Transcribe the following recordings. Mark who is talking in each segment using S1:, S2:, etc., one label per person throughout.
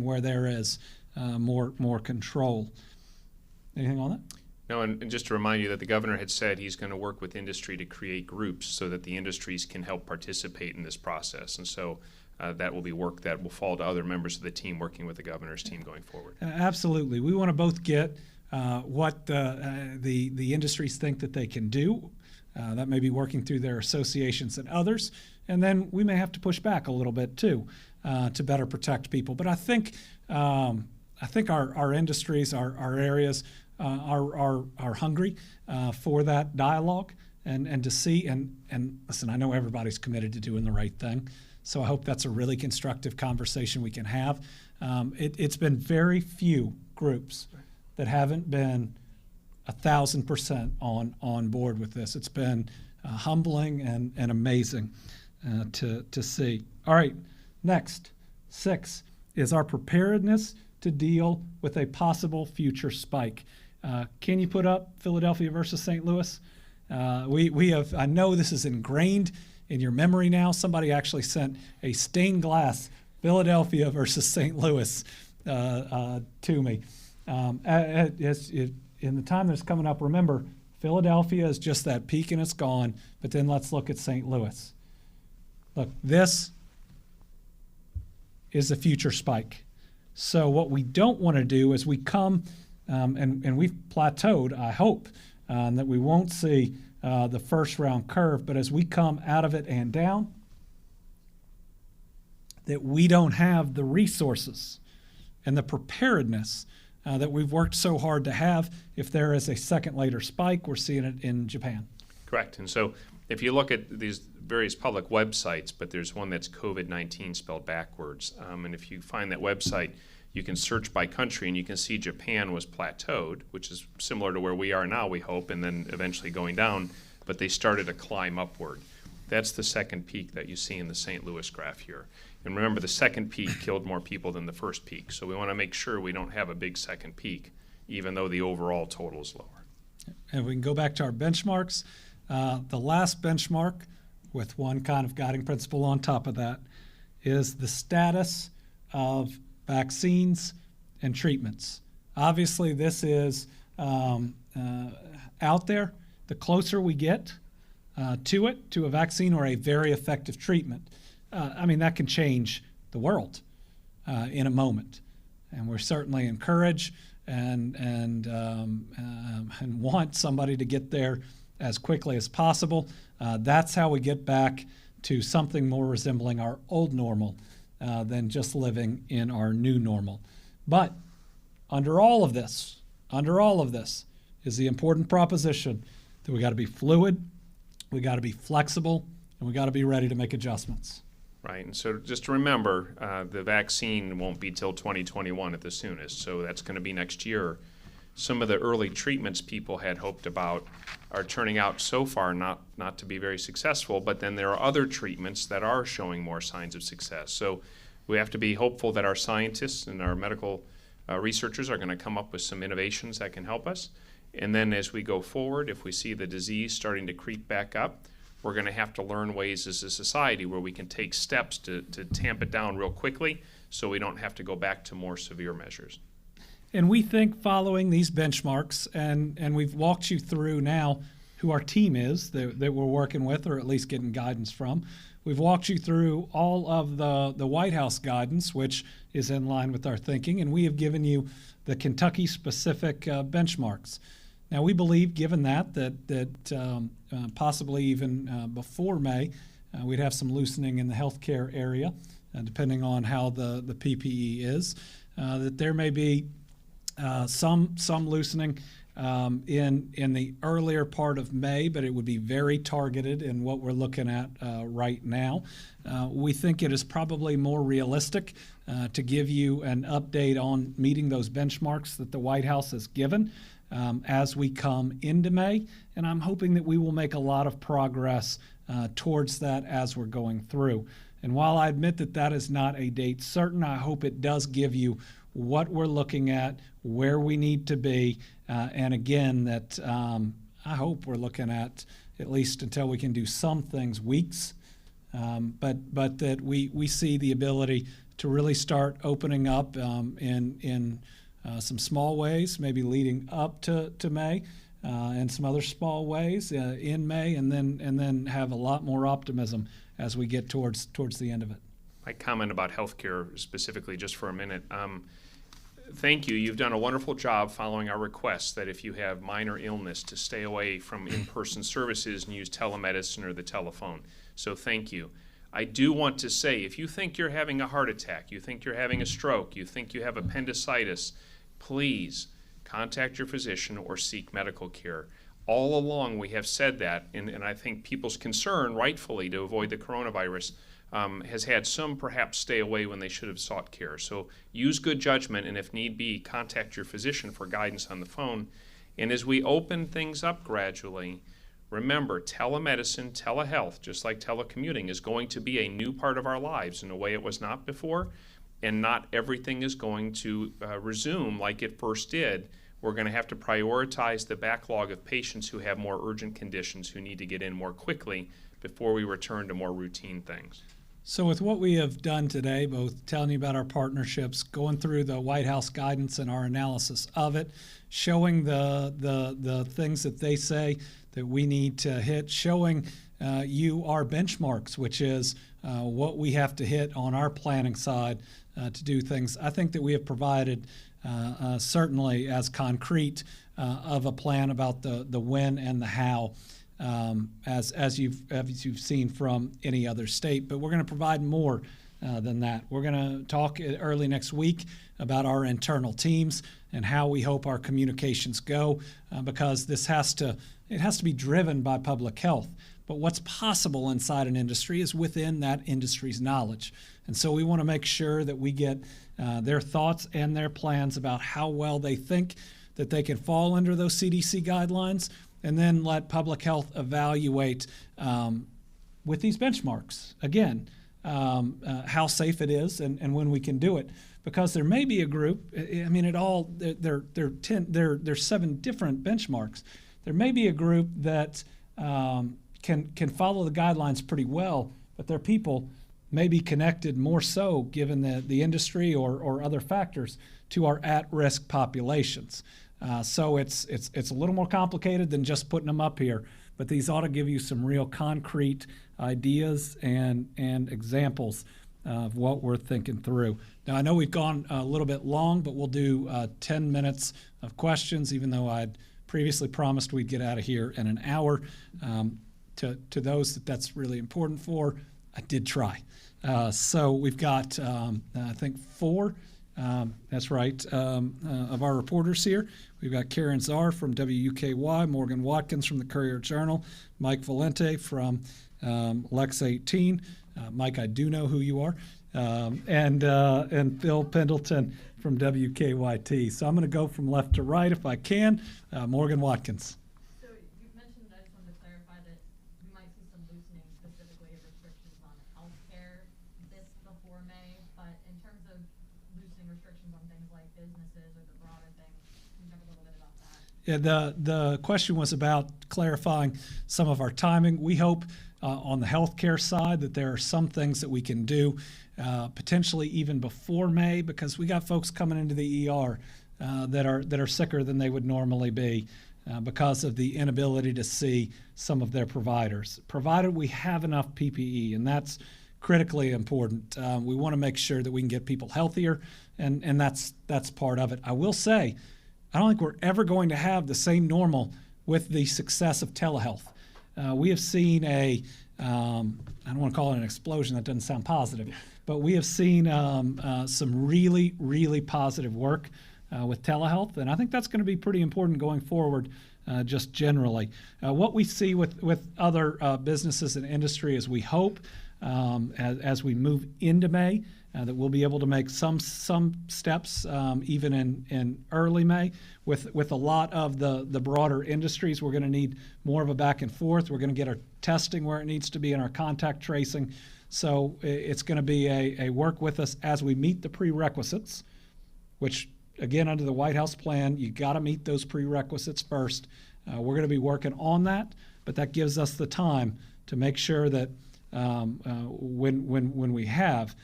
S1: where there is more control. Anything on that?
S2: No, and just to remind you that the governor had said he's going to work with industry to create groups so that the industries can help participate in this process. And so that will be work that will fall to other members of the team working with the governor's team going forward.
S1: Absolutely. We want to both get what the industries think that they can do. That may be working through their associations and others. And then we may have to push back a little bit too to better protect people. But I think our industries, our areas are hungry for that dialogue and to see and listen. I know everybody's committed to doing the right thing, so I hope that's a really constructive conversation we can have. It's been very few groups that haven't been 1,000% on board with this. It's been humbling and amazing to see. All right, next 6 is our preparedness to deal with a possible future spike. Can you put up Philadelphia versus St. Louis? We have. I know this is ingrained in your memory now. Somebody actually sent a stained glass Philadelphia versus St. Louis to me. In the time that's coming up, remember, Philadelphia is just that peak and it's gone. But then let's look at St. Louis. Look, this is a future spike. So what we don't want to do is we come, and we've plateaued, I hope, that we won't see the first round curve, but as we come out of it and down, that we don't have the resources and the preparedness that we've worked so hard to have. If there is a second later spike, we're seeing it in Japan.
S2: Correct. And so if you look at these various public websites, but there's one that's COVID-19 spelled backwards. And if you find that website, you can search by country and you can see Japan was plateaued, which is similar to where we are now, we hope, and then eventually going down, but they started to climb upward. That's the second peak that you see in the St. Louis graph here. And remember, the second peak killed more people than the first peak. So we want to make sure we don't have a big second peak, even though the overall total is lower.
S1: And we can go back to our benchmarks. The last benchmark, with one kind of guiding principle on top of that, is the status of vaccines and treatments. Obviously, this is out there. The closer we get to a vaccine or a very effective treatment, that can change the world in a moment. And we're certainly encourage and want somebody to get there as quickly as possible. That's how we get back to something more resembling our old normal than just living in our new normal. But under all of this is the important proposition that we got to be fluid, we got to be flexible, and we got to be ready to make adjustments.
S2: Right, and so just to remember, the vaccine won't be till 2021 at the soonest, so that's going to be next year. Some of the early treatments people had hoped about are turning out so far not to be very successful, but then there are other treatments that are showing more signs of success. So we have to be hopeful that our scientists and our medical researchers are going to come up with some innovations that can help us. And then as we go forward, if we see the disease starting to creep back up, we're going to have to learn ways as a society where we can take steps to tamp it down real quickly so we don't have to go back to more severe measures.
S1: And we think following these benchmarks, and we've walked you through now who our team is that we're working with, or at least getting guidance from. We've walked you through all of the White House guidance, which is in line with our thinking, and we have given you the Kentucky-specific benchmarks. Now, we believe, given that possibly even before May, we'd have some loosening in the healthcare area, depending on how the PPE is, that there may be some loosening in the earlier part of May, but it would be very targeted in what we're looking at right now. We think it is probably more realistic to give you an update on meeting those benchmarks that the White House has given as we come into May, and I'm hoping that we will make a lot of progress towards that as we're going through. And while I admit that that is not a date certain, I hope it does give you what we're looking at, where we need to be, and again, that I hope we're looking at least until we can do some things, weeks, but that we see the ability to really start opening up in some small ways, maybe leading up to May, and some other small ways in May, and then have a lot more optimism as we get towards the end of it.
S2: My comment about healthcare specifically, just for a minute. Thank you. You've done a wonderful job following our requests that if you have minor illness to stay away from in-person services and use telemedicine or the telephone. So thank you. I do want to say, if you think you're having a heart attack, you think you're having a stroke, you think you have appendicitis, please contact your physician or seek medical care. All along we have said that, and I think people's concern, rightfully, to avoid the coronavirus has had some perhaps stay away when they should have sought care. So use good judgment, and if need be, contact your physician for guidance on the phone. And as we open things up gradually, remember, telemedicine, telehealth, just like telecommuting, is going to be a new part of our lives in a way it was not before, and not everything is going to resume like it first did. We're going to have to prioritize the backlog of patients who have more urgent conditions who need to get in more quickly before we return to more routine things.
S1: So with what we have done today, both telling you about our partnerships, going through the White House guidance and our analysis of it, showing the things that they say that we need to hit, showing you our benchmarks, which is what we have to hit on our planning side to do things. I think that we have provided certainly as concrete of a plan about the when and the how as you've seen from any other state. But we're going to provide more than that. We're going to talk early next week about our internal teams and how we hope our communications go, because it has to be driven by public health. But what's possible inside an industry is within that industry's knowledge. And so we want to make sure that we get their thoughts and their plans about how well they think that they can fall under those CDC guidelines, and then let public health evaluate with these benchmarks, again, how safe it is and when we can do it. Because there may be a group, I mean, there's 7 different benchmarks. There may be a group that can follow the guidelines pretty well, but their people may be connected more so, given the industry or other factors, to our at-risk populations. So it's a little more complicated than just putting them up here, but these ought to give you some real concrete ideas and examples of what we're thinking through. Now, I know we've gone a little bit long, but we'll do 10 minutes of questions, even though I'd previously promised we'd get out of here in an hour. To those that's really important for, I did try. So we've got, I think, 4. That's right, of our reporters here. We've got Karen Czar from WUKY, Morgan Watkins from the Courier-Journal, Mike Valente from Lex 18. Mike, I do know who you are, and Phil Pendleton from WKYT. So I'm going to go from left to right if I can. Morgan Watkins.
S3: So you mentioned, I just wanted to clarify that we might see some loosening specifically of restrictions on healthcare before May, but in terms of loosening restrictions on things like businesses or the broader things, can you talk a little bit about that?
S1: Yeah, the question was about clarifying some of our timing. We hope on the healthcare side that there are some things that we can do potentially even before May, because we got folks coming into the ER that are sicker than they would normally be because of the inability to see some of their providers, provided we have enough PPE, and that's critically important. We want to make sure that we can get people healthier, and that's part of it. I will say, I don't think we're ever going to have the same normal with the success of telehealth. We have seen I don't want to call it an explosion, that doesn't sound positive, but we have seen some really, really positive work with telehealth, and I think that's going to be pretty important going forward, just generally. What we see with other businesses and industry is we hope as we move into May that we'll be able to make some steps even in early May. With a lot of the broader industries, we're going to need more of a back and forth. We're going to get our testing where it needs to be and our contact tracing. So it's going to be a work with us as we meet the prerequisites, which, again, under the White House plan, you got to meet those prerequisites first. We're going to be working on that, but that gives us the time to make sure that when we have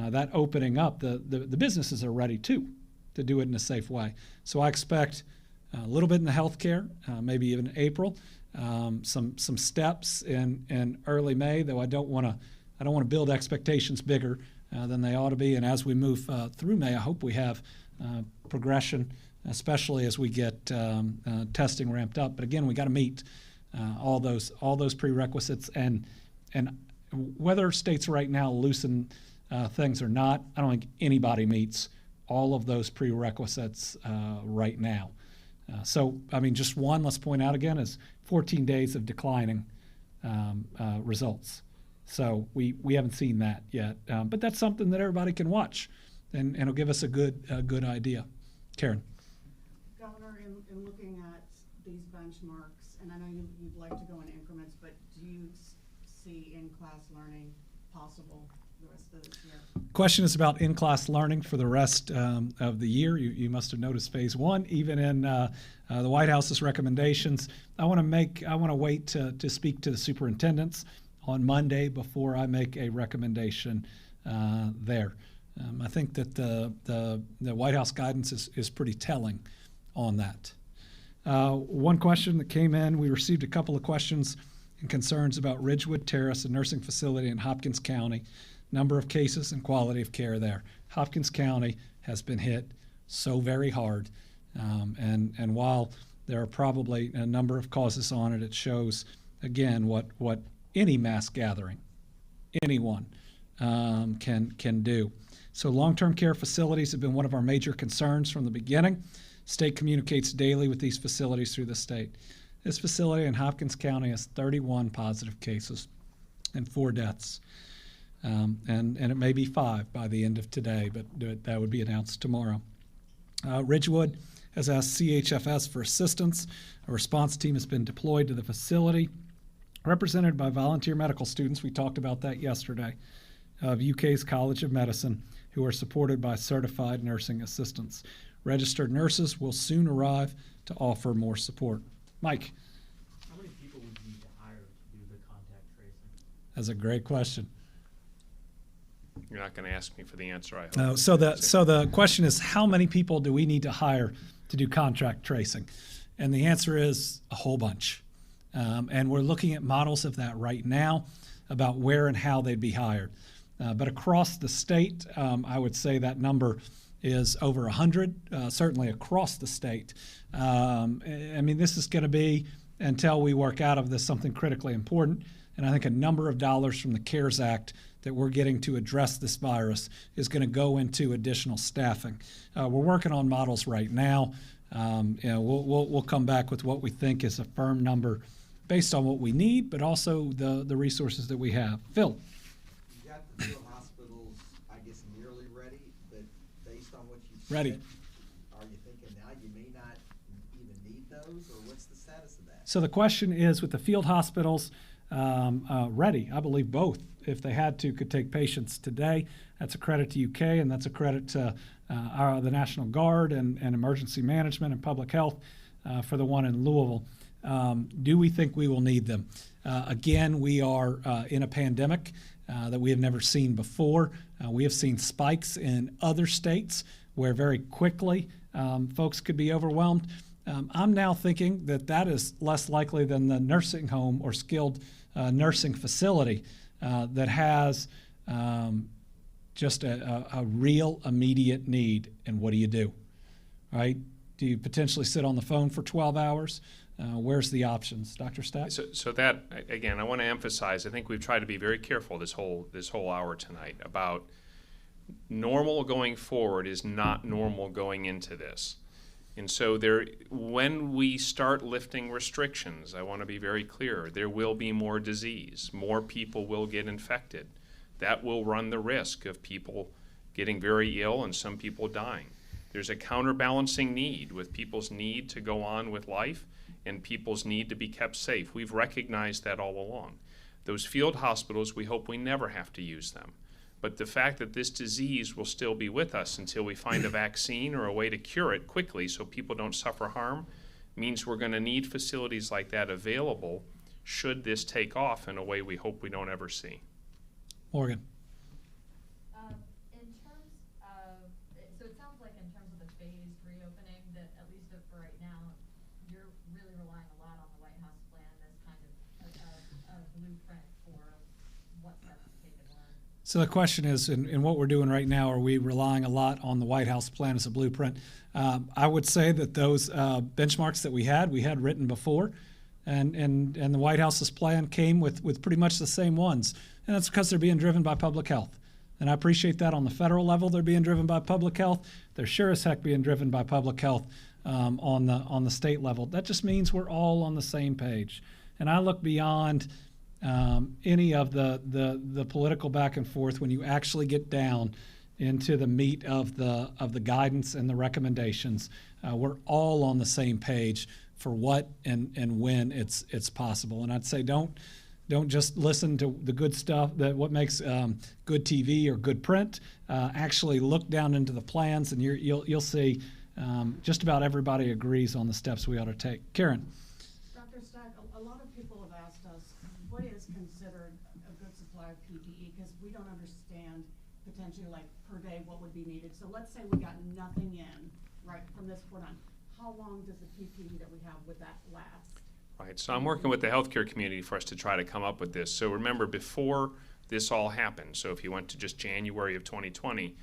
S1: that opening up, the businesses are ready too to do it in a safe way. So I expect a little bit in the healthcare, maybe even April, some steps in early May, though I don't want to build expectations bigger than they ought to be. And as we move through May, I hope we have progression, especially as we get testing ramped up. But again, we got to meet all those prerequisites, and whether states right now loosen things or not, I don't think anybody meets all of those prerequisites right now. So, I mean, just one, let's point out again, is 14 days of declining results. So we haven't seen that yet, but that's something that everybody can watch, and it'll give us a good idea. Karen.
S4: Governor, in looking at these benchmarks, and I know you'd like to go in increments, but do you see in-class learning possible the rest of this year?
S1: Question is about in-class learning for the rest of the year. You must have noticed phase one, even in the White House's recommendations. I want to wait to speak to the superintendents on Monday before I make a recommendation there. I think that the White House guidance is pretty telling on that. One question that came in, we received a couple of questions and concerns about Ridgewood Terrace, a nursing facility in Hopkins County, number of cases and quality of care there. Hopkins County has been hit so very hard, and while there are probably a number of causes on it, it shows again what any mass gathering, anyone can do. So long-term care facilities have been one of our major concerns from the beginning. State communicates daily with these facilities through the state. This facility in Hopkins County has 31 positive cases and 4 deaths. And it may be 5 by the end of today, but that would be announced tomorrow. Ridgewood has asked CHFS for assistance. A response team has been deployed to the facility, represented by volunteer medical students, we talked about that yesterday, of UK's College of Medicine, who are supported by certified nursing assistants. Registered nurses will soon arrive to offer more support. Mike.
S5: How many people would you need to hire to do the contact tracing?
S1: That's a great question.
S2: You're not going to ask me for the answer, I hope.
S1: No, so the question is, how many people do we need to hire to do contact tracing? And the answer is a whole bunch. And we're looking at models of that right now about where and how they'd be hired. But across the state, I would say that number is over 100, certainly across the state. I mean, this is going to be, until we work out of this, something critically important. And I think a number of dollars from the CARES Act that we're getting to address this virus is going to go into additional staffing. We're working on models right now. We'll come back with what we think is a firm number based on what we need, but also the resources that we have. Phil.
S6: You got the field hospitals, I guess, nearly ready, but based on what you've
S1: Ready.
S6: said, are you thinking now you may not even need those, or what's the status of that?
S1: So the question is, with the field hospitals ready, I believe both, if they had to, could take patients today. That's a credit to UK, and that's a credit to the National Guard and emergency management and public health for the one in Louisville. Do we think we will need them? Again, we are in a pandemic that we have never seen before. We have seen spikes in other states where very quickly folks could be overwhelmed. I'm now thinking that is less likely than the nursing home or skilled nursing facility that has just a real immediate need. And what do? Right? Do you potentially sit on the phone for 12 hours? Where's the options, Dr. Stack?
S2: So that, again, I want to emphasize, I think we've tried to be very careful this whole hour tonight about normal going forward is not normal going into this. And so when we start lifting restrictions, I want to be very clear, there will be more disease. More people will get infected. That will run the risk of people getting very ill and some people dying. There's a counterbalancing need with people's need to go on with life and people's need to be kept safe. We've recognized that all along. Those field hospitals, we hope we never have to use them. But the fact that this disease will still be with us until we find a vaccine or a way to cure it quickly so people don't suffer harm means we're going to need facilities like that available should this take off in a way we hope we don't ever see.
S1: Morgan.
S3: phased reopening, that at least for right now, you're really relying a lot on the White House plan as kind of a blueprint for what steps to take and when.
S1: So the question is, in what we're doing right now, are we relying a lot on the White House plan as a blueprint? I would say that those benchmarks that we had written before, and the White House's plan came with pretty much the same ones, and that's because they're being driven by public health. And I appreciate that on the federal level, they're being driven by public health. They're sure as heck being driven by public health on the state level. That just means we're all on the same page. And I look beyond any of the political back and forth when you actually get down into the meat of the guidance and the recommendations. We're all on the same page for what and when it's possible. And I'd say don't just listen to the good stuff, that what makes good TV or good print. Actually look down into the plans, and you'll see just about everybody agrees on the steps we ought to take. Karen.
S4: Dr. Stack, a lot of people have asked us, what is considered a good supply of PPE? Because we don't understand potentially, like, per day what would be needed. So let's say we got nothing in, right, from this point on. How long does the PPE that we have, would that last?
S2: Right, so I'm working with the healthcare community for us to try to come up with this. So remember, before this all happened, so if you went to just January of 2020,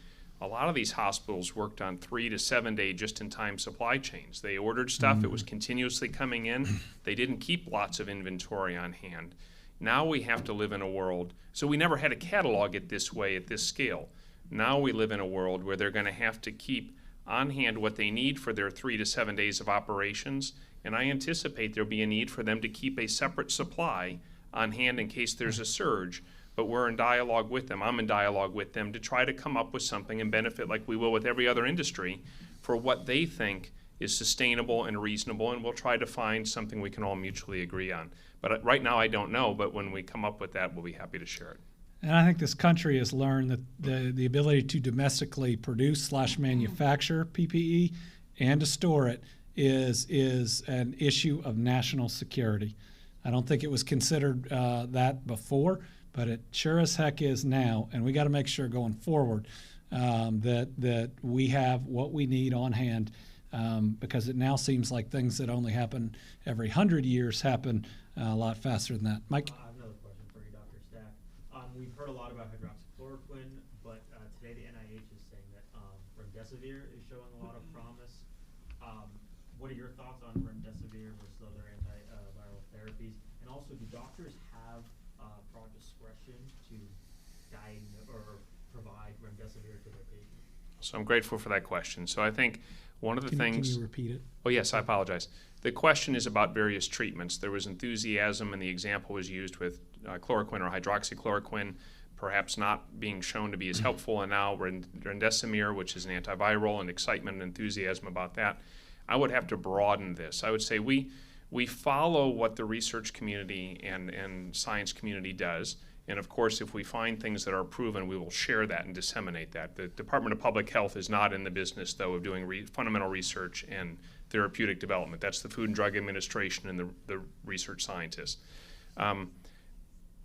S2: a lot of these hospitals worked on 3 to 7 day just-in-time supply chains. They ordered stuff, it was continuously coming in. They didn't keep lots of inventory on hand. Now we have to live in a world, so we never had to catalog it this way at this scale. Now we live in a world where they're going to have to keep on hand what they need for their 3 to 7 days of operations, and I anticipate there'll be a need for them to keep a separate supply on hand in case there's a surge. But we're in dialogue with them, I'm in dialogue with them to try to come up with something and benefit, like we will with every other industry, for what they think is sustainable and reasonable, and we'll try to find something we can all mutually agree on. But right now I don't know, but when we come up with that, we'll be happy to share it.
S1: And I think this country has learned that the ability to domestically produce / manufacture PPE and to store it is an issue of national security. I don't think it was considered that before, but it sure as heck is now. And we got to make sure going forward that we have what we need on hand, because it now seems like things that only happen every 100 years happen a lot faster than that. Mike?
S5: I have another question for you, Dr. Stack. We've heard a lot about hydroxychloroquine, but today the NIH is saying that remdesivir is showing a lot of promise. What are your thoughts on remdesivir versus other antiviral therapies? And also, do doctors have broad discretion to diagnose or provide remdesivir to their patients?
S2: So I'm grateful for that question. So I think one of the things...
S1: Can you repeat it?
S2: Oh, yes, I apologize. The question is about various treatments. There was enthusiasm, and the example was used with chloroquine or hydroxychloroquine, perhaps not being shown to be as helpful, and now remdesivir, which is an antiviral, and excitement and enthusiasm about that. I would have to broaden this. I would say we follow what the research community and science community does, and of course, if we find things that are proven, we will share that and disseminate that. The Department of Public Health is not in the business, though, of doing fundamental research and therapeutic development. That's the Food and Drug Administration and the research scientists.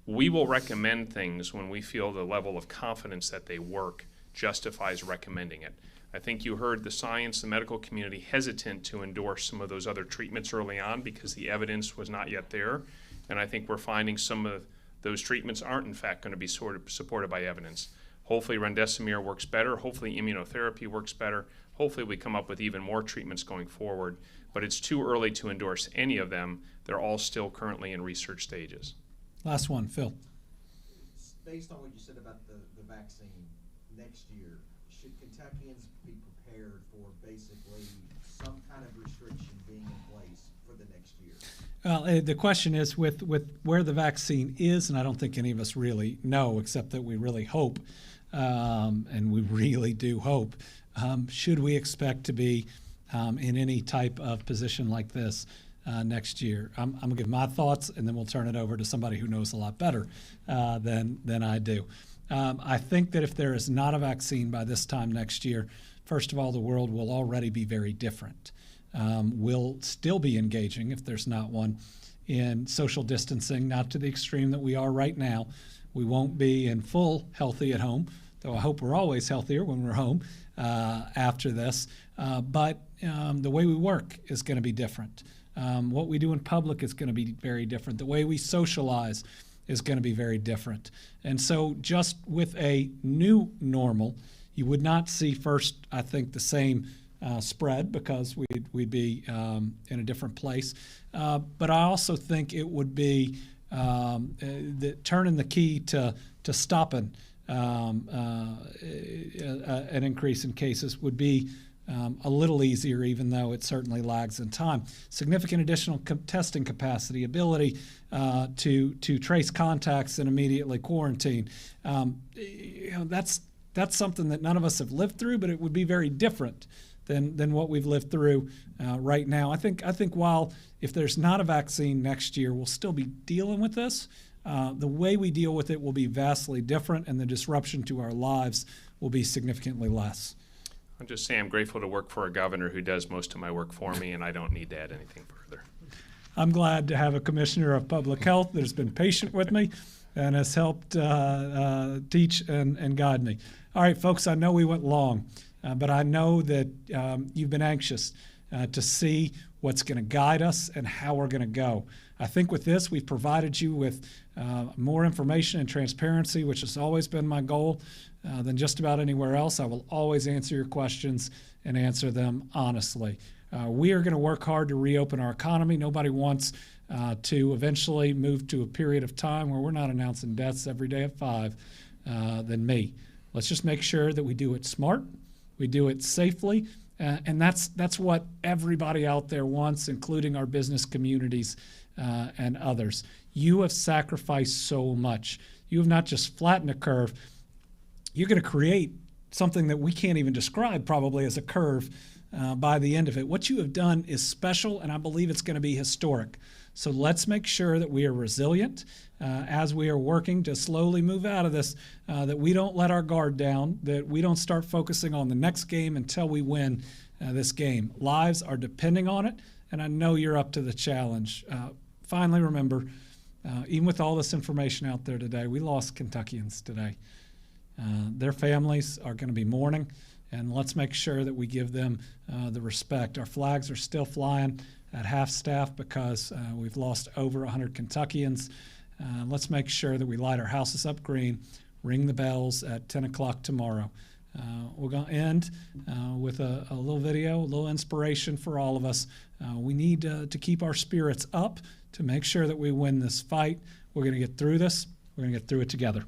S2: We will recommend things when we feel the level of confidence that they work justifies recommending it. I think you heard the science, the medical community hesitant to endorse some of those other treatments early on because the evidence was not yet there. And I think we're finding some of those treatments aren't in fact going to be supported by evidence. Hopefully remdesivir works better. Hopefully immunotherapy works better. Hopefully we come up with even more treatments going forward. But it's too early to endorse any of them. They're all still currently in research stages.
S1: Last one, Phil.
S6: Based on what you said about the vaccine next year, should Kentuckians be prepared for basically some kind of restriction being in place for the next year?
S1: Well, the question is with where the vaccine is, and I don't think any of us really know, except that we really hope, and we really do hope, should we expect to be in any type of position like this next year? I'm going to give my thoughts, and then we'll turn it over to somebody who knows a lot better than I do. I think that if there is not a vaccine by this time next year, first of all, the world will already be very different. We'll still be engaging, if there's not one, in social distancing, not to the extreme that we are right now. We won't be in full healthy at home. though I hope we're always healthier when we're home after this. But the way we work is going to be different. What we do in public is going to be very different. The way we socialize is going to be very different. And so just with a new normal, you would not see first, I think, the same spread because we'd be in a different place. But I also think it would be turning the key to stopping an increase in cases would be a little easier, even though it certainly lags in time. Significant additional testing capacity, ability to trace contacts and immediately quarantine. That's something that none of us have lived through, but it would be very different than what we've lived through right now. I think while if there's not a vaccine next year, we'll still be dealing with this. The way we deal with it will be vastly different, and the disruption to our lives will be significantly less.
S2: I'll just say I'm grateful to work for a governor who does most of my work for me, and I don't need to add anything further.
S1: I'm glad to have a commissioner of public health that has been patient with me and has helped teach and guide me. All right, folks, I know we went long, but I know that you've been anxious to see what's going to guide us and how we're going to go. I think with this, we've provided you with more information and transparency, which has always been my goal than just about anywhere else. I will always answer your questions and answer them honestly. We are going to work hard to reopen our economy. Nobody wants to eventually move to a period of time where we're not announcing deaths every day at 5 than me. Let's just make sure that we do it smart, we do it safely, and that's what everybody out there wants, including our business communities and others. You have sacrificed so much. You have not just flattened a curve, you're going to create something that we can't even describe probably as a curve by the end of it. What you have done is special, and I believe it's going to be historic. So let's make sure that we are resilient as we are working to slowly move out of this, that we don't let our guard down, that we don't start focusing on the next game until we win this game. Lives are depending on it, and I know you're up to the challenge. Finally, remember, even with all this information out there today, we lost Kentuckians today. Their families are going to be mourning, and let's make sure that we give them the respect. Our flags are still flying at half staff because we've lost over 100 Kentuckians. Let's make sure that we light our houses up green, ring the bells at 10 o'clock tomorrow. We're going to end with a little video, a little inspiration for all of us. We need to keep our spirits up to make sure that we win this fight. We're going to get through this. We're going to get through it together.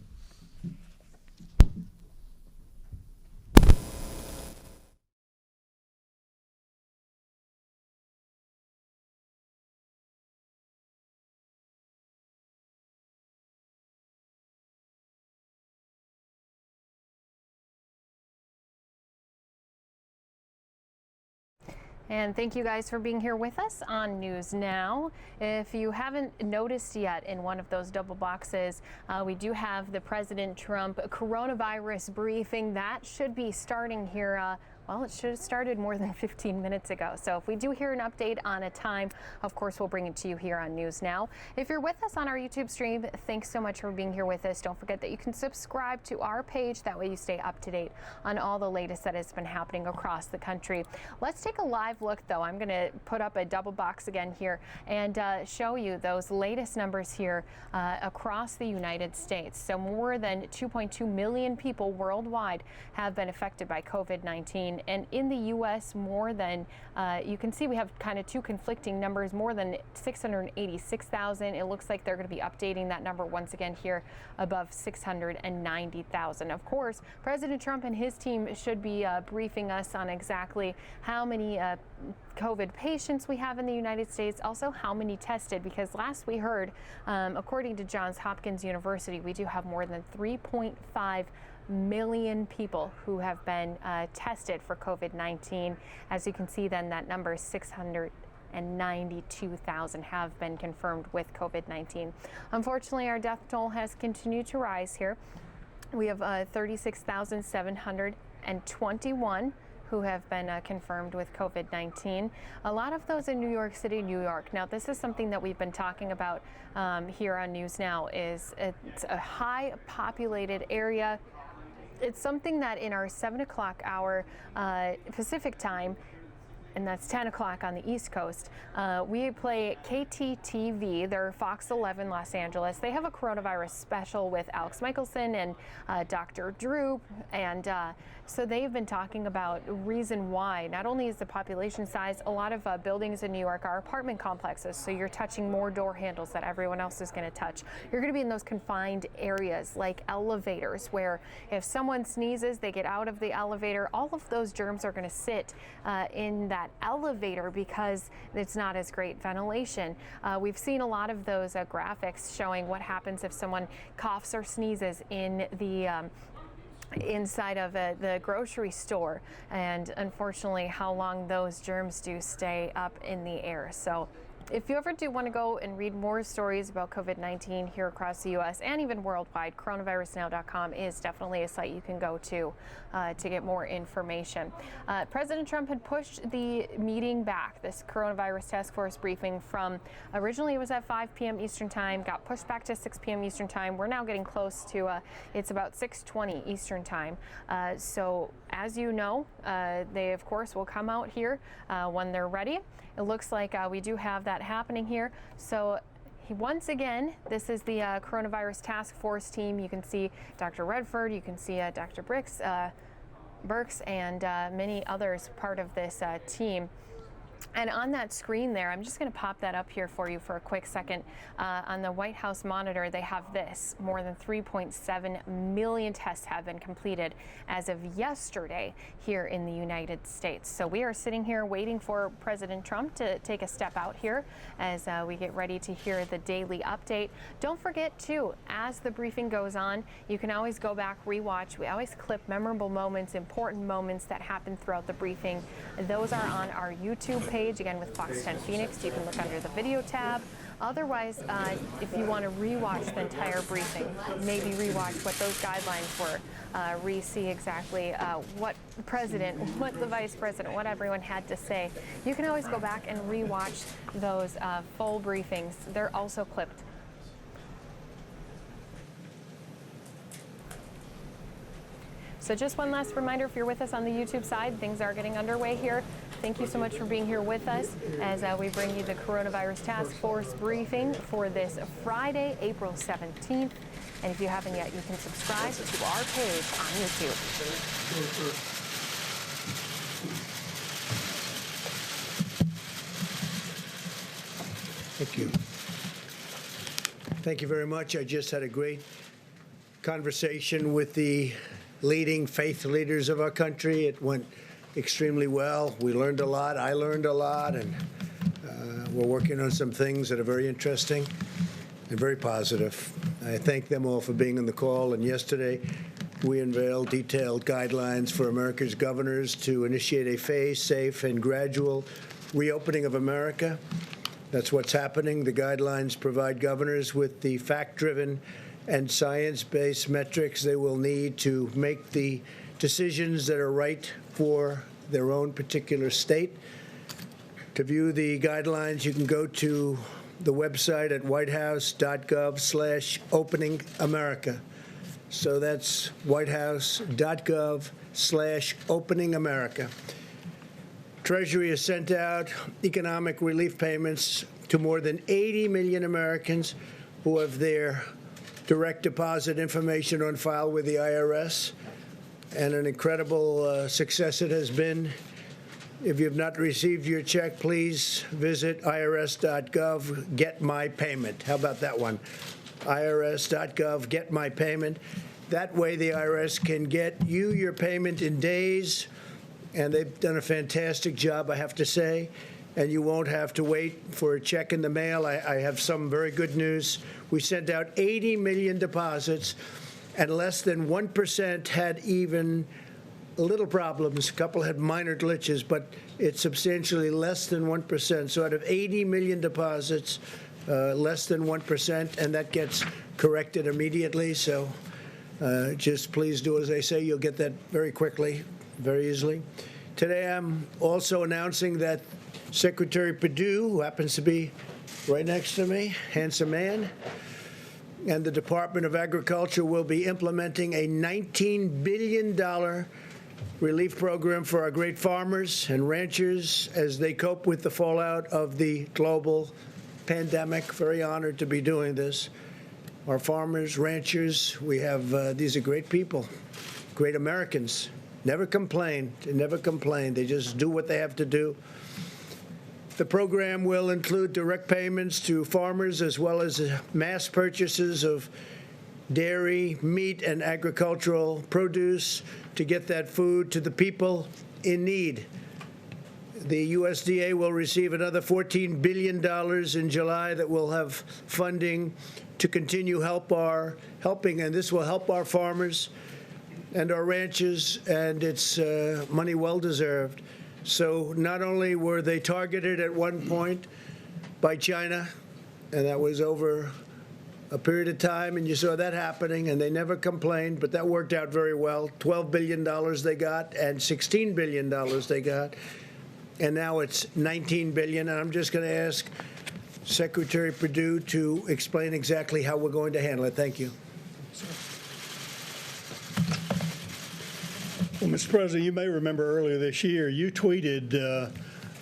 S7: And thank you guys for being here with us on News Now. If you haven't noticed yet, in one of those double boxes, we do have the President Trump coronavirus briefing. That should be starting here. Well, it should have started more than 15 minutes ago. So if we do hear an update on a time, of course, we'll bring it to you here on News Now. If you're with us on our YouTube stream, thanks so much for being here with us. Don't forget that you can subscribe to our page. That way you stay up to date on all the latest that has been happening across the country. Let's take a live look, though. I'm going to put up a double box again here and show you those latest numbers here across the United States. So more than 2.2 million people worldwide have been affected by COVID-19. And in the U.S., more than, you can see we have kind of two conflicting numbers, more than 686,000. It looks like they're going to be updating that number once again here above 690,000. Of course, President Trump and his team should be briefing us on exactly how many COVID patients we have in the United States, also how many tested, because last we heard, according to Johns Hopkins University, we do have more than 3.5 million people who have been tested for COVID-19. As you can see, then that number is 692,000 have been confirmed with COVID-19. Unfortunately, our death toll has continued to rise here. We have 36,721 who have been confirmed with COVID-19. A lot of those in New York City, New York. Now, this is something that we've been talking about here on News Now. It's a high populated area. It's something that in our 7 o'clock hour Pacific time, and that's 10 o'clock on the East Coast, we play KTTV, they're Fox 11 Los Angeles. They have a coronavirus special with Alex Michelson and Dr. Droop, and so they've been talking about reason why. Not only is the population size, a lot of buildings in New York are apartment complexes, so you're touching more door handles that everyone else is going to touch. You're going to be in those confined areas like elevators, where if someone sneezes, they get out of the elevator. All of those germs are going to sit in that elevator because it's not as great ventilation. We've seen a lot of those graphics showing what happens if someone coughs or sneezes in the inside of the grocery store, and unfortunately how long those germs do stay up in the air. So if you ever do want to go and read more stories about COVID-19 here across the U.S. and even worldwide, coronavirusnow.com is definitely a site you can go to get more information. President Trump had pushed the meeting back, this coronavirus task force briefing, from originally it was at 5 p.m. Eastern time, got pushed back to 6 p.m. Eastern time. We're now getting close to, it's about 6:20 Eastern time. So as you know, they of course will come out here when they're ready. It looks like we do have that happening here. So once again, this is the coronavirus task force team. You can see Dr. Redford, you can see Dr. Birx, and many others part of this team. And on that screen there, I'm just going to pop that up here for you for a quick second. On the White House monitor, they have this. More than 3.7 million tests have been completed as of yesterday here in the United States. So we are sitting here waiting for President Trump to take a step out here as we get ready to hear the daily update. Don't forget, too, as the briefing goes on, you can always go back, rewatch. We always clip memorable moments, important moments that happen throughout the briefing. Those are on our YouTube page, again with Fox 10 Phoenix. You can look under the video tab. Otherwise, if you want to rewatch the entire briefing, maybe rewatch what those guidelines were, see exactly what the president, what the vice president, what everyone had to say, you can always go back and rewatch those full briefings. They're also clipped. So just one last reminder, if you're with us on the YouTube side, things are getting underway here. Thank you so much for being here with us as we bring you the Coronavirus Task Force briefing for this Friday, April 17th. And if you haven't yet, you can subscribe to our page on YouTube.
S8: Thank you. Thank you very much. I just had a great conversation with the leading faith leaders of our country. It went extremely well. We learned a lot. I learned a lot, and we're working on some things that are very interesting and very positive. I thank them all for being on the call. And yesterday, we unveiled detailed guidelines for America's governors to initiate a phased, safe, and gradual reopening of America. That's what's happening. The guidelines provide governors with the fact-driven and science-based metrics they will need to make the decisions that are right for their own particular state. To view the guidelines, you can go to the website at whitehouse.gov/openingamerica. So that's whitehouse.gov/openingamerica. Treasury has sent out economic relief payments to more than 80 million Americans who have their direct deposit information on file with the IRS, and an incredible success it has been. If you have not received your check, please visit irs.gov, get my payment. How about that one? irs.gov, get my payment. That way the IRS can get you your payment in days, and they've done a fantastic job, I have to say, and you won't have to wait for a check in the mail. I have some very good news. We sent out 80 million deposits, and less than 1% had even little problems. A couple had minor glitches, but it's substantially less than 1%. So out of 80 million deposits, less than 1%, and that gets corrected immediately. So just please do as I say. You'll get that very quickly, very easily. Today I'm also announcing that Secretary Perdue, who happens to be right next to me, handsome man, and the Department of Agriculture will be implementing a $19 billion relief program for our great farmers and ranchers as they cope with the fallout of the global pandemic. Very honored to be doing this. Our farmers, ranchers, we have, these are great people, great Americans. Never complain. They never complain. They just do what they have to do. The program will include direct payments to farmers as well as mass purchases of dairy, meat, and agricultural produce to get that food to the people in need. The USDA will receive another $14 billion in July that will have funding to continue helping, and this will help our farmers and our ranchers, and it's money well deserved. So not only were they targeted at one point by China, and that was over a period of time, and you saw that happening, and they never complained, but that worked out very well. $12 billion they got, and $16 billion they got, and now it's $19 billion. And I'm just going to ask Secretary Perdue to explain exactly how we're going to handle it. Thank you.
S9: Well, Mr. President, you may remember earlier this year, you tweeted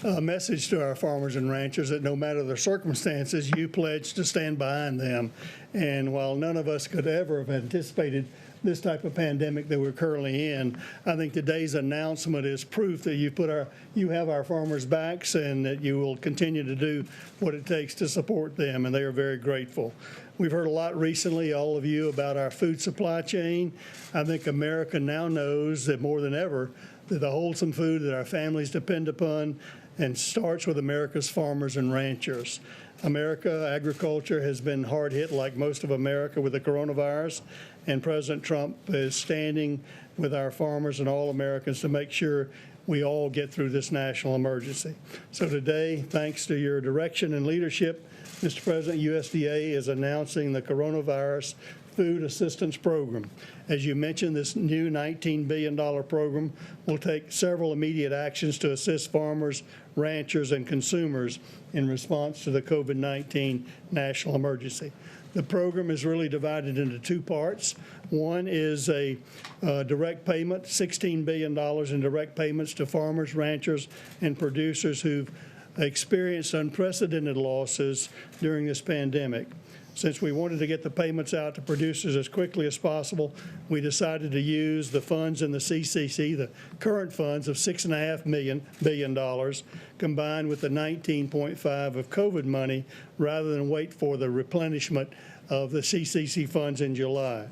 S9: a message to our farmers and ranchers that no matter the circumstances, you pledged to stand behind them. And while none of us could ever have anticipated this type of pandemic that we're currently in, I think today's announcement is proof that you have our farmers' backs and that you will continue to do what it takes to support them, and they are very grateful. We've heard a lot recently, all of you, about our food supply chain. I think America now knows that more than ever that the wholesome food that our families depend upon and starts with America's farmers and ranchers. Agriculture has been hard hit like most of America with the coronavirus, and President Trump is standing with our farmers and all Americans to make sure we all get through this national emergency. So today, thanks to your direction and leadership, Mr. President, USDA is announcing the Coronavirus Food Assistance Program. As you mentioned, this new $19 billion program will take several immediate actions to assist farmers, ranchers, and consumers in response to the COVID-19 national emergency. The program is really divided into two parts. One is a direct payment, $16 billion in direct payments to farmers, ranchers, and producers who've experienced unprecedented losses during this pandemic. Since we wanted to get the payments out to producers as quickly as possible, we decided to use the funds in the CCC, the current funds of $6.5 billion, combined with the 19.5 of COVID money, rather than wait for the replenishment of the CCC funds in July.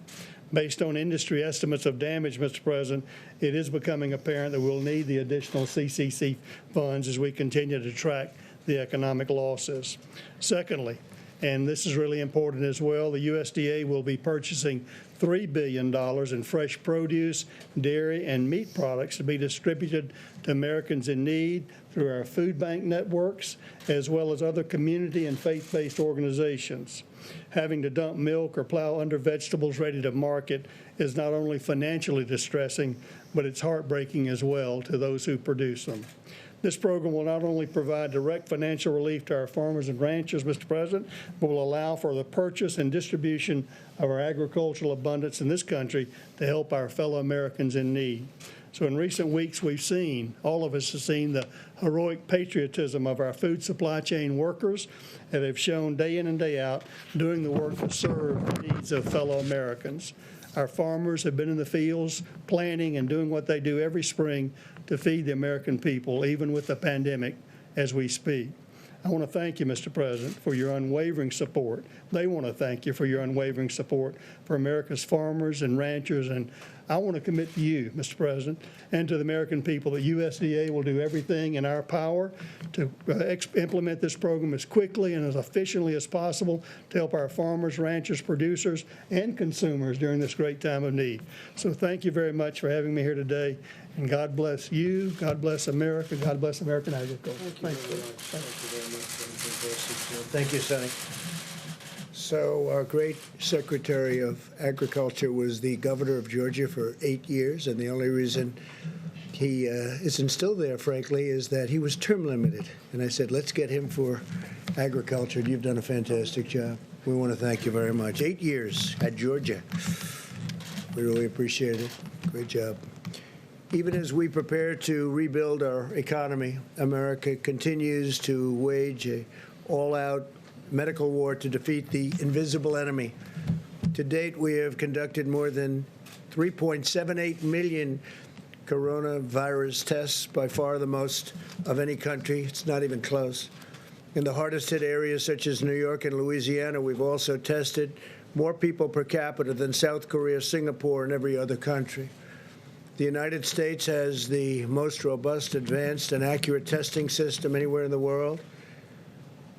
S9: Based on industry estimates of damage, Mr. President, it is becoming apparent that we'll need the additional CCC funds as we continue to track the economic losses. Secondly, and this is really important as well, the USDA will be purchasing $3 billion in fresh produce, dairy, and meat products to be distributed to Americans in need through our food bank networks, as well as other community and faith-based organizations. Having to dump milk or plow under vegetables ready to market is not only financially distressing, but it's heartbreaking as well to those who produce them. This program will not only provide direct financial relief to our farmers and ranchers, Mr. President, but will allow for the purchase and distribution of our agricultural abundance in this country to help our fellow Americans in need. So in recent weeks, all of us have seen the heroic patriotism of our food supply chain workers that have shown day in and day out doing the work to serve the needs of fellow Americans. Our farmers have been in the fields planting and doing what they do every spring to feed the American people, even with the pandemic as we speak. I want to thank you, Mr. President, for your unwavering support. They want to thank you for your unwavering support for America's farmers and ranchers. And I want to commit to you, Mr. President, and to the American people that USDA will do everything in our power to implement this program as quickly and as efficiently as possible to help our farmers, ranchers, producers, and consumers during this great time of need. So thank you very much for having me here today. And God bless you, God bless America, God bless American agriculture.
S8: Thank you very much. Thank you, Sonny. So our great Secretary of Agriculture was the governor of Georgia for 8 years, and the only reason he isn't still there, frankly, is that he was term limited. And I said, let's get him for agriculture, and you've done a fantastic job. We want to thank you very much. 8 years at Georgia. We really appreciate it. Great job. Even as we prepare to rebuild our economy, America continues to wage an all-out medical war to defeat the invisible enemy. To date, we have conducted more than 3.78 million coronavirus tests, by far the most of any country. It's not even close. In the hardest hit areas such as New York and Louisiana, we've also tested more people per capita than South Korea, Singapore, and every other country. The United States has the most robust, advanced, and accurate testing system anywhere in the world.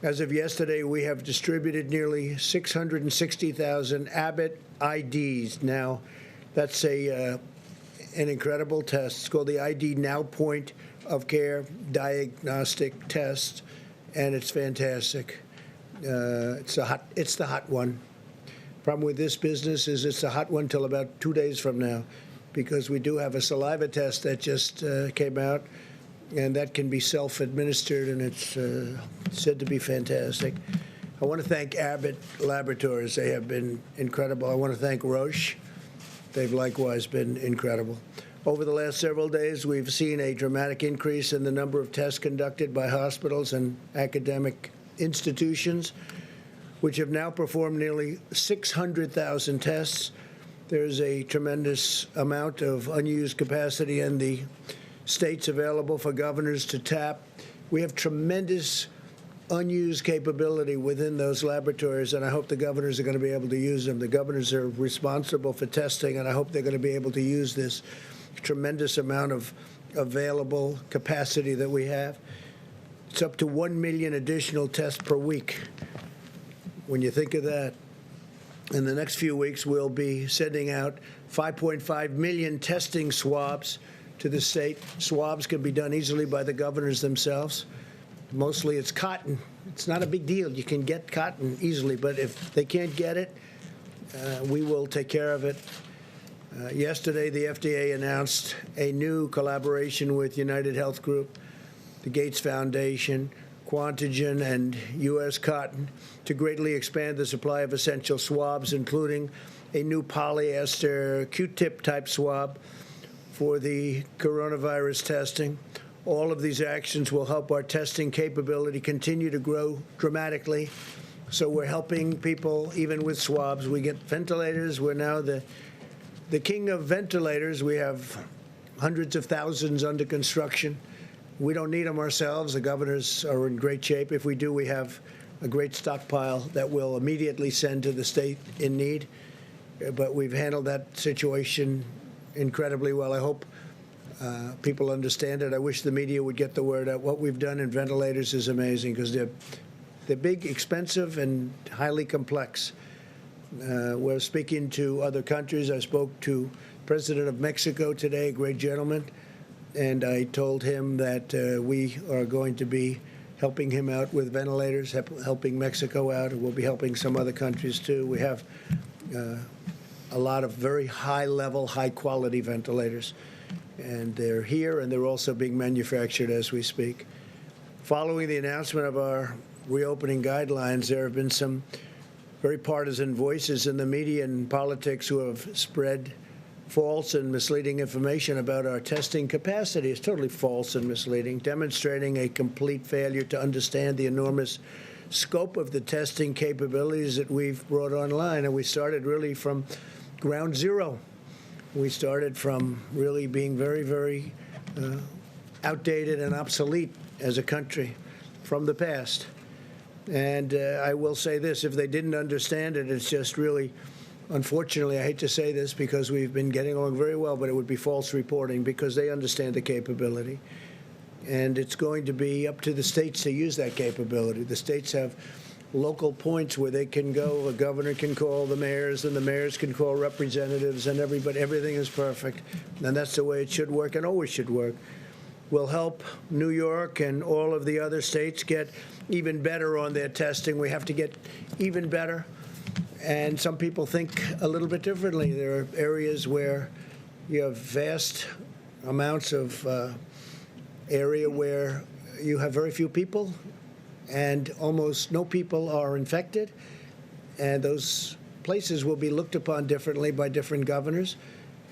S8: As of yesterday, we have distributed nearly 660,000 Abbott IDs. Now, that's an incredible test. It's called the ID Now Point of Care Diagnostic Test, and it's fantastic. It's the hot one. Problem with this business is it's a hot one till about 2 days from now, because we do have a saliva test that just came out, and that can be self-administered, and it's said to be fantastic. I want to thank Abbott Laboratories. They have been incredible. I want to thank Roche. They've likewise been incredible. Over the last several days, we've seen a dramatic increase in the number of tests conducted by hospitals and academic institutions, which have now performed nearly 600,000 tests. There's a tremendous amount of unused capacity in the states available for governors to tap. We have tremendous unused capability within those laboratories, and I hope the governors are going to be able to use them. The governors are responsible for testing, and I hope they're going to be able to use this tremendous amount of available capacity that we have. It's up to 1 million additional tests per week. When you think of that, in the next few weeks, we'll be sending out 5.5 million testing swabs to the state. Swabs can be done easily by the governors themselves. Mostly it's cotton. It's not a big deal. You can get cotton easily, but if they can't get it, we will take care of it. Yesterday, the FDA announced a new collaboration with United Health Group, the Gates Foundation, Quantigen, and U.S. Cotton to greatly expand the supply of essential swabs, including a new polyester Q-tip type swab for the coronavirus testing. All of these actions will help our testing capability continue to grow dramatically. So we're helping people even with swabs. We get ventilators. We're now the king of ventilators. We have hundreds of thousands under construction. We don't need them ourselves. The governors are in great shape. If we do, we have a great stockpile that we'll immediately send to the state in need. But we've handled that situation incredibly well. I hope people understand it. I wish the media would get the word out. What we've done in ventilators is amazing because they're big, expensive, and highly complex. We're speaking to other countries. I spoke to the President of Mexico today, a great gentleman, and I told him that we are going to be helping him out with ventilators, helping Mexico out, and we'll be helping some other countries too. We have a lot of very high-level, high-quality ventilators, and they're here, and they're also being manufactured as we speak. Following the announcement of our reopening guidelines, there have been some very partisan voices in the media and politics who have spread false and misleading information about our testing capacity. It's totally false and misleading, demonstrating a complete failure to understand the enormous scope of the testing capabilities that we've brought online. And we started really from ground zero. We started from really being very, very outdated and obsolete as a country from the past. And I will say this, if they didn't understand it, it's just really, unfortunately, I hate to say this because we've been getting along very well, but it would be false reporting because they understand the capability. And it's going to be up to the states to use that capability. The states have local points where they can go. A governor can call the mayors, and the mayors can call representatives, and everything is perfect. And that's the way it should work and always should work. We'll help New York and all of the other states get even better on their testing. We have to get even better. And some people think a little bit differently. There are areas where you have vast amounts of area where you have very few people and almost no people are infected. and those places will be looked upon differently by different governors.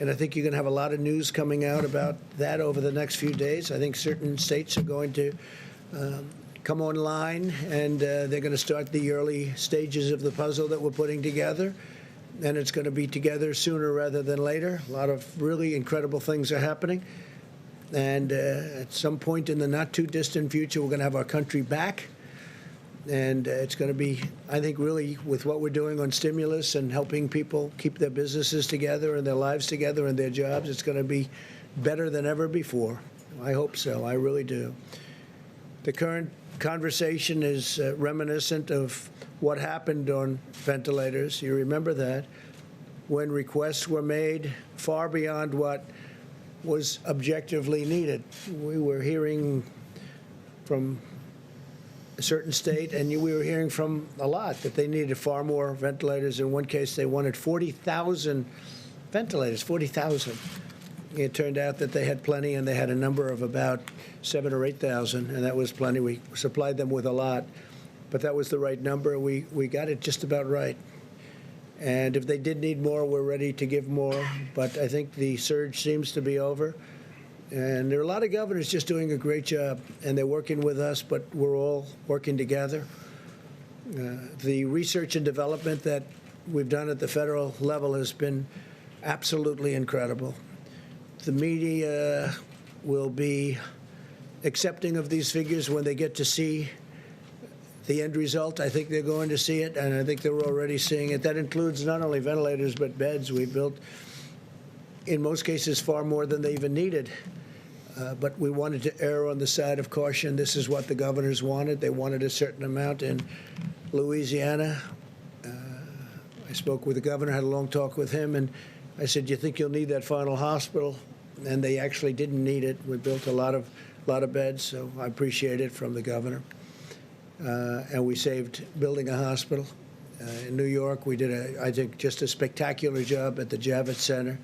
S8: And I think you're going to have a lot of news coming out about that over the next few days. I think certain states are going to come online, and they're going to start the early stages of the puzzle that we're putting together. And it's going to be together sooner rather than later. A lot of really incredible things are happening. And at some point in the not-too-distant future, we're going to have our country back. And it's going to be, I think, really, with what we're doing on stimulus and helping people keep their businesses together and their lives together and their jobs, it's going to be better than ever before. I hope so. I really do. The current conversation is reminiscent of what happened on ventilators. You remember that, when requests were made far beyond what was objectively needed. We were hearing from a certain state, and we were hearing from a lot that they needed far more ventilators. In one case, they wanted 40,000 ventilators, 40,000. It turned out that they had plenty, and they had a number of about 7,000 or 8,000, and that was plenty. We supplied them with a lot, but that was the right number. We got it just about right. And if they did need more, we're ready to give more. But I think the surge seems to be over. And there are a lot of governors just doing a great job, and they're working with us, but we're all working together. The research and development that we've done at the federal level has been absolutely incredible. The media will be accepting of these figures when they get to see the end result. I think they're going to see it, and I think they're already seeing it. That includes not only ventilators, but beds. We built, in most cases, far more than they even needed. But we wanted to err on the side of caution. This is what the governors wanted. They wanted a certain amount in Louisiana. I spoke with the governor, had a long talk with him, and I said, "Do you think you'll need that final hospital?" And they actually didn't need it. We built a lot of beds, so I appreciate it from the governor. And we saved building a hospital. In New York, we did, I think, just a spectacular job at the Javits Center.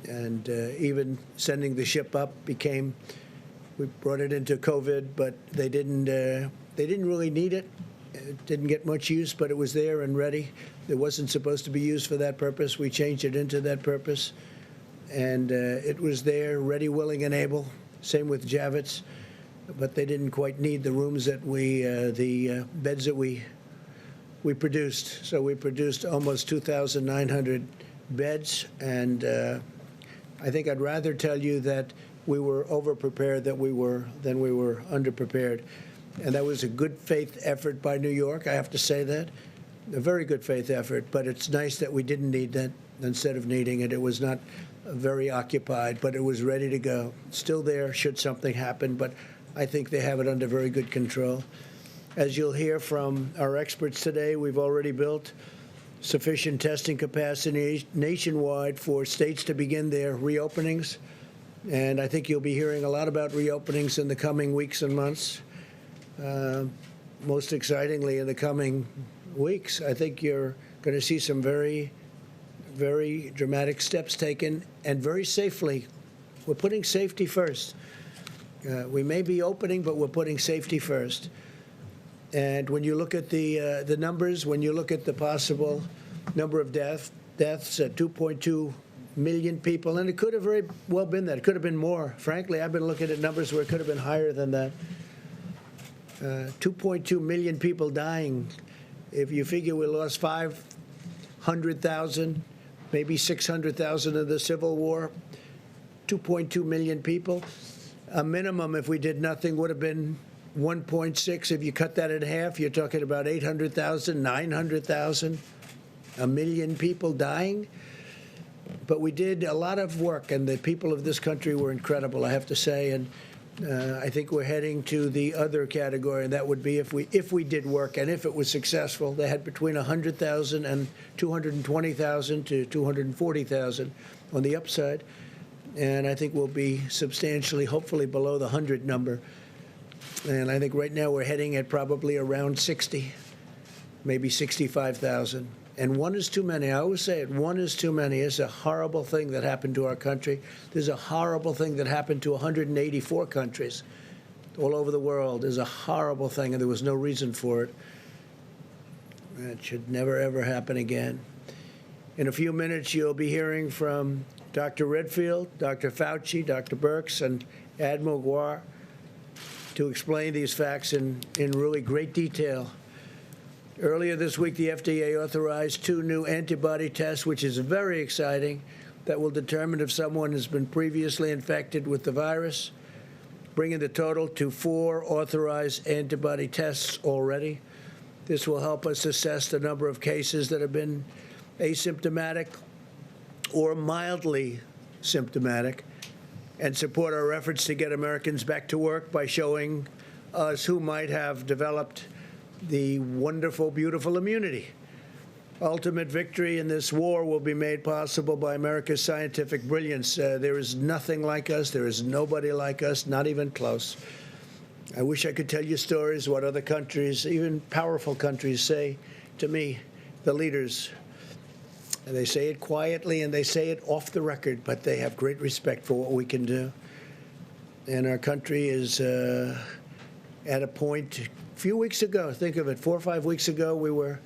S8: And even sending the ship up we brought it into COVID, but they didn't really need it. It didn't get much use, but it was there and ready. It wasn't supposed to be used for that purpose. We changed it into that purpose. And it was there, ready, willing, and able. Same with Javits. But they didn't quite need the rooms that the beds that we produced. So we produced almost 2,900 beds, and I think I'd rather tell you that we were over-prepared than we were under-prepared. And that was a good faith effort by New York, I have to say that. A very good faith effort, but it's nice that we didn't need that instead of needing it. It was not very occupied, but it was ready to go. Still there should something happen, but I think they have it under very good control. As you'll hear from our experts today, we've already built sufficient testing capacity nationwide for states to begin their reopenings. And I think you'll be hearing a lot about reopenings in the coming weeks and months. Most excitingly, in the coming weeks, I think you're going to see some very, very dramatic steps taken, and very safely. We're putting safety first. We may be opening, but we're putting safety first. And when you look at the numbers, when you look at the possible number of deaths at 2.2 million people, and it could have very well been that. It could have been more. Frankly, I've been looking at numbers where it could have been higher than that. 2.2 million people dying. If you figure we lost 500,000, maybe 600,000 in the Civil War, 2.2 million people. A minimum, if we did nothing, would have been 1.6. If you cut that in half, you're talking about 800,000, 900,000, a million people dying. But we did a lot of work, and the people of this country were incredible, I have to say. And I think we're heading to the other category, and that would be if we did work and if it was successful. They had between 100,000 and 220,000 to 240,000 on the upside. And I think we'll be substantially, hopefully, below the 100 number. And I think right now we're heading at probably around 60, maybe 65,000. And one is too many. I always say it, one is too many. It's a horrible thing that happened to our country. There's a horrible thing that happened to 184 countries all over the world. There's a horrible thing, and there was no reason for it. That should never, ever happen again. In a few minutes, you'll be hearing from Dr. Redfield, Dr. Fauci, Dr. Birx, and Admiral Guar to explain these facts in really great detail. Earlier this week, the FDA authorized 2 new antibody tests, which is very exciting, that will determine if someone has been previously infected with the virus, bringing the total to 4 authorized antibody tests already. This will help us assess the number of cases that have been asymptomatic or mildly symptomatic and support our efforts to get Americans back to work by showing us who might have developed the wonderful, beautiful immunity. Ultimate victory in this war will be made possible by America's scientific brilliance. There is nothing like us. There is nobody like us, not even close. I wish I could tell you stories what other countries, even powerful countries, say to me, the leaders. And they say it quietly and they say it off the record, but they have great respect for what we can do. And our country is at a point, a few weeks ago, think of it, 4 or 5 weeks ago, we were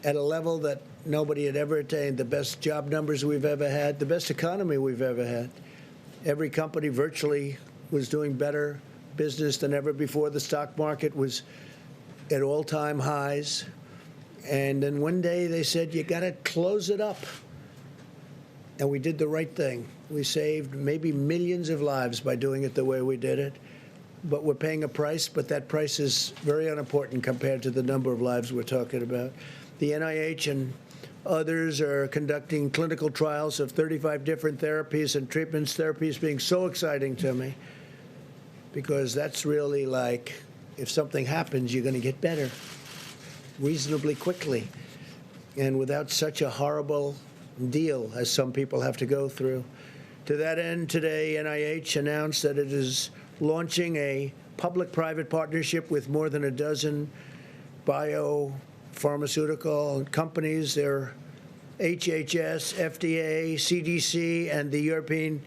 S8: at a level that nobody had ever attained, the best job numbers we've ever had, the best economy we've ever had. Every company virtually was doing better business than ever before. The stock market was at all-time highs. And then one day they said, you got to close it up. And we did the right thing. We saved maybe millions of lives by doing it the way we did it. But we're paying a price, but that price is very unimportant compared to the number of lives we're talking about. The NIH and others are conducting clinical trials of 35 different therapies and treatments, therapies being so exciting to me, because that's really like, if something happens, you're going to get better reasonably quickly and without such a horrible deal as some people have to go through. To that end, today, NIH announced that it is launching a public-private partnership with more than a dozen biopharmaceutical companies. They're HHS, FDA, CDC, and the European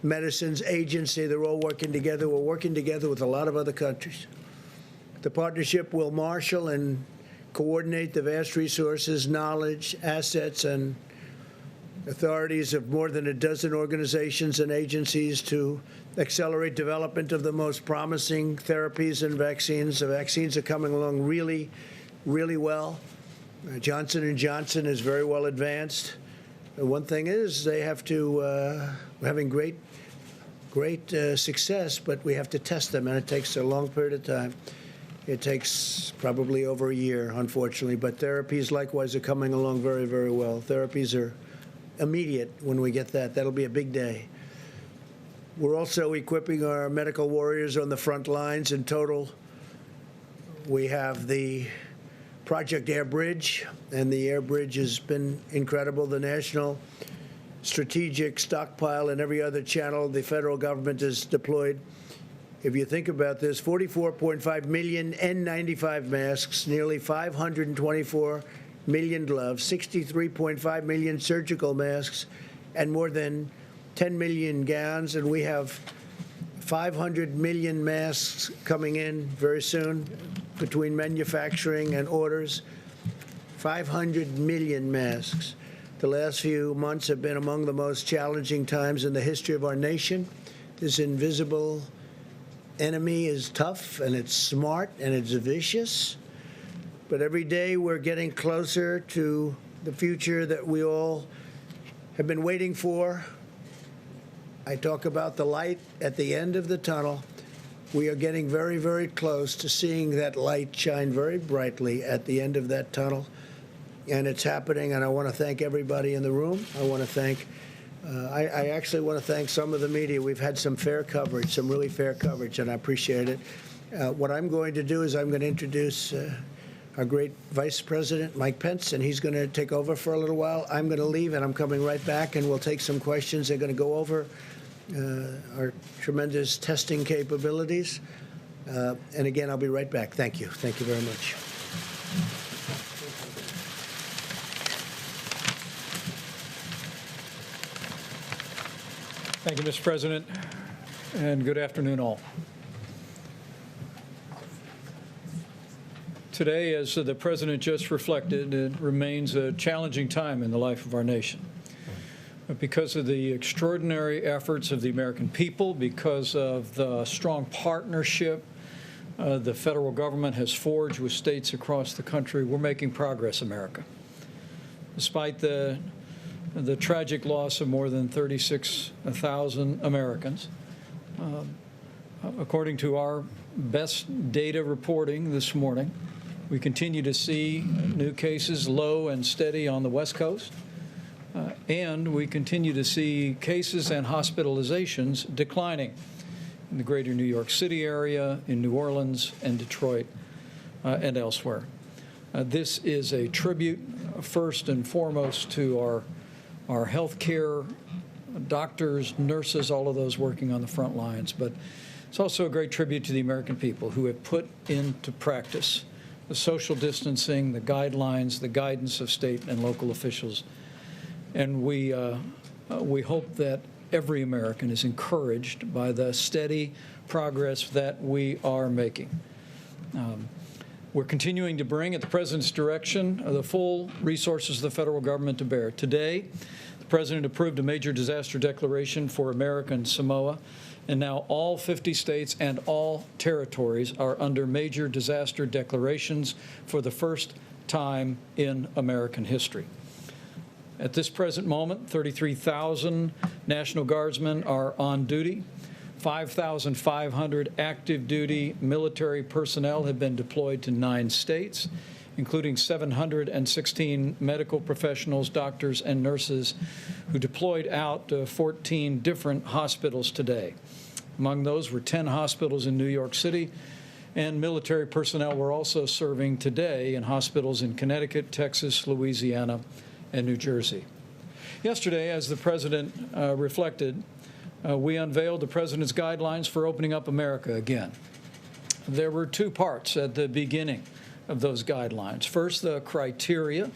S8: Medicines Agency. They're all working together. We're working together with a lot of other countries. The partnership will marshal and coordinate the vast resources, knowledge, assets, and authorities of more than a dozen organizations and agencies to accelerate development of the most promising therapies and vaccines. The vaccines are coming along really, really well. Johnson & Johnson is very well advanced. One thing is they have to, we're having great success, but we have to test them, and it takes a long period of time. It takes probably over a year, unfortunately, but therapies likewise are coming along very, very well. Therapies are immediate when we get that. That'll be a big day. We're also equipping our medical warriors on the front lines. In total, we have the Project Air Bridge, and the Air Bridge has been incredible. The National Strategic Stockpile and every other channel the federal government has deployed. If you think about this, 44.5 million N95 masks, nearly 524 million gloves, 63.5 million surgical masks, and more than 10 million gowns. And we have 500 million masks coming in very soon between manufacturing and orders. 500 million masks. The last few months have been among the most challenging times in the history of our nation. This invisible enemy is tough, and it's smart, and it's vicious. But every day we're getting closer to the future that we all have been waiting for. I talk about the light at the end of the tunnel. We are getting very, very close to seeing that light shine very brightly at the end of that tunnel. And it's happening, and I want to thank everybody in the room. I want to thank I actually want to thank some of the media. We've had some fair coverage, some really fair coverage, and I appreciate it. What I'm going to do is I'm going to introduce our great Vice President, Mike Pence, and he's going to take over for a little while. I'm going to leave, and I'm coming right back, and we'll take some questions. They're going to go over our tremendous testing capabilities. And again, I'll be right back. Thank you. Thank you very much.
S10: Thank you, Mr. President, and good afternoon, all. Today, as the President just reflected, it remains a challenging time in the life of our nation. But because of the extraordinary efforts of the American people, because of the strong partnership the federal government has forged with states across the country, we're making progress, America. Despite the tragic loss of more than 36,000 Americans, according to our best data reporting this morning, we continue to see new cases low and steady on the West Coast, and we continue to see cases and hospitalizations declining in the greater New York City area, in New Orleans and Detroit, and elsewhere. This is a tribute, first and foremost, to our health care doctors, nurses, all of those working on the front lines, but it's also a great tribute to the American people who have put into practice the social distancing, the guidelines, the guidance of state and local officials. And we hope that every American is encouraged by the steady progress that we are making. We're continuing to bring, at the President's direction, the full resources of the federal government to bear. Today, the President approved a major disaster declaration for American Samoa, and now all 50 states and all territories are under major disaster declarations for the first time in American history. At this present moment, 33,000 National Guardsmen are on duty. 5,500 active duty military personnel have been deployed to 9 states, including 716 medical professionals, doctors, and nurses who deployed out to 14 different hospitals today. Among those were 10 hospitals in New York City, and military personnel were also serving today in hospitals in Connecticut, Texas, Louisiana, and New Jersey. Yesterday, as the President reflected, we unveiled the President's guidelines for opening up America again. There were 2 parts at the beginning of those guidelines. First, the criteria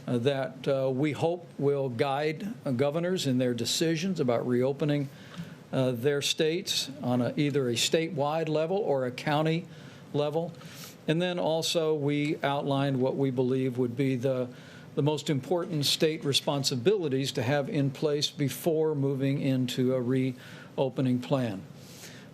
S10: that we hope will guide governors in their decisions about reopening their states on either a statewide level or a county level. And then also we outlined what we believe would be the most important state responsibilities to have in place before moving into a reopening plan.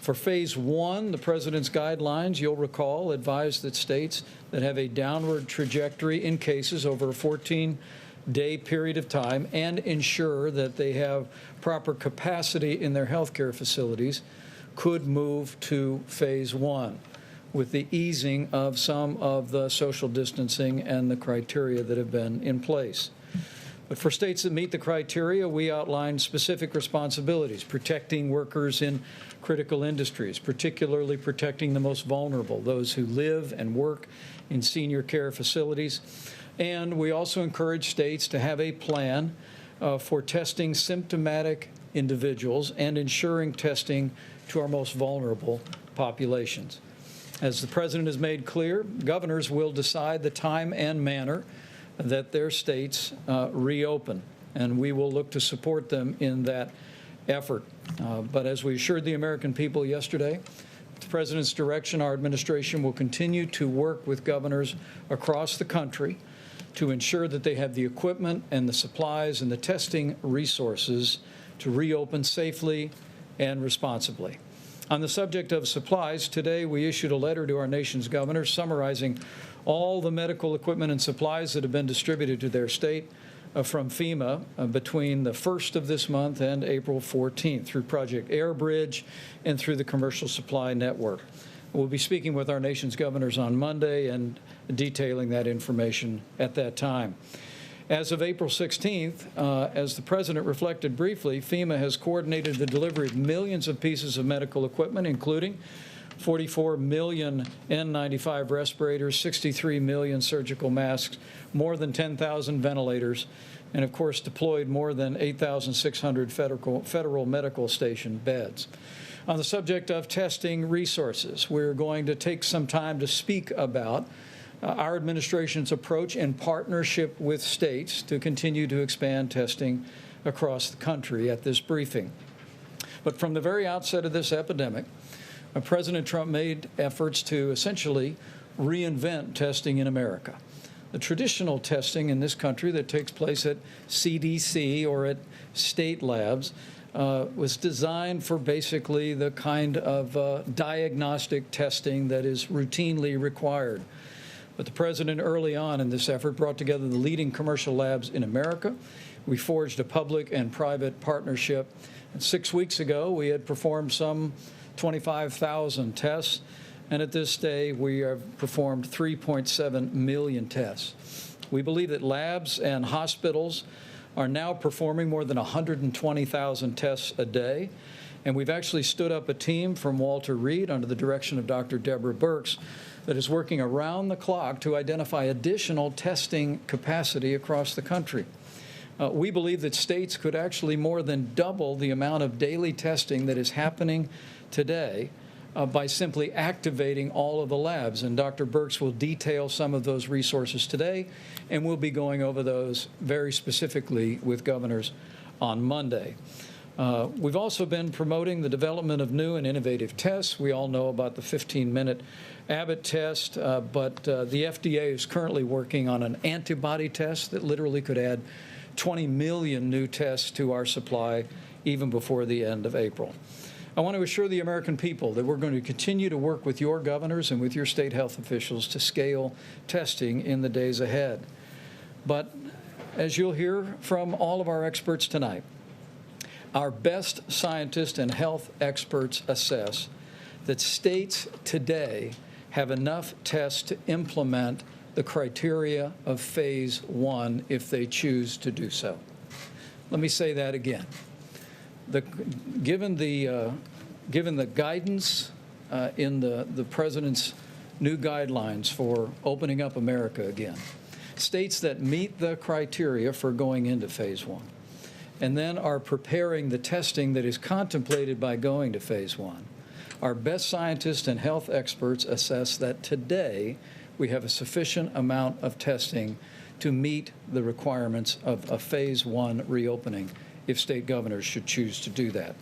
S10: For Phase 1, the President's guidelines, you'll recall, advised that states that have a downward trajectory in cases over a 14-day period of time and ensure that they have proper capacity in their health care facilities could move to Phase 1 with the easing of some of the social distancing and the criteria that have been in place. But for states that meet the criteria, we outlined specific responsibilities, protecting workers in critical industries, particularly protecting the most vulnerable, those who live and work in senior care facilities. And we also encourage states to have a plan for testing symptomatic individuals and ensuring testing to our most vulnerable populations. As the President has made clear, governors will decide the time and manner that their states reopen, and we will look to support them in that effort. But as we assured the American people yesterday, at the President's direction, our administration will continue to work with governors across the country to ensure that they have the equipment and the supplies and the testing resources to reopen safely and responsibly. On the subject of supplies, today we issued a letter to our nation's governors summarizing all the medical equipment and supplies that have been distributed to their state from FEMA between the 1st of this month and April 14th through Project Air Bridge and through the Commercial Supply Network. We'll be speaking with our nation's governors on Monday and detailing that information at that time. As of April 16th, as the President reflected briefly, FEMA has coordinated the delivery of millions of pieces of medical equipment, including 44 million N95 respirators, 63 million surgical masks, more than 10,000 ventilators, and of course deployed more than 8,600 federal medical station beds. On the subject of testing resources, we're going to take some time to speak about our administration's approach in partnership with states to continue to expand testing across the country at this briefing. But from the very outset of this epidemic, President Trump made efforts to essentially reinvent testing in America. The traditional testing in this country that takes place at CDC or at state labs was designed for basically the kind of diagnostic testing that is routinely required. But the President early on in this effort brought together the leading commercial labs in America. We forged a public and private partnership. And 6 weeks ago, we had performed some 25,000 tests. And at this day, we have performed 3.7 million tests. We believe that labs and hospitals are now performing more than 120,000 tests a day. And we've actually stood up a team from Walter Reed under the direction of Dr. Deborah Birx that is working around the clock to identify additional testing capacity across the country. We believe that states could actually more than double the amount of daily testing that is happening today by simply activating all of the labs. And Dr. Birx will detail some of those resources today, and we'll be going over those very specifically with governors on Monday. We've also been promoting the development of new and innovative tests. We all know about the 15-minute Abbott test, but the FDA is currently working on an antibody test that literally could add 20 million new tests to our supply even before the end of April. I want to assure the American people that we're going to continue to work with your governors and with your state health officials to scale testing in the days ahead. But as you'll hear from all of our experts tonight, our best scientists and health experts assess that states today have enough tests to implement the criteria of phase 1 if they choose to do so. Let me say that again. Given the guidance in the President's new guidelines for opening up America again, states that meet the criteria for going into phase 1 and then are preparing the testing that is contemplated by going to phase 1, our best scientists and health experts assess that today we have a sufficient amount of testing to meet the requirements of a phase 1 reopening if state governors should choose to do that.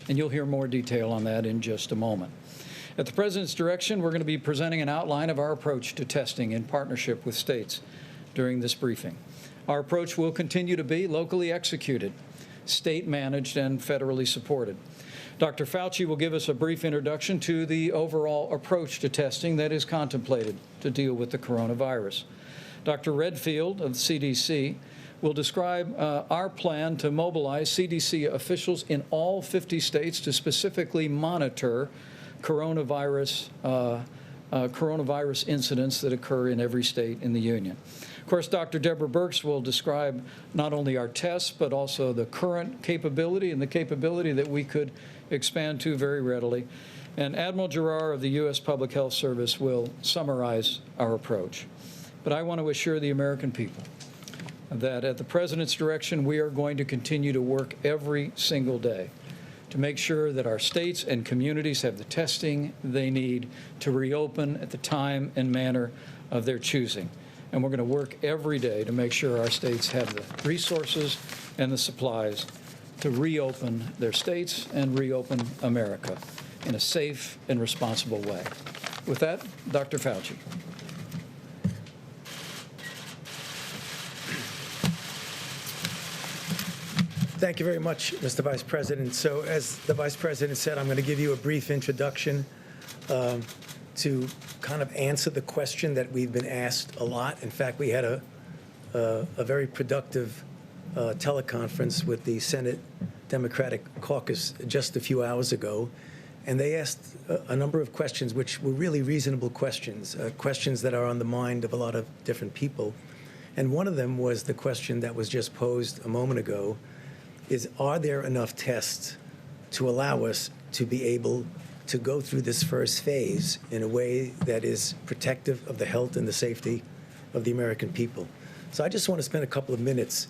S10: And you'll hear more detail on that in just a moment. At the President's direction, we're going to be presenting an outline of our approach to testing in partnership with states during this briefing. Our approach will continue to be locally executed, state-managed, and federally supported. Dr. Fauci will give us a brief introduction to the overall approach to testing that is contemplated to deal with the coronavirus. Dr. Redfield of the CDC will describe our plan to mobilize CDC officials in all 50 states to specifically monitor coronavirus incidents that occur in every state in the union. Of course, Dr. Deborah Birx will describe not only our tests, but also the current capability and the capability that we could expand to very readily. And Admiral Giroir of the U.S. Public Health Service will summarize our approach. But I want to assure the American people that at the President's direction, we are going to continue to work every single day to make sure that our states and communities have the testing they need to reopen at the time and manner of their choosing. And we're going to work every day to make sure our states have the resources and the supplies to reopen their states and reopen America in a safe and responsible way. With that, Dr. Fauci.
S8: Thank you very much, Mr. Vice President. So as the Vice President said, I'm going to give you a brief introduction to kind of answer the question that we've been asked a lot. In fact, we had a very productive teleconference with the Senate Democratic Caucus just a few hours ago, and they asked a number of questions which were really reasonable questions, questions that are on the mind of a lot of different people. And one of them was the question that was just posed a moment ago, is are there enough tests to allow us to be able to go through this first phase in a way that is protective of the health and the safety of the American people? So I just want to spend a couple of minutes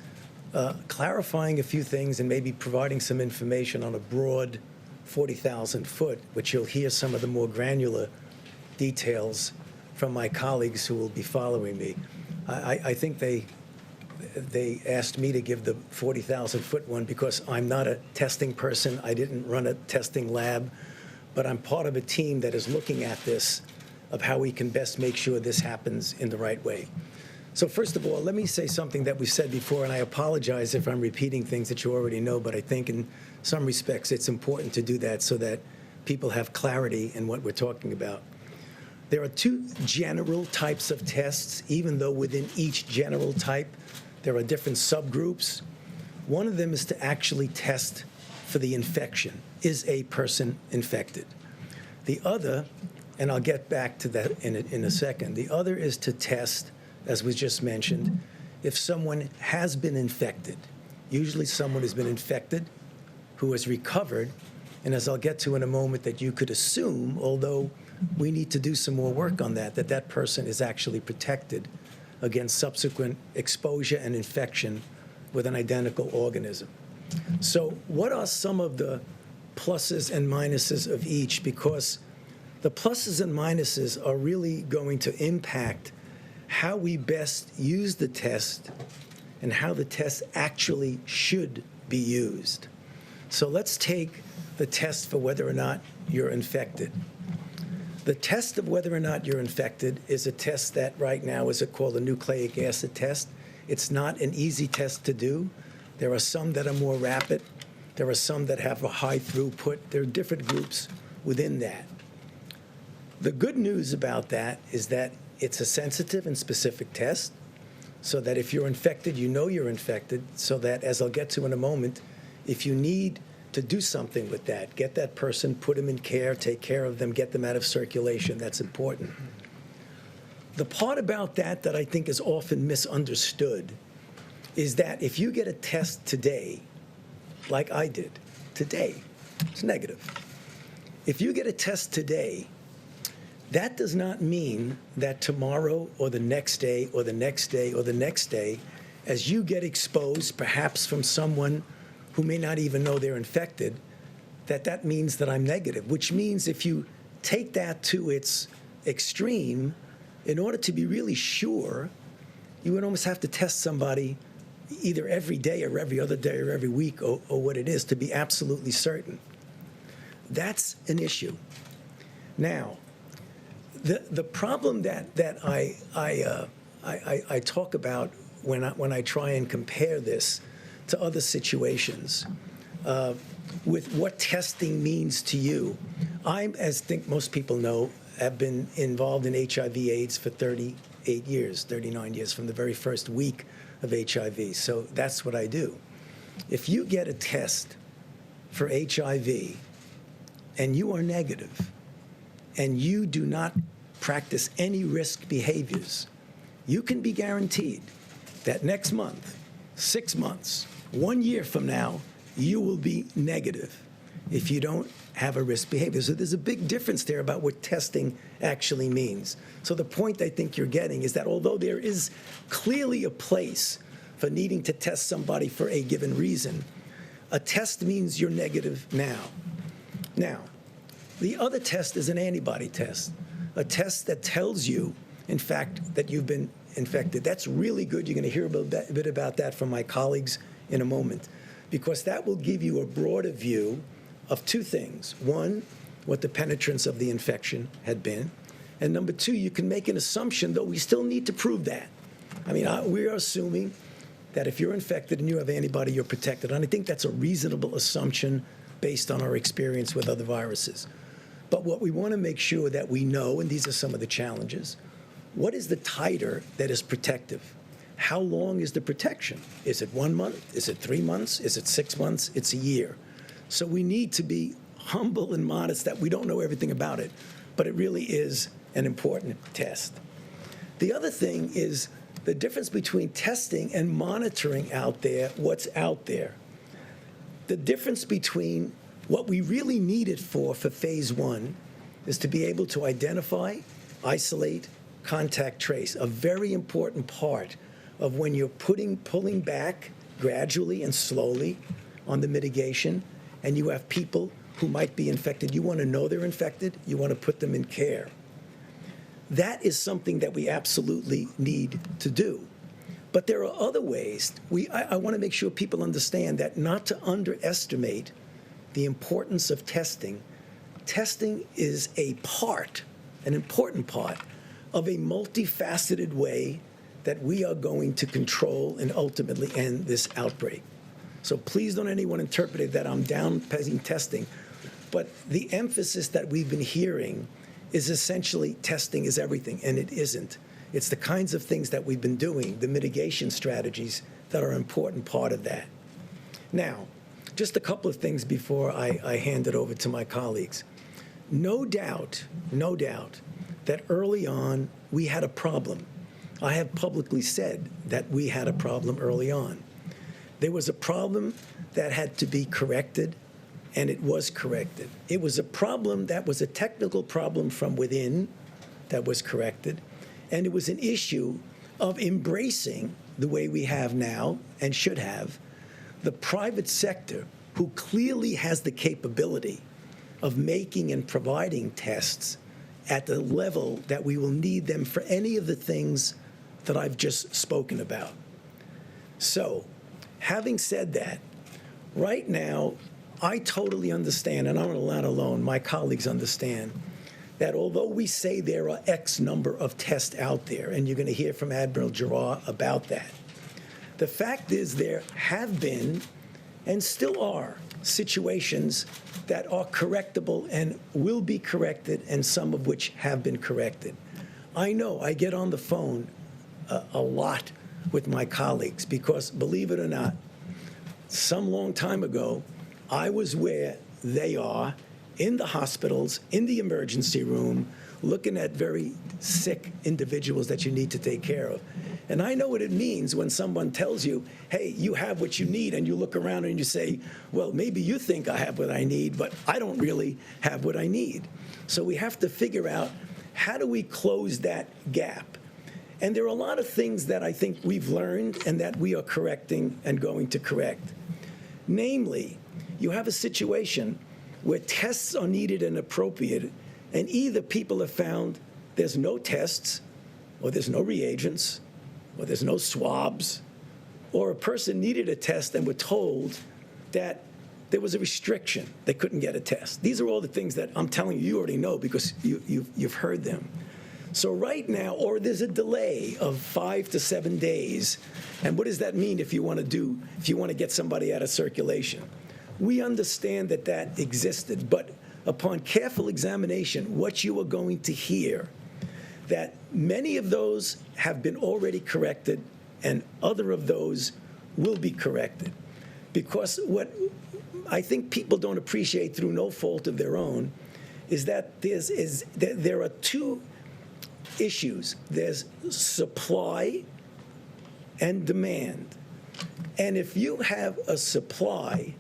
S8: clarifying a few things and maybe providing some information on a broad 40,000 foot, which you'll hear some of the more granular details from my colleagues who will be following me. I think they asked me to give the 40,000 foot one because I'm not a testing person. I didn't run a testing lab, but I'm part of a team that is looking at this
S11: of how we can best make sure this happens in the right way. So first of all, let me say something that we've said before, and I apologize if I'm repeating things that you already know, but I think in some respects it's important to do that so that people have clarity in what we're talking about. There are two general types of tests, even though within each general type there are different subgroups. One of them is to actually test for the infection. Is a person infected? The other, and I'll get back to that in a second, the other is to test, as was just mentioned, if someone has been infected. Usually someone has been infected who has recovered, and as I'll get to in a moment, that you could assume, although we need to do some more work on that, that person is actually protected against subsequent exposure and infection with an identical organism. So what are some of the pluses and minuses of each? Because the pluses and minuses are really going to impact how we best use the test and how the test actually should be used. So let's take the test for whether or not you're infected. The test of whether or not you're infected is a test that right now is called a nucleic acid test. It's not an easy test to do. There are some that are more rapid. There are some that have a high throughput. There are different groups within that. The good news about that is that it's a sensitive and specific test, so that if you're infected, you know you're infected, so that, as I'll get to in a moment, if you need to do something with that, get that person, put them in care, take care of them, get them out of circulation. That's important. The part about that I think is often misunderstood is that if you get a test today, like I did today, it's negative. If you get a test today, that does not mean that tomorrow or the next day or the next day or the next day, as you get exposed, perhaps from someone who may not even know they're infected, that means that I'm negative, which means if you take that to its extreme, in order to be really sure, you would almost have to test somebody either every day or every other day or every week or what it is to be absolutely certain. That's an issue. Now, the problem that I talk about when I try and compare this to other situations with what testing means to you, as I think most people know, have been involved in HIV/AIDS for 38 years, 39 years, from the very first week of HIV. So that's what I do. If you get a test for HIV and you are negative and you do not practice any risk behaviors, you can be guaranteed that next month, 6 months, 1 year from now, you will be negative if you don't have a risk behavior. So there's a big difference there about what testing actually means. So the point I think you're getting is that although there is clearly a place for needing to test somebody for a given reason, a test means you're negative now. Now, the other test is an antibody test, a test that tells you, in fact, that you've been infected. That's really good. You're going to hear a bit about that from my colleagues in a moment, because that will give you a broader view of two things. One, what the penetrance of the infection had been. And number two, you can make an assumption, though we still need to prove that. I mean, we are assuming that if you're infected and you have antibody, you're protected. And I think that's a reasonable assumption based on our experience with other viruses. But what we want to make sure that we know, and these are some of the challenges, what is the titer that is protective? How long is the protection? Is it 1 month? Is it 3 months? Is it 6 months? It's a year. So we need to be humble and modest that we don't know everything about it, but it really is an important test. The other thing is the difference between testing and monitoring out there, what's out there. The difference between what we really need it for phase 1 is to be able to identify, isolate, contact trace, a very important part of when you're pulling back gradually and slowly on the mitigation, and you have people who might be infected. You want to know they're infected. You want to put them in care. That is something that we absolutely need to do. But there are other ways. I want to make sure people understand that not to underestimate the importance of testing. Testing is a part an important part of a multifaceted way that we are going to control and ultimately end this outbreak. So please don't anyone interpret it that I'm downplaying testing. But the emphasis that we've been hearing is essentially testing is everything, and it isn't. It's the kinds of things that we've been doing, the mitigation strategies that are an important part of that. Now, just a couple of things before I hand it over to my colleagues. No doubt that early on we had a problem. I have publicly said that we had a problem early on. There was a problem that had to be corrected, and it was corrected. It was a problem that was a technical problem from within that was corrected, and it was an issue of embracing the way we have now and should have the private sector, who clearly has the capability of making and providing tests at the level that we will need them for any of the things that I've just spoken about. So, having said that, right now, I totally understand, and I'm not alone, my colleagues understand, that although we say there are X number of tests out there, and you're going to hear from Admiral Giroir about that, the fact is there have been and still are situations that are correctable and will be corrected, and some of which have been corrected. I know I get on the phone a lot with my colleagues because, believe it or not, some long time ago, I was where they are in the hospitals, in the emergency room, looking at very sick individuals that you need to take care of. And I know what it means when someone tells you, hey, you have what you need, and you look around and you say, well, maybe you think I have what I need, but I don't really have what I need. So we have to figure out, how do we close that gap? And there are a lot of things that I think we've learned and that we are correcting and going to correct. Namely, you have a situation where tests are needed and appropriate, and either people have found there's no tests, or there's no reagents, or there's no swabs, or a person needed a test and were told that there was a restriction, they couldn't get a test. These are all the things that I'm telling you, you already know because you've heard them. So right now, or there's a delay of 5 to 7 days, and what does that mean if you want to get somebody out of circulation? We understand that that existed, but upon careful examination, what you are going to hear, that many of those have been already corrected and other of those will be corrected. Because what I think people don't appreciate through no fault of their own is that there are two issues. There's supply and demand. And if you have a supply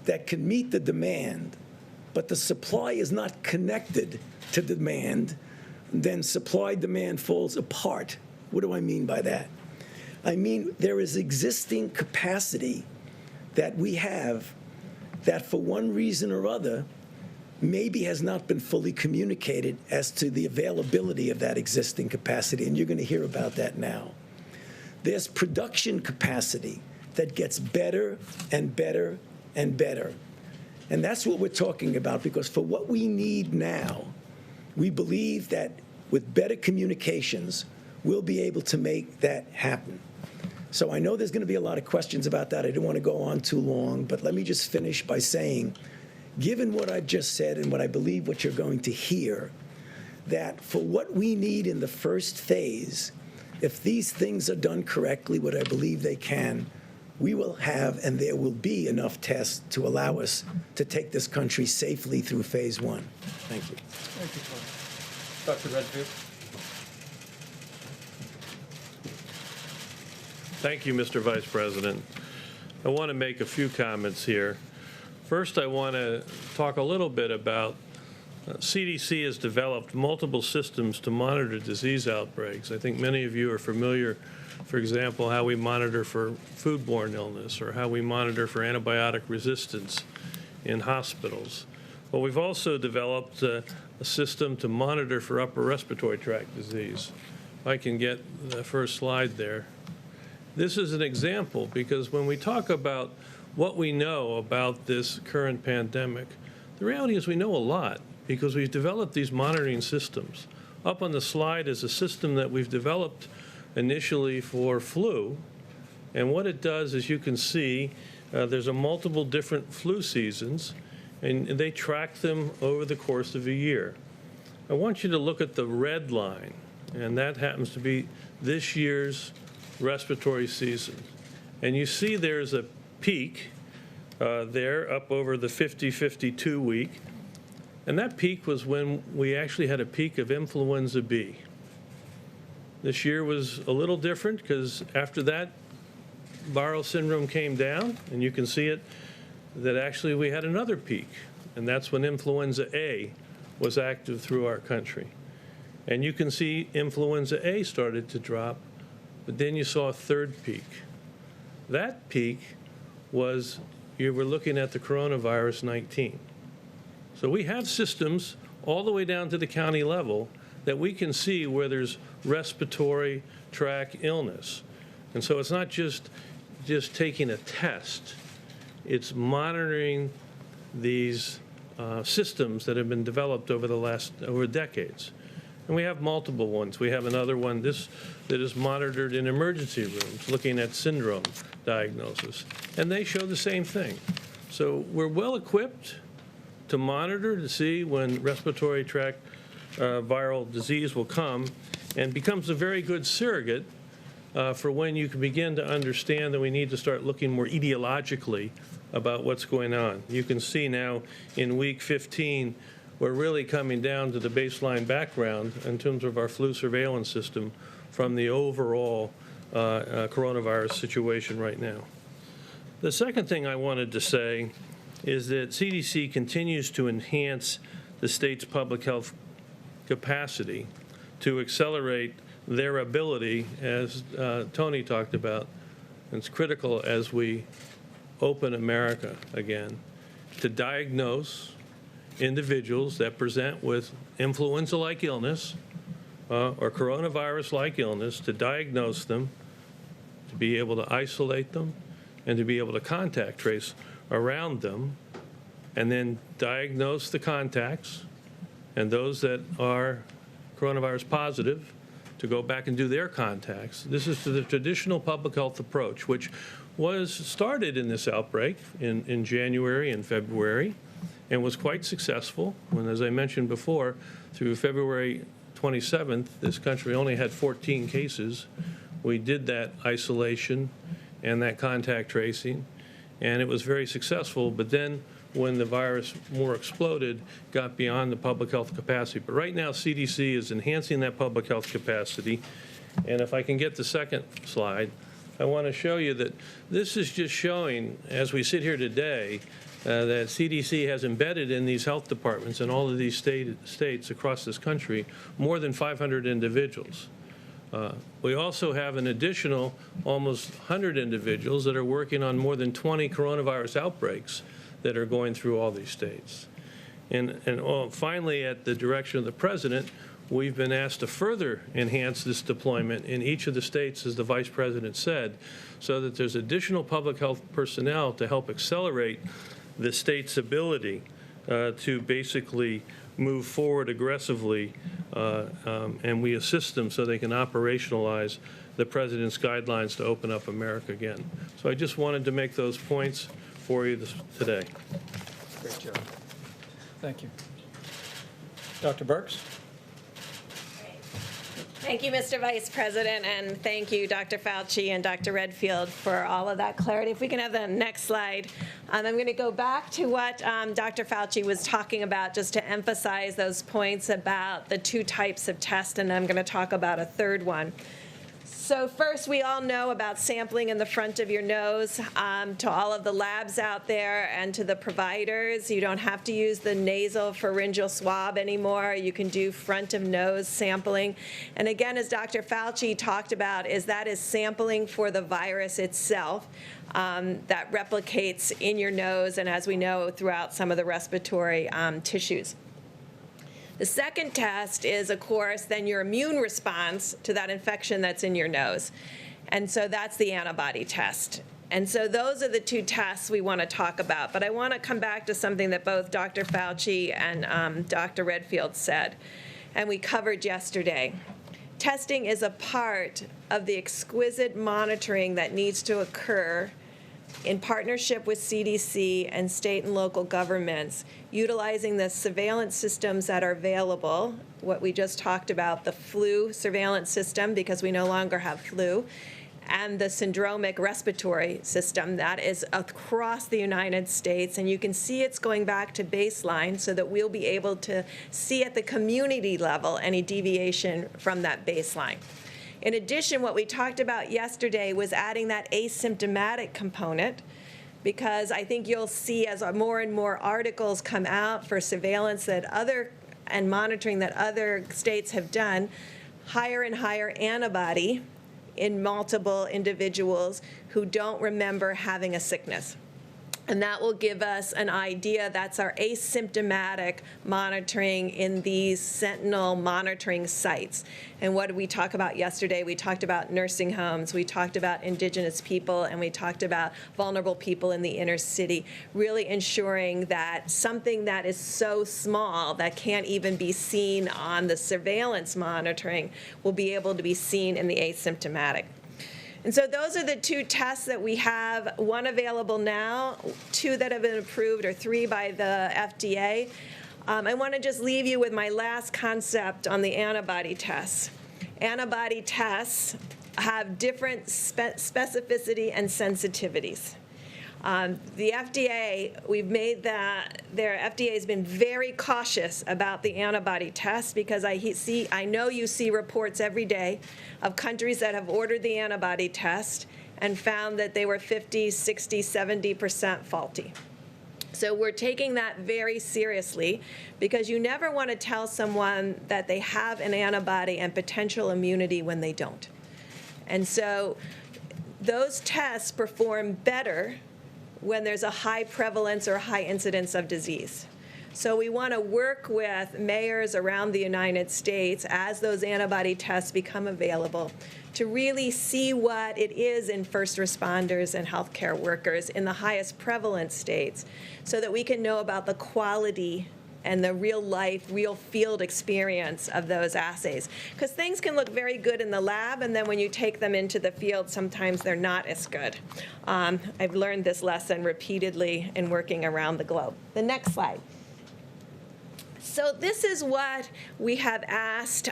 S11: that can meet the demand, but the supply is not connected to demand, then supply-demand falls apart. What do I mean by that? I mean there is existing capacity that we have that for one reason or other maybe has not been fully communicated as to the availability of that existing capacity, and you're going to hear about that now. There's production capacity that gets better and better and better. And that's what we're talking about, because for what we need now, we believe that with better communications, we'll be able to make that happen. So I know there's going to be a lot of questions about that. I don't want to go on too long, but let me just finish by saying, given what I've just said and what I believe what you're going to hear, that for what we need in the first phase, if these things are done correctly, what I believe they can, we will have and there will be enough tests to allow us to take this country safely through phase one. Thank you.
S10: Thank you, Dr. Redfield.
S12: Thank you, Mr. Vice President. I want to make a few comments here. First, I want to talk a little bit about CDC has developed multiple systems to monitor disease outbreaks. I think many of you are familiar, for example, how we monitor for foodborne illness or how we monitor for antibiotic resistance in hospitals. But we've also developed a system to monitor for upper respiratory tract disease. If I can get the first slide there. This is an example because when we talk about what we know about this current pandemic, the reality is we know a lot because we've developed these monitoring systems. up on the slide is a system that we've developed initially for flu. And what it does, as you can see, there's a multiple different flu seasons, and they track them over the course of a year. I want you to look at the red line, and that happens to be this year's respiratory season. And you see there's a peak there up over the 50-52 week. And that peak was when we actually had a peak of influenza B. This year was a little different because after that, viral syndrome came down, and you can see it, that actually we had another peak. And that's when influenza A was active through our country. And you can see influenza A started to drop, but then you saw a third peak. That peak was, you were looking at the coronavirus 19. So we have systems all the way down to the county level that we can see where there's respiratory tract illness. And so it's not just taking a test, it's monitoring these systems that have been developed over decades. And we have multiple ones. We have another one that is monitored in emergency rooms, looking at syndrome diagnosis. And they show the same thing. So we're well equipped to monitor to see when respiratory tract viral disease will come, and becomes a very good surrogate for when you can begin to understand that we need to start looking more etiologically about what's going on. You can see now in week 15, we're really coming down to the baseline background in terms of our flu surveillance system from the overall coronavirus situation right now. The second thing I wanted to say is that CDC continues to enhance the state's public health capacity to accelerate their ability, as Tony talked about. It's critical as we open America again, to diagnose individuals that present with influenza-like illness or coronavirus-like illness, to diagnose them, to be able to isolate them, and to be able to contact trace around them, and then diagnose the contacts and those that are coronavirus positive to go back and do their contacts. This is the traditional public health approach, which was started in this outbreak in January and February and was quite successful. When, as I mentioned before, through February 27th, this country only had 14 cases. We did that isolation and that contact tracing, and it was very successful. But then when the virus more exploded, got beyond the public health capacity. But right now, CDC is enhancing that public health capacity. And if I can get the second slide, I want to show you that this is just showing, as we sit here today, that CDC has embedded in these health departments in all of these states across this country more than 500 individuals. We also have an additional almost 100 individuals that are working on more than 20 coronavirus outbreaks that are going through all these states. And finally, at the direction of the president, we've been asked to further enhance this deployment in each of the states, as the vice president said, so that there's additional public health personnel to help accelerate the state's ability to basically move forward aggressively, and we assist them so they can operationalize the president's guidelines to open up America again. So I just wanted to make those points for you today.
S10: Great job. Thank you. Dr. Birx?
S13: Thank you, Mr. Vice President, and thank you, Dr. Fauci and Dr. Redfield, for all of that clarity. If we can have the next slide. I'm going to go back to what Dr. Fauci was talking about, just to emphasize those points about the two types of tests, and I'm going to talk about a third one. So first, we all know about sampling in the front of your nose. To all of the labs out there and to the providers, you don't have to use the nasal pharyngeal swab anymore. You can do front of nose sampling. And again, as Dr. Fauci talked about, that is sampling for the virus itself that replicates in your nose and, as we know, throughout some of the respiratory tissues. The second test is, of course, then your immune response to that infection that's in your nose. And so that's the antibody test. And so those are the two tests we want to talk about. But I want to come back to something that both Dr. Fauci and Dr. Redfield said. and we covered yesterday. Testing is a part of the exquisite monitoring that needs to occur in partnership with CDC and state and local governments, utilizing the surveillance systems that are available, what we just talked about, the flu surveillance system, because we no longer have flu, and the syndromic respiratory system that is across the United States. And you can see it's going back to baseline so that we'll be able to see at the community level any deviation from that baseline. In addition, what we talked about yesterday was adding that asymptomatic component, because I think you'll see as more and more articles come out for surveillance and monitoring that other states have done, higher and higher antibody in multiple individuals who don't remember having a sickness. And that will give us an idea. That's our asymptomatic monitoring in these sentinel monitoring sites. And what did we talk about yesterday? We talked about nursing homes, we talked about indigenous people, and we talked about vulnerable people in the inner city, really ensuring that something that is so small that can't even be seen on the surveillance monitoring will be able to be seen in the asymptomatic. And so those are the two tests that we have, one available now, two that have been approved, or three by the FDA. I want to just leave you with my last concept on the antibody tests. Antibody tests have different specificity and sensitivities. The FDA, their FDA has been very cautious about the antibody test, because I know you see reports every day of countries that have ordered the antibody test and found that they were 50, 60, 70% faulty. So we're taking that very seriously, because you never want to tell someone that they have an antibody and potential immunity when they don't. And so those tests perform better when there's a high prevalence or high incidence of disease. So we want to work with mayors around the United States as those antibody tests become available to really see what it is in first responders and healthcare workers in the highest prevalence states, so that we can know about the quality and the real life, real field experience of those assays. Because things can look very good in the lab, and then when you take them into the field, sometimes they're not as good. I've learned this lesson repeatedly in working around the globe. The next slide. So this is what we have asked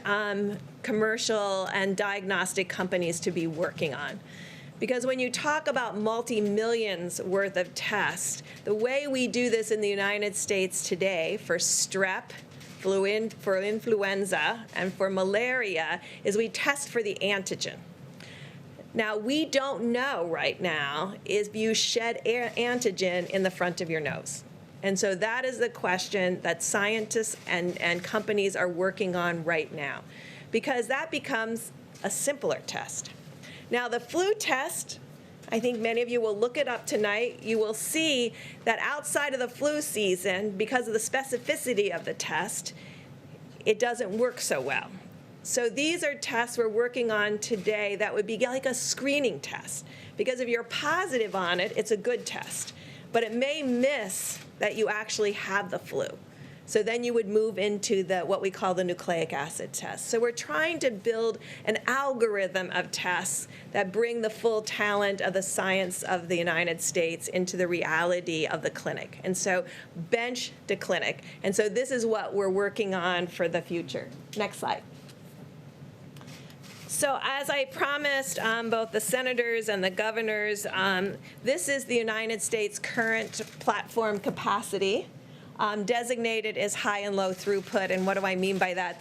S13: commercial and diagnostic companies to be working on. Because when you talk about multi-millions worth of tests, the way we do this in the United States today for strep, for influenza, and for malaria is we test for the antigen. Now, we don't know right now if you shed antigen in the front of your nose. And so that is the question that scientists and companies are working on right now, because that becomes a simpler test. Now, the flu test, I think many of you will look it up tonight. You will see that outside of the flu season, because of the specificity of the test, it doesn't work so well. So these are tests we're working on today that would be like a screening test, because if you're positive on it, it's a good test. But it may miss that you actually have the flu. So then you would move into what we call the nucleic acid test. So we're trying to build an algorithm of tests that bring the full talent of the science of the United States into the reality of the clinic. And so bench to clinic. And so this is what we're working on for the future. Next slide. So as I promised both the senators and the governors, this is the United States' current platform capacity. Designated as high and low throughput. And what do I mean by that?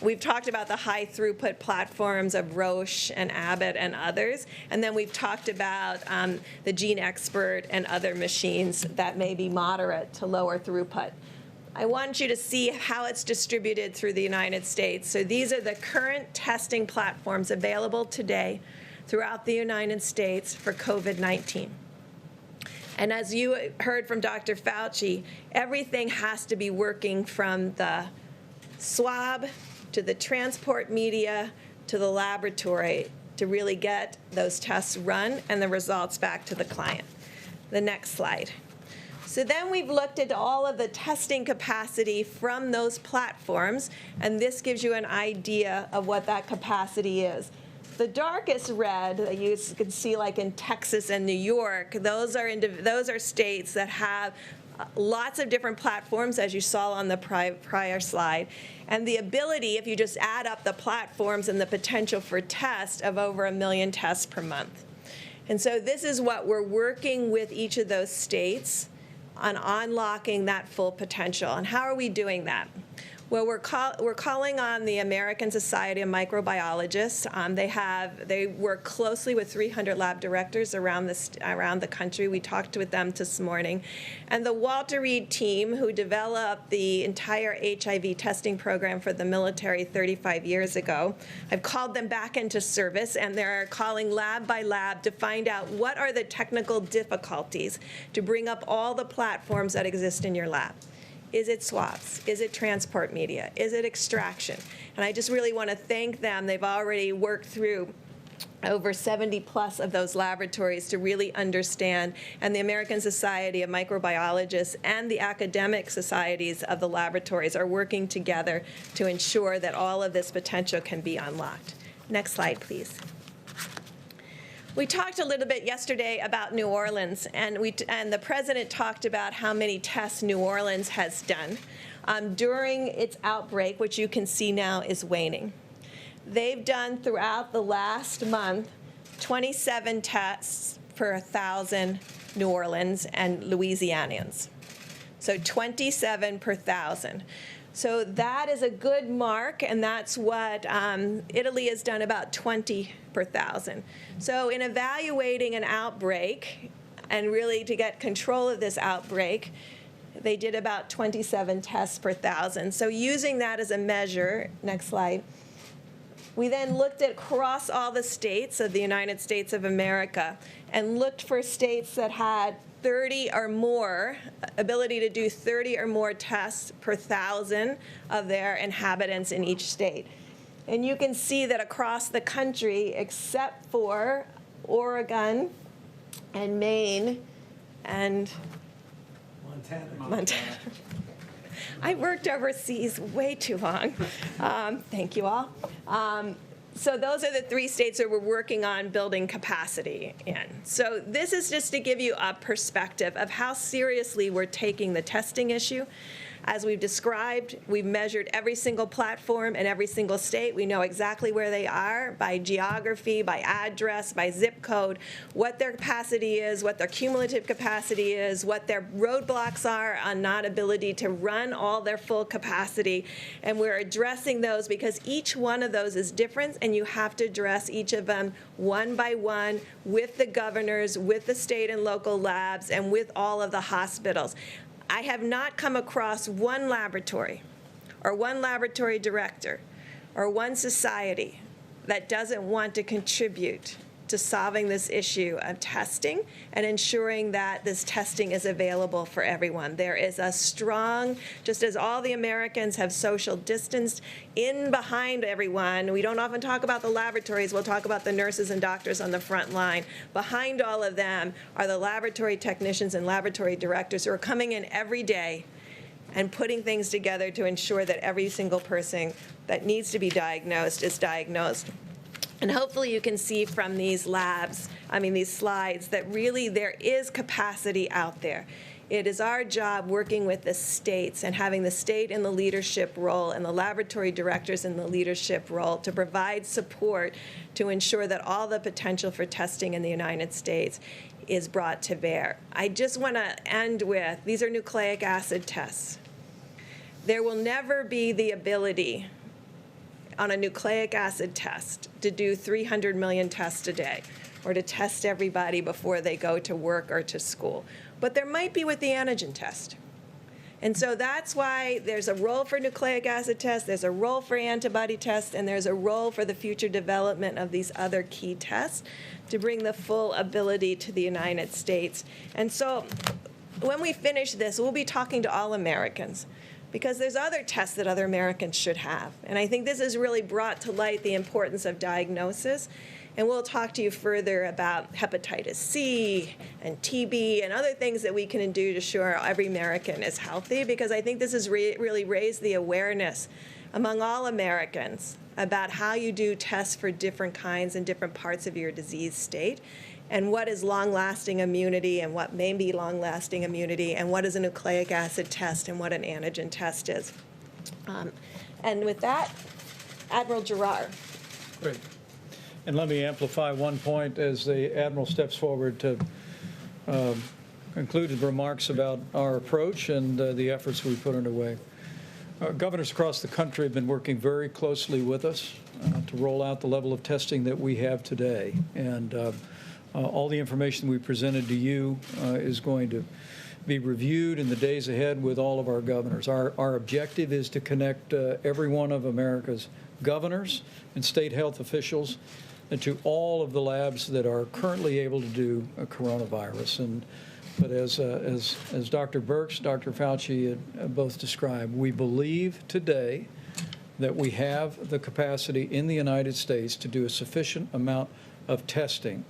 S13: We've talked about the high throughput platforms of Roche and Abbott and others. And then we've talked about the Gene Expert and other machines that may be moderate to lower throughput. I want you to see how it's distributed through the United States. So these are the current testing platforms available today throughout the United States for COVID-19. And as you heard from Dr. Fauci, everything has to be working from the swab to the transport media to the laboratory to really get those tests run and the results back to the client. The next slide. So then we've looked at all of the testing capacity from those platforms, and this gives you an idea of what that capacity is. The darkest red that you can see, like in Texas and New York, those are states that have lots of different platforms, as you saw on the prior slide, and the ability, if you just add up the platforms and the potential for test, of over 1 million tests per month. And so this is what we're working with each of those states on unlocking that full potential. And how are we doing that? Well, we're calling on the American Society of Microbiologists. They work closely with 300 lab directors around the country. We talked with them this morning. And the Walter Reed team, who developed the entire HIV testing program for the military 35 years ago, I've called them back into service, and they're calling lab by lab to find out what are the technical difficulties to bring up all the platforms that exist in your lab. Is it swabs? Is it transport media? Is it extraction? And I just really want to thank them. They've already worked through over 70 plus of those laboratories to really understand, and the American Society of Microbiologists and the academic societies of the laboratories are working together to ensure that all of this potential can be unlocked. Next slide, please. We talked a little bit yesterday about New Orleans, and the president talked about how many tests New Orleans has done during its outbreak, which you can see now is waning. They've done throughout the last month 27 tests per 1,000 New Orleans and Louisianians. So 27 per 1,000. So that is a good mark, and that's what Italy has done, about 20 per 1,000. So in evaluating an outbreak, and really to get control of this outbreak, they did about 27 tests per 1,000. So using that as a measure, next slide, we then looked at across all the states of the United States of America and looked for states that had 30 or more, ability to do 30 or more tests per 1,000 of their inhabitants in each state. And you can see that across the country, except for Oregon and Maine and Montana. I worked overseas way too long. Thank you all. So those are the 3 states that we're working on building capacity in. So this is just to give you a perspective of how seriously we're taking the testing issue. As we've described, we've measured every single platform in every single state. We know exactly where they are by geography, by address, by zip code, what their capacity is, what their cumulative capacity is, what their roadblocks are on not ability to run all their full capacity. And we're addressing those because each one of those is different, and you have to address each of them one by one with the governors, with the state and local labs, and with all of the hospitals. I have not come across one laboratory or one laboratory director or one society that doesn't want to contribute to solving this issue of testing and ensuring that this testing is available for everyone. There is a strong, just as all the Americans have social distanced in behind everyone, we don't often talk about the laboratories, we'll talk about the nurses and doctors on the front line. Behind all of them are the laboratory technicians and laboratory directors who are coming in every day and putting things together to ensure that every single person that needs to be diagnosed is diagnosed. And hopefully you can see from these these slides, that really there is capacity out there. It is our job working with the states and having the state in the leadership role and the laboratory directors in the leadership role to provide support to ensure that all the potential for testing in the United States is brought to bear. I just want to end with, these are nucleic acid tests. There will never be the ability on a nucleic acid test to do 300 million tests a day or to test everybody before they go to work or to school. But there might be with the antigen test. And so that's why there's a role for nucleic acid tests, there's a role for antibody tests, and there's a role for the future development of these other key tests to bring the full ability to the United States. And so when we finish this, we'll be talking to all Americans because there's other tests that other Americans should have. And I think this has really brought to light the importance of diagnosis. And we'll talk to you further about hepatitis C and TB and other things that we can do to ensure every American is healthy, because I think this has really raised the awareness among all Americans about how you do tests for different kinds and different parts of your disease state, and what is long-lasting immunity and what may be long-lasting immunity, and what is a nucleic acid test and what an antigen test is. And with that, Admiral Giroir.
S10: Great. And let me amplify one point as the Admiral steps forward to conclude his remarks about our approach and the efforts we put underway. Governors across the country have been working very closely with us to roll out the level of testing that we have today. And all the information we presented to you is going to be reviewed in the days ahead with all of our governors. Our objective is to connect every one of America's governors and state health officials and to all of the labs that are currently able to do coronavirus. But as Dr. Birx, Dr. Fauci both described, we believe today that we have the capacity in the United States to do a sufficient amount of testing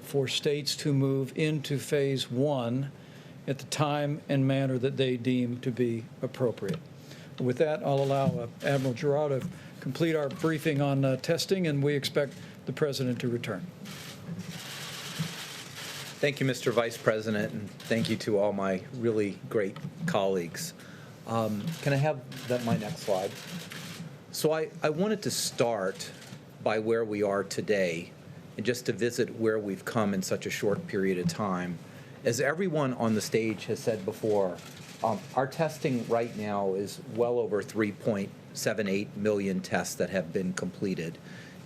S10: for states to move into phase 1 at the time and manner that they deem to be appropriate. With that, I'll allow Admiral Giroir to complete our briefing on testing, and we expect the President to return.
S14: Thank you, Mr. Vice President, and thank you to all my really great colleagues. Can I have my next slide? So I wanted to start by where we are today and just to visit where we've come in such a short period of time. As everyone on the stage has said before, our testing right now is well over 3.78 million tests that have been completed.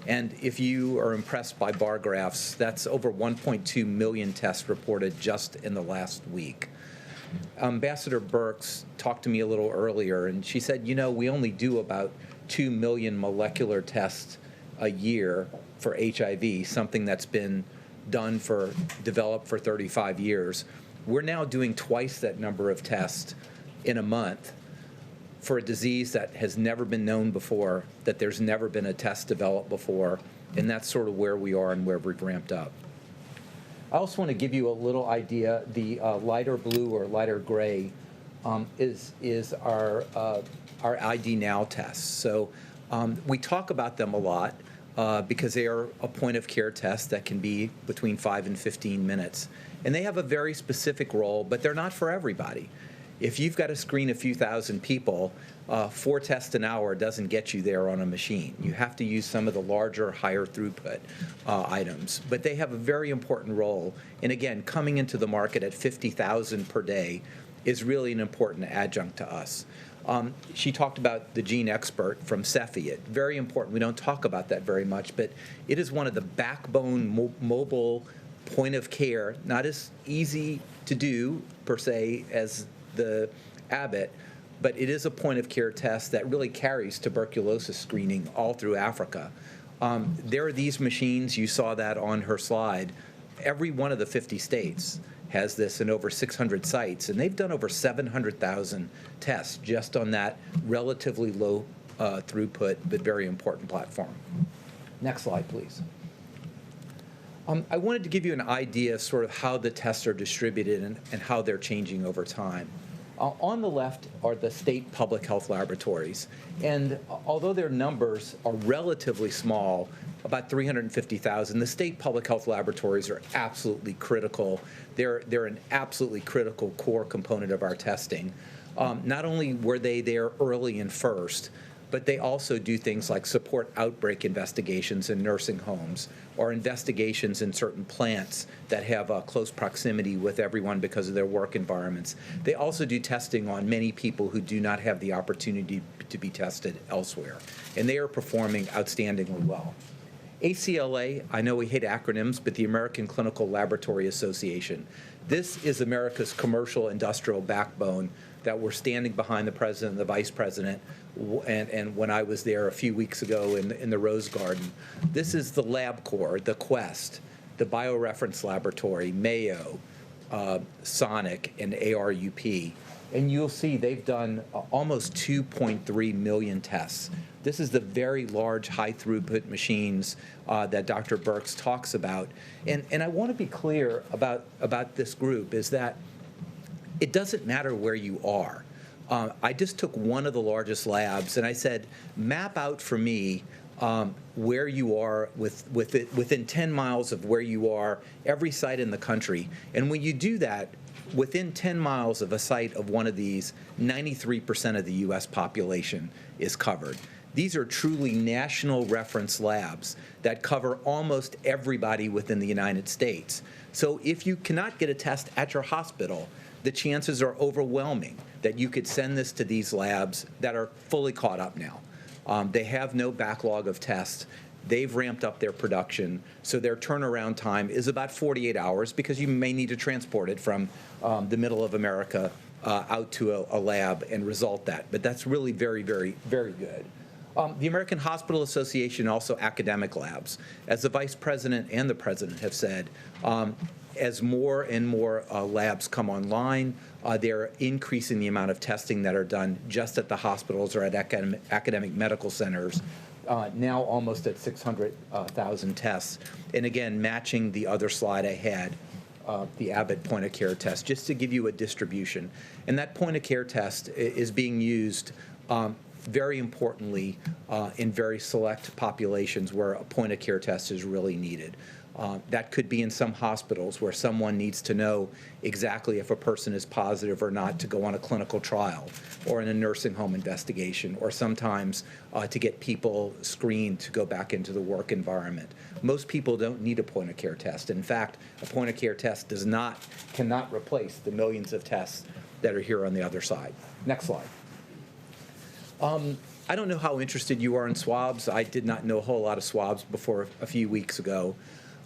S14: And if you are impressed by bar graphs, that's over 1.2 million tests reported just in the last week. Ambassador Birx talked to me a little earlier, and she said, you know, we only do about 2 million molecular tests a year for HIV, something that's been developed for 35 years. We're now doing twice that number of tests in a month for a disease that has never been known before, that there's never been a test developed before, and that's sort of where we are and where we've ramped up. I also want to give you a little idea. The lighter blue or lighter gray is our ID Now tests. So we talk about them a lot because they are a point-of-care test that can be between 5 and 15 minutes. And they have a very specific role, but they're not for everybody. If you've got to screen a few thousand people, 4 tests an hour doesn't get you there on a machine. You have to use some of the larger, higher throughput items. But they have a very important role. And again, coming into the market at 50,000 per day is really an important adjunct to us. She talked about the Gene Expert from Cepheid. Very important. We don't talk about that very much, but it is one of the backbone mobile point of care, not as easy to do per se as the Abbott, but it is a point of care test that really carries tuberculosis screening all through Africa. There are these machines, you saw that on her slide. Every one of the 50 states has this in over 600 sites, and they've done over 700,000 tests just on that relatively low throughput but very important platform. Next slide, please. I wanted to give you an idea of sort of how the tests are distributed and how they're changing over time. On the left are the state public health laboratories, and although their numbers are relatively small, about 350,000, the state public health laboratories are absolutely critical. They're an absolutely critical core component of our testing. Not only were they there early and first, but they also do things like support outbreak investigations in nursing homes or investigations in certain plants that have a close proximity with everyone because of their work environments. They also do testing on many people who do not have the opportunity to be tested elsewhere, and they are performing outstandingly well. ACLA, I know we hate acronyms, but the American Clinical Laboratory Association. This is America's commercial industrial backbone that we're standing behind the president and the vice president. And when I was there a few weeks ago in the Rose Garden, this is the LabCorp, the Quest, the BioReference Laboratory, Mayo, Sonic, and ARUP. and you'll see they've done almost 2.3 million tests. This is the very large, high-throughput machines that Dr. Birx talks about. And I want to be clear about this group is that it doesn't matter where you are. I just took one of the largest labs, and I said, map out for me where you are within 10 miles of where you are, every site in the country. And when you do that, within 10 miles of a site of one of these, 93% of the U.S. population is covered. These are truly national reference labs that cover almost everybody within the United States. So if you cannot get a test at your hospital, the chances are overwhelming that you could send this to these labs that are fully caught up now. They have no backlog of tests. They've ramped up their production, so their turnaround time is about 48 hours because you may need to transport it from the middle of America out to a lab and result that. But that's really very, very, very good. The American Hospital Association, also academic labs. As the Vice President and the President have said, as more and more labs come online, they're increasing the amount of testing that are done just at the hospitals or at academic medical centers, now almost at 600,000 tests. And again, matching the other slide I had, the Abbott point-of-care test, just to give you a distribution. And that point-of-care test is being used very importantly in very select populations where a point-of-care test is really needed. That could be in some hospitals where someone needs to know exactly if a person is positive or not to go on a clinical trial, or in a nursing home investigation, or sometimes to get people screened to go back into the work environment. Most people don't need a point-of-care test. In fact, a point-of-care test cannot replace the millions of tests that are here on the other side. Next slide. I don't know how interested you are in swabs. I did not know a whole lot of swabs before a few weeks ago.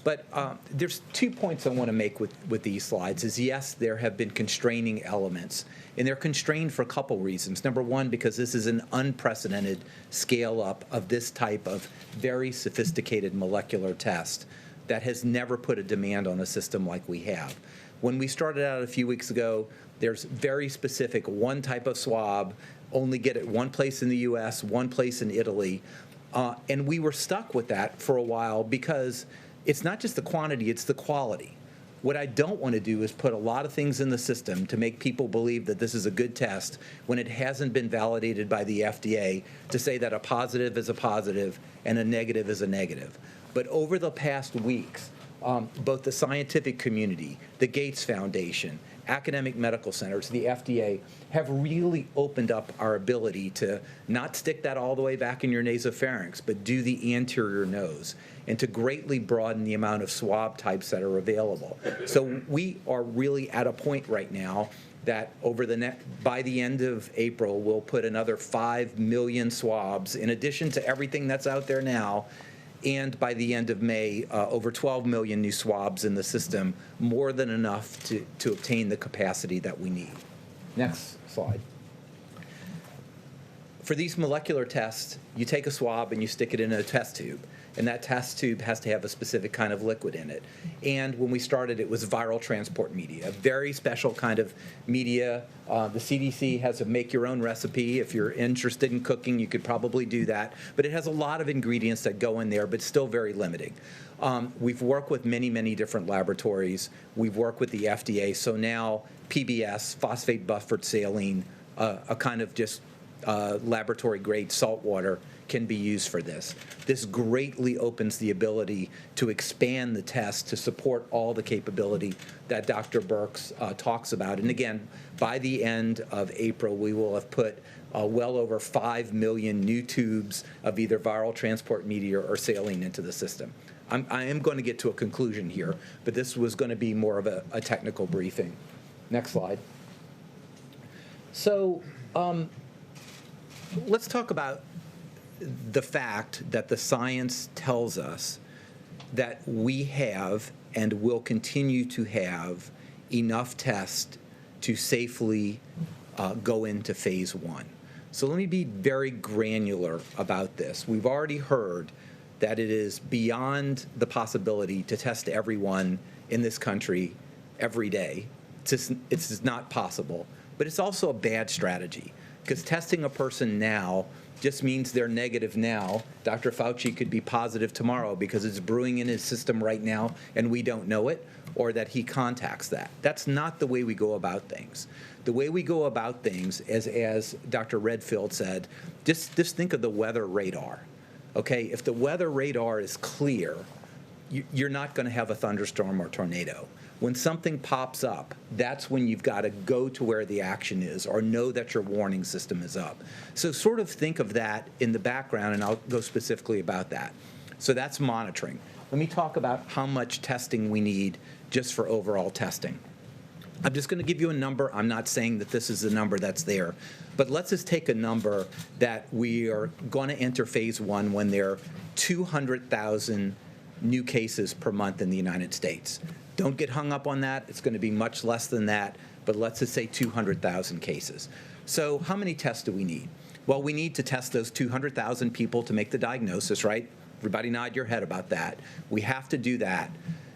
S14: But there's 2 points I want to make with these slides is, yes, there have been constraining elements. And they're constrained for a couple reasons. Number one, because this is an unprecedented scale-up of this type of very sophisticated molecular test that has never put a demand on a system like we have. When we started out a few weeks ago, there's very specific one type of swab, only get it one place in the U.S., one place in Italy. And we were stuck with that for a while because it's not just the quantity, it's the quality. What I don't want to do is put a lot of things in the system to make people believe that this is a good test when it hasn't been validated by the FDA to say that a positive is a positive and a negative is a negative. But over the past weeks, both the scientific community, the Gates Foundation, academic medical centers, the FDA, have really opened up our ability to not stick that all the way back in your nasopharynx, but do the anterior nose, and to greatly broaden the amount of swab types that are available. So we are really at a point right now that by the end of April, we'll put another 5 million swabs in addition to everything that's out there now. And by the end of May, over 12 million new swabs in the system, more than enough to obtain the capacity that we need. Next slide. For these molecular tests, you take a swab and you stick it in a test tube. And that test tube has to have a specific kind of liquid in it. And when we started, it was viral transport media, a very special kind of media. The CDC has a make-your-own recipe. If you're interested in cooking, you could probably do that. But it has a lot of ingredients that go in there, but still very limiting. We've worked with many, many different laboratories. We've worked with the FDA. So now PBS, phosphate buffered saline, a kind of just laboratory-grade salt water, can be used for this. This greatly opens the ability to expand the test to support all the capability that Dr. Birx talks about. And again, by the end of April, we will have put well over 5 million new tubes of either viral transport media or saline into the system. I am going to get to a conclusion here, but this was going to be more of a technical briefing. Next slide. So let's talk about the fact that the science tells us that we have and will continue to have enough tests to safely go into phase 1. So let me be very granular about this. We've already heard that it is beyond the possibility to test everyone in this country every day. It's not possible. but it's also a bad strategy, because testing a person now just means they're negative now. Dr. Fauci could be positive tomorrow because it's brewing in his system right now and we don't know it, or that he contacts that. That's not the way we go about things. The way we go about things, as Dr. Redfield said, just think of the weather radar. Okay, if the weather radar is clear, you're not going to have a thunderstorm or tornado. When something pops up, that's when you've got to go to where the action is or know that your warning system is up. So sort of think of that in the background, and I'll go specifically about that. So that's monitoring. Let me talk about how much testing we need just for overall testing. I'm just going to give you a number. I'm not saying that this is the number that's there, but let's just take a number that we are going to enter phase 1 when there are 200,000 new cases per month in the United States. Don't get hung up on that. It's going to be much less than that, but let's just say 200,000 cases. So how many tests do we need? Well, we need to test those 200,000 people to make the diagnosis, right? Everybody nod your head about that. We have to do that.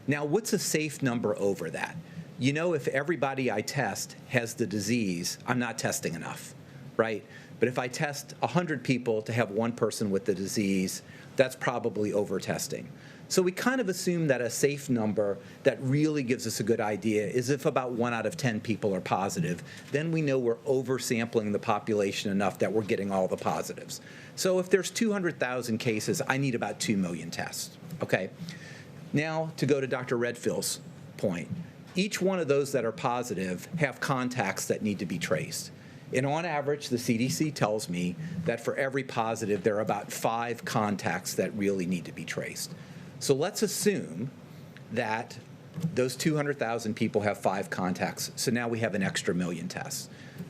S14: Now, what's a safe number over that? You know, if everybody I test has the disease, I'm not testing enough, right? But if I test 100 people to have one person with the disease, that's probably over-testing. So we kind of assume that a safe number that really gives us a good idea is if about 1 out of 10 people are positive, then we know we're oversampling the population enough that we're getting all the positives. So if there's 200,000 cases, I need about 2 million tests, okay? Now, to go to Dr. Redfield's point, each one of those that are positive have contacts that need to be traced. And on average, the CDC tells me that for every positive, there are about 5 contacts that really need to be traced. So let's assume that those 200,000 people have 5 contacts. So now we have an extra million tests.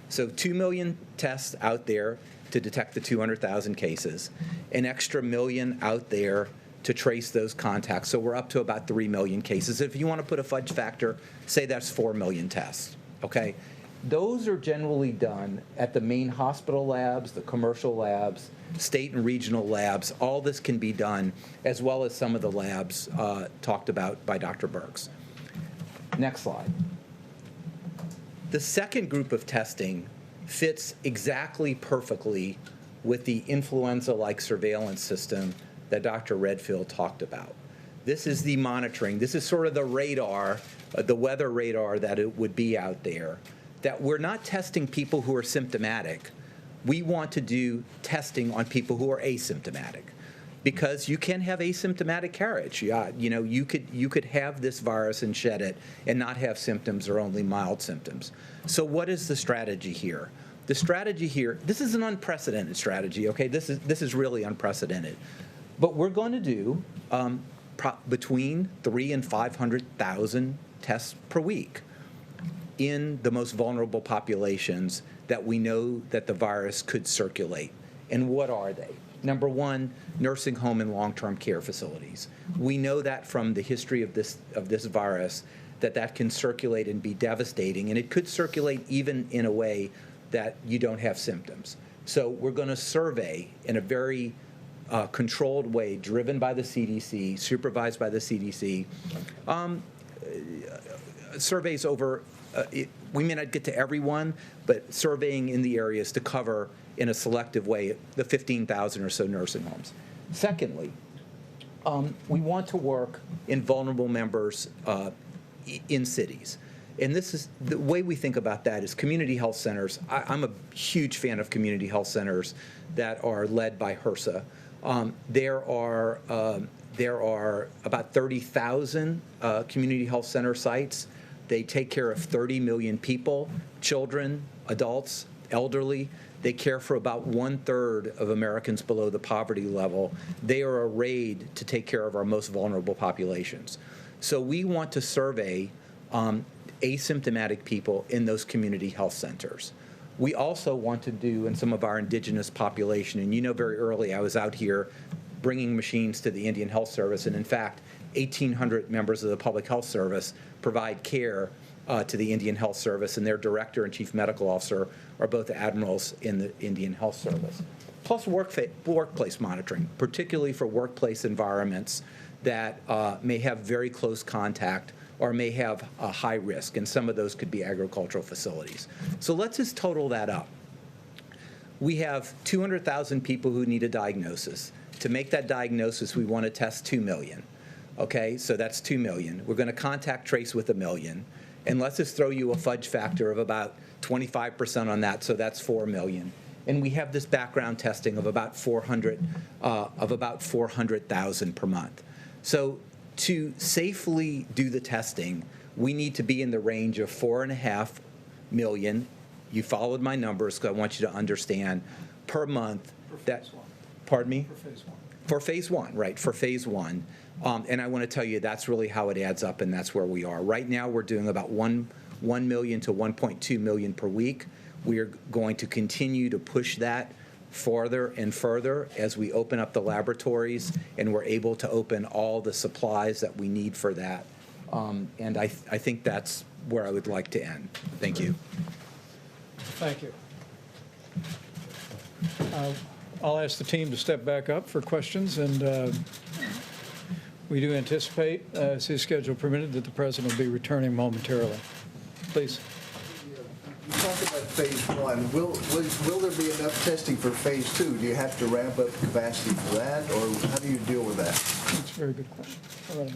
S14: So 2 million tests out there to detect the 200,000 cases, an extra million out there to trace those contacts. So we're up to about 3 million cases. If you want to put a fudge factor, say that's 4 million tests, okay? Those are generally done at the main hospital labs, the commercial labs, state and regional labs. All this can be done, as well as some of the labs talked about by Dr. Birx. Next slide. The second group of testing fits exactly perfectly with the influenza-like surveillance system that Dr. Redfield talked about. This is the monitoring. This is sort of the radar, the weather radar that it would be out there, that we're not testing people who are symptomatic. We want to do testing on people who are asymptomatic, because you can have asymptomatic carriage. You know, you could have this virus and shed it and not have symptoms or only mild symptoms. So what is the strategy here? The strategy here, this is an unprecedented strategy, okay? This is really unprecedented. But we're going to do between 300,000 and 500,000 tests per week in the most vulnerable populations that we know that the virus could circulate. And what are they? Number one, nursing home and long-term care facilities. We know that from the history of this virus that can circulate and be devastating, and it could circulate even in a way that you don't have symptoms. So we're going to survey in a very controlled way, driven by the CDC, supervised by the CDC, surveys over, we may not get to everyone, but surveying in the areas to cover in a selective way the 15,000 or so nursing homes. Secondly, we want to work in vulnerable members in cities. And this is the way we think about that is community health centers. I'm a huge fan of community health centers that are led by HRSA. There are about 30,000 community health center sites. They take care of 30 million people, children, adults, elderly. They care for about 1/3 of Americans below the poverty level. They are arrayed to take care of our most vulnerable populations. So we want to survey asymptomatic people in those community health centers. We also want to do in some of our indigenous population, and you know very early I was out here bringing machines to the Indian Health Service, and in fact, 1,800 members of the Public Health Service provide care to the Indian Health Service, and their director and chief medical officer are both admirals in the Indian Health Service. Plus workplace monitoring, particularly for workplace environments that may have very close contact or may have a high risk, and some of those could be agricultural facilities. So let's just total that up. We have 200,000 people who need a diagnosis. To make that diagnosis, we want to test 2 million. Okay, so that's 2 million. We're going to contact trace with 1 million. And let's just throw you a fudge factor of about 25% on that, so that's 4 million. And we have this background testing of about 400,000 per month. So to safely do the testing, we need to be in the range of 4.5 million. You followed my numbers, because I want you to understand per month.
S10: For
S14: that.
S10: phase one.
S14: Pardon me?
S10: For phase one.
S14: For phase one, right? For phase one. And I want to tell you that's really how it adds up, and that's where we are. Right now, we're doing about 1 million to 1.2 million per week. We are going to continue to push that farther and further as we open up the laboratories and we're able to open all the supplies that we need for that. And I think that's where I would like to end. Thank you.
S10: Thank you. I'll ask the team to step back up for questions, and we do anticipate, as his schedule permitted, that the president will be returning momentarily. Please.
S15: You talked about phase one. Will there be enough testing for phase two? Do you have to ramp up capacity for that, or how do you deal with that?
S10: That's a very good question. All right.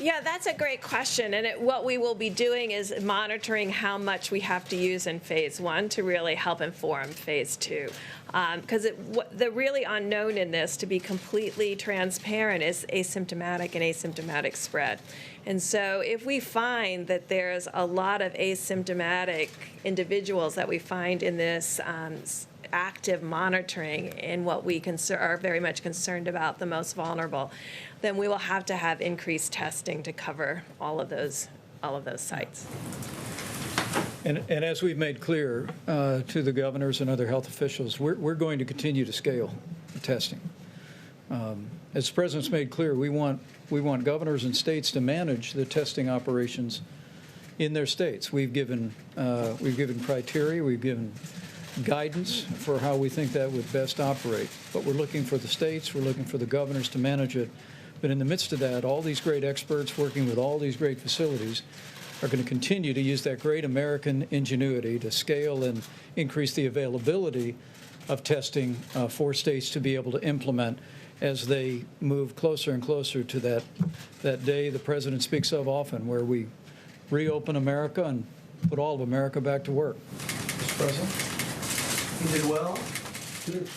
S13: Yeah, that's a great question. And what we will be doing is monitoring how much we have to use in phase one to really help inform phase two. Because the really unknown in this, to be completely transparent, is asymptomatic and asymptomatic spread. And so if we find that there's a lot of asymptomatic individuals that we find in this active monitoring in what we are very much concerned about, the most vulnerable, then we will have to have increased testing to cover all of those sites.
S10: And as we've made clear to the governors and other health officials, we're going to continue to scale the testing. As the president's made clear, we want governors and states to manage the testing operations in their states. We've given criteria, we've given guidance for how we think that would best operate. But we're looking for the states, we're looking for the governors to manage it. But in the midst of that, all these great experts working with all these great facilities are going to continue to use that great American ingenuity to scale and increase the availability of testing for states to be able to implement as they move closer and closer to that day the president speaks of often, where we reopen America and put all of America back to work.
S8: Mr. President? He did well.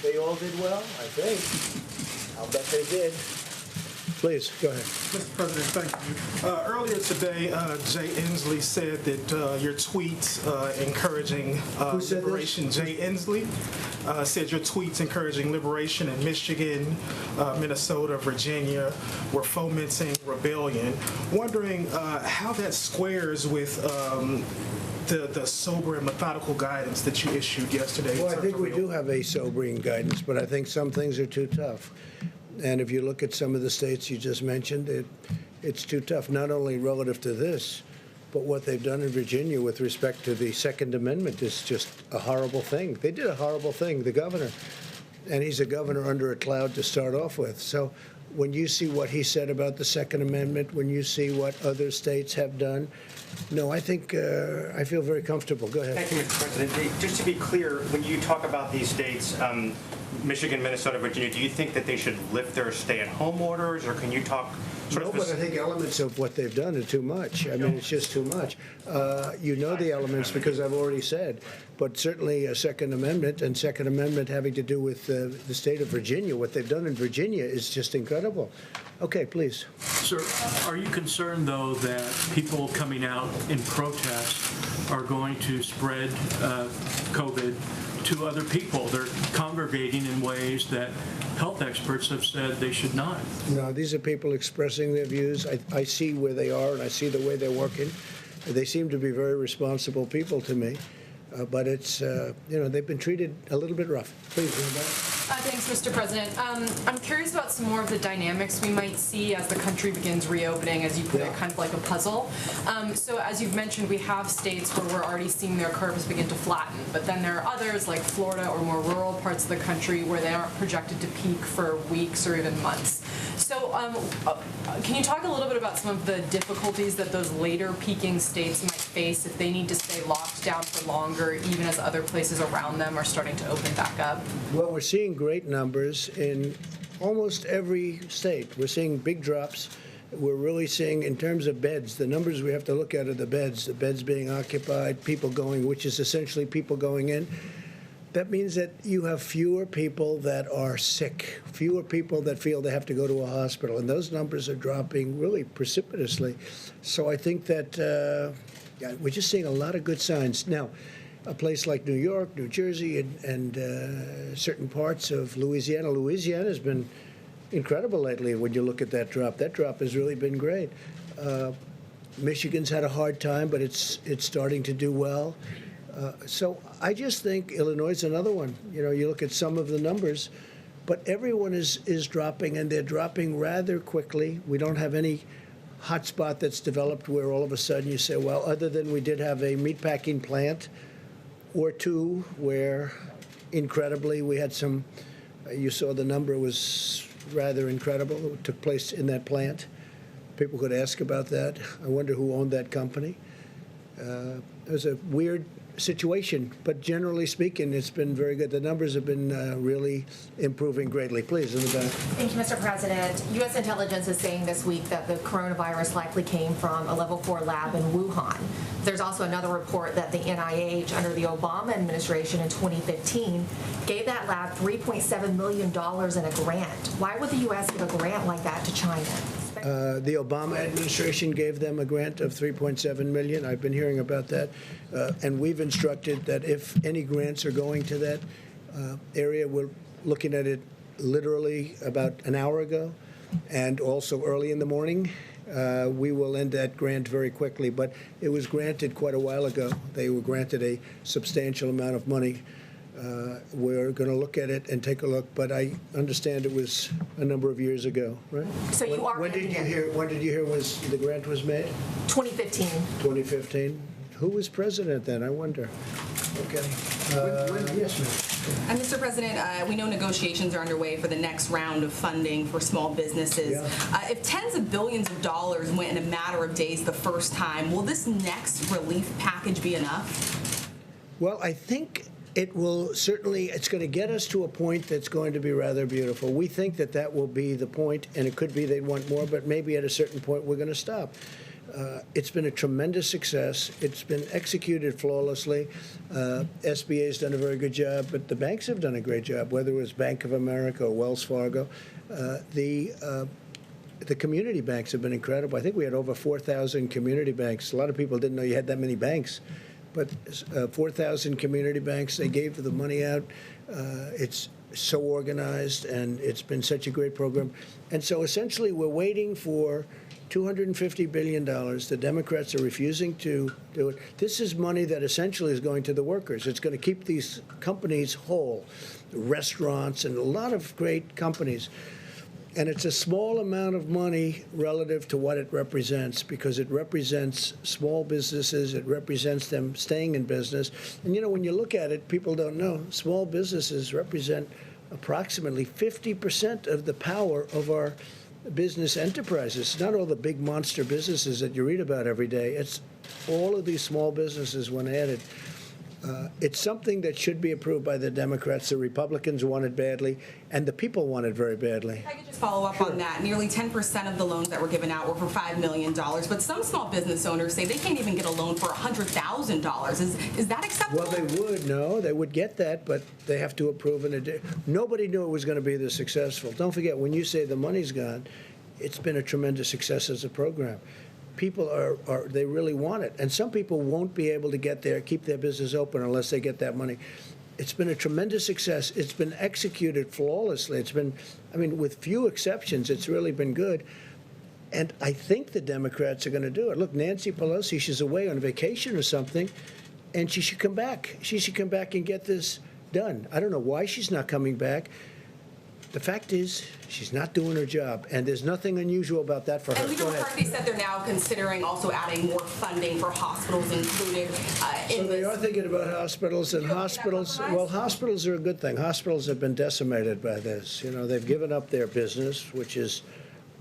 S8: They all did well, I think. I'll bet they did. Please, go ahead.
S16: Mr. President, thank you. Earlier today, Jay Inslee said that your tweets encouraging liberation. Jay Inslee said your tweets encouraging liberation in Michigan, Minnesota, Virginia were fomenting rebellion. Wondering how that squares with the sober and methodical guidance that you issued yesterday.
S8: Well, I think we do have a sobering guidance, but I think some things are too tough. And if you look at some of the states you just mentioned, it's too tough, not only relative to this, but what they've done in Virginia with respect to the Second Amendment is just a horrible thing. They did a horrible thing, the governor. And he's a governor under a cloud to start off with. So when you see what he said about the Second Amendment, when you see what other states have done, no, I think I feel very comfortable. Go ahead.
S17: Thank you, Mr. President. Just to be clear, when you talk about these states, Michigan, Minnesota, Virginia, do you think that they should lift their stay-at-home orders, or can you talk sort of
S8: but I think elements of what they've done are too much. I mean, it's just too much. You know the elements because I've already said, but certainly a Second Amendment, and Second Amendment having to do with the state of Virginia, what they've done in Virginia is just incredible. Okay, please.
S18: Sir, are you concerned, though, that people coming out in protest are going to spread COVID to other people? They're congregating in ways that health experts have said they should not.
S8: No, these are people expressing their views. I see where they are, and I see the way they're working. They seem to be very responsible people to me. But it's, they've been treated a little bit rough. Please,
S19: thanks, Mr. President. I'm curious about some more of the dynamics we might see as the country begins reopening, as you put it, kind of like a puzzle. So as you've mentioned, we have states where we're already seeing their curves begin to flatten, but then there are others like Florida or more rural parts of the country where they aren't projected to peak for weeks or even months. So So can you talk a little bit about some of the difficulties that those later peaking states might face if they need to stay locked down for longer, even as other places around them are starting to open back up?
S8: Well, we're seeing great numbers in almost every state. We're seeing big drops. We're really seeing, in terms of beds, the numbers we have to look at are the beds being occupied, people going, which is essentially people going in. That means that you have fewer people that are sick, fewer people that feel they have to go to a hospital, and those numbers are dropping really precipitously. So I think that we're just seeing a lot of good signs. Now, a place like New York, New Jersey, and certain parts of Louisiana. Louisiana has been incredible lately when you look at that drop. That drop has really been great. Michigan's had a hard time, but it's starting to do well. So I just think Illinois is another one. You know, you look at some of the numbers, but everyone is dropping, and they're dropping rather quickly. We don't have any hotspot that's developed where all of a sudden you say, well, other than we did have a meatpacking plant or two where, incredibly, we had some, you saw the number was rather incredible. It took place in that plant. People could ask about that. I wonder who owned that company. It was a weird situation, but generally speaking, it's been very good. The numbers have been really improving greatly. Please, in the back.
S20: Thank you, Mr. President. U.S. intelligence is saying this week that the coronavirus likely came from a level 4 lab in Wuhan. There's also another report that the NIH, under the Obama administration in 2015, gave that lab $3.7 million in a grant. Why would the U.S. give a grant like that to China?
S8: The Obama administration gave them a grant of $3.7 million. I've been hearing about that. And we've instructed that if any grants are going to that area, we're looking at it literally about an hour ago and also early in the morning. We will end that grant very quickly. But it was granted quite a while ago. They were granted a substantial amount of money. We're going to look at it and take a look, but I understand it was a number of years ago, right?
S20: So you are.
S8: When did you hear was the grant was made?
S20: 2015.
S8: 2015. Who was president then? I wonder. Okay. Yes, ma'am.
S21: And Mr. President, we know negotiations are underway for the next round of funding for small businesses.
S8: Yeah.
S21: If tens of billions of dollars went in a matter of days the first time, will this next relief package be enough?
S8: Well, I think it will certainly, it's going to get us to a point that's going to be rather beautiful. We think that that will be the point, and it could be they'd want more, but maybe at a certain point we're going to stop. It's been a tremendous success. It's been executed flawlessly. SBA's done a very good job, but the banks have done a great job, whether it was Bank of America or Wells Fargo. The community banks have been incredible. I think we had over 4,000 community banks. A lot of people didn't know you had that many banks. But 4,000 community banks, they gave the money out. It's so organized, and it's been such a great program. And so essentially we're waiting for $250 billion. The Democrats are refusing to do it. This is money that essentially is going to the workers. It's going to keep these companies whole, restaurants and a lot of great companies. And it's a small amount of money relative to what it represents, because it represents small businesses. It represents them staying in business. And, you know, when you look at it, people don't know, small businesses represent approximately 50% of the power of our business enterprises. It's not all the big monster businesses that you read about every day. It's all of these small businesses when added. It's something that should be approved by the Democrats. The Republicans want it badly, and the people want it very badly.
S21: If I could just follow up on that. Nearly 10% of the loans that were given out were for $5 million, but some small business owners say they can't even get a loan for $100,000. Is that acceptable?
S8: Well, they would get that, but they have to approve it. Nobody knew it was going to be this successful. Don't forget, when you say the money's gone, it's been a tremendous success as a program. People they really want it. And some people won't be able to keep their business open unless they get that money. It's been a tremendous success. It's been executed flawlessly. It's been, I mean, with few exceptions, it's really been good. And I think the Democrats are going to do it. Look, Nancy Pelosi, she's away on vacation or something, and she should come back. She should come back and get this done. I don't know why she's not coming back. The fact is, she's not doing her job, and there's nothing unusual about that for her.
S21: And Leader McCarthy said they're now considering also adding more funding for hospitals included
S8: So they are thinking about hospitals, and hospitals are a good thing. Hospitals have been decimated by this. You know, they've given up their business, which is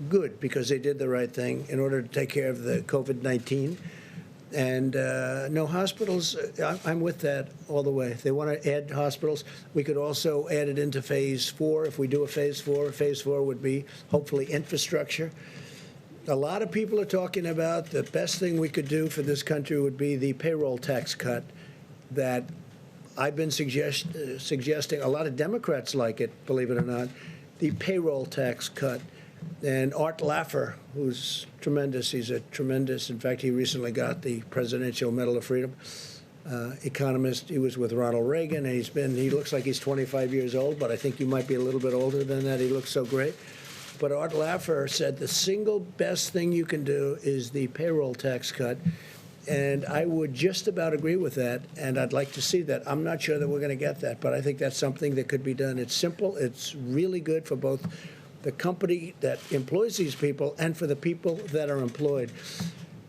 S8: good, because they did the right thing in order to take care of the COVID-19. And no hospitals, I'm with that all the way. If they want to add hospitals, we could also add it into phase 4. If we do a phase 4, phase 4 would be hopefully infrastructure. A lot of people are talking about the best thing we could do for this country would be the payroll tax cut that I've been suggesting. A lot of Democrats like it, believe it or not, the payroll tax cut. And Art Laffer, who's tremendous, he's a tremendous, in fact, he recently got the Presidential Medal of Freedom, economist. He was with Ronald Reagan, and he looks like he's 25 years old, but I think you might be a little bit older than that. He looks so great. But Art Laffer said the single best thing you can do is the payroll tax cut. And I would just about agree with that, and I'd like to see that. I'm not sure that we're going to get that, but I think that's something that could be done. It's simple. It's really good for both the company that employs these people and for the people that are employed.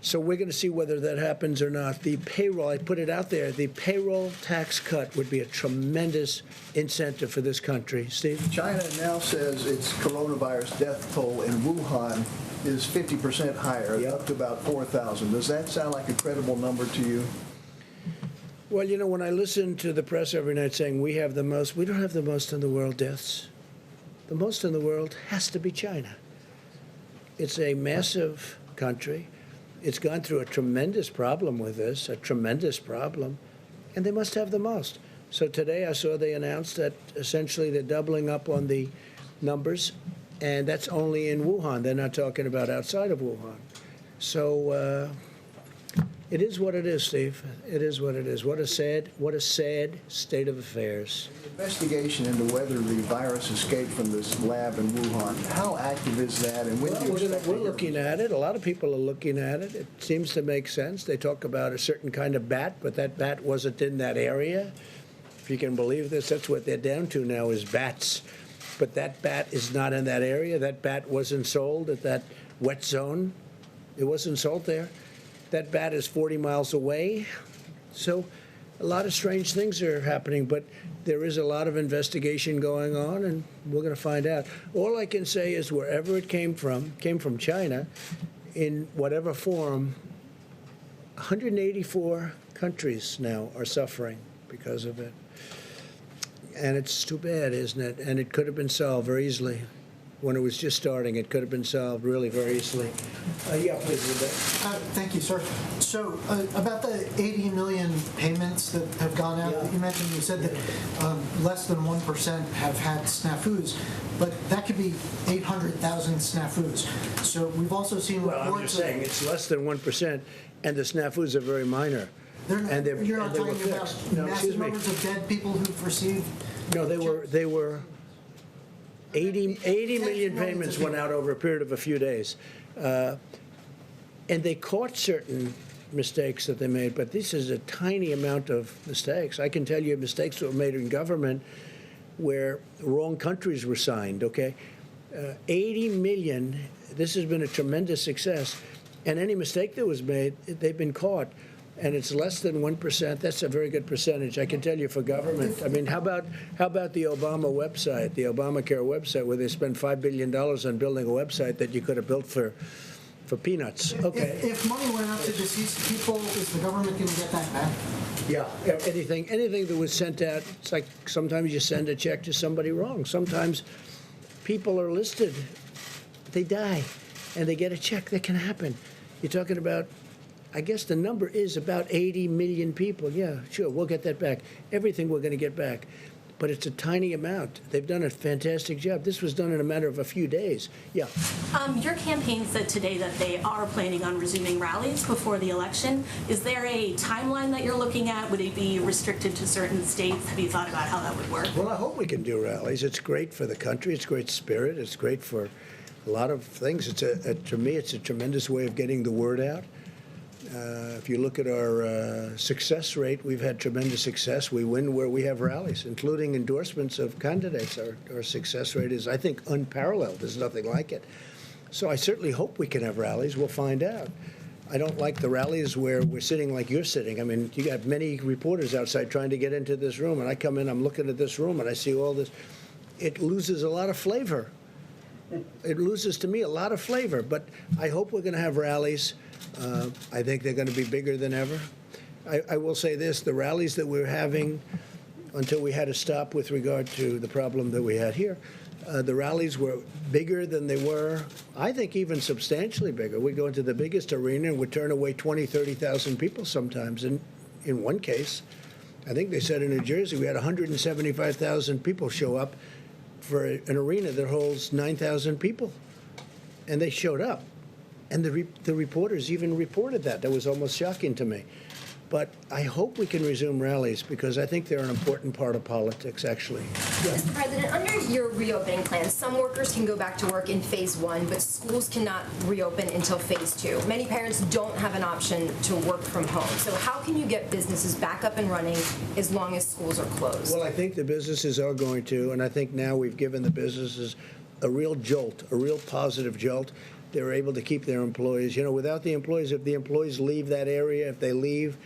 S8: So we're going to see whether that happens or not. The payroll, I put it out there, the payroll tax cut would be a tremendous incentive for this country. Steve?
S15: China now says its coronavirus death toll in Wuhan is 50% higher, up to about 4,000. Does that sound like a credible number to you?
S8: Well, you know, when I listen to the press every night saying we have the most, we don't have the most in the world deaths. The most in the world has to be China. It's a massive country. It's gone through a tremendous problem with this, a tremendous problem, and they must have the most. So today I saw they announced that essentially they're doubling up on the numbers, and that's only in Wuhan. They're not talking about outside of Wuhan. So it is what it is, Steve. It is what it is. What a sad state of affairs.
S15: Investigation into whether the virus escaped from this lab in Wuhan, how active is that, and when do you expect
S8: We're looking at it. A lot of people are looking at it. It seems to make sense. They talk about a certain kind of bat, but that bat wasn't in that area. If you can believe this, that's what they're down to now is bats. But that bat is not in that area. That bat wasn't sold at that wet zone. It wasn't sold there. That bat is 40 miles away. So a lot of strange things are happening, but there is a lot of investigation going on, and we're going to find out. All I can say is wherever it came from China, in whatever form, 184 countries now are suffering because of it. And it's too bad, isn't it? And it could have been solved very easily. When it was just starting, it could have been solved really very easily. Yeah, please, Vivek.
S3: Thank you, sir. So about the 80 million payments that have gone out, that you mentioned, you said that less than 1% have had snafus, but that could be 800,000 snafus. So we've also seen reports.
S8: Well, I'm just saying, it's less than 1%, and the snafus are very minor.
S3: You're not talking about massive numbers of dead people who've received.
S8: No, they were 80 million payments went out over a period of a few days. And they caught certain mistakes that they made, but this is a tiny amount of mistakes. I can tell you mistakes that were made in government where wrong countries were signed, okay? 80 million, this has been a tremendous success. And any mistake that was made, they've been caught. And it's less than 1%. That's a very good percentage, I can tell you, for government. I mean, how about the Obama website, the Obamacare website, where they spent $5 billion on building a website that you could have built for peanuts? Okay.
S3: If money went out to deceased people, is the government going to get that back?
S8: Yeah. Anything that was sent out, it's like sometimes you send a check to somebody wrong. Sometimes people are listed, they die, and they get a check. That can happen. You're talking about, I guess the number is about 80 million people. Yeah, sure, we'll get that back. Everything we're going to get back. But it's a tiny amount. They've done a fantastic job. This was done in a matter of a few days. Yeah.
S22: Your campaign said today that they are planning on resuming rallies before the election. Is there a timeline that you're looking at? Would it be restricted to certain states? Have you thought about how that would work?
S8: Well, I hope we can do rallies. It's great for the country. It's great spirit. It's great for a lot of things. To me, it's a tremendous way of getting the word out. If you look at our success rate, we've had tremendous success. We win where we have rallies, including endorsements of candidates. Our success rate is, I think, unparalleled. There's nothing like it. So I certainly hope we can have rallies. We'll find out. I don't like the rallies where we're sitting like you're sitting. I mean, you got many reporters outside trying to get into this room, and I come in, I'm looking at this room, and I see all this. It loses a lot of flavor. it loses to me a lot of flavor. But I hope we're going to have rallies. I think they're going to be bigger than ever. I will say this, the rallies that we're having until we had to stop with regard to the problem that we had here, the rallies were bigger than they were, I think even substantially bigger. We go into the biggest arena and we turn away 20, 30,000 people sometimes. And in one case, I think they said in New Jersey, we had 175,000 people show up for an arena that holds 9,000 people. And they showed up. And the reporters even reported that. That was almost shocking to me. But I hope we can resume rallies because I think they're an important part of politics, actually.
S4: Mr. President, under your reopening plan, some workers can go back to work in phase 1, but schools cannot reopen until phase 2. Many parents don't have an option to work from home. So how can you get businesses back up and running as long as schools are closed?
S8: Well, I think the businesses are going to, and I think now we've given the businesses a real jolt, a real positive jolt. They're able to keep their employees. You know, without the employees, if the employees leave that area, if they leave,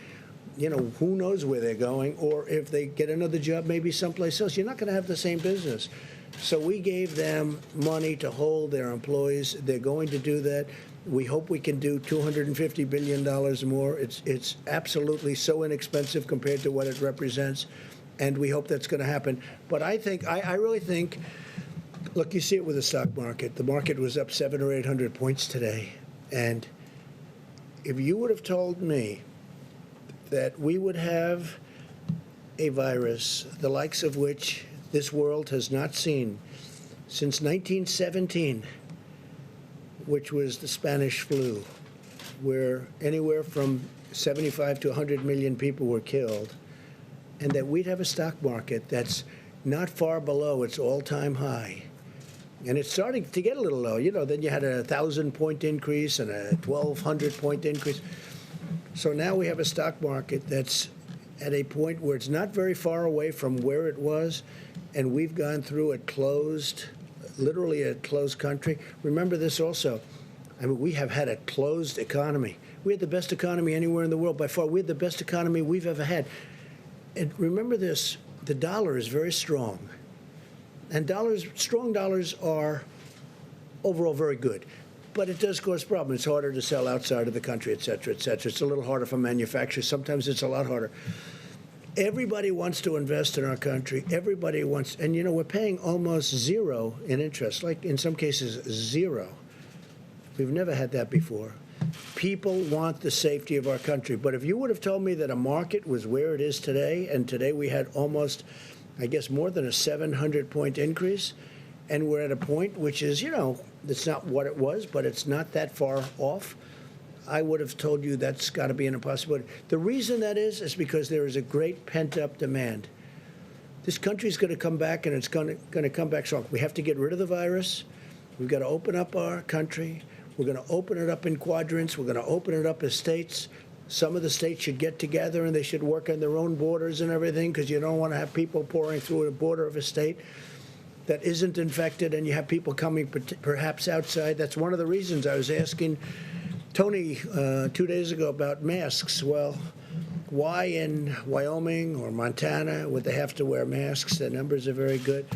S8: you know, who knows where they're going, or if they get another job maybe someplace else, you're not going to have the same business. So we gave them money to hold their employees. They're going to do that. We hope we can do $250 billion more. It's absolutely so inexpensive compared to what it represents, and we hope that's going to happen. But I really think, look, you see it with the stock market. The market was up 700 or 800 points today, and if you would have told me that we would have a virus, the likes of which this world has not seen since 1917, which was the Spanish flu, where anywhere from 75 to 100 million people were killed, and that we'd have a stock market that's not far below its all-time high. And it's starting to get a little low. You know, then you had a 1,000-point increase and a 1,200-point increase. So now we have a stock market that's at a point where it's not very far away from where it was, and we've gone through a closed, literally a closed country. Remember this also. I mean, we have had a closed economy. We had the best economy anywhere in the world by far. We had the best economy we've ever had. And remember this, the dollar is very strong. And strong dollars are overall very good. But it does cause problems. It's harder to sell outside of the country, et cetera, et cetera. It's a little harder for manufacturers. Sometimes it's a lot harder. Everybody wants to invest in our country. Everybody wants, and you know, we're paying almost zero in interest, like in some cases zero. We've never had that before. People want the safety of our country. But if you would have told me that a market was where it is today, and today we had almost, I guess, more than a 700-point increase, and we're at a point which is, you know, it's not what it was, but it's not that far off, I would have told you that's got to be an impossibility. The reason that is because there is a great pent-up demand. This country's going to come back, and it's going to come back strong. We have to get rid of the virus. We've got to open up our country. We're going to open it up in quadrants. We're going to open it up as states. Some of the states should get together, and they should work on their own borders and everything, because you don't want to have people pouring through a border of a state that isn't infected, and you have people coming perhaps outside. That's one of the reasons I was asking Tony 2 days ago about masks. Well, why in Wyoming or Montana would they have to wear masks? The numbers are very good.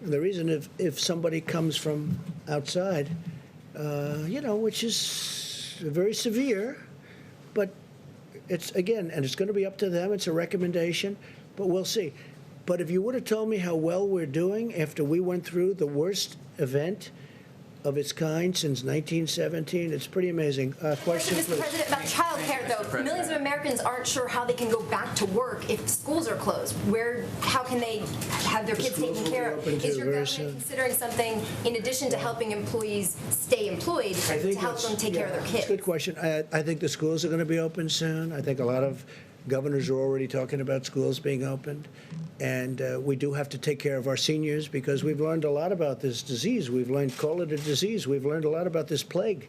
S8: And the reason, if somebody comes from outside, you know, which is very severe, but it's, again, and it's going to be up to them. It's a recommendation, but we'll see. But if you would have told me how well we're doing after we went through the worst event of its kind since 1917, it's pretty amazing. Question,
S4: Mr. President, about childcare, though, millions of Americans aren't sure how they can go back to work if schools are closed. How can they have their kids taken care of? Is your government considering something in addition to helping employees stay employed to help them take care of their kids?
S8: That's a good question. I think the schools are going to be open soon. I think a lot of governors are already talking about schools being opened. And we do have to take care of our seniors because we've learned a lot about this disease. We've learned, call it a disease. We've learned a lot about this plague.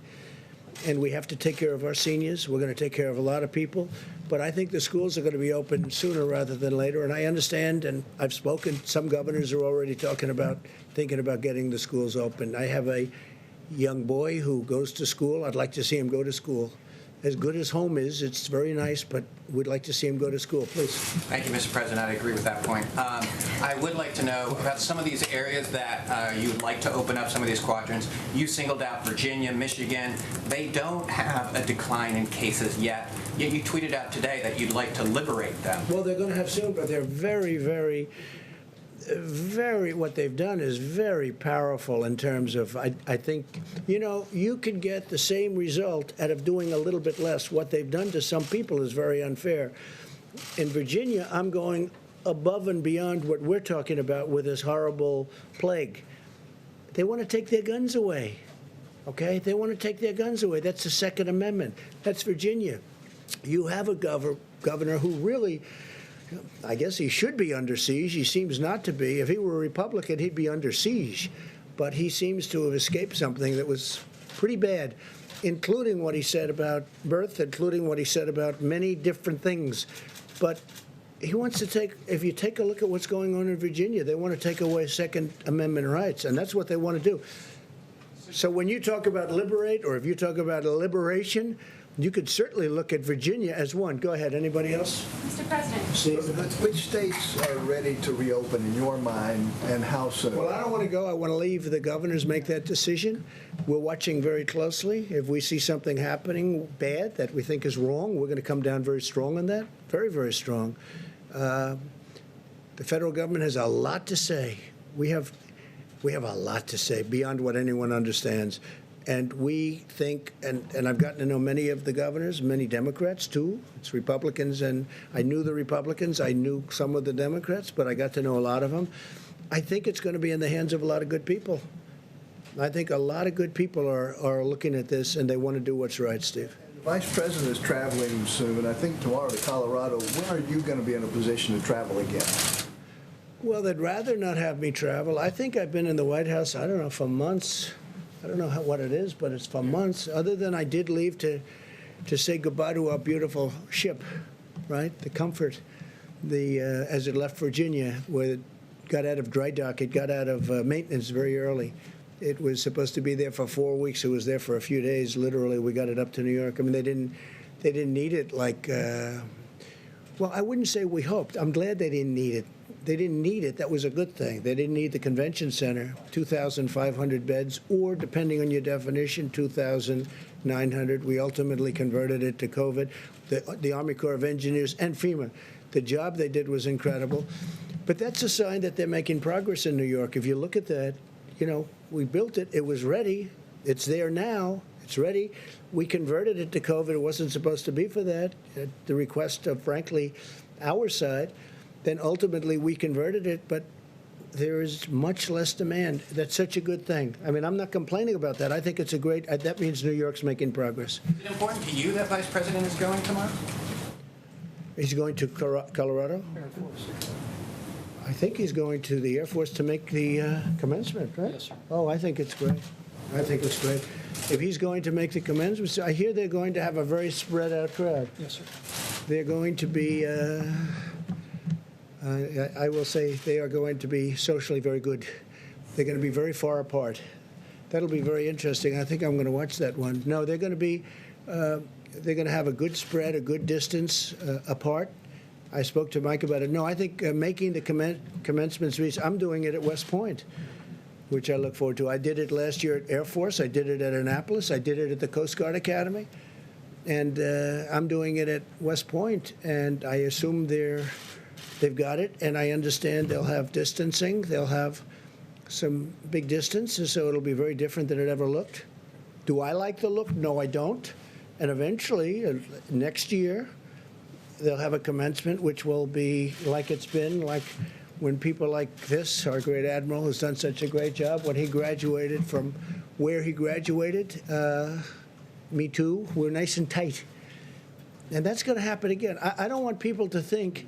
S8: And we have to take care of our seniors. We're going to take care of a lot of people. But I think the schools are going to be open sooner rather than later. And I understand, and I've spoken, some governors are already thinking about getting the schools open. I have a young boy who goes to school. I'd like to see him go to school. as good as home is, it's very nice, but we'd like to see him go to school. Please.
S5: Thank you, Mr. President. I agree with that point. I would like to know about some of these areas that you would like to open up, some of these quadrants. You singled out Virginia, Michigan. They don't have a decline in cases yet. Yet you tweeted out today that you'd like to liberate them.
S8: Well, they're going to have soon, but they're very, what they've done is very powerful in terms of, I think, you could get the same result out of doing a little bit less. What they've done to some people is very unfair. In Virginia, I'm going above and beyond what we're talking about with this horrible plague. They want to take their guns away, okay? They want to take their guns away. That's the Second Amendment. That's Virginia. You have a governor who really, I guess he should be under siege. He seems not to be. If he were a Republican, he'd be under siege. But he seems to have escaped something that was pretty bad, including what he said about birth, including what he said about many different things. But he wants to take, if you take a look at what's going on in Virginia, they want to take away Second Amendment rights, and that's what they want to do. So when you talk about liberate, or if you talk about a liberation, you could certainly look at Virginia as one. Go ahead. Anybody else?
S19: Mr. President.
S15: Which states are ready to reopen in your mind, and how soon?
S8: Well, I don't want to go. I want to leave the governors make that decision. We're watching very closely. If we see something happening bad that we think is wrong, we're going to come down very strong on that. Very, very strong. The federal government has a lot to say. We have a lot to say beyond what anyone understands. And we think, and I've gotten to know many of the governors, many Democrats too. It's Republicans, and I knew the Republicans. I knew some of the Democrats, but I got to know a lot of them. I think it's going to be in the hands of a lot of good people. I think a lot of good people are looking at this, and they want to do what's right, Steve.
S15: The Vice President is traveling soon, I think tomorrow to Colorado. When are you going to be in a position to travel again?
S8: Well, they'd rather not have me travel. I think I've been in the White House, I don't know, for months. I don't know what it is, but it's for months. Other than I did leave to say goodbye to our beautiful ship, right? The Comfort, as it left Virginia, where it got out of dry dock. It got out of maintenance very early. It was supposed to be there for 4 weeks. It was there for a few days. Literally, we got it up to New York. I mean, they didn't need it like. Well, I wouldn't say we hoped. I'm glad they didn't need it. They didn't need it. That was a good thing. They didn't need the convention center, 2,500 beds, or depending on your definition, 2,900. We ultimately converted it to COVID. The Army Corps of Engineers and FEMA, the job they did was incredible. But that's a sign that they're making progress in New York. If you look at that, we built it. It was ready. It's there now. It's ready. We converted it to COVID. It wasn't supposed to be for that, at the request of, frankly, our side. Then ultimately we converted it, but there is much less demand. That's such a good thing. I mean, I'm not complaining about that. I think it's that means New York's making progress.
S5: Is it important to you that Vice President is going tomorrow?
S8: He's going to Colorado?
S10: Air Force.
S8: I think he's going to the Air Force to make the commencement, right?
S10: Yes, sir.
S8: Oh, I think it's great. I think it's great. If he's going to make the commencement, I hear they're going to have a very spread out crowd.
S10: Yes, sir.
S8: They're going to be... I will say they are going to be socially very good. They're going to be very far apart. That'll be very interesting. I think I'm going to watch that one. No, they're going to be, they're going to have a good spread, a good distance apart. I spoke to Mike about it. No, I think making the commencement speech, I'm doing it at West Point, which I look forward to. I did it last year at Air Force. I did it at Annapolis. I did it at the Coast Guard Academy. And I'm doing it at West Point, and I assume they've got it, and I understand they'll have distancing. They'll have some big distance, and so it'll be very different than it ever looked. Do I like the look? No, I don't. And eventually, next year, they'll have a commencement which will be like it's been, like when people like this, our great admiral, who's done such a great job, when he graduated from where he graduated, me too, we're nice and tight. And that's going to happen again. I don't want people to think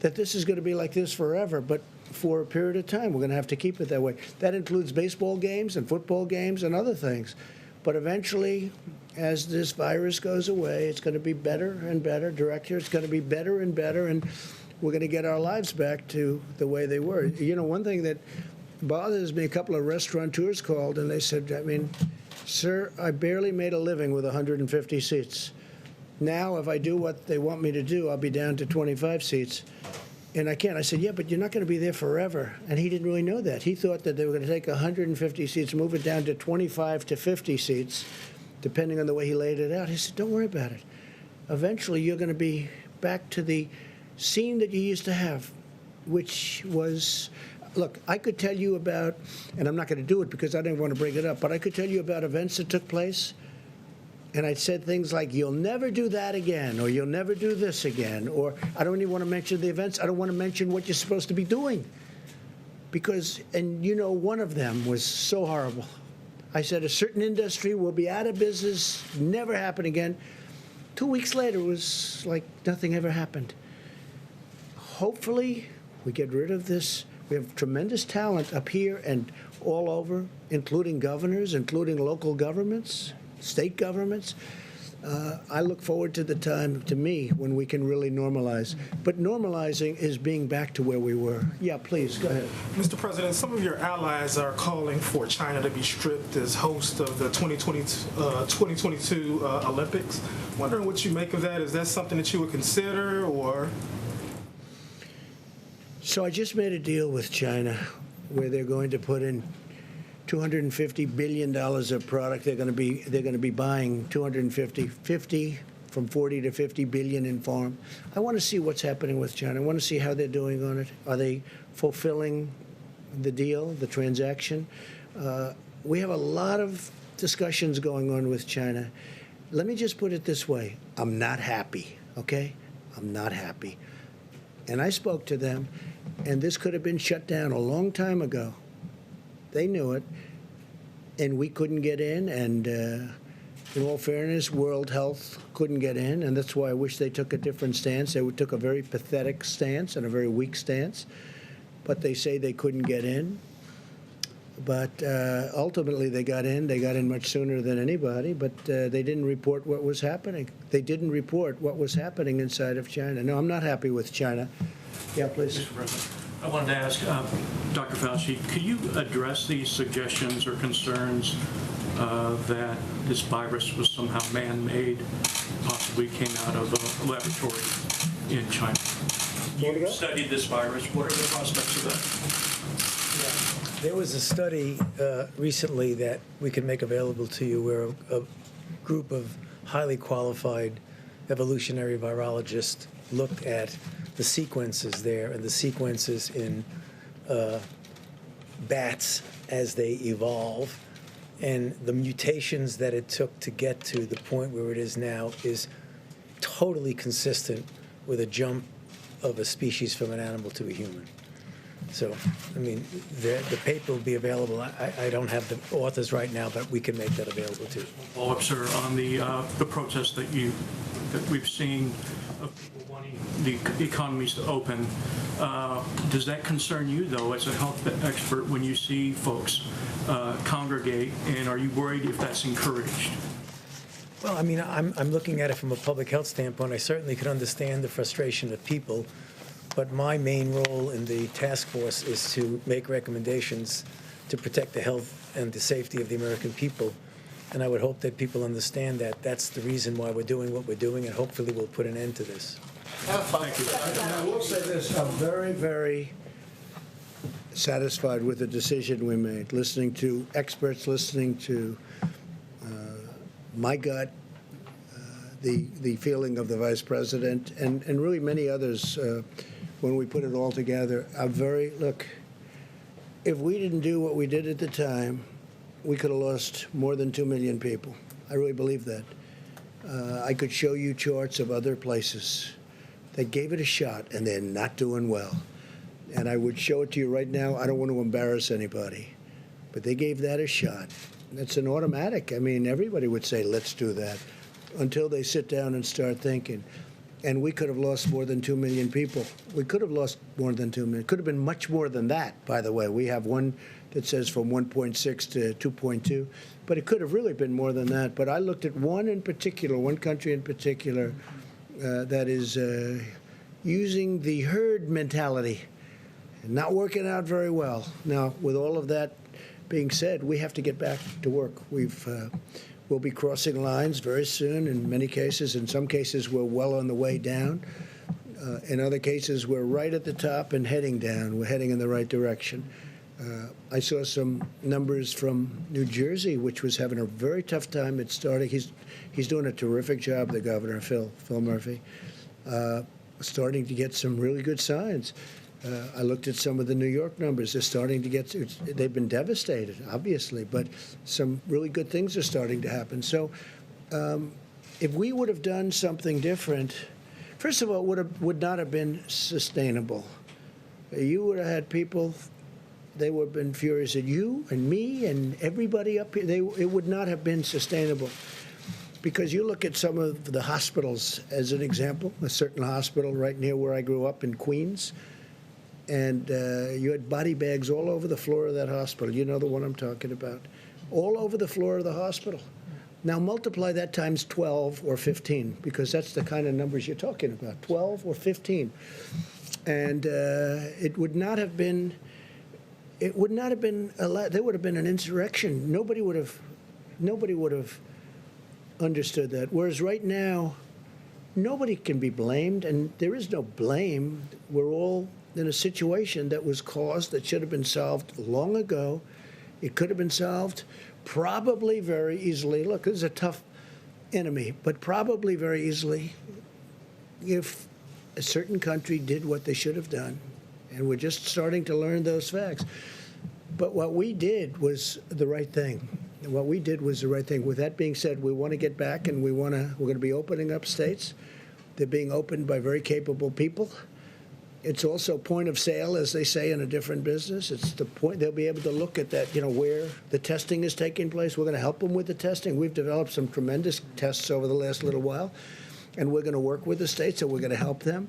S8: that this is going to be like this forever, but for a period of time, we're going to have to keep it that way. That includes baseball games and football games and other things. But eventually, as this virus goes away, it's going to be better and better. Director, it's going to be better and better, and we're going to get our lives back to the way they were. One thing that bothers me, a couple of restaurateurs called, and they said, sir, I barely made a living with 150 seats. Now, if I do what they want me to do, I'll be down to 25 seats. And I can't. I said, yeah, but you're not going to be there forever. And he didn't really know that. He thought that they were going to take 150 seats, move it down to 25 to 50 seats, depending on the way he laid it out. He said, don't worry about it. Eventually, you're going to be back to the scene that you used to have, which was, look, I could tell you about, and I'm not going to do it because I didn't want to bring it up, but I could tell you about events that took place. And I said things like, you'll never do that again, or you'll never do this again, or I don't even want to mention the events. I don't want to mention what you're supposed to be doing. Because, and you know, one of them was so horrible. I said, a certain industry will be out of business, never happen again. 2 weeks later, it was like nothing ever happened. Hopefully, we get rid of this. We have tremendous talent up here and all over, including governors, including local governments, state governments. I look forward to the time, to me, when we can really normalize. But normalizing is being back to where we were. Yeah, please, go ahead.
S16: Mr. President, some of your allies are calling for China to be stripped as host of the 2022 Olympics. Wondering what you make of that. Is that something that you would consider, or?
S8: So I just made a deal with China where they're going to put in $250 billion of product. They're going to be buying 50 from 40 to 50 billion in farm. I want to see what's happening with China. I want to see how they're doing on it. Are they fulfilling the deal, the transaction? We have a lot of discussions going on with China. Let me just put it this way. I'm not happy, okay? I'm not happy. And I spoke to them, and this could have been shut down a long time ago. They knew it, and we couldn't get in, and in all fairness, World Health couldn't get in, and that's why I wish they took a different stance. They took a very pathetic stance and a very weak stance, but they say they couldn't get in. But ultimately, they got in. They got in much sooner than anybody, but they didn't report what was happening. They didn't report what was happening inside of China. No, I'm not happy with China. Yeah, please.
S18: Mr. President, I wanted to ask Dr. Fauci, could you address these suggestions or concerns that this virus was somehow man-made, possibly came out of a laboratory in China? You studied this virus. What are the prospects of that?
S11: There was a study recently that we can make available to you where a group of highly qualified evolutionary virologists looked at the sequences there and the sequences in bats as they evolve, and the mutations that it took to get to the point where it is now is totally consistent with a jump of a species from an animal to a human. So, I mean, the paper will be available. I don't have the authors right now, but we can make that available too.
S18: Follow up, sir, on the protests that we've seen of people wanting the economies to open. Does that concern you, though, as a health expert, when you see folks congregate, and are you worried if that's encouraged?
S11: Well, I mean, I'm looking at it from a public health standpoint. I certainly could understand the frustration of people. But my main role in the task force is to make recommendations to protect the health and the safety of the American people. And I would hope that people understand that that's the reason why we're doing what we're doing, and hopefully we'll put an end to this.
S8: Thank you. And I will say this, I'm very, very satisfied with the decision we made, listening to experts, listening to my gut, the feeling of the Vice President, and really many others. When we put it all together, look, if we didn't do what we did at the time, we could have lost more than 2 million people. I really believe that. I could show you charts of other places that gave it a shot, and they're not doing well. And I would show it to you right now. I don't want to embarrass anybody, but they gave that a shot. It's an automatic. I mean, everybody would say, let's do that, until they sit down and start thinking. And we could have lost more than 2 million people. We could have lost more than 2 million. It could have been much more than that, by the way. We have one that says from 1.6 to 2.2, but it could have really been more than that. But I looked at one country in particular, that is using the herd mentality, not working out very well. Now, with all of that being said, we have to get back to work. We'll be crossing lines very soon in many cases. In some cases, we're well on the way down. In other cases, we're right at the top and heading down. We're heading in the right direction. I saw some numbers from New Jersey, which was having a very tough time at starting. He's doing a terrific job, the governor, Phil Murphy, starting to get some really good signs. I looked at some of the New York numbers. They're starting to get, they've been devastated, obviously, but some really good things are starting to happen. So if we would have done something different, first of all, it would not have been sustainable. You would have had people, they would have been furious at you and me and everybody up here. It would not have been sustainable. Because you look at some of the hospitals, as an example, a certain hospital right near where I grew up in Queens, and you had body bags all over the floor of that hospital. You know the one I'm talking about. All over the floor of the hospital. Now multiply that times 12 or 15, because that's the kind of numbers you're talking about, 12 or 15. And it would not have been, there would have been an insurrection. Nobody would have understood that. Whereas right now, nobody can be blamed, and there is no blame. We're all in a situation that was caused, that should have been solved long ago. It could have been solved probably very easily. Look, this is a tough enemy, but probably very easily if a certain country did what they should have done. And we're just starting to learn those facts. But what we did was the right thing. What we did was the right thing. With that being said, we want to get back, and we're going to be opening up states. They're being opened by very capable people. It's also point of sale, as they say in a different business. It's the point they'll be able to look at that, where the testing is taking place. We're going to help them with the testing. We've developed some tremendous tests over the last little while, and we're going to work with the states, and we're going to help them.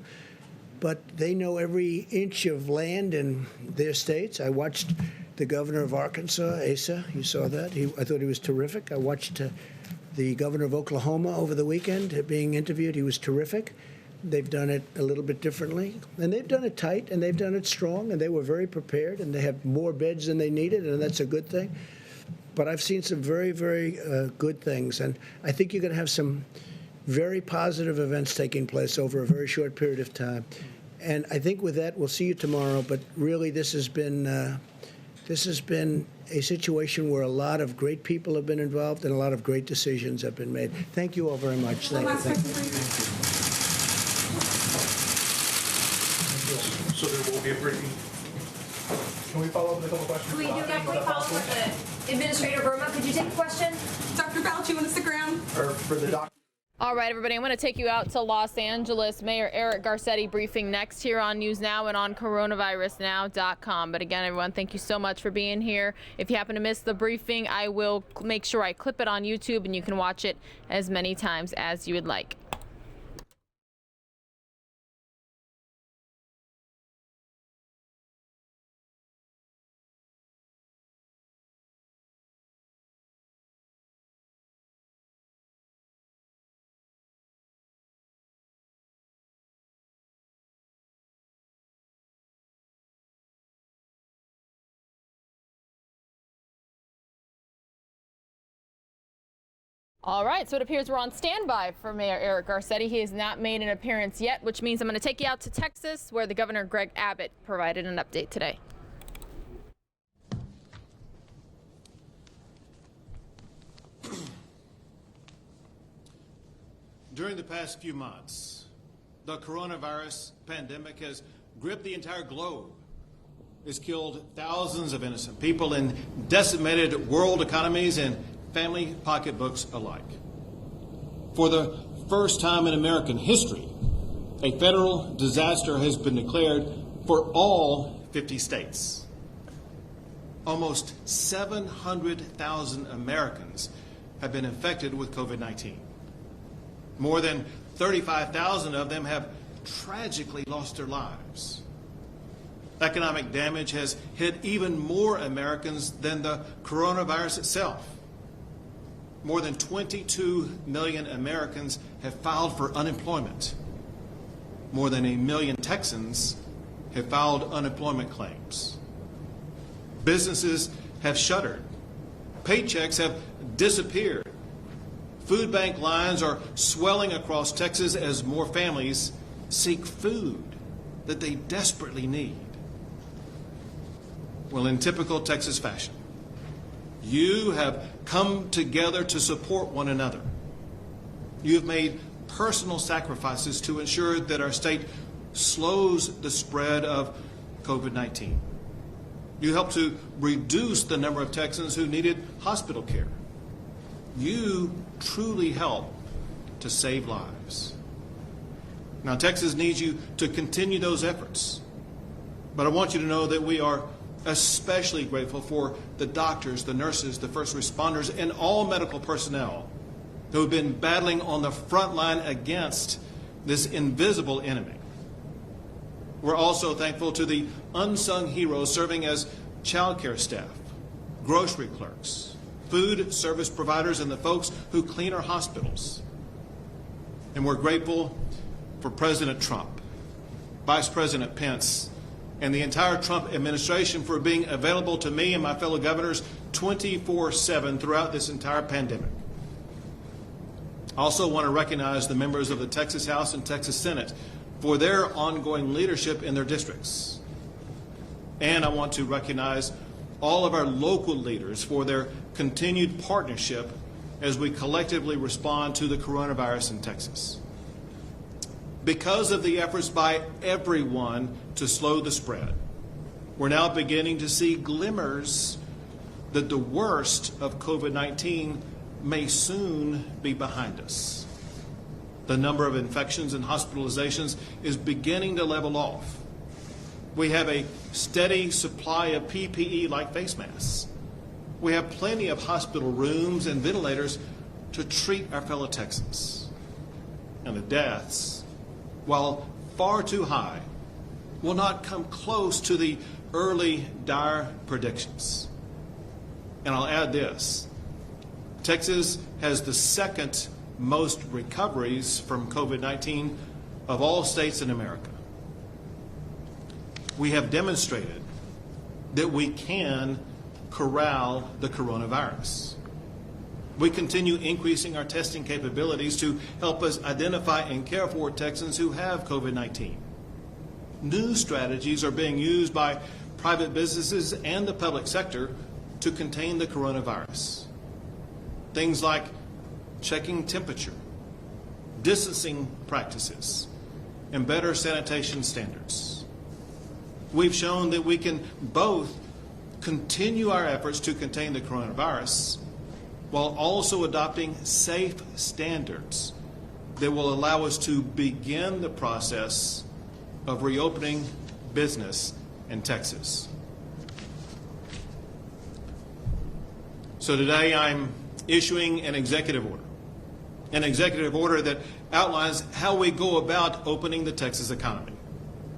S8: But they know every inch of land in their states. I watched the governor of Arkansas, Asa. You saw that. I thought he was terrific. I watched the governor of Oklahoma over the weekend being interviewed. He was terrific. They've done it a little bit differently, and they've done it tight, and they've done it strong, and they were very prepared, and they have more beds than they needed, and that's a good thing. But I've seen some very, very good things, and I think you're going to have some very positive events taking place over a very short period of time. And I think with that, we'll see you tomorrow. But really, this has been a situation where a lot of great people have been involved and a lot of great decisions have been made. Thank you all very much. Thank you.
S16: So there will be a briefing. Can we follow up with a couple questions?
S4: Can we follow up with Administrator Burma? Could you take a question?
S21: Dr. Fauci, you want to stick around?
S16: Or for the doctor.
S7: All right, everybody, I'm going to take you out to Los Angeles. Mayor Eric Garcetti briefing next here on News Now and on coronavirusnow.com. But again, everyone, thank you so much for being here. If you happen to miss the briefing, I will make sure I clip it on YouTube, and you can watch it as many times as you would like. All right, so it appears we're on standby for Mayor Eric Garcetti. He has not made an appearance yet, which means I'm going to take you out to Texas, where the Governor Greg Abbott provided an update today.
S2: During the past few months, the coronavirus pandemic has gripped the entire globe. It's killed thousands of innocent people and decimated world economies and family pocketbooks alike. For the first time in American history, a federal disaster has been declared for all 50 states. Almost 700,000 Americans have been infected with COVID-19. More than 35,000 of them have tragically lost their lives. Economic damage has hit even more Americans than the coronavirus itself. More than 22 million Americans have filed for unemployment. More than 1 million Texans have filed unemployment claims. Businesses have shuttered. Paychecks have disappeared. Food bank lines are swelling across Texas as more families seek food that they desperately need. Well, in typical Texas fashion, you have come together to support one another. You have made personal sacrifices to ensure that our state slows the spread of COVID-19. You helped to reduce the number of Texans who needed hospital care. You truly helped to save lives. Now, Texas needs you to continue those efforts. But I want you to know that we are especially grateful for the doctors, the nurses, the first responders, and all medical personnel who have been battling on the front line against this invisible enemy. We're also thankful to the unsung heroes serving as childcare staff, grocery clerks, food service providers, and the folks who clean our hospitals. And we're grateful for President Trump, Vice President Pence, and the entire Trump administration for being available to me and my fellow governors 24/7 throughout this entire pandemic. I also want to recognize the members of the Texas House and Texas Senate for their ongoing leadership in their districts. And I want to recognize all of our local leaders for their continued partnership as we collectively respond to the coronavirus in Texas. Because of the efforts by everyone to slow the spread, we're now beginning to see glimmers that the worst of COVID-19 may soon be behind us. The number of infections and hospitalizations is beginning to level off. We have a steady supply of PPE like face masks. We have plenty of hospital rooms and ventilators to treat our fellow Texans. And the deaths, while far too high, will not come close to the early dire predictions. And I'll add this. Texas has the second most recoveries from COVID-19 of all states in America. We have demonstrated that we can corral the coronavirus. We continue increasing our testing capabilities to help us identify and care for Texans who have COVID-19. New strategies are being used by private businesses and the public sector to contain the coronavirus. Things like checking temperature, distancing practices, and better sanitation standards. We've shown that we can both continue our efforts to contain the coronavirus while also adopting safe standards that will allow us to begin the process of reopening business in Texas. So today I'm issuing an executive order that outlines how we go about opening the Texas economy,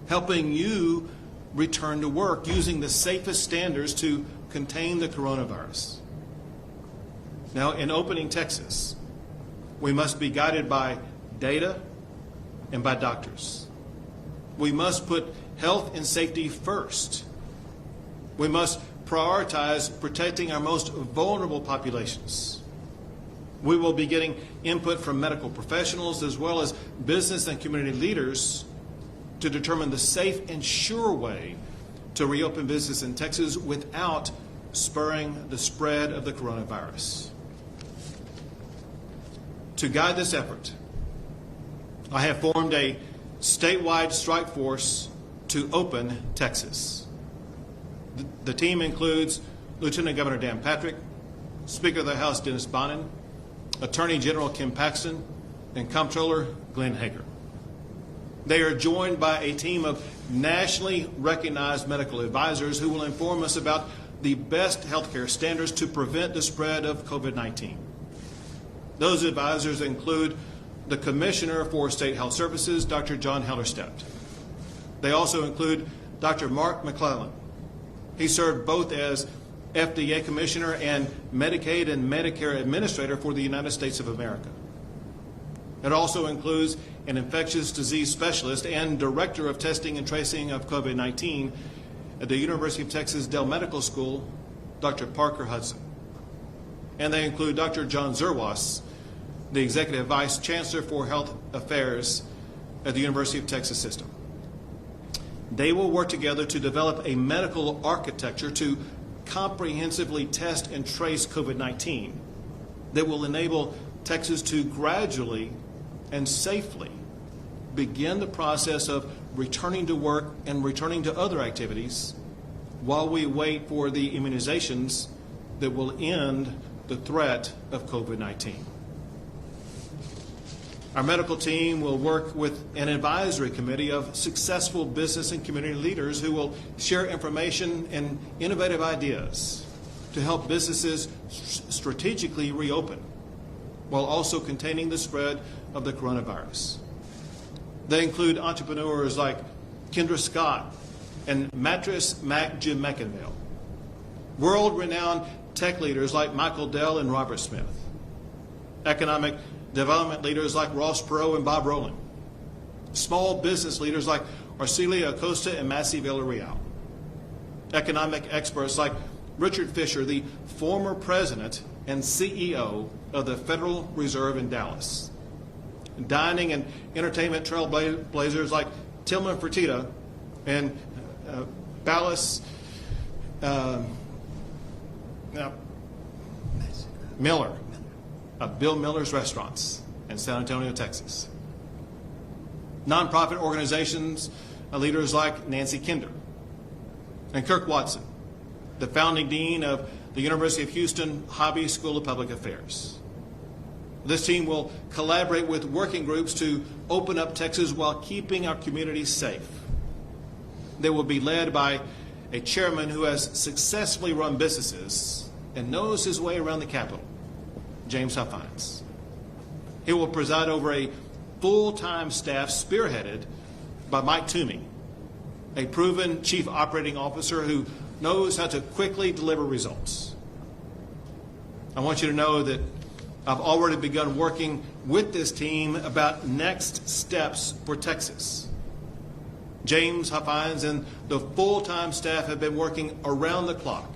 S2: helping you return to work using the safest standards to contain the coronavirus. Now, in opening Texas, we must be guided by data and by doctors. We must put health and safety first. We must prioritize protecting our most vulnerable populations. We will be getting input from medical professionals as well as business and community leaders to determine the safe and sure way to reopen business in Texas without spurring the spread of the coronavirus. To guide this effort, I have formed a statewide strike force to open Texas. The team includes Lieutenant Governor Dan Patrick, Speaker of the House Dennis Bonnen, Attorney General Kim Paxton, and Comptroller Glenn Hager. They are joined by a team of nationally recognized medical advisors who will inform us about the best healthcare standards to prevent the spread of COVID-19. Those advisors include the Commissioner for State Health Services, Dr. John Hellerstedt. They also include Dr. Mark McClellan. He served both as FDA Commissioner and Medicaid and Medicare Administrator for the United States of America. It also includes an infectious disease specialist and Director of Testing and Tracing of COVID-19 at the University of Texas Dell Medical School, Dr. Parker Hudson. And they include Dr. John Zerwas, the Executive Vice Chancellor for Health Affairs at the University of Texas System. They will work together to develop a medical architecture to comprehensively test and trace COVID-19 that will enable Texas to gradually and safely begin the process of returning to work and returning to other activities while we wait for the immunizations that will end the threat of COVID-19. Our medical team will work with an advisory committee of successful business and community leaders who will share information and innovative ideas to help businesses strategically reopen while also containing the spread of the coronavirus. They include entrepreneurs like Kendra Scott and Mattress Mac Jim McInville, world-renowned tech leaders like Michael Dell and Robert Smith, economic development leaders like Ross Perot and Bob Rowland, small business leaders like Arcelia Acosta and Massey Villarreal, economic experts like Richard Fisher, the former president and CEO of the Federal Reserve in Dallas, dining and entertainment trailblazers like Tillman Fertitta and Ballas Miller of Bill Miller's Restaurants in San Antonio, Texas. Nonprofit organizations, leaders like Nancy Kinder and Kirk Watson, the founding dean of the University of Houston Hobby School of Public Affairs. This team will collaborate with working groups to open up Texas while keeping our communities safe. They will be led by a chairman who has successfully run businesses and knows his way around the Capitol, James Huffines. He will preside over a full-time staff spearheaded by Mike Toomey, a proven chief operating officer who knows how to quickly deliver results. I want you to know that I've already begun working with this team about next steps for Texas. James Huffines and the full-time staff have been working around the clock,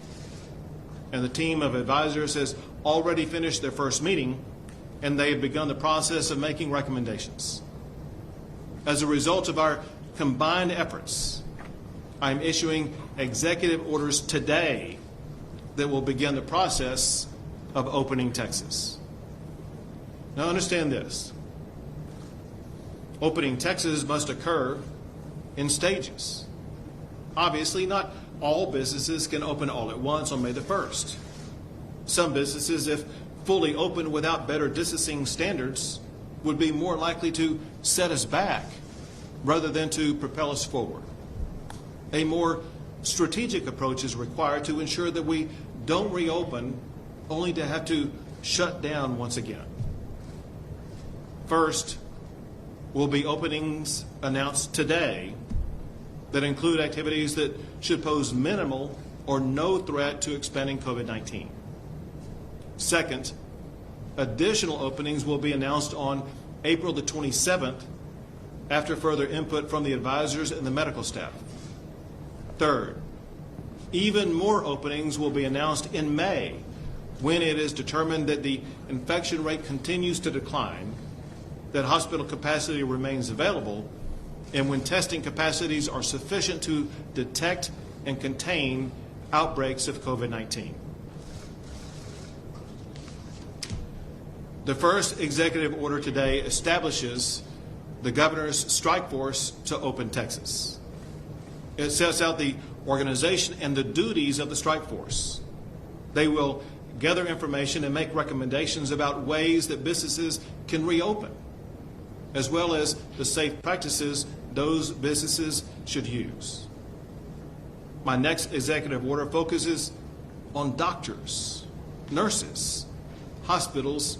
S2: and the team of advisors has already finished their first meeting, and they have begun the process of making recommendations. As a result of our combined efforts, I'm issuing executive orders today that will begin the process of opening Texas. Now understand this. Opening Texas must occur in stages. Obviously, not all businesses can open all at once on May the 1st. Some businesses, if fully open without better distancing standards, would be more likely to set us back rather than to propel us forward. A more strategic approach is required to ensure that we don't reopen only to have to shut down once again. First, will be openings announced today that include activities that should pose minimal or no threat to expanding COVID-19. Second, additional openings will be announced on April the 27th after further input from the advisors and the medical staff. Third, even more openings will be announced in May when it is determined that the infection rate continues to decline, that hospital capacity remains available, and when testing capacities are sufficient to detect and contain outbreaks of COVID-19. The first executive order today establishes the governor's strike force to open Texas. It sets out the organization and the duties of the strike force. They will gather information and make recommendations about ways that businesses can reopen, as well as the safe practices those businesses should use. My next executive order focuses on doctors, nurses, hospitals,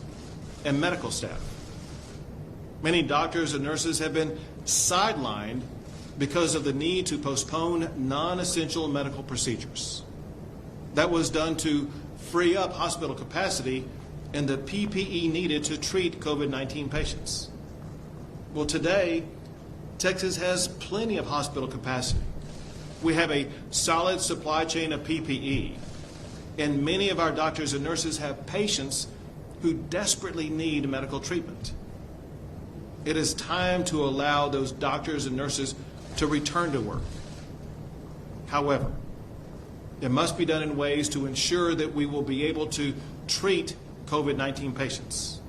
S2: and medical staff. Many doctors and nurses have been sidelined because of the need to postpone non-essential medical procedures. That was done to free up hospital capacity and the PPE needed to treat COVID-19 patients. Well, today, Texas has plenty of hospital capacity. We have a solid supply chain of PPE, and many of our doctors and nurses have patients who desperately need medical treatment. It is time to allow those doctors and nurses to return to work. However, it must be done in ways to ensure that we will be able to treat COVID-19 patients.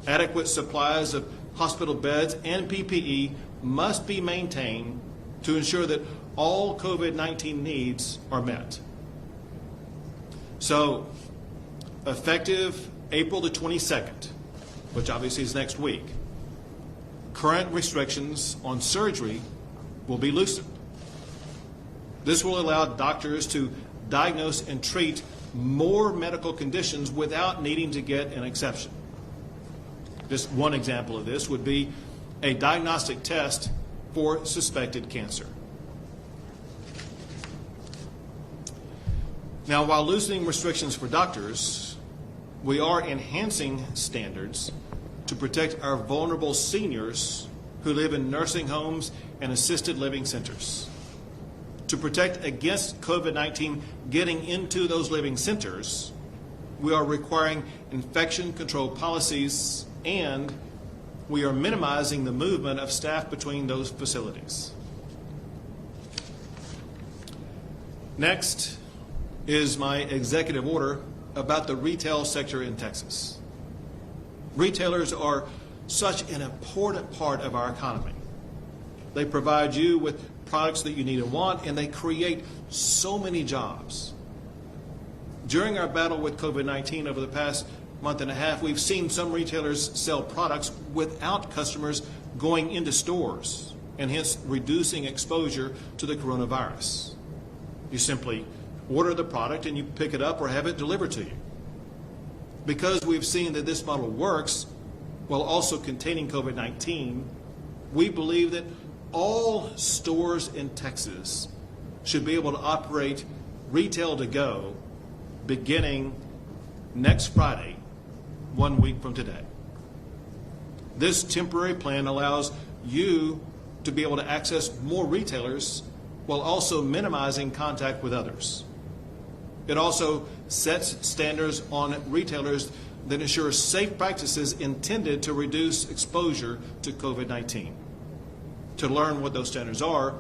S2: Adequate supplies of hospital beds and PPE must be maintained to ensure that all COVID-19 needs are met. So, effective April the 22nd, which obviously is next week, current restrictions on surgery will be loosened. This will allow doctors to diagnose and treat more medical conditions without needing to get an exception. Just one example of this would be a diagnostic test for suspected cancer. Now, while loosening restrictions for doctors, we are enhancing standards to protect our vulnerable seniors who live in nursing homes and assisted living centers. To protect against COVID-19 getting into those living centers, we are requiring infection control policies, and we are minimizing the movement of staff between those facilities. Next is my executive order about the retail sector in Texas. Retailers are such an important part of our economy. They provide you with products that you need and want, and they create so many jobs. During our battle with COVID-19 over the past month and a half, we've seen some retailers sell products without customers going into stores, and hence reducing exposure to the coronavirus. You simply order the product and you pick it up or have it delivered to you. Because we've seen that this model works while also containing COVID-19, we believe that all stores in Texas should be able to operate retail to go beginning next Friday, 1 week from today. This temporary plan allows you to be able to access more retailers while also minimizing contact with others. It also sets standards on retailers that ensure safe practices intended to reduce exposure to COVID-19. To learn what those standards are,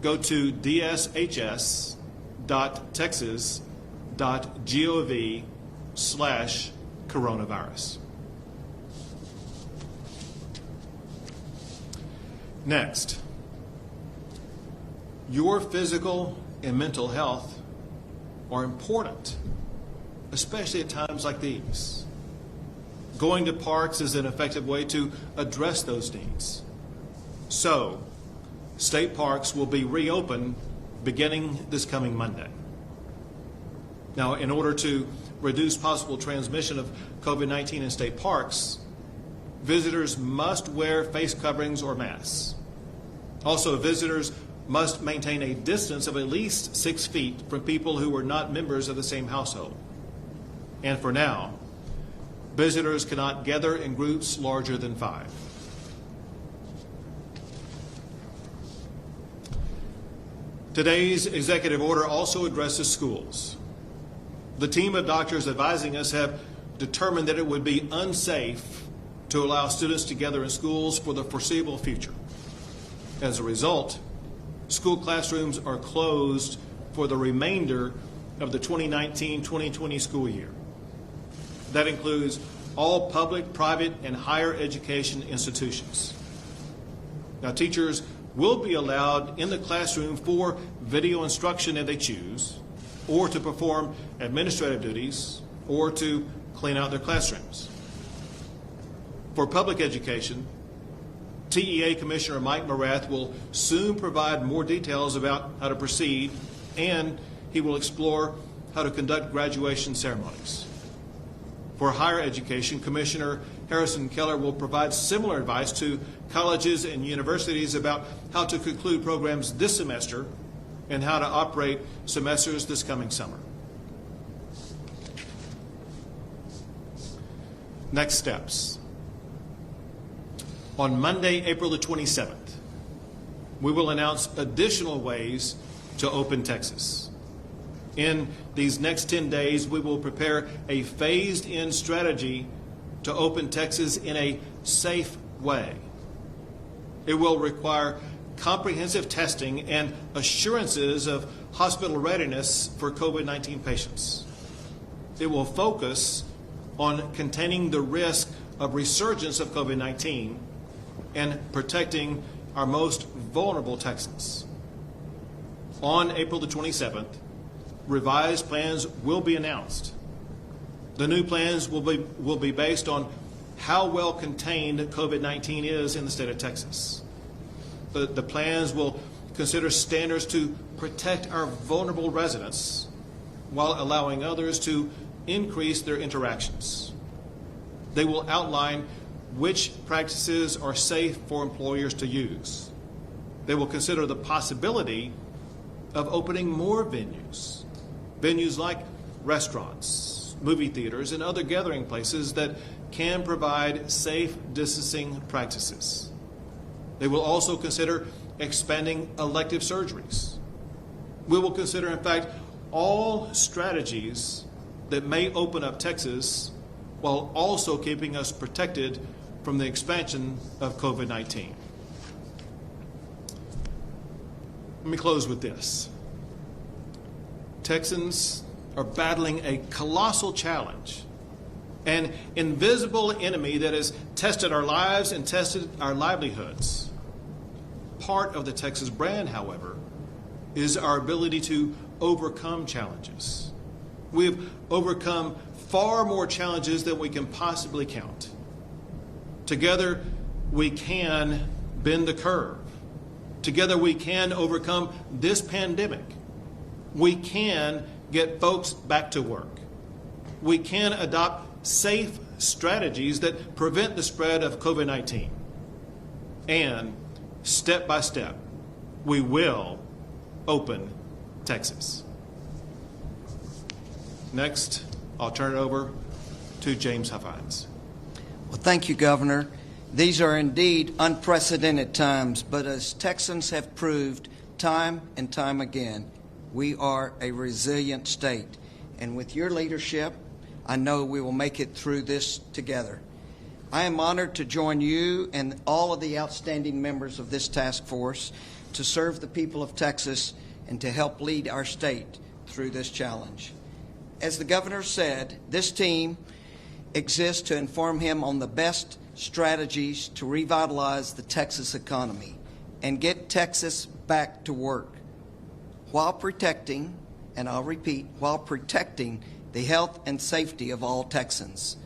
S2: go to dshs.texas.gov/coronavirus. Next, your physical and mental health are important, especially at times like these. Going to parks is an effective way to address those needs. So, state parks will be reopened beginning this coming Monday. Now, in order to reduce possible transmission of COVID-19 in state parks, visitors must wear face coverings or masks. Also, visitors must maintain a distance of at least 6 feet from people who are not members of the same household. And for now, visitors cannot gather in groups larger than 5. Today's executive order also addresses schools. The team of doctors advising us have determined that it would be unsafe to allow students to gather in schools for the foreseeable future. As a result, school classrooms are closed for the remainder of the 2019-2020 school year. That includes all public, private, and higher education institutions. Now, teachers will be allowed in the classroom for video instruction if they choose, or to perform administrative duties, or to clean out their classrooms. For public education, TEA Commissioner Mike Morath will soon provide more details about how to proceed, and he will explore how to conduct graduation ceremonies. For higher education, Commissioner Harrison Keller will provide similar advice to colleges and universities about how to conclude programs this semester and how to operate semesters this coming summer. Next steps. On Monday, April the 27th, we will announce additional ways to open Texas. In these next 10 days, we will prepare a phased-in strategy to open Texas in a safe way. It will require comprehensive testing and assurances of hospital readiness for COVID-19 patients. It will focus on containing the risk of resurgence of COVID-19 and protecting our most vulnerable Texans. On April the 27th, revised plans will be announced. The new plans will be based on how well contained COVID-19 is in the state of Texas. The plans will consider standards to protect our vulnerable residents while allowing others to increase their interactions. They will outline which practices are safe for employers to use. They will consider the possibility of opening more venues like restaurants, movie theaters, and other gathering places that can provide safe distancing practices. They will also consider expanding elective surgeries. We will consider, in fact, all strategies that may open up Texas while also keeping us protected from the expansion of COVID-19. Let me close with this. Texans are battling a colossal challenge, an invisible enemy that has tested our lives and tested our livelihoods. Part of the Texas brand, however, is our ability to overcome challenges. We've overcome far more challenges than we can possibly count. Together, we can bend the curve. Together, we can overcome this pandemic. We can get folks back to work. We can adopt safe strategies that prevent the spread of COVID-19. And step by step, we will open Texas. Next, I'll turn it over to James Huffines.
S1: Well, thank you, Governor. These are indeed unprecedented times, but as Texans have proved time and time again, we are a resilient state. And with your leadership, I know we will make it through this together. I am honored to join you and all of the outstanding members of this task force to serve the people of Texas and to help lead our state through this challenge. As the governor said, this team exists to inform him on the best strategies to revitalize the Texas economy and get Texas back to work while protecting, and I'll repeat, while protecting the health and safety of all Texans.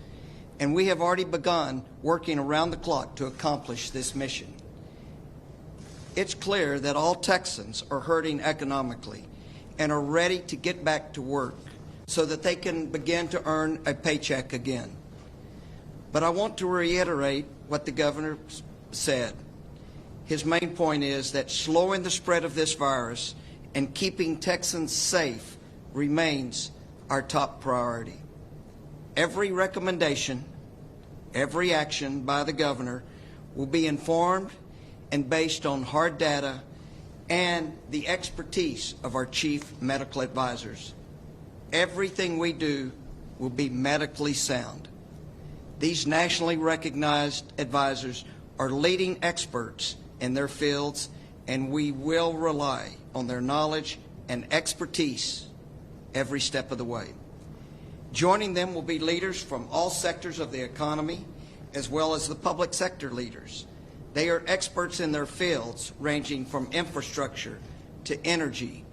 S1: And we have already begun working around the clock to accomplish this mission. It's clear that all Texans are hurting economically and are ready to get back to work so that they can begin to earn a paycheck again. But I want to reiterate what the governor said. His main point is that slowing the spread of this virus and keeping Texans safe remains our top priority. Every recommendation, every action by the governor will be informed and based on hard data and the expertise of our chief medical advisors. Everything we do will be medically sound. These nationally recognized advisors are leading experts in their fields, and we will rely on their knowledge and expertise every step of the way. Joining them will be leaders from all sectors of the economy, as well as the public sector leaders. They are experts in their fields, ranging from infrastructure to energy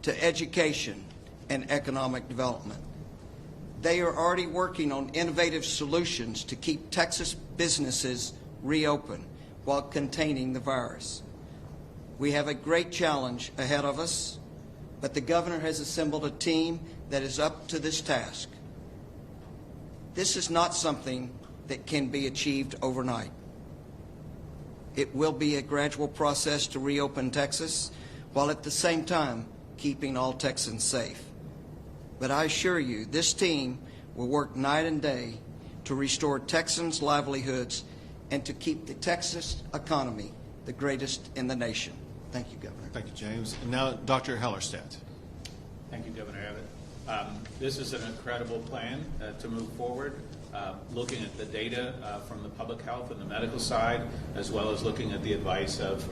S1: to education and economic development. They are already working on innovative solutions to keep Texas businesses reopened while containing the virus. We have a great challenge ahead of us, but the governor has assembled a team that is up to this task. This is not something that can be achieved overnight. It will be a gradual process to reopen Texas, while at the same time keeping all Texans safe. But I assure you, this team will work night and day to restore Texans' livelihoods and to keep the Texas economy the greatest in the nation. Thank you, Governor.
S2: Thank you, James. And now, Dr. Hellerstedt.
S6: Thank you, Governor Abbott. This is an incredible plan to move forward, looking at the data from the public health and the medical side, as well as looking at the advice of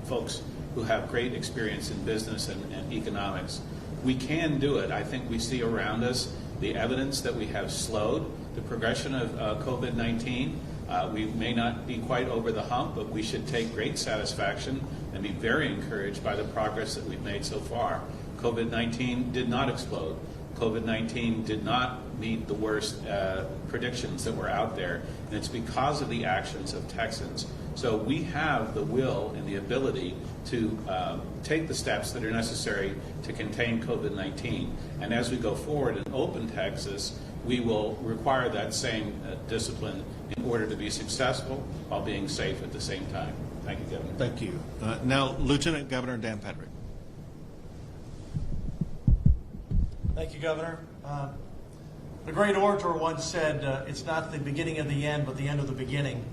S6: folks who have great experience in business and economics. We can do it. I think we see around us the evidence that we have slowed the progression of COVID-19. We may not be quite over the hump, but we should take great satisfaction and be very encouraged by the progress that we've made so far. COVID-19 did not explode. COVID-19 did not meet the worst predictions that were out there, and it's because of the actions of Texans. So we have the will and the ability to take the steps that are necessary to contain COVID-19. And as we go forward and open Texas, we will require that same discipline in order to be successful while being safe at the same time. Thank you, Governor.
S2: Thank you. Now, Lieutenant Governor Dan Patrick.
S9: Thank you, Governor. The great orator once said, it's not the beginning of the end, but the end of the beginning.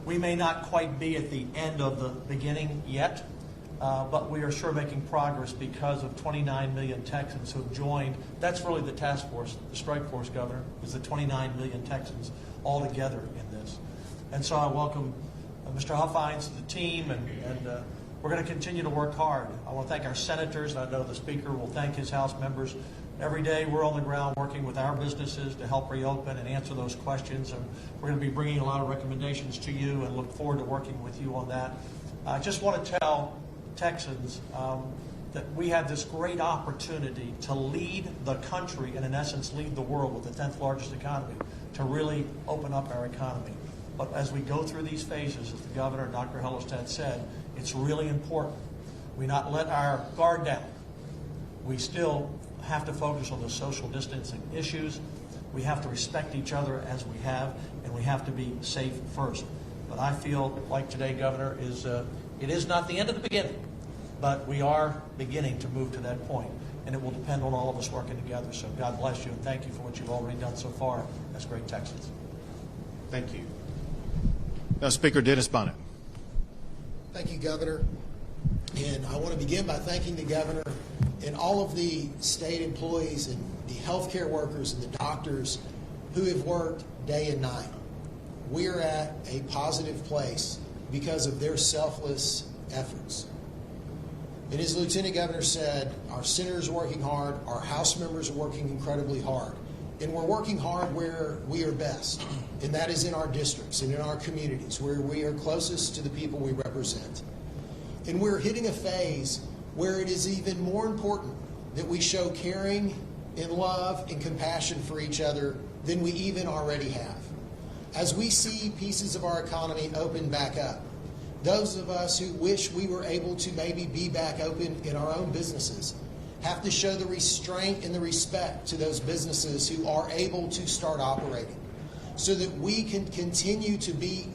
S9: We may not quite be at the end of the beginning yet, but we are sure making progress because of 29 million Texans who have joined. That's really the task force, the strike force, Governor, is the 29 million Texans all together in this. And so I welcome Mr. Huffines to the team, and we're going to continue to work hard. I want to thank our senators, and I know the Speaker will thank his House members. Every day we're on the ground working with our businesses to help reopen and answer those questions, and we're going to be bringing a lot of recommendations to you and look forward to working with you on that. I just want to tell Texans that we have this great opportunity to lead the country and in essence lead the world with the 10th largest economy to really open up our economy. But as we go through these phases, as the Governor, Dr. Hellestead, said, it's really important we not let our guard down. We still have to focus on the social distancing issues. We have to respect each other as we have, and we have to be safe first. But I feel like today, Governor, it is not the end of the beginning, but we are beginning to move to that point, and it will depend on all of us working together. So God bless you, and thank you for what you've already done so far as great Texans.
S2: Thank you. Now, Speaker Dennis Bonnet.
S23: Thank you, Governor. And I want to begin by thanking the Governor and all of the state employees and the healthcare workers and the doctors who have worked day and night. We are at a positive place because of their selfless efforts. And as Lieutenant Governor said, our senators are working hard, our House members are working incredibly hard. And we're working hard where we are best, and that is in our districts and in our communities, where we are closest to the people we represent. And we're hitting a phase where it is even more important that we show caring and love and compassion for each other than we even already have. As we see pieces of our economy open back up, those of us who wish we were able to maybe be back open in our own businesses have to show the restraint and the respect to those businesses who are able to start operating so that we can continue to beat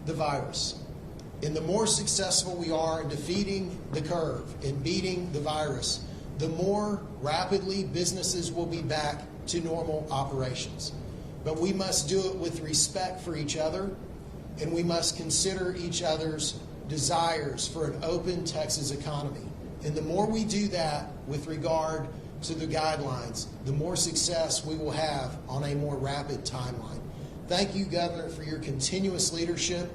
S23: the virus. And the more successful we are in defeating the curve and beating the virus, the more rapidly businesses will be back to normal operations. But we must do it with respect for each other, and we must consider each other's desires for an open Texas economy. And the more we do that with regard to the guidelines, the more success we will have on a more rapid timeline. Thank you, Governor, for your continuous leadership.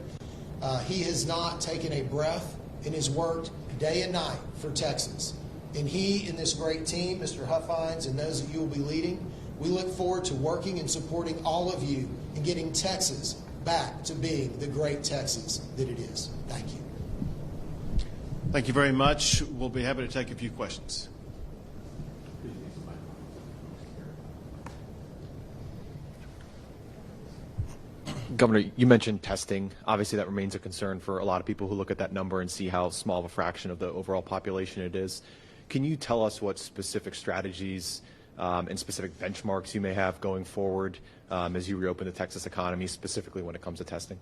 S23: He has not taken a breath and has worked day and night for Texans. And he and this great team, Mr. Huffines, and those that you will be leading, we look forward to working and supporting all of you and getting Texas back to being the great Texas that it is. Thank you.
S2: Thank you very much. We'll be happy to take a few questions.
S24: Governor, you mentioned testing. Obviously, that remains a concern for a lot of people who look at that number and see how small of a fraction of the overall population it is. Can you tell us what specific strategies and specific benchmarks you may have going forward as you reopen the Texas economy, specifically when it comes to testing?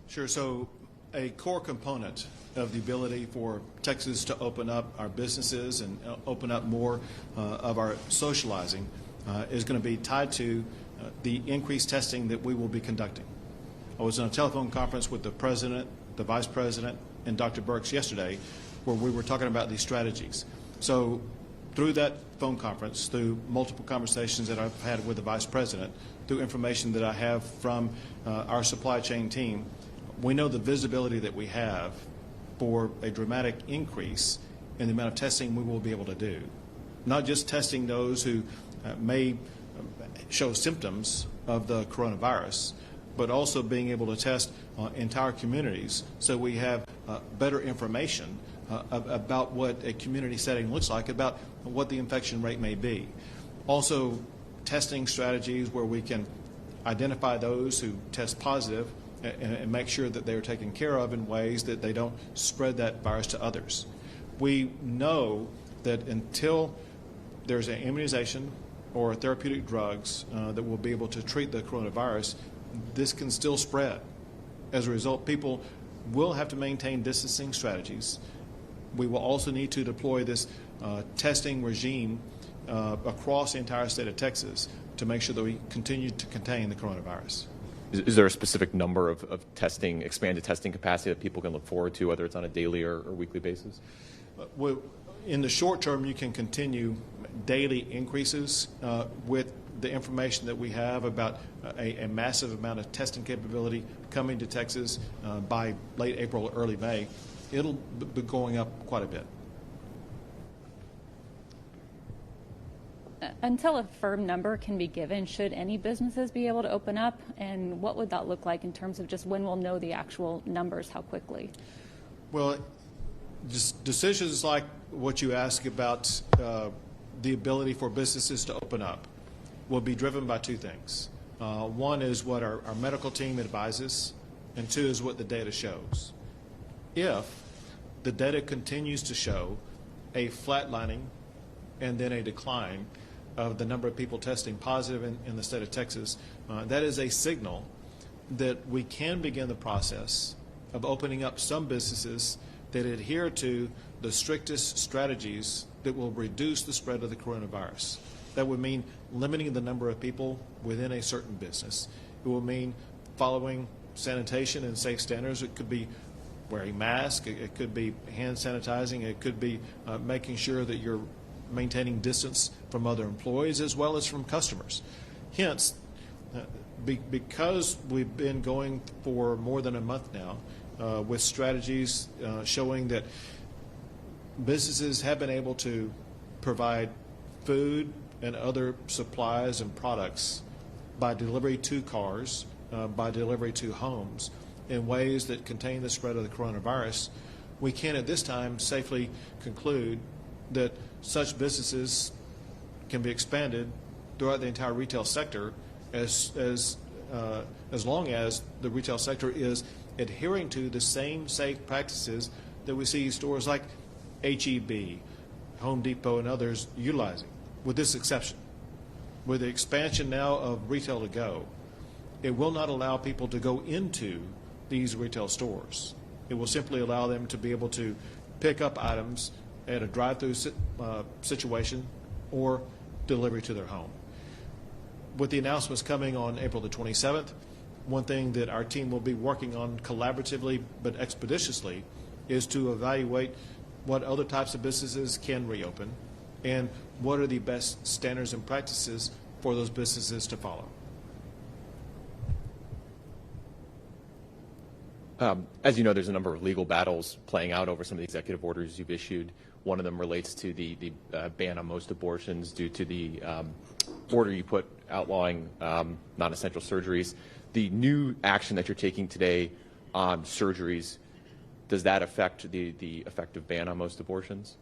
S2: Sure. So a core component of the ability for Texas to open up our businesses and open up more of our socializing is going to be tied to the increased testing that we will be conducting. I was on a telephone conference with the President, the Vice President, and Dr. Birx yesterday where we were talking about these strategies. So through that phone conference, through multiple conversations that I've had with the Vice President, through information that I have from our supply chain team, we know the visibility that we have for a dramatic increase in the amount of testing we will be able to do. Not just testing those who may show symptoms of the coronavirus, but also being able to test entire communities so we have better information about what a community setting looks like, about what the infection rate may be. Also, testing strategies where we can identify those who test positive and make sure that they are taken care of in ways that they don't spread that virus to others. We know that until there's an immunization or therapeutic drugs that will be able to treat the coronavirus, this can still spread. As a result, people will have to maintain distancing strategies. We will also need to deploy this testing regime across the entire state of Texas to make sure that we continue to contain the coronavirus.
S24: Is there a specific number of testing, expanded testing capacity that people can look forward to, whether it's on a daily or weekly basis?
S2: Well, in the short term, you can continue daily increases with the information that we have about a massive amount of testing capability coming to Texas by late April or early May. It'll be going up quite a bit.
S12: Until a firm number can be given, should any businesses be able to open up? And what would that look like in terms of just when we'll know the actual numbers, how quickly?
S2: Well, just decisions like what you ask about the ability for businesses to open up will be driven by two things. One is what our medical team advises, and two is what the data shows. If the data continues to show a flatlining and then a decline of the number of people testing positive in the state of Texas, that is a signal that we can begin the process of opening up some businesses that adhere to the strictest strategies that will reduce the spread of the coronavirus. That would mean limiting the number of people within a certain business. It will mean following sanitation and safe standards. It could be wearing masks, it could be hand sanitizing, it could be making sure that you're maintaining distance from other employees as well as from customers. Hence, because we've been going for more than a month now with strategies showing that businesses have been able to provide food and other supplies and products by delivery to cars, by delivery to homes, in ways that contain the spread of the coronavirus, we can at this time safely conclude that such businesses can be expanded throughout the entire retail sector as long as the retail sector is adhering to the same safe practices that we see stores like H-E-B, Home Depot, and others utilizing, with this exception. With the expansion now of retail to go, it will not allow people to go into these retail stores. It will simply allow them to be able to pick up items at a drive-through situation or delivery to their home. With the announcements coming on April the 27th, one thing that our team will be working on collaboratively but expeditiously is to evaluate what other types of businesses can reopen and what are the best standards and practices for those businesses to follow.
S24: As you know, there's a number of legal battles playing out over some of the executive orders you've issued. One of them relates to the ban on most abortions due to the order you put outlawing non-essential surgeries. The new action that you're taking today on surgeries, does that affect the effective ban on most abortions?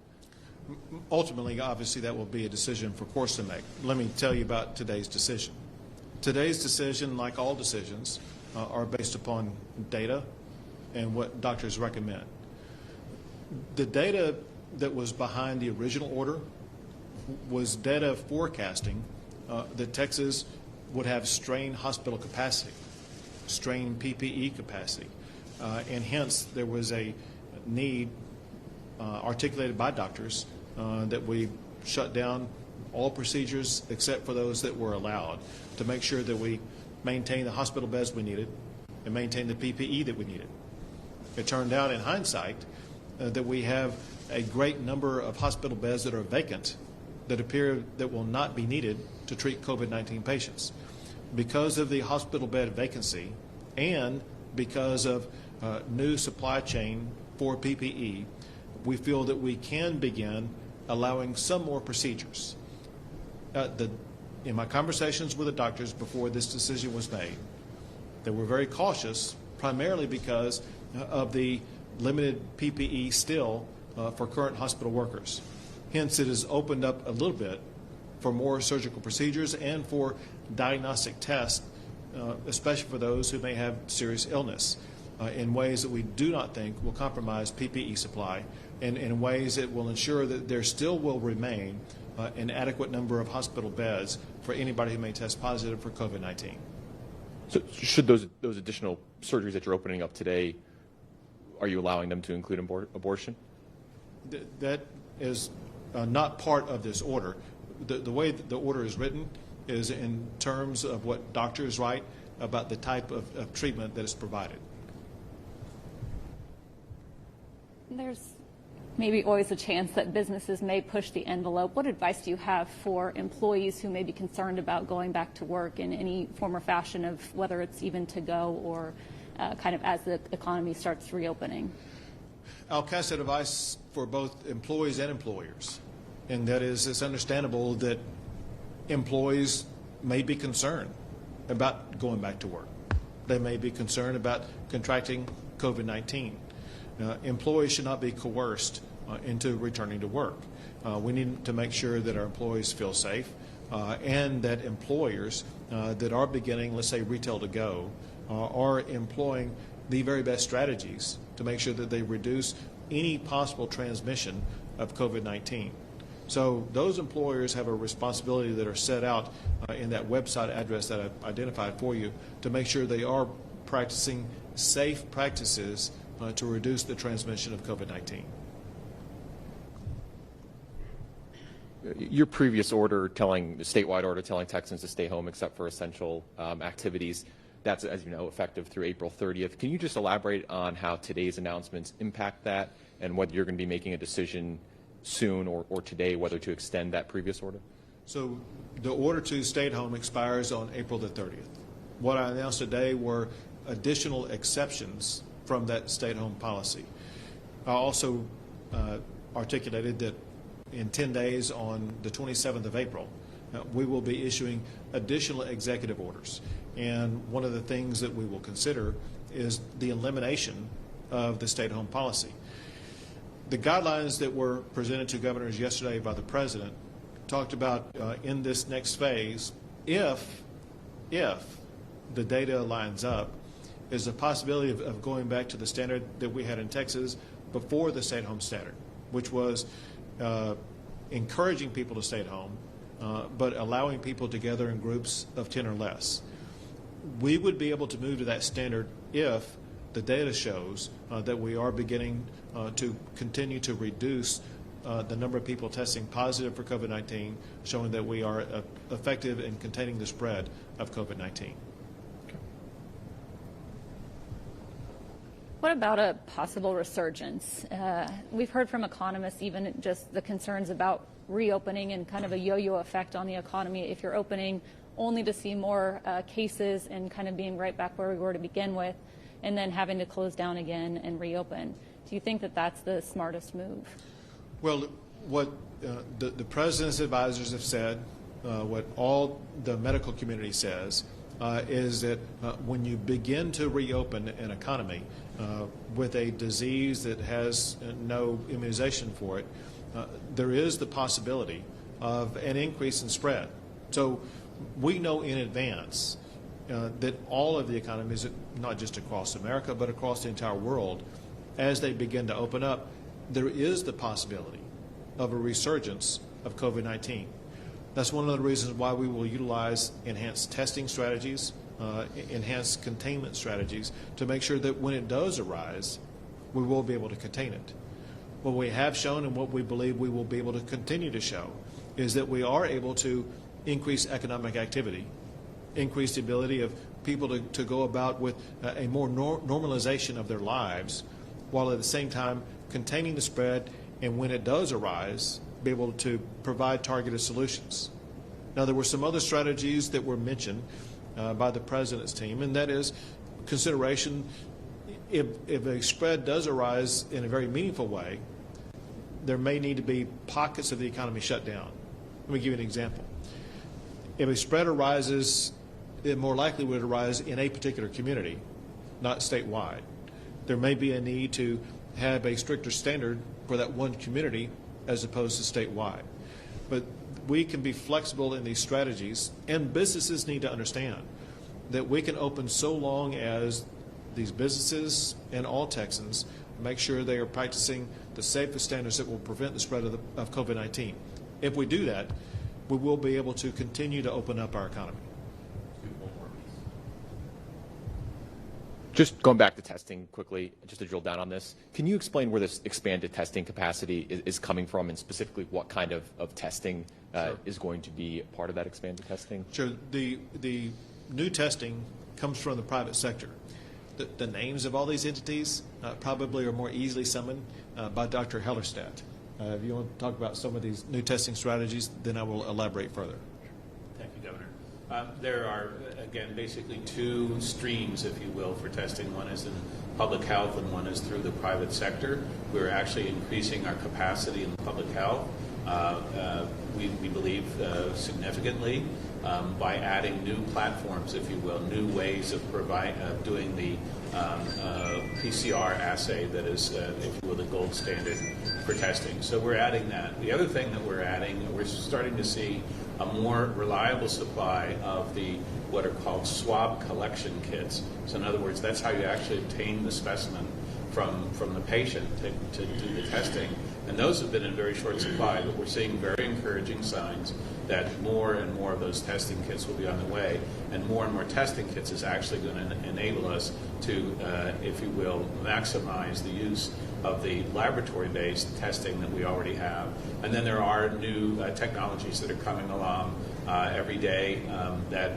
S2: Ultimately, obviously, that will be a decision for courts to make. Let me tell you about today's decision. Today's decision, like all decisions, are based upon data and what doctors recommend. The data that was behind the original order was data forecasting that Texas would have strained hospital capacity, strained PPE capacity, and hence there was a need articulated by doctors that we shut down all procedures except for those that were allowed to make sure that we maintain the hospital beds we needed and maintain the PPE that we needed. It turned out in hindsight that we have a great number of hospital beds that are vacant that appear that will not be needed to treat COVID-19 patients. Because of the hospital bed vacancy and because of new supply chain for PPE, we feel that we can begin allowing some more procedures. In my conversations with the doctors before this decision was made, they were very cautious, primarily because of the limited PPE still for current hospital workers. Hence, it has opened up a little bit for more surgical procedures and for diagnostic tests, especially for those who may have serious illness, in ways that we do not think will compromise PPE supply, and in ways that will ensure that there still will remain an adequate number of hospital beds for anybody who may test positive for COVID-19.
S24: So should those additional surgeries that you're opening up today, are you allowing them to include abortion?
S2: That is not part of this order. The way that the order is written is in terms of what doctors write about the type of treatment that is provided.
S12: There's maybe always a chance that businesses may push the envelope. What advice do you have for employees who may be concerned about going back to work in any form or fashion, of whether it's even to go or kind of as the economy starts reopening?
S2: I'll cast that advice for both employees and employers. And that is, it's understandable that employees may be concerned about going back to work. They may be concerned about contracting COVID-19. Employees should not be coerced into returning to work. We need to make sure that our employees feel safe and that employers that are beginning, let's say, retail to go, are employing the very best strategies to make sure that they reduce any possible transmission of COVID-19. So those employers have a responsibility that are set out in that website address that I've identified for you to make sure they are practicing safe practices to reduce the transmission of COVID-19.
S24: Your previous order, the statewide order telling Texans to stay home except for essential activities, that's, as you know, effective through April 30th. Can you just elaborate on how today's announcements impact that and whether you're going to be making a decision soon or today whether to extend that previous order?
S2: So the order to stay at home expires on April the 30th. What I announced today were additional exceptions from that stay-at-home policy. I also articulated that in 10 days on the 27th of April, we will be issuing additional executive orders. And one of the things that we will consider is the elimination of the stay-at-home policy. The guidelines that were presented to governors yesterday by the President talked about in this next phase, if the data lines up, is a possibility of going back to the standard that we had in Texas before the stay-at-home standard, which was encouraging people to stay at home, but allowing people to gather in groups of 10 or less. We would be able to move to that standard if the data shows that we are beginning to continue to reduce the number of people testing positive for COVID-19, showing that we are effective in containing the spread of COVID-19.
S12: What about a possible resurgence? We've heard from economists even just the concerns about reopening and kind of a yo-yo effect on the economy if you're opening only to see more cases and kind of being right back where we were to begin with and then having to close down again and reopen. Do you think that that's the smartest move?
S2: Well, what the President's advisors have said, what all the medical community says, is that when you begin to reopen an economy with a disease that has no immunization for it, there is the possibility of an increase in spread. So we know in advance that all of the economies, not just across America, but across the entire world, as they begin to open up, there is the possibility of a resurgence of COVID-19. That's one of the reasons why we will utilize enhanced testing strategies, enhanced containment strategies to make sure that when it does arise, we will be able to contain it. What we have shown and what we believe we will be able to continue to show is that we are able to increase economic activity, increase the ability of people to go about with a more normalization of their lives, while at the same time containing the spread, and when it does arise, be able to provide targeted solutions. Now, there were some other strategies that were mentioned by the President's team, and that is consideration if a spread does arise in a very meaningful way, there may need to be pockets of the economy shut down. Let me give you an example. If a spread arises, it more likely would arise in a particular community, not statewide. There may be a need to have a stricter standard for that one community as opposed to statewide. But we can be flexible in these strategies, and businesses need to understand that we can open so long as these businesses and all Texans make sure they are practicing the safest standards that will prevent the spread of COVID-19. If we do that, we will be able to continue to open up our economy.
S24: Just going back to testing quickly, just to drill down on this, can you explain where this expanded testing capacity is coming from, and specifically what kind of testing is going to be part of that expanded testing?
S2: Sure. The new testing comes from the private sector. The names of all these entities probably are more easily summoned by Dr. Hellerstedt. If you want to talk about some of these new testing strategies, then I will elaborate further.
S6: Thank you, Governor. There are, again, basically two streams, if you will, for testing. One is in public health and one is through the private sector. We're actually increasing our capacity in public health, we believe, significantly by adding new platforms, if you will, new ways of doing the PCR assay that is, if you will, the gold standard for testing. So we're adding that. The other thing that we're adding, we're starting to see a more reliable supply of what are called swab collection kits. So in other words, that's how you actually obtain the specimen from the patient to do the testing. And those have been in very short supply, but we're seeing very encouraging signs that more and more of those testing kits will be on the way, and more testing kits is actually going to enable us to, if you will, maximize the use of the laboratory-based testing that we already have. And then there are new technologies that are coming along every day that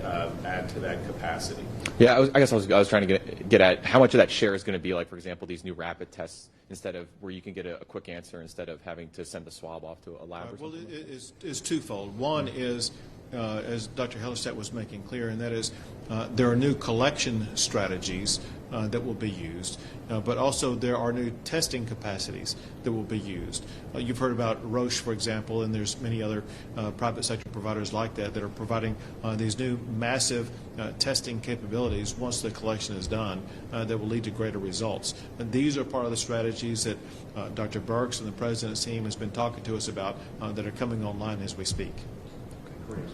S6: add to that capacity.
S24: Yeah, I guess I was trying to get at how much of that share is going to be like, for example, these new rapid tests, instead of where you can get a quick answer instead of having to send the swab off to a lab or something?
S2: Well, it's twofold. One is, as Dr. Hellerstedt was making clear, and that is there are new collection strategies that will be used, but also there are new testing capacities that will be used. You've heard about Roche, for example, and there's many other private sector providers like that are providing these new massive testing capabilities once the collection is done that will lead to greater results. And these are part of the strategies that Dr. Burks and the President's team has been talking to us about that are coming online as we speak.
S12: Okay, great.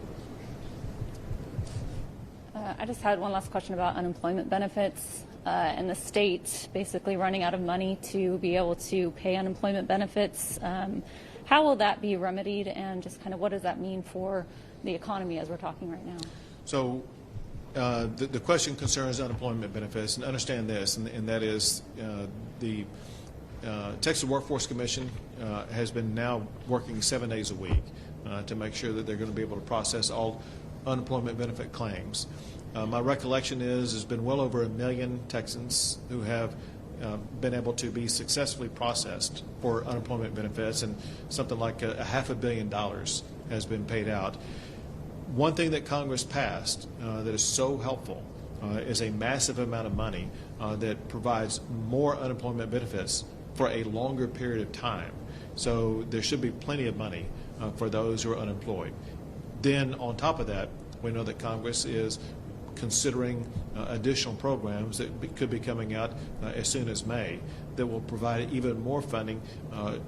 S12: I just had one last question about unemployment benefits and the state basically running out of money to be able to pay unemployment benefits. How will that be remedied, and just kind of what does that mean for the economy as we're talking right now?
S2: So the question concerns unemployment benefits, and understand this, and that is the Texas Workforce Commission has been now working 7 days a week to make sure that they're going to be able to process all unemployment benefit claims. My recollection is there's been well over 1 million Texans who have been able to be successfully processed for unemployment benefits, and something like $500 million has been paid out. One thing that Congress passed that is so helpful is a massive amount of money that provides more unemployment benefits for a longer period of time. So there should be plenty of money for those who are unemployed. Then on top of that, we know that Congress is considering additional programs that could be coming out as soon as May that will provide even more funding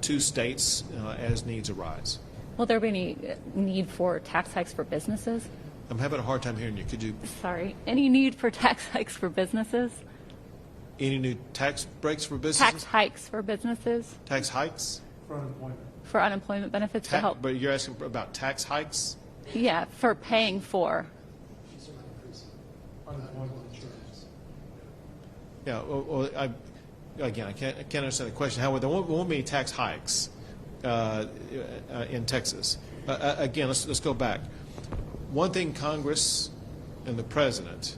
S2: to states as needs arise.
S12: Will there be any need for tax hikes for businesses?
S2: I'm having a hard time hearing you. Could you?
S12: Sorry. Any need for tax hikes for businesses?
S2: Any new tax breaks for businesses?
S12: Tax hikes for businesses?
S2: Tax hikes?
S16: For unemployment.
S12: For unemployment benefits to help?
S2: But you're asking about tax hikes?
S12: Yeah, for paying for.
S16: Unemployment insurance.
S2: Yeah, well, I can't understand the question. However, there won't be any tax hikes in Texas. Again, let's go back. One thing Congress and the President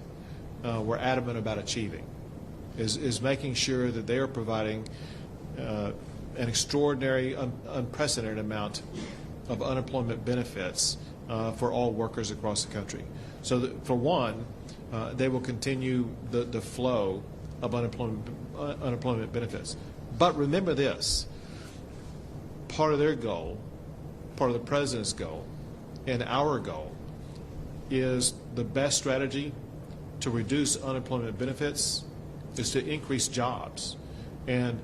S2: were adamant about achieving is making sure that they are providing an extraordinary, unprecedented amount of unemployment benefits for all workers across the country. So that, for one, they will continue the flow of unemployment benefits. But remember this, part of their goal, part of the president's goal, and our goal is the best strategy to reduce unemployment benefits is to increase jobs. And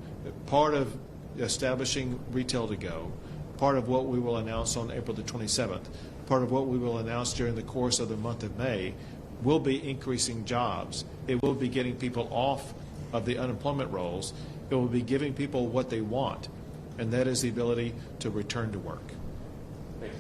S2: part of establishing Retail to Go, part of what we will announce on April the 27th, part of what we will announce during the course of the month of May will be increasing jobs. It will be getting people off of the unemployment rolls. It will be giving people what they want, and that is the ability to return to work.
S24: Thanks,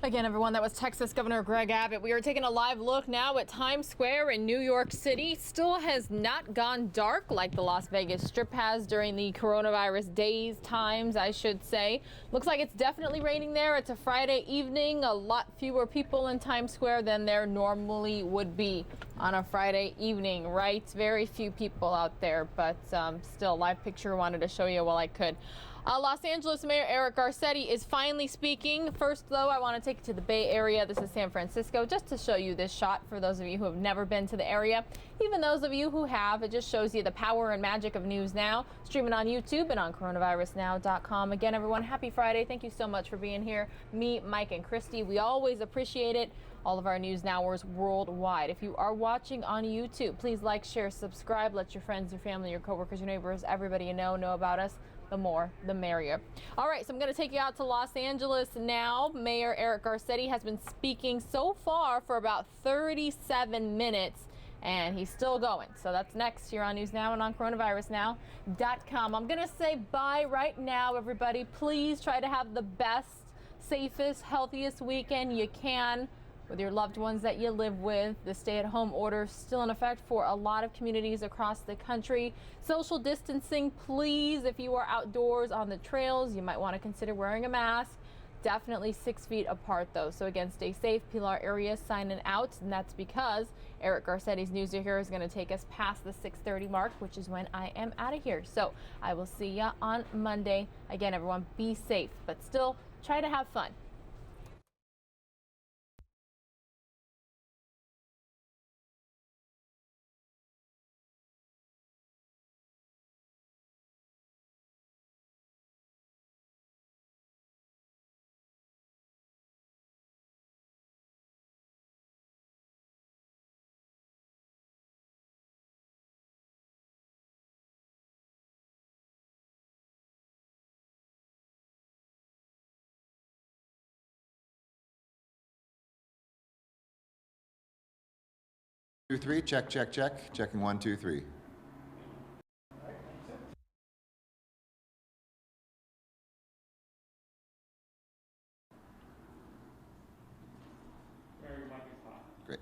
S7: Again, everyone, that was Texas Governor Greg Abbott. We are taking a live look now at Times Square in New York City. Still has not gone dark like the Las Vegas Strip has during the coronavirus days, times, I should say. Looks like it's definitely raining there. It's a Friday evening. A lot fewer people in Times Square than there normally would be on a Friday evening, right? Very few people out there, but still, live picture wanted to show you while I could. Los Angeles Mayor Eric Garcetti is finally speaking. First, though, I want to take you to the Bay Area. This is San Francisco, just to show you this shot for those of you who have never been to the area. Even those of you who have, it just shows you the power and magic of News Now, streaming on YouTube and on coronavirusnow.com. Again, everyone, happy Friday. Thank you so much for being here. Me, Mike, and Christy, we always appreciate it. All of our News Nowers worldwide. If you are watching on YouTube, please like, share, subscribe. Let your friends, your family, your coworkers, your neighbors, everybody you know about us. The more, the merrier. All right, so I'm going to take you out to Los Angeles now. Mayor Eric Garcetti has been speaking so far for about 37 minutes, and he's still going. So that's next here on News Now and on coronavirusnow.com. I'm going to say bye right now, everybody. Please try to have the best, safest, healthiest weekend you can with your loved ones that you live with. The stay-at-home order still in effect for a lot of communities across the country. Social distancing, please. If you are outdoors on the trails, you might want to consider wearing a mask. Definitely 6 feet apart, though. So again, stay safe. Pilar Arias signing out, and that's because Eric Garcetti's News Here is going to take us past the 6:30 mark, which is when I am out of here. So I will see ya on Monday. Again, everyone, be safe, but still try to have fun.
S13: Two, three, check, check, check. Checking 1, 2, 3. Great.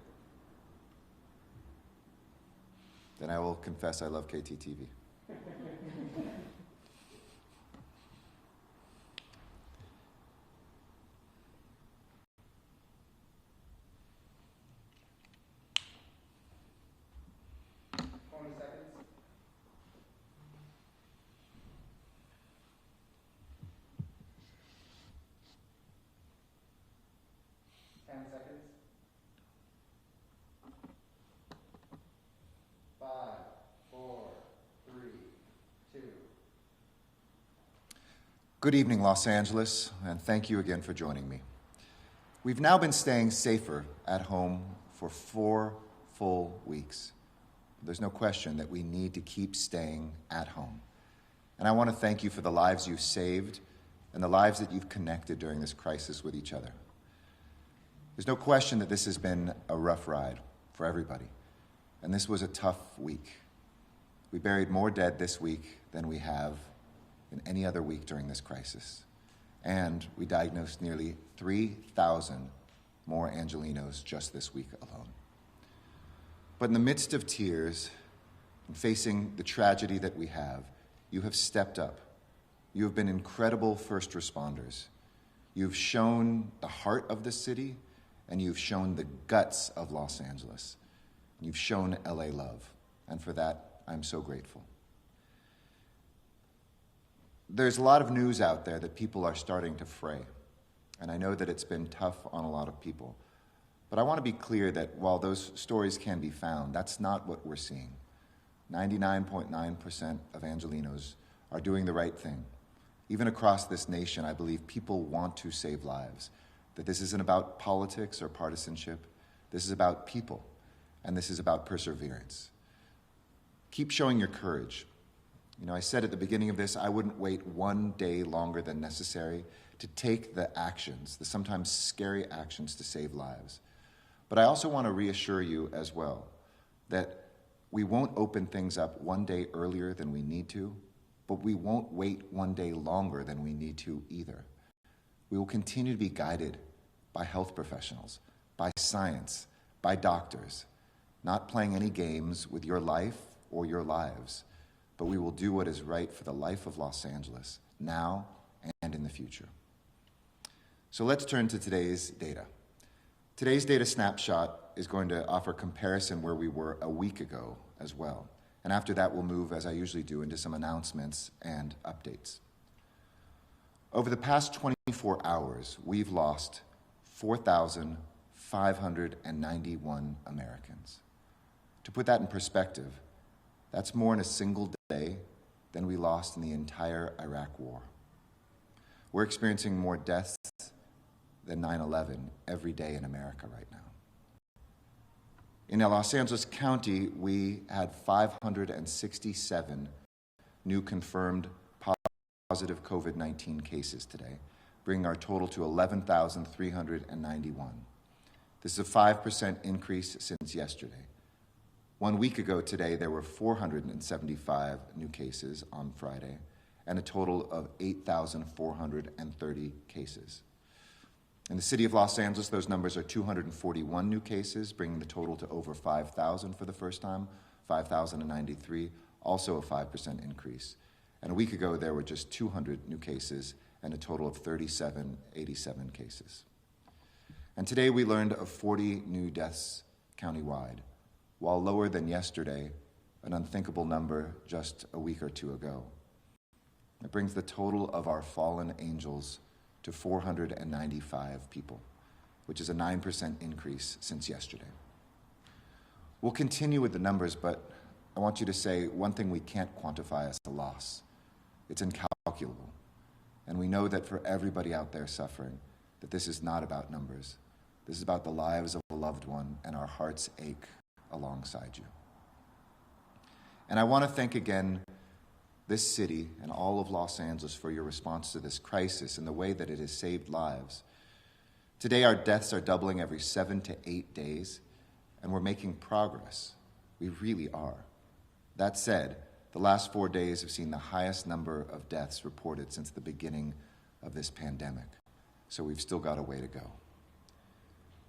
S13: Then I will confess I love KTTV. Good evening, Los Angeles, and thank you again for joining me. We've now been staying safer at home for 4 full weeks. There's no question that we need to keep staying at home. And I want to thank you for the lives you've saved and the lives that you've connected during this crisis with each other. There's no question that this has been a rough ride for everybody, and this was a tough week. We buried more dead this week than we have in any other week during this crisis. And we diagnosed nearly 3,000 more Angelinos just this week alone. But in the midst of tears and facing the tragedy that we have, you have stepped up. You have been incredible first responders. You've shown the heart of the city, and you've shown the guts of Los Angeles. You've shown LA love, and for that, I'm so grateful. There's a lot of news out there that people are starting to fray, and I know that it's been tough on a lot of people. But I want to be clear that while those stories can be found, that's not what we're seeing. 99.9% of Angelenos are doing the right thing. Even across this nation, I believe people want to save lives, that this isn't about politics or partisanship. This is about people, and this is about perseverance. Keep showing your courage. You know, I said at the beginning of this, I wouldn't wait one day longer than necessary to take the actions, the sometimes scary actions to save lives. But I also want to reassure you as well that we won't open things up one day earlier than we need to, but we won't wait one day longer than we need to either. We will continue to be guided by health professionals, by science, by doctors, not playing any games with your life or your lives, but we will do what is right for the life of Los Angeles, now and in the future. So let's turn to today's data. Today's data snapshot is going to offer comparison where we were a week ago as well. And after that, we'll move, as I usually do, into some announcements and updates. Over the past 24 hours, we've lost 4,591 Americans. To put that in perspective, that's more in a single day than we lost in the entire Iraq War. We're experiencing more deaths than 9/11 every day in America right now. In Los Angeles County, we had 567 new confirmed positive COVID-19 cases today, bringing our total to 11,391. This is a 5% increase since yesterday. 1 week ago today, there were 475 new cases on Friday, and a total of 8,430 cases. In the city of Los Angeles, those numbers are 241 new cases, bringing the total to over 5,000 for the first time, 5,093, also a 5% increase. And a week ago, there were just 200 new cases and a total of 3,787 cases. And today, we learned of 40 new deaths countywide, while lower than yesterday, an unthinkable number just a week or two ago. It brings the total of our fallen angels to 495 people, which is a 9% increase since yesterday. We'll continue with the numbers, but I want you to say one thing we can't quantify as a loss. It's incalculable. And we know that for everybody out there suffering, that this is not about numbers. This is about the lives of a loved one, and our hearts ache alongside you. And I want to thank again this city and all of Los Angeles for your response to this crisis and the way that it has saved lives. Today, our deaths are doubling every 7 to 8 days, and we're making progress. We really are. That said, the last 4 days have seen the highest number of deaths reported since the beginning of this pandemic, so we've still got a way to go.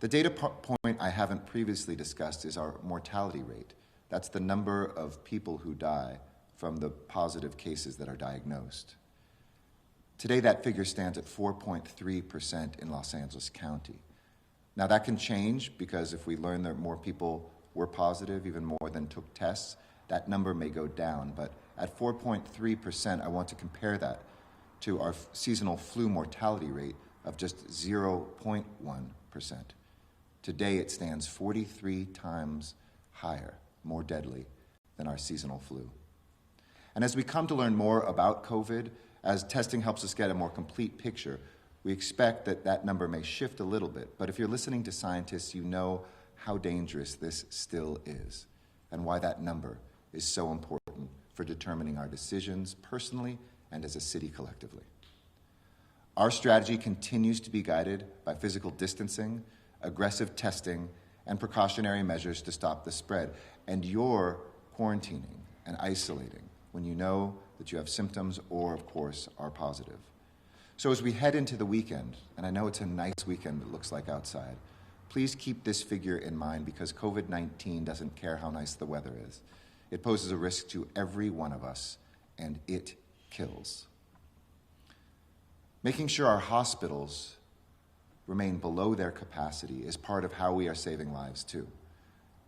S13: The data point I haven't previously discussed is our mortality rate. That's the number of people who die from the positive cases that are diagnosed. Today, that figure stands at 4.3% in Los Angeles County. Now, that can change because if we learn that more people were positive, even more than took tests, that number may go down. But at 4.3%, I want to compare that to our seasonal flu mortality rate of just 0.1%. Today, it stands 43 times higher, more deadly than our seasonal flu. And as we come to learn more about COVID, as testing helps us get a more complete picture, we expect that that number may shift a little bit. But if you're listening to scientists, you know how dangerous this still is and why that number is so important for determining our decisions personally and as a city collectively. Our strategy continues to be guided by physical distancing, aggressive testing, and precautionary measures to stop the spread. And you're quarantining and isolating when you know that you have symptoms or, of course, are positive. So as we head into the weekend, and I know it's a nice weekend it looks like outside, please keep this figure in mind because COVID-19 doesn't care how nice the weather is. It poses a risk to every one of us, and it kills. Making sure our hospitals remain below their capacity is part of how we are saving lives too.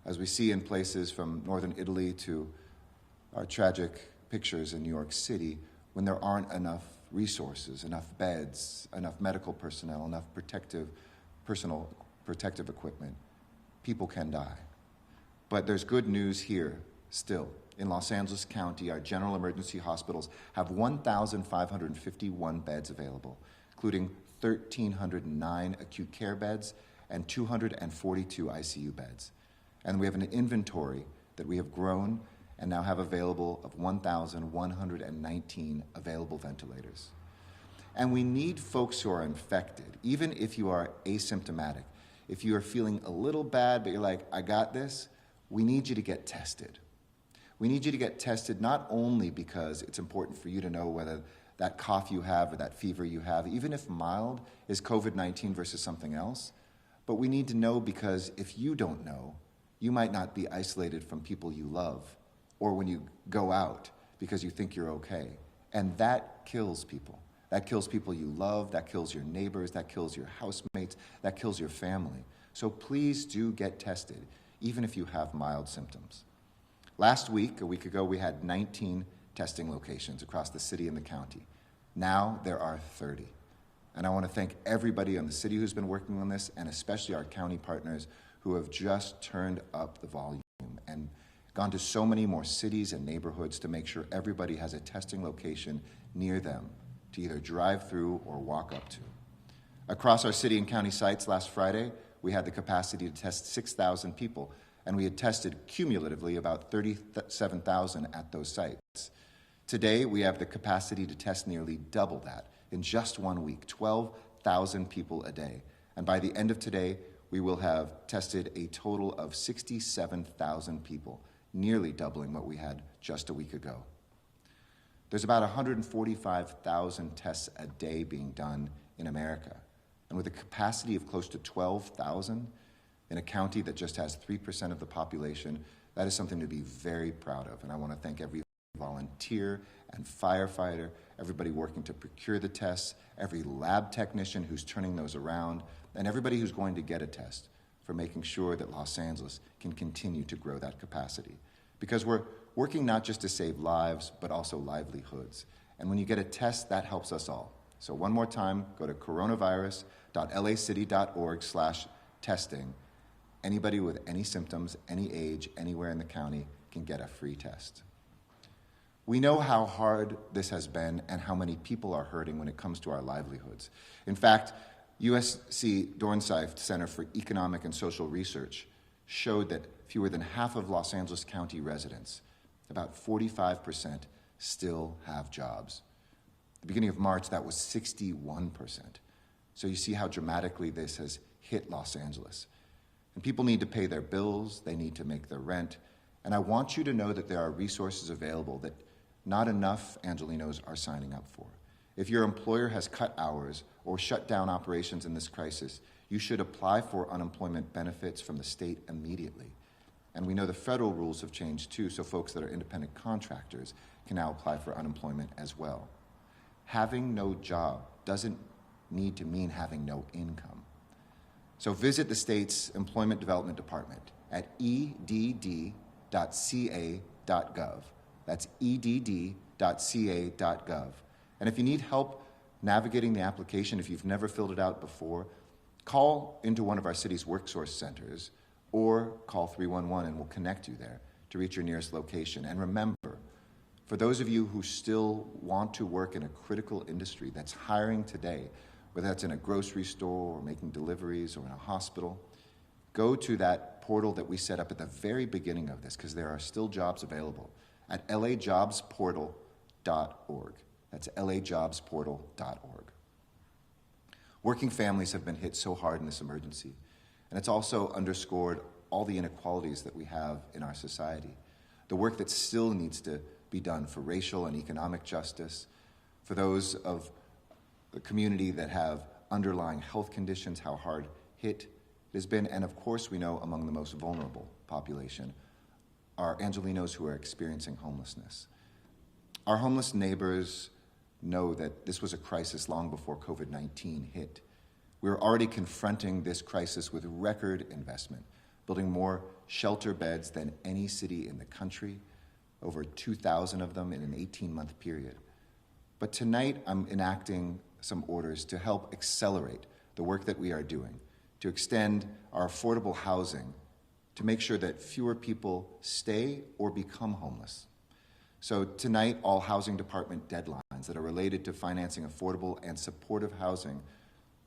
S13: As we see in places from northern Italy to our tragic pictures in New York City, when there aren't enough resources, enough beds, enough medical personnel, enough personal protective equipment, people can die. But there's good news here still. In Los Angeles County, our general emergency hospitals have 1,551 beds available, including 1,309 acute care beds and 242 ICU beds. And we have an inventory that we have grown and now have available of 1,119 available ventilators. And we need folks who are infected, even if you are asymptomatic. If you are feeling a little bad, but you're like, I got this, we need you to get tested. We need you to get tested not only because it's important for you to know whether that cough you have or that fever you have, even if mild, is COVID-19 versus something else, but we need to know because if you don't know, you might not be isolated from people you love or when you go out because you think you're okay. And that kills people. That kills people you love, that kills your neighbors, that kills your housemates, that kills your family. So please do get tested, even if you have mild symptoms. Last week, a week ago, we had 19 testing locations across the city and the county. Now there are 30. And I want to thank everybody in the city who's been working on this, and especially our county partners who have just turned up the volume and gone to so many more cities and neighborhoods to make sure everybody has a testing location near them to either drive through or walk up to. Across our city and county sites last Friday, we had the capacity to test 6,000 people, and we had tested cumulatively about 37,000 at those sites. Today, we have the capacity to test nearly double that in just 1 week, 12,000 people a day. And by the end of today, we will have tested a total of 67,000 people, nearly doubling what we had just a week ago. There's about 145,000 tests a day being done in America. And with a capacity of close to 12,000 in a county that just has 3% of the population, that is something to be very proud of. And I want to thank every volunteer and firefighter, everybody working to procure the tests, every lab technician who's turning those around, and everybody who's going to get a test for making sure that Los Angeles can continue to grow that capacity. Because we're working not just to save lives, but also livelihoods. And when you get a test, that helps us all. So one more time, go to coronavirus.lacity.org/testing. Anybody with any symptoms, any age, anywhere in the county can get a free test. We know how hard this has been and how many people are hurting when it comes to our livelihoods. In fact, USC Dornsife Center for Economic and Social Research showed that fewer than half of Los Angeles County residents, about 45%, still have jobs. At the beginning of March, that was 61%. So you see how dramatically this has hit Los Angeles. And people need to pay their bills, they need to make their rent, and I want you to know that there are resources available that not enough Angelenos are signing up for. If your employer has cut hours or shut down operations in this crisis, you should apply for unemployment benefits from the state immediately. And we know the federal rules have changed too, so folks that are independent contractors can now apply for unemployment as well. Having no job doesn't need to mean having no income. So visit the state's Employment Development Department at edd.ca.gov. That's edd.ca.gov. And if you need help navigating the application, if you've never filled it out before, call into one of our city's WorkSource centers or call 311 and we'll connect you there to reach your nearest location. And remember, for those of you who still want to work in a critical industry that's hiring today, whether that's in a grocery store or making deliveries or in a hospital, go to that portal that we set up at the very beginning of this, because there are still jobs available at lajobsportal.org. That's lajobsportal.org. Working families have been hit so hard in this emergency, and it's also underscored all the inequalities that we have in our society. The work that still needs to be done for racial and economic justice, for those of the community that have underlying health conditions, how hard hit it has been, and of course we know among the most vulnerable population are Angelenos who are experiencing homelessness. Our homeless neighbors know that this was a crisis long before COVID-19 hit. We were already confronting this crisis with record investment, building more shelter beds than any city in the country, over 2,000 of them in an 18-month period. But tonight, I'm enacting some orders to help accelerate the work that we are doing, to extend our affordable housing, to make sure that fewer people stay or become homeless. So tonight, all housing department deadlines that are related to financing affordable and supportive housing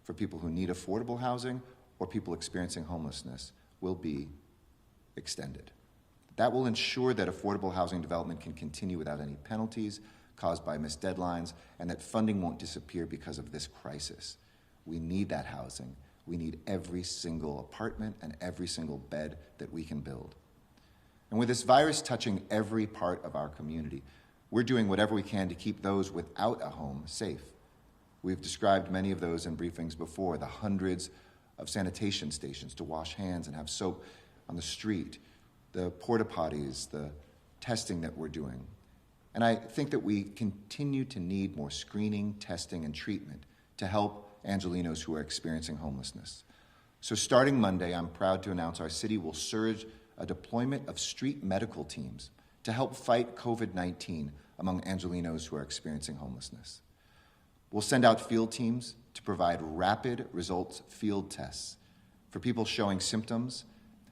S13: for people who need affordable housing or people experiencing homelessness will be extended. That will ensure that affordable housing development can continue without any penalties caused by missed deadlines, and that funding won't disappear because of this crisis. We need that housing. We need every single apartment and every single bed that we can build. And with this virus touching every part of our community, we're doing whatever we can to keep those without a home safe. We've described many of those in briefings before, the hundreds of sanitation stations to wash hands and have soap on the street, the porta potties, the testing that we're doing. And I think that we continue to need more screening, testing, and treatment to help Angelenos who are experiencing homelessness. So starting Monday, I'm proud to announce our city will surge a deployment of street medical teams to help fight COVID-19 among Angelenos who are experiencing homelessness. We'll send out field teams to provide rapid results field tests for people showing symptoms,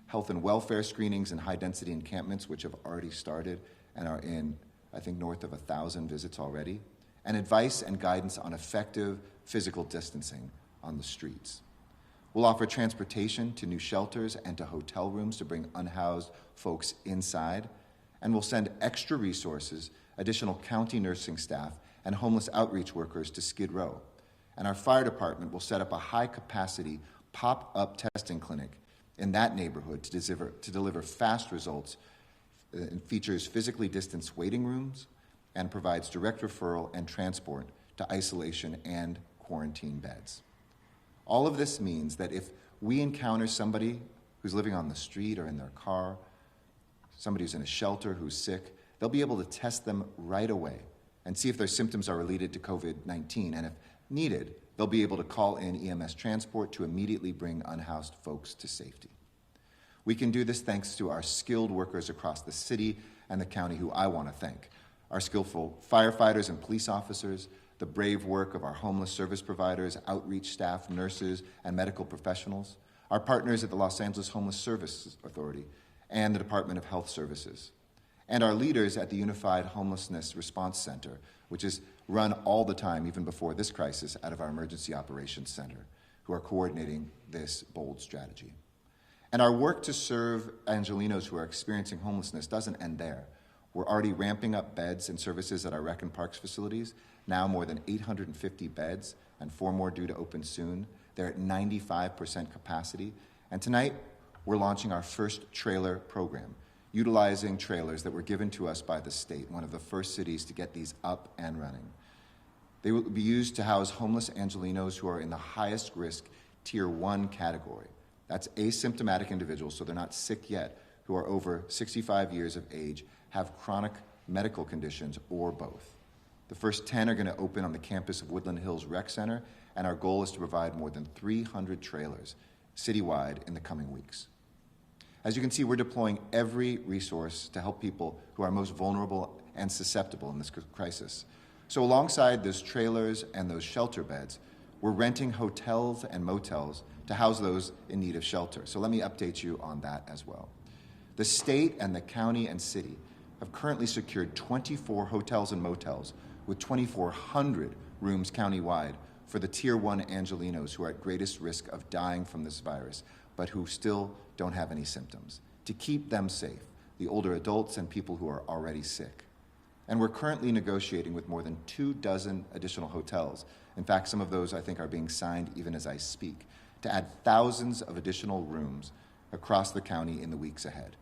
S13: health and welfare screenings in high-density encampments, which have already started and are in, I think, north of 1,000 visits already, and advice and guidance on effective physical distancing on the streets. We'll offer transportation to new shelters and to hotel rooms to bring unhoused folks inside, and we'll send extra resources, additional county nursing staff, and homeless outreach workers to Skid Row. And our fire department will set up a high-capacity pop-up testing clinic in that neighborhood to deliver fast results. It features physically distanced waiting rooms and provides direct referral and transport to isolation and quarantine beds. All of this means that if we encounter somebody who's living on the street or in their car, somebody who's in a shelter who's sick, they'll be able to test them right away and see if their symptoms are related to COVID-19. And if needed, they'll be able to call in EMS transport to immediately bring unhoused folks to safety. We can do this thanks to our skilled workers across the city and the county who I want to thank. Our skillful firefighters and police officers, the brave work of our homeless service providers, outreach staff, nurses, and medical professionals, our partners at the Los Angeles Homeless Services Authority and the Department of Health Services, and our leaders at the Unified Homelessness Response Center, which is run all the time, even before this crisis, out of our Emergency Operations Center, who are coordinating this bold strategy. And our work to serve Angelenos who are experiencing homelessness doesn't end there. We're already ramping up beds and services at our Rec and Parks facilities, now more than 850 beds, and 4 more due to open soon. They're at 95% capacity. And tonight, we're launching our first trailer program, utilizing trailers that were given to us by the state, one of the first cities to get these up and running. They will be used to house homeless Angelenos who are in the highest risk Tier 1 category. That's asymptomatic individuals, so they're not sick yet, who are over 65 years of age, have chronic medical conditions, or both. The first 10 are going to open on the campus of Woodland Hills Rec Center, and our goal is to provide more than 300 trailers citywide in the coming weeks. As you can see, we're deploying every resource to help people who are most vulnerable and susceptible in this crisis. So alongside those trailers and those shelter beds, we're renting hotels and motels to house those in need of shelter. So let me update you on that as well. The state and the county and city have currently secured 24 hotels and motels with 2,400 rooms countywide for the Tier 1 Angelenos who are at greatest risk of dying from this virus, but who still don't have any symptoms, to keep them safe, the older adults and people who are already sick. And we're currently negotiating with more than 24 additional hotels. In fact, some of those I think are being signed even as I speak, to add thousands of additional rooms across the county in the weeks ahead.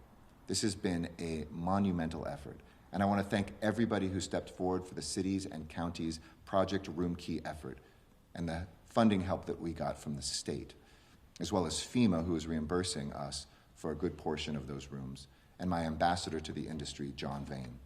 S13: This has been a monumental effort, and I want to thank everybody who stepped forward for the city's and county's Project Room Key effort and the funding help that we got from the state, as well as FEMA, who is reimbursing us for a good portion of those rooms, and my ambassador to the industry, John Vane.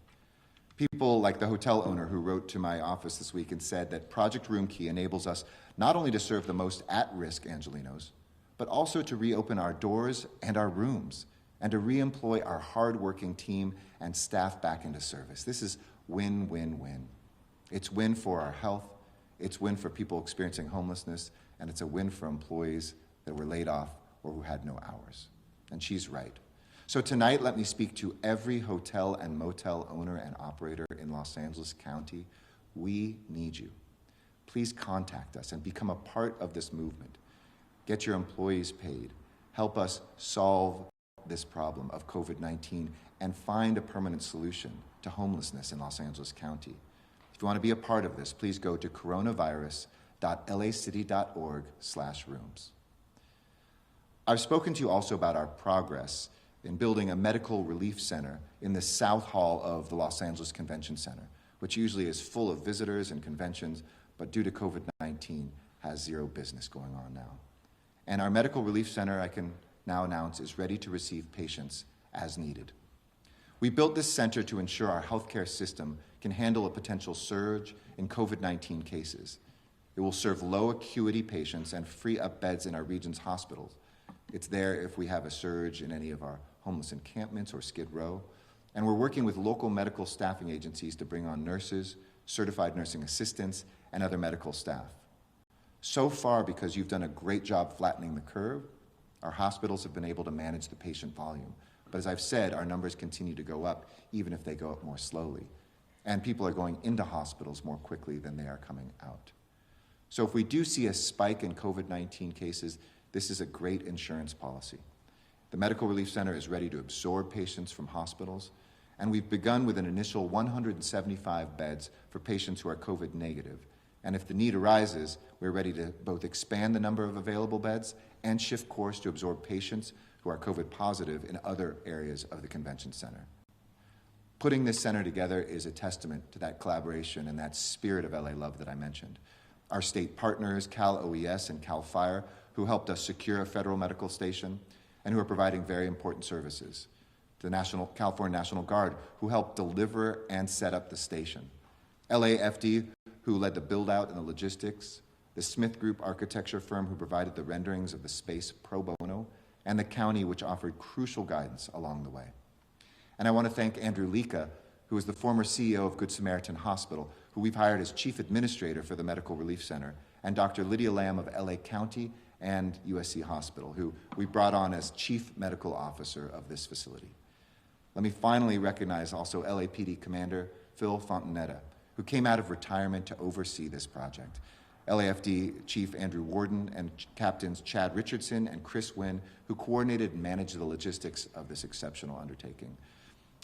S13: People like the hotel owner who wrote to my office this week and said that Project Room Key enables us not only to serve the most at-risk Angelenos, but also to reopen our doors and our rooms and to re-employ our hard-working team and staff back into service. This is win-win-win. It's win for our health, it's win for people experiencing homelessness, and it's a win for employees that were laid off or who had no hours. And she's right. So tonight, let me speak to every hotel and motel owner and operator in Los Angeles County. We need you. Please contact us and become a part of this movement. Get your employees paid. Help us solve this problem of COVID-19 and find a permanent solution to homelessness in Los Angeles County. If you want to be a part of this, please go to coronavirus.lacity.org/rooms. I've spoken to you also about our progress in building a medical relief center in the South Hall of the Los Angeles Convention Center, which usually is full of visitors and conventions, but due to COVID-19 has zero business going on now. And our medical relief center, I can now announce, is ready to receive patients as needed. We built this center to ensure our healthcare system can handle a potential surge in COVID-19 cases. It will serve low acuity patients and free up beds in our region's hospitals. It's there if we have a surge in any of our homeless encampments or Skid Row. And we're working with local medical staffing agencies to bring on nurses, certified nursing assistants, and other medical staff. So far, because you've done a great job flattening the curve, our hospitals have been able to manage the patient volume. But as I've said, our numbers continue to go up, even if they go up more slowly. And people are going into hospitals more quickly than they are coming out. So if we do see a spike in COVID-19 cases, this is a great insurance policy. The Medical Relief Center is ready to absorb patients from hospitals, and we've begun with an initial 175 beds for patients who are COVID negative. And if the need arises, we're ready to both expand the number of available beds and shift course to absorb patients who are COVID positive in other areas of the convention center. Putting this center together is a testament to that collaboration and that spirit of LA Love that I mentioned. Our state partners, Cal OES and Cal Fire, who helped us secure a federal medical station and who are providing very important services. The California National Guard, who helped deliver and set up the station. LAFD, who led the build-out and the logistics. The Smith Group architecture firm, who provided the renderings of the space pro bono. And the county, which offered crucial guidance along the way. And I want to thank Andrew Lika, who is the former CEO of Good Samaritan Hospital, who we've hired as Chief Administrator for the Medical Relief Center, and Dr. Lydia Lamb of LA County and USC Hospital, who we brought on as Chief Medical Officer of this facility. Let me finally recognize also LAPD Commander Phil Fontanetta, who came out of retirement to oversee this project. LAFD Chief Andrew Warden and Captains Chad Richardson and Chris Wynn, who coordinated and managed the logistics of this exceptional undertaking.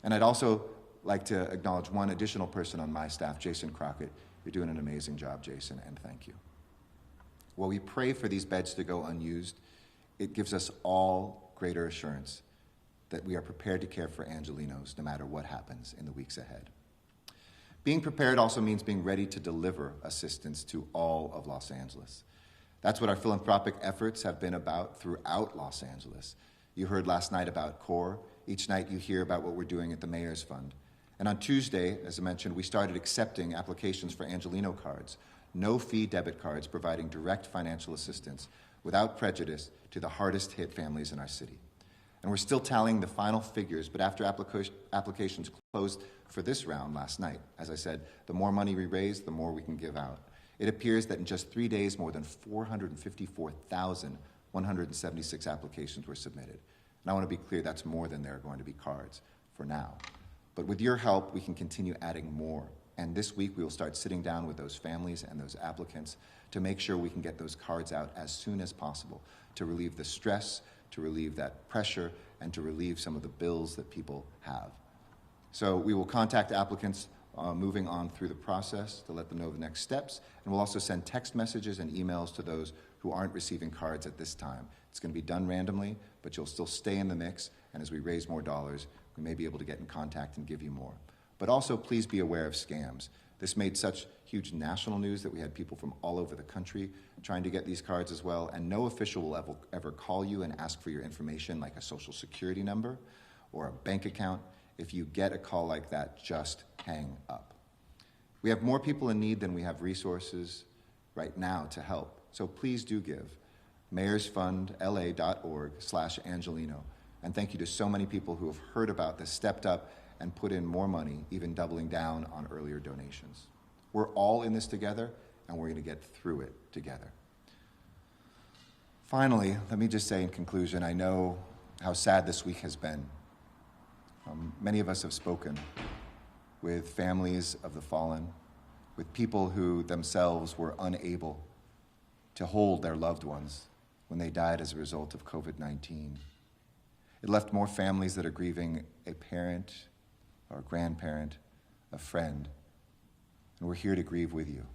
S13: And I'd also like to acknowledge one additional person on my staff, Jason Crockett. You're doing an amazing job, Jason, and thank you. While we pray for these beds to go unused, it gives us all greater assurance that we are prepared to care for Angelenos no matter what happens in the weeks ahead. Being prepared also means being ready to deliver assistance to all of Los Angeles. That's what our philanthropic efforts have been about throughout Los Angeles. You heard last night about CORE. Each night you hear about what we're doing at the Mayor's Fund. And on Tuesday, as I mentioned, we started accepting applications for Angeleno cards, no-fee debit cards providing direct financial assistance without prejudice to the hardest hit families in our city. And we're still tallying the final figures, but after applications closed for this round last night, as I said, the more money we raise, the more we can give out. It appears that in just 3 days, more than 454,176 applications were submitted. And I want to be clear, that's more than there are going to be cards for now. But with your help, we can continue adding more. And this week, we will start sitting down with those families and those applicants to make sure we can get those cards out as soon as possible to relieve the stress, to relieve that pressure, and to relieve some of the bills that people have. So we will contact applicants moving on through the process to let them know the next steps, and we'll also send text messages and emails to those who aren't receiving cards at this time. It's going to be done randomly, but you'll still stay in the mix, and as we raise more dollars, we may be able to get in contact and give you more. But also, please be aware of scams. This made such huge national news that we had people from all over the country trying to get these cards as well, and no official will ever call you and ask for your information like a social security number or a bank account. If you get a call like that, just hang up. We have more people in need than we have resources right now to help. So please do give. mayorsfundla.org/Angelino. And thank you to so many people who have heard about this, stepped up, and put in more money, even doubling down on earlier donations. We're all in this together, and we're going to get through it together. Finally, let me just say in conclusion, I know how sad this week has been. Many of us have spoken with families of the fallen, with people who themselves were unable to hold their loved ones when they died as a result of COVID-19. It left more families that are grieving a parent or a grandparent, a friend, and we're here to grieve with you.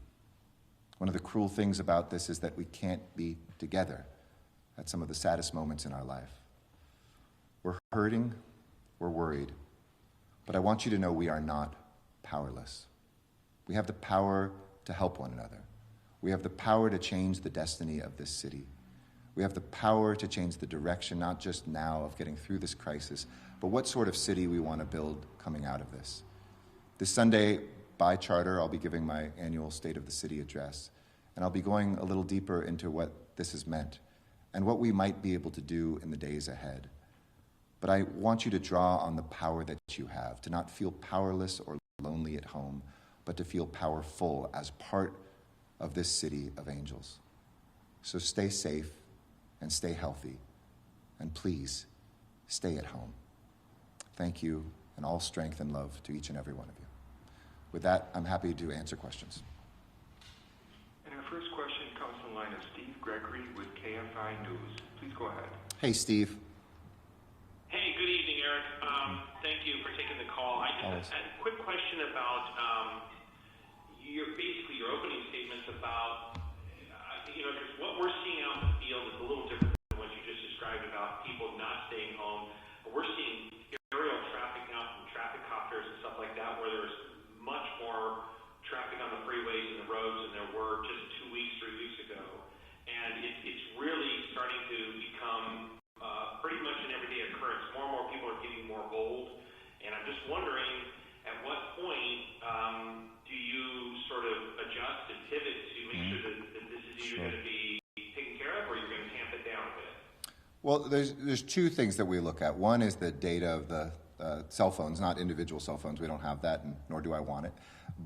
S13: One of the cruel things about this is that we can't be together at some of the saddest moments in our life. We're hurting, we're worried, but I want you to know we are not powerless. We have the power to help one another. We have the power to change the destiny of this city. We have the power to change the direction, not just now of getting through this crisis, but what sort of city we want to build coming out of this. This Sunday, by charter, I'll be giving my annual State of the City address, and I'll be going a little deeper into what this has meant and what we might be able to do in the days ahead. But I want you to draw on the power that you have, to not feel powerless or lonely at home, but to feel powerful as part of this city of angels. So stay safe and stay healthy, and please stay at home. Thank you, and all strength and love to each and every one of you. With that, I'm happy to answer questions.
S3: And our first question comes from the line of Steve Gregory with KFI News. Please go ahead.
S13: Hey, Steve.
S14: Hey, good evening, Eric. Thank you for taking the call. I just had a quick question about your opening statements about, because what we're seeing out in the field is a little different than what you just described about people not staying home. We're seeing aerial traffic now from traffic copters and stuff like that, where there's much more traffic on the freeways and the roads than there were just 2 weeks, 3 weeks ago. And it's really starting to become pretty much an everyday occurrence. More and more people are getting more bold. And I'm just wondering, at what point do you sort of adjust and pivot to make sure that this is either going to be taken care of or you're going to tamp it down a bit?
S13: Well, there's two things that we look at. One is the data of the cell phones, not individual cell phones. We don't have that, and nor do I want it,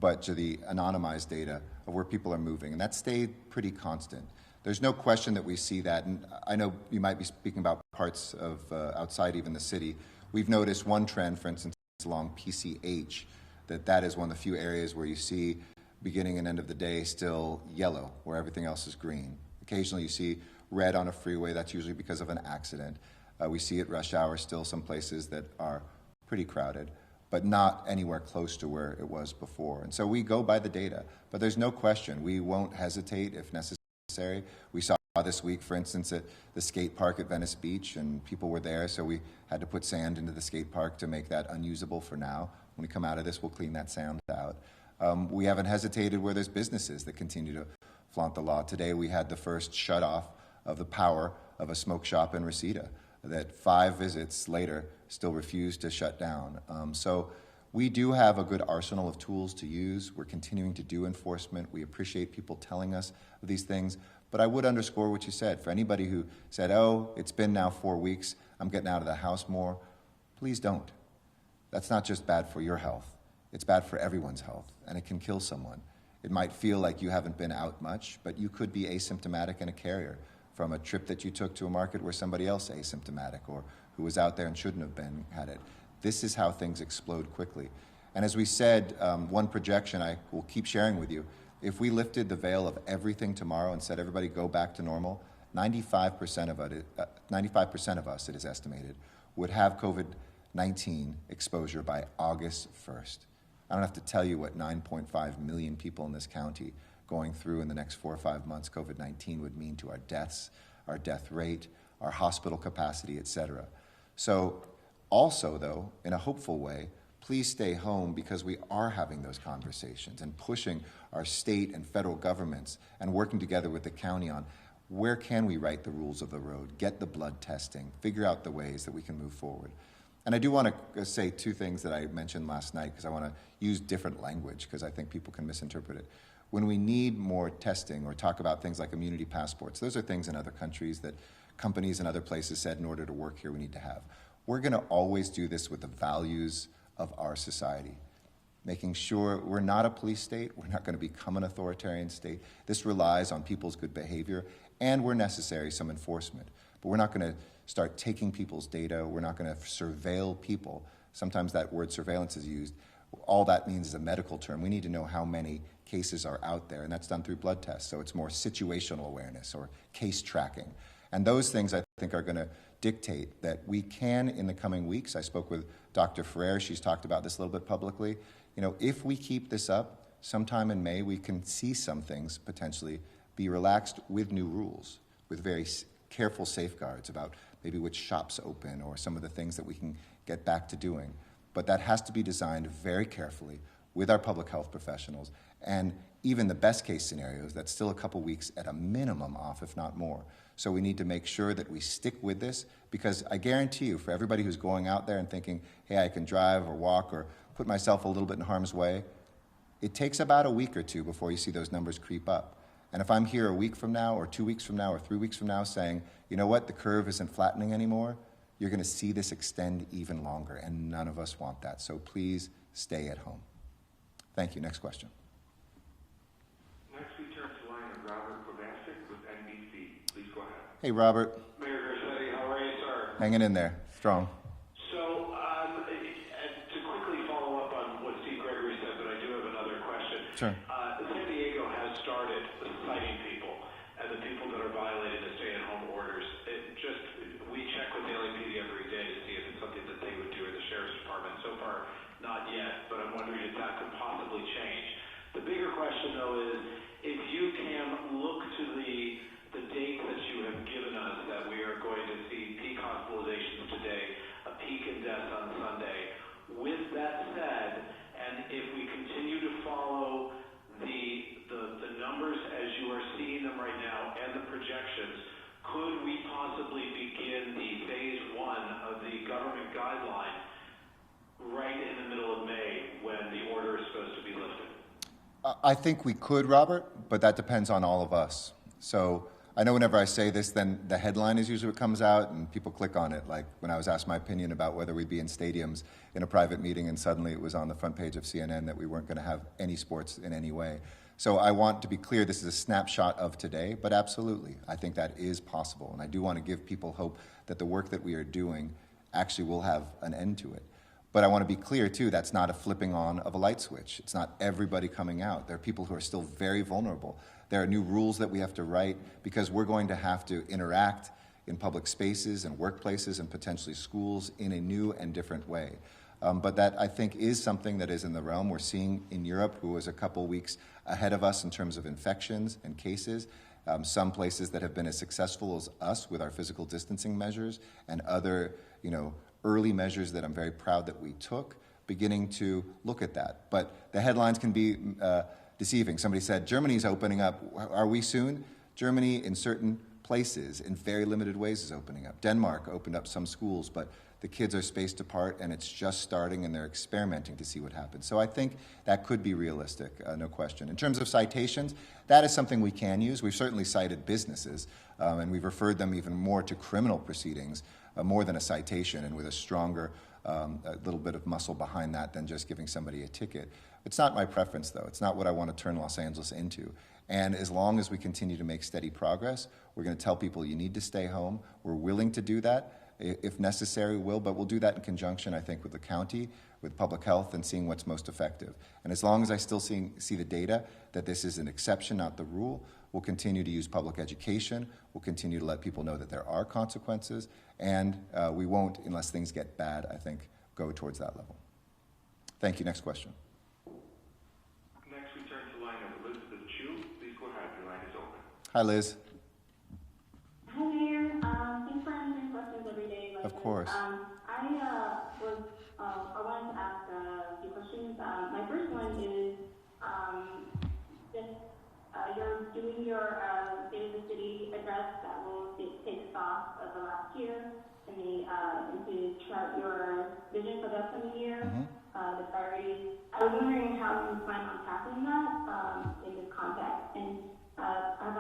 S13: but to the anonymized data of where people are moving, and that stayed pretty constant. There's no question that we see that, and I know you might be speaking about parts of outside even the city. We've noticed one trend, for instance, along PCH, that is one of the few areas where you see beginning and end of the day still yellow, where everything else is green. Occasionally you see red on a freeway. That's usually because of an accident. We see at rush hour still some places that are pretty crowded, but not anywhere close to where it was before. And so we go by the data, but there's no question we won't hesitate if necessary. We saw this week, for instance, at the skate park at Venice Beach, and people were there, so we had to put sand into the skate park to make that unusable for now. When we come out of this, we'll clean that sand out. We haven't hesitated where there's businesses that continue to flaunt the law. Today we had the first shut-off of the power of a smoke shop in Reseda that 5 visits later still refused to shut down. So we do have a good arsenal of tools to use. We're continuing to do enforcement. We appreciate people telling us these things. But I would underscore what you said. For anybody who said, oh, it's been now 4 weeks, I'm getting out of the house more, please don't. That's not just bad for your health. It's bad for everyone's health, and it can kill someone. It might feel like you haven't been out much, but you could be asymptomatic and a carrier from a trip that you took to a market where somebody else asymptomatic or who was out there and shouldn't have been had it. This is how things explode quickly. And as we said, one projection I will keep sharing with you, if we lifted the veil of everything tomorrow and said everybody go back to normal, 95% of us, it is estimated, would have COVID-19 exposure by August 1st. I don't have to tell you what 9.5 million people in this county going through in the next 4 or 5 months COVID-19 would mean to our deaths, our death rate, our hospital capacity, et cetera. So also, though, in a hopeful way, please stay home because we are having those conversations and pushing our state and federal governments and working together with the county on where can we write the rules of the road, get the blood testing, figure out the ways that we can move forward. And I do want to say two things that I mentioned last night, because I want to use different language, because I think people can misinterpret it. When we need more testing or talk about things like immunity passports, those are things in other countries that companies in other places said in order to work here we need to have. We're going to always do this with the values of our society, making sure we're not a police state, we're not going to become an authoritarian state. This relies on people's good behavior, and where necessary, some enforcement. But we're not going to start taking people's data, we're not going to surveil people. Sometimes that word surveillance is used. All that means is a medical term. We need to know how many cases are out there, and that's done through blood tests, so it's more situational awareness or case tracking. And those things, I think, are going to dictate that we can, in the coming weeks, I spoke with Dr. Ferrer, she's talked about this a little bit publicly, if we keep this up, sometime in May, we can see some things potentially be relaxed with new rules, with very careful safeguards about maybe which shops open or some of the things that we can get back to doing. But that has to be designed very carefully with our public health professionals, and even the best case scenarios, that's still a couple weeks at a minimum off, if not more. So we need to make sure that we stick with this, because I guarantee you, for everybody who's going out there and thinking, hey, I can drive or walk or put myself a little bit in harm's way, it takes about a week or two before you see those numbers creep up. And if I'm here a week from now or 2 weeks from now or 3 weeks from now saying, you know what, the curve isn't flattening anymore, you're going to see this extend even longer, and none of us want that. So please stay at home. Thank you. Next question.
S3: Next, we turn to the line of Robert Preparedness with NBC. Please go ahead.
S13: Hey, Robert.
S3: Mayor Garcetti, how are you, sir?
S13: Hanging in there. Strong.
S3: So, to quickly follow up on what Steve Gregory said, but I do have another question.
S13: Sure.
S3: San Diego has started citing people, and the people that are violating the stay-at-home orders. We check with the LAPD every day to see if it's something that they would do at the Sheriff's Department. So far, not yet, but I'm wondering if that could possibly change. The bigger question, though, is if you can look to the date that you have given us, that we are going to see peak hospitalizations today, a peak in deaths on Sunday. With that said, and if we continue to follow the numbers as you are seeing them right now and the projections, could we possibly begin the phase 1 of the government guideline right in the middle of May when the order is supposed to be lifted?
S13: I think we could, Robert, but that depends on all of us. So I know whenever I say this, then the headline is usually what comes out and people click on it. Like when I was asked my opinion about whether we'd be in stadiums in a private meeting, and suddenly it was on the front page of CNN that we weren't going to have any sports in any way. So I want to be clear, this is a snapshot of today, but absolutely, I think that is possible. And I do want to give people hope that the work that we are doing actually will have an end to it. But I want to be clear, too, that's not a flipping on of a light switch. It's not everybody coming out. There are people who are still very vulnerable. There are new rules that we have to write because we're going to have to interact in public spaces and workplaces and potentially schools in a new and different way. But that, I think, is something that is in the realm. We're seeing in Europe, who was a couple weeks ahead of us in terms of infections and cases, some places that have been as successful as us with our physical distancing measures and other, early measures that I'm very proud that we took, beginning to look at that. But the headlines can be deceiving. Somebody said, Germany's opening up. Are we soon? Germany, in certain places, in very limited ways, is opening up. Denmark opened up some schools, but the kids are spaced apart, and it's just starting, and they're experimenting to see what happens. So I think that could be realistic, no question. In terms of citations, that is something we can use. We've certainly cited businesses, and we've referred them even more to criminal proceedings, more than a citation, and with a stronger a little bit of muscle behind that than just giving somebody a ticket. It's not my preference, though. It's not what I want to turn Los Angeles into. And as long as we continue to make steady progress, we're going to tell people you need to stay home. We're willing to do that. If necessary, we will, but we'll do that in conjunction, I think, with the county, with public health, and seeing what's most effective. And as long as I still see the data that this is an exception, not the rule, we'll continue to use public education. We'll continue to let people know that there are consequences, and we won't, unless things get bad, I think, go towards that level. Thank you. Next question.
S3: Next, we turn to the line of Elizabeth Chu. Please go ahead. Your line is open.
S13: Hi, Liz.
S17: Hi, Mayor. Thanks for answering questions every day.
S13: Of course.
S17: I wanted to ask a few questions. My first one is you're doing your State of the City address that will take stock of the last year and to chart your tackling that in this context? And I have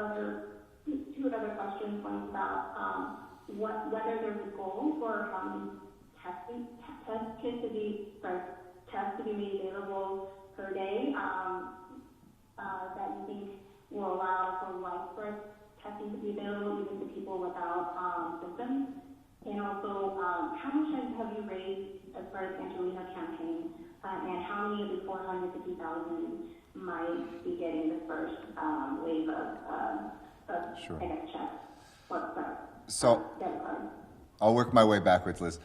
S17: two other questions. One is about whether there's a goal for how many tests to be made available per day that you think will allow for widespread testing to be available even to people without symptoms. And also, how much have you raised as part of the Angelina campaign, and how many of the 450,000 might be getting the first wave of
S13: Sure.
S17: I guess, checks?
S13: So I'll work my way backwards, Liz.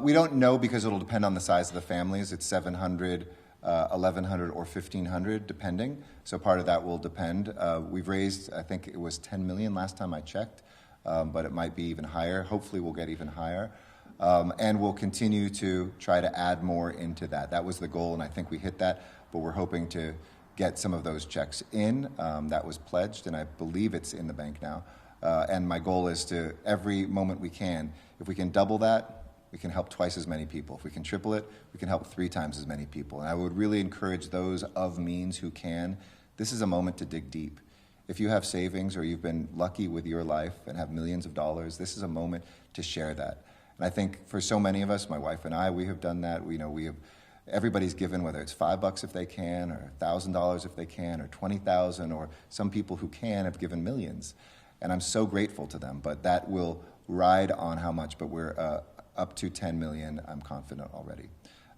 S13: We don't know because it'll depend on the size of the families. It's 700, 1,100, or 1,500, depending. So part of that will depend. We've raised, I think it was 10 million last time I checked, but it might be even higher. Hopefully we'll get even higher. And we'll continue to try to add more into that. That was the goal, and I think we hit that, but we're hoping to get some of those checks in. That was pledged, and I believe it's in the bank now. And my goal is to, every moment we can, if we can double that, we can help twice as many people. If we can triple it, we can help 3 times as many people. And I would really encourage those of means who can. This is a moment to dig deep. If you have savings or you've been lucky with your life and have millions of dollars, this is a moment to share that. And I think for so many of us, my wife and I, we have done that. We have, everybody's given, whether it's $5 if they can, or $1,000 if they can, or $20,000, or some people who can have given millions. And I'm so grateful to them, but that will ride on how much, but we're up to 10 million, I'm confident already.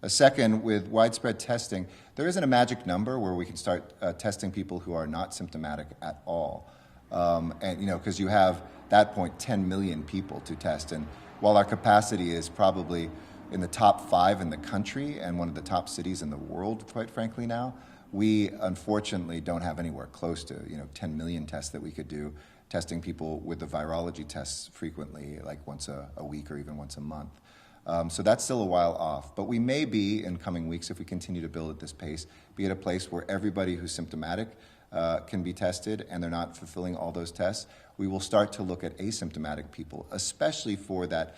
S13: A second, with widespread testing, there isn't a magic number where we can start testing people who are not symptomatic at all. And, because you have, that point, 10 million people to test. And while our capacity is probably in the top 5 in the country and one of the top cities in the world, quite frankly now, we unfortunately don't have anywhere close to, 10 million tests that we could do, testing people with the virology tests frequently, like once a week or even once a month. So that's still a while off. But we may be, in coming weeks, if we continue to build at this pace, be at a place where everybody who's symptomatic can be tested and they're not fulfilling all those tests. We will start to look at asymptomatic people, especially for that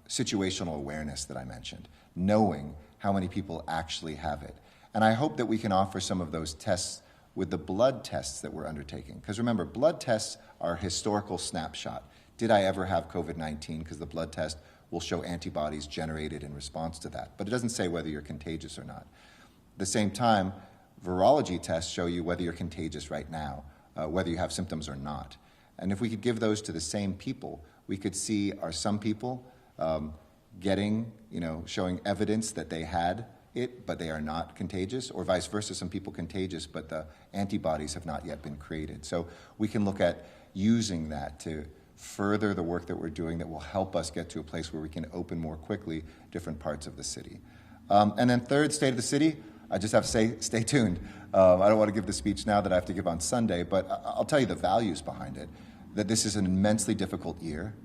S13: situational awareness that I mentioned, knowing how many people actually have it. And I hope that we can offer some of those tests with the blood tests that we're undertaking. Because remember, blood tests are a historical snapshot. Did I ever have COVID-19? Because the blood test will show antibodies generated in response to that. But it doesn't say whether you're contagious or not. At the same time, virology tests show you whether you're contagious right now, whether you have symptoms or not. And if we could give those to the same people, we could see, are some people getting, showing evidence that they had it, but they are not contagious, or vice versa, some people contagious, but the antibodies have not yet been created. So we can look at using that to further the work that we're doing that will help us get to a place where we can open more quickly different parts of the city. And then third, state of the city, I just have to say, stay tuned. I don't want to give the speech now that I have to give on Sunday, but I'll tell you the values behind it, that this is an immensely difficult year,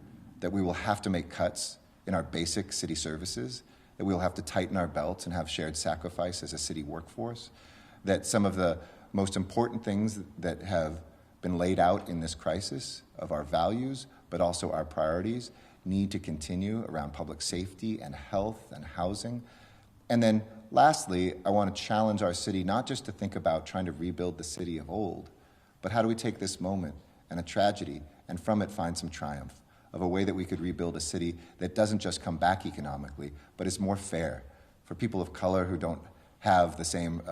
S13: that we will have to make cuts in our basic city services, that we'll have to tighten our belts and have shared sacrifice as a city workforce, that some of the most important things that have been laid out in this crisis of our values, but also our priorities, need to continue around public safety and health and housing. And then lastly, I want to challenge our city not just to think about trying to rebuild the city of old, but how do we take this moment and a tragedy and from it find some triumph of a way that we could rebuild a city that doesn't just come back economically, but is more fair for people of color who don't have the same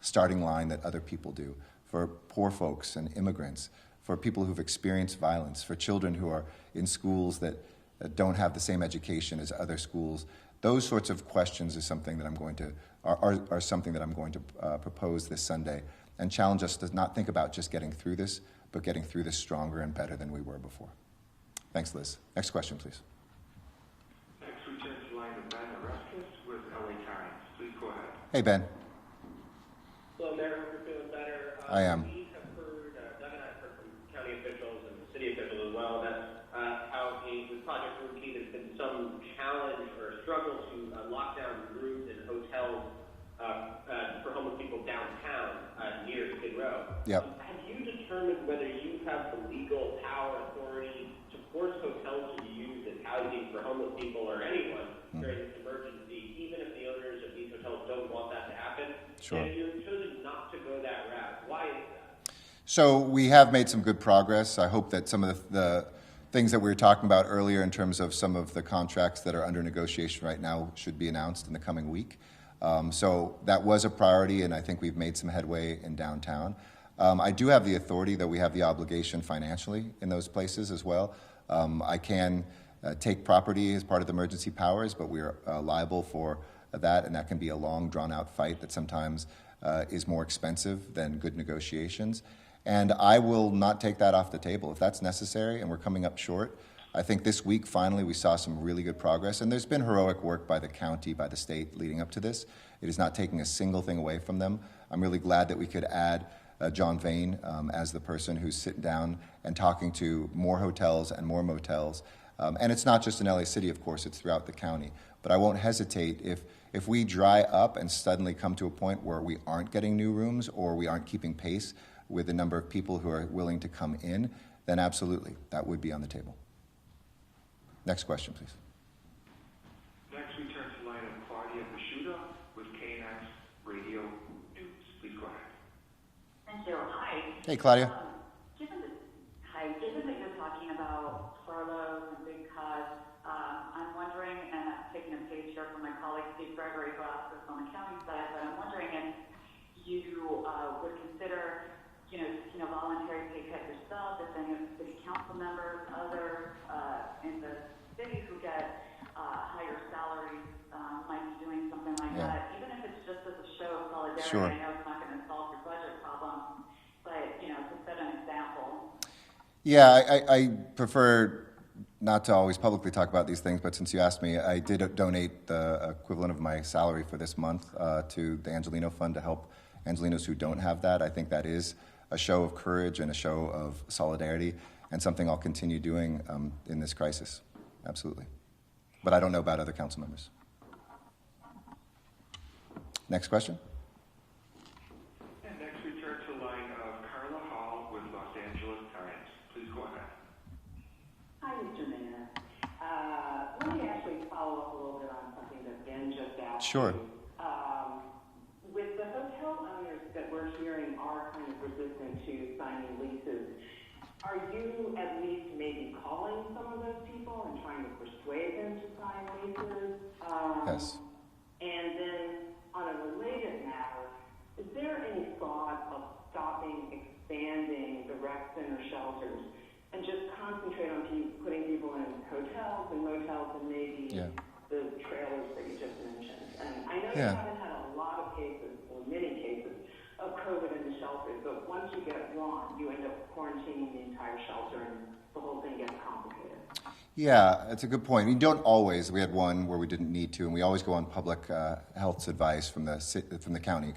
S13: starting line that other people do, for poor folks and immigrants, for people who've experienced violence, for children who are in schools that don't have the same education as other schools. Those sorts of questions is something that I'm going to are something that I'm going to propose this Sunday, and challenge us to not think about just getting through this, but getting through this stronger and better than we were before. Thanks, Liz. Next question, please.
S3: Next, we turn to the line of Ben Areskis with LA Times. Please go ahead.
S13: Hey, Ben.
S15: Hello, Mayor. Hope you're feeling better.
S13: I am.
S15: We have heard, Doug and I have heard from county officials and city officials as well, that how with Project Routine there's been some challenge or struggle to lock down rooms and hotels for homeless people downtown near Skid Row.
S13: Yep.
S15: Have you determined whether you have the legal power, authority to force hotels to be used as housing for homeless people or anyone during this emergency, even if the owners of these hotels don't want that to happen?
S13: Sure.
S15: And if your chosen go that route. Why is that?
S13: So we have made some good progress. I hope that some of the things that we were talking about earlier in terms of some of the contracts that are under negotiation right now should be announced in the coming week. So that was a priority, and I think we've made some headway in downtown. I do have the authority, though we have the obligation financially in those places as well. I can take property as part of the emergency powers, but we're liable for that, and that can be a long, drawn-out fight that sometimes is more expensive than good negotiations. And I will not take that off the table if that's necessary, and we're coming up short. I think this week, finally, we saw some really good progress, and there's been heroic work by the county, by the state leading up to this. It is not taking a single thing away from them. I'm really glad that we could add John Vane as the person who's sitting down and talking to more hotels and more motels. And it's not just in LA City, of course, it's throughout the county. But I won't hesitate if we dry up and suddenly come to a point where we aren't getting new rooms or we aren't keeping pace with the number of people who are willing to come in, then absolutely, that would be on the table. Next question, please.
S3: Next, we turn to the line of Claudia Bashuda with KNX Radio News. Please go ahead.
S5: Thank you. Hi.
S13: Hey, Claudia.
S5: Given that you're talking about furloughs and big cuts, I'm wondering, and I'm taking a page here from my colleague Steve Gregory, who asked this on the county side, but I'm wondering if you would consider, voluntary pay cut yourself, if any of the city council members, others in the city who get higher salaries might be doing something like that, even if it's just as a show of solidarity.
S13: Sure.
S5: I know it's not going to solve your budget problem, but, to set an example.
S13: Yeah, I prefer not to always publicly talk about these things, but since you asked me, I did donate the equivalent of my salary for this month to the Angelino Fund to help Angelinos who don't have that. I think that is a show of courage and a show of solidarity and something I'll continue doing in this crisis. Absolutely. But I don't know about other council members. Next question.
S3: And next we turn to the line of Carla Hall with Los Angeles Times. Please go ahead.
S19: Hi, Mr. Mayor. Let me actually follow up a little bit on something that Ben just asked.
S13: Sure.
S19: With the hotel owners that we're hearing are kind of resistant to signing leases, are you at least maybe calling some of those people and trying to persuade them to sign leases?
S13: Yes.
S19: And then on a related matter, is there any thought of expanding the rec center shelters and just concentrate on putting people in hotels and motels and maybe the trailers that you just mentioned? And I know you haven't had a lot of cases, or many cases, of COVID in the shelters, but once you get one, you end up quarantining the entire shelter and the whole thing gets complicated.
S13: Yeah, it's a good point. We don't always. We had one where we didn't need to, and we always go on public health's advice from the county,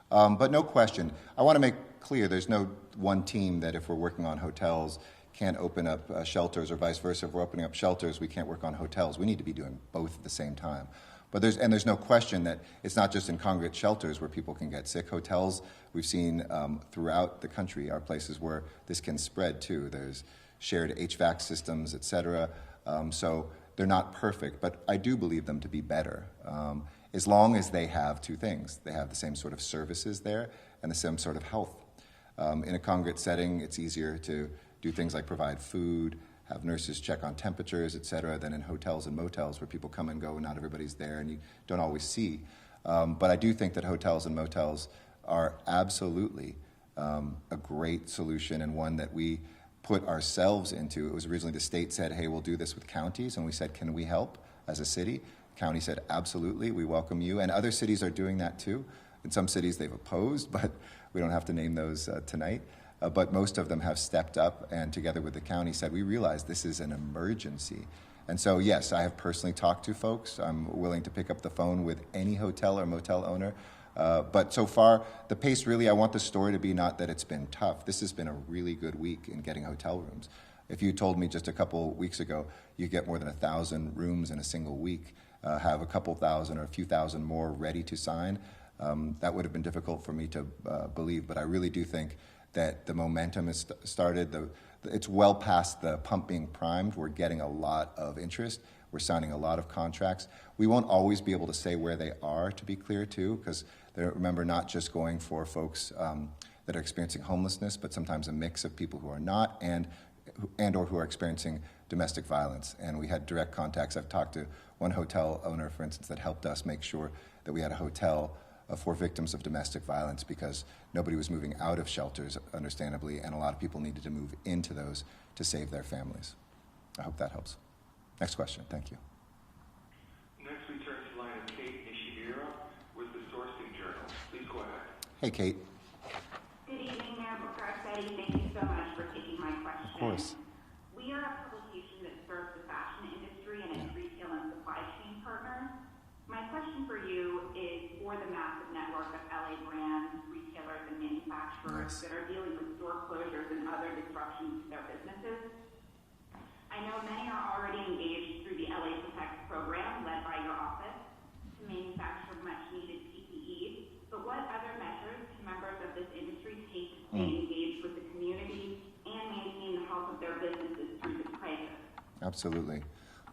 S13: But no question. I want to make clear there's no one team that if we're working on hotels can't open up shelters or vice versa. If we're opening up shelters, we can't work on hotels. We need to be doing both at the same time. But there's no question that it's not just in congregate shelters where people can get sick. Hotels, we've seen throughout the country, are places where this can spread too. There's shared HVAC systems, et cetera. So they're not perfect, but I do believe them to be better, as long as they have two things. They have the same sort of services there and the same sort of health. In a congregate setting, it's easier to do things like provide food, have nurses check on temperatures, et cetera, than in hotels and motels where people come and go and not everybody's there and you don't always see. But I do think that hotels and motels are absolutely a great solution and one that we put ourselves into. It was originally the state said, hey, we'll do this with counties, and we said, can we help as a city? The county said, absolutely, we welcome you. And other cities are doing that too. In some cities they've opposed, but we don't have to name those tonight. But most of them have stepped up and together with the county said, we realize this is an emergency. And so, yes, I have personally talked to folks. I'm willing to pick up the phone with any hotel or motel owner. But so far, the pace really, I want the story to be not that it's been tough. This has been a really good week in getting hotel rooms. If you told me just a couple weeks ago you get more than 1,000 rooms in a single week, have a couple thousand or a few thousand more ready to sign, that would have been difficult for me to believe. But I really do think that the momentum has started. It's well past the pump being primed. We're getting a lot of interest. We're signing a lot of contracts. We won't always be able to say where they are, to be clear, too, because They're, remember, not just going for folks that are experiencing homelessness, but sometimes a mix of people who are not and or who are experiencing domestic violence. And we had direct contacts. I've talked to one hotel owner, for instance, that helped us make sure that we had a hotel for victims of domestic violence because nobody was moving out of shelters, understandably, and a lot of people needed to move into those to save their families. I hope that helps. Next question. Thank you.
S3: Next, we turn to the line of Kate Nishimura with the Sourcing Journal. Please go ahead.
S13: Hey, Kate.
S10: Good evening, Mayor Booker-Arcetti. Thank you so much for taking my question.
S13: Of course.
S10: We are a publication that serves the fashion industry and its retail and supply chain partners. My question for you is for the massive network of LA brands, retailers, and manufacturers that are dealing with store closures and other disruptions to their businesses. I know many are already engaged through the LA Protect program led by your office to manufacture much-needed PPE, but what other measures can members of this industry take to stay engaged with the community and maintain the health of their businesses through this crisis?
S13: Absolutely.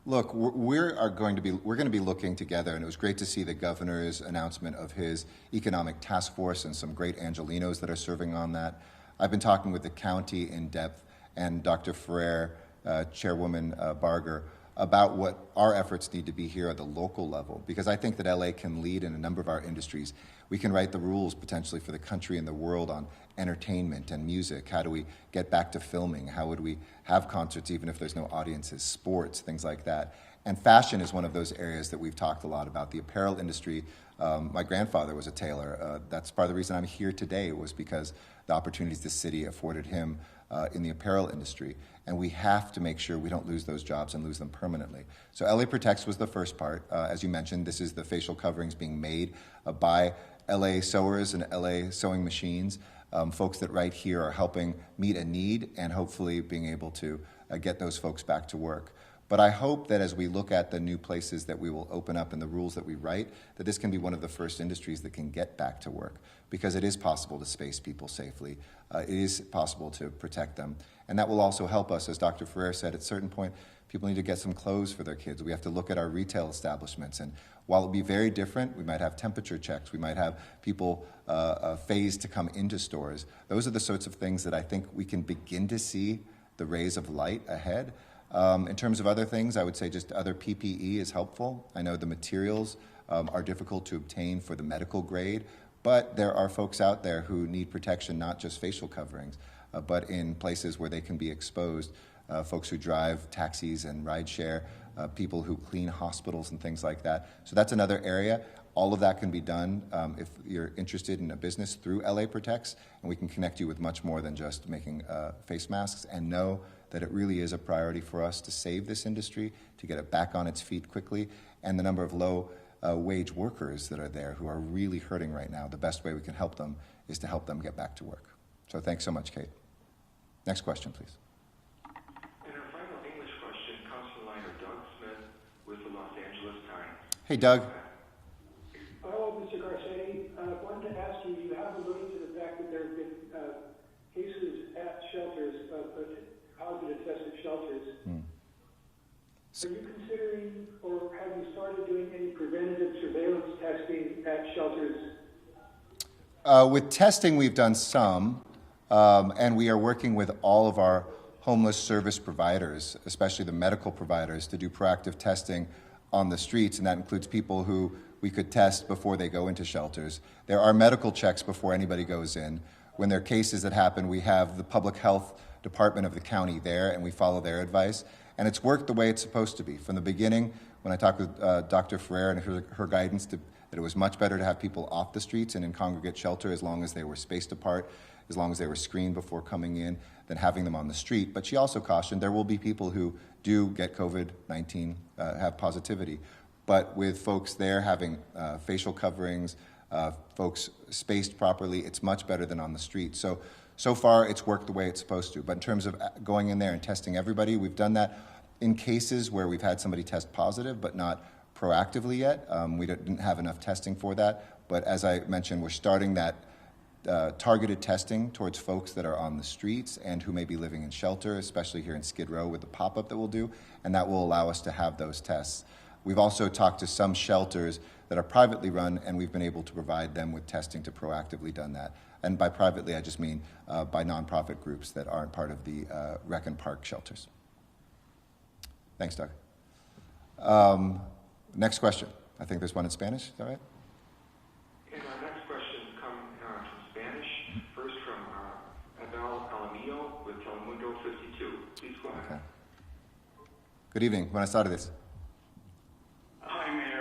S13: Look, we're going to be looking together, and it was great to see the governor's announcement of his economic task force and some great Angelinos that are serving on that. I've been talking with the county in depth and Dr. Ferrer, Chairwoman Barger, about what our efforts need to be here at the local level, because I think that LA can lead in a number of our industries. We can write the rules potentially for the country and the world on entertainment and music. How do we get back to filming? How would we have concerts even if there's no audiences? Sports, things like that. And fashion is one of those areas that we've talked a lot about. The apparel industry, my grandfather was a tailor. That's part of the reason I'm here today, was because the opportunities the city afforded him in the apparel industry. And we have to make sure we don't lose those jobs and lose them permanently. So LA Protects was the first part. As you mentioned, this is the facial coverings being made by LA sewers and LA sewing machines. Folks that right here are helping meet a need and hopefully being able to get those folks back to work. But I hope that as we look at the new places that we will open up and the rules that we write, that this can be one of the first industries that can get back to work, because it is possible to space people safely. It is possible to protect them. And that will also help us, as Dr. Ferrer said, at a certain point, people need to get some clothes for their kids. We have to look at our retail establishments. And while it'll be very different, we might have temperature checks, we might have people phased to come into stores. Those are the sorts of things that I think we can begin to see the rays of light ahead. In terms of other things, I would say just other PPE is helpful. I know the materials are difficult to obtain for the medical grade, but there are folks out there who need protection, not just facial coverings, but in places where they can be exposed. Folks who drive taxis and rideshare, people who clean hospitals and things like that. So that's another area. All of that can be done if you're interested in a business through LA Protects, and we can connect you with much more than just making face masks, and know that it really is a priority for us to save this industry, to get it back on its feet quickly, and the number of low-wage workers that are there who are really hurting right now. The best way we can help them is to help them get back to work. So thanks so much, Kate. Next question, please.
S3: And our final English question comes from the line of Doug Smith with the Los Angeles Times.
S13: Hey, Doug.
S18: Hello, Mr. Garcetti. I wanted to ask you, you have alluded to the fact that there have been cases at shelters, housing-attested shelters. Are you considering, or have you started doing any preventative surveillance testing at shelters?
S13: With testing, we've done some, and we are working with all of our homeless service providers, especially the medical providers, to do proactive testing on the streets, and that includes people who we could test before they go into shelters. There are medical checks before anybody goes in. When there are cases that happen, we have the public health department of the county there, and we follow their advice. And it's worked the way it's supposed to be. From the beginning, when I talked with Dr. Ferrer and her guidance, that it was much better to have people off the streets and in congregate shelter as long as they were spaced apart, as long as they were screened before coming in, than having them on the street. But she also cautioned there will be people who do get COVID-19, have positivity. But with folks there having facial coverings, folks spaced properly, it's much better than on the street. So far, it's worked the way it's supposed to. But in terms of going in there and testing everybody, we've done that in cases where we've had somebody test positive, but not proactively yet. We didn't have enough testing for that. But as I mentioned, we're starting that targeted testing towards folks that are on the streets and who may be living in shelter, especially here in Skid Row with the pop-up that we'll do, and that will allow us to have those tests. We've also talked to some shelters that are privately run, and we've been able to provide them with testing to proactively done that. And by privately, I just mean by nonprofit groups that aren't part of the rec and park shelters. Thanks, Doug. Next question. I think there's one in Spanish. Is that right?
S3: And our next questions come from Spanish. First from Abel Alamillo with Telemundo 52. Please go ahead.
S13: Okay. Good evening. Buenas tardes.
S8: Hi, Mayor.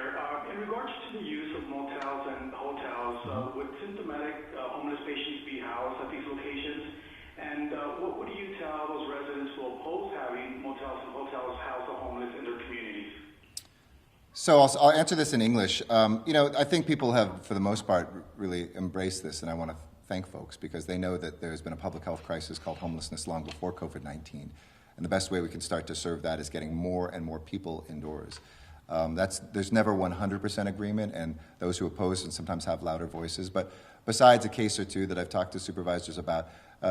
S8: In regards to the use of motels and hotels, would symptomatic homeless patients be housed at these locations? And what do you tell those residents who oppose having motels and hotels house the homeless in their communities?
S13: So I'll answer this in English. I think people have, for the most part, really embraced this, and I want to thank folks because they know that there's been a public health crisis called homelessness long before COVID-19. And the best way we can start to serve that is getting more and more people indoors. There's never 100% agreement, and those who oppose and sometimes have louder voices. But besides a case or two that I've talked to supervisors about,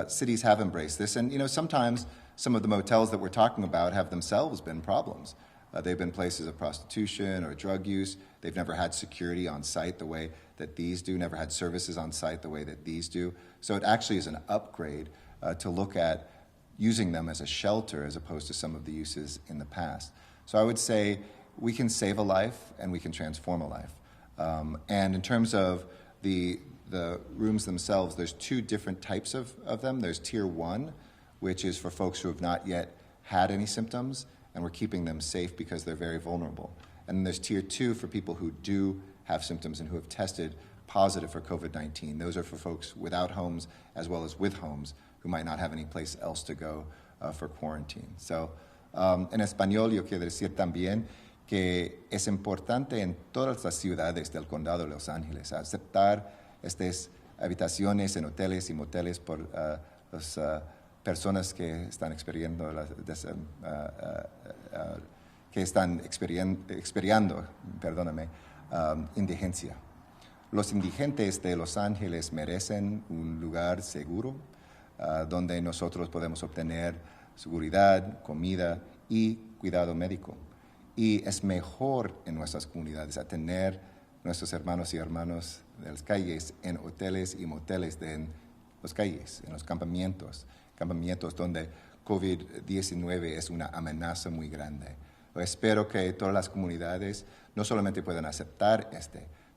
S13: cities have embraced this. And sometimes some of the motels that we're talking about have themselves been problems. They've been places of prostitution or drug use. They've never had security on site the way that these do, never had services on site the way that these do. So it actually is an upgrade to look at using them as a shelter as opposed to some of the uses in the past. So I would say we can save a life and we can transform a life. And in terms of the rooms themselves, there's two different types of them. There's Tier 1, which is for folks who have not yet had any symptoms, and we're keeping them safe because they're very vulnerable. And then there's Tier 2 for people who do have symptoms and who have tested positive for COVID-19. Those are for folks without homes as well as with homes who might not have any place else to go for quarantine. So, en español yo quiero decir también que es importante en todas las ciudades del condado de Los Ángeles aceptar estas habitaciones en hoteles y moteles por las personas que están experiendo indigencia. Los indigentes de Los Ángeles merecen un lugar seguro donde nosotros podemos obtener seguridad, comida y cuidado médico. Y es mejor en nuestras comunidades a tener nuestros hermanos y hermanas de las calles en hoteles y moteles en las calles, en los campamentos donde COVID-19 es una amenaza muy grande. Espero que todas las comunidades no solamente puedan aceptar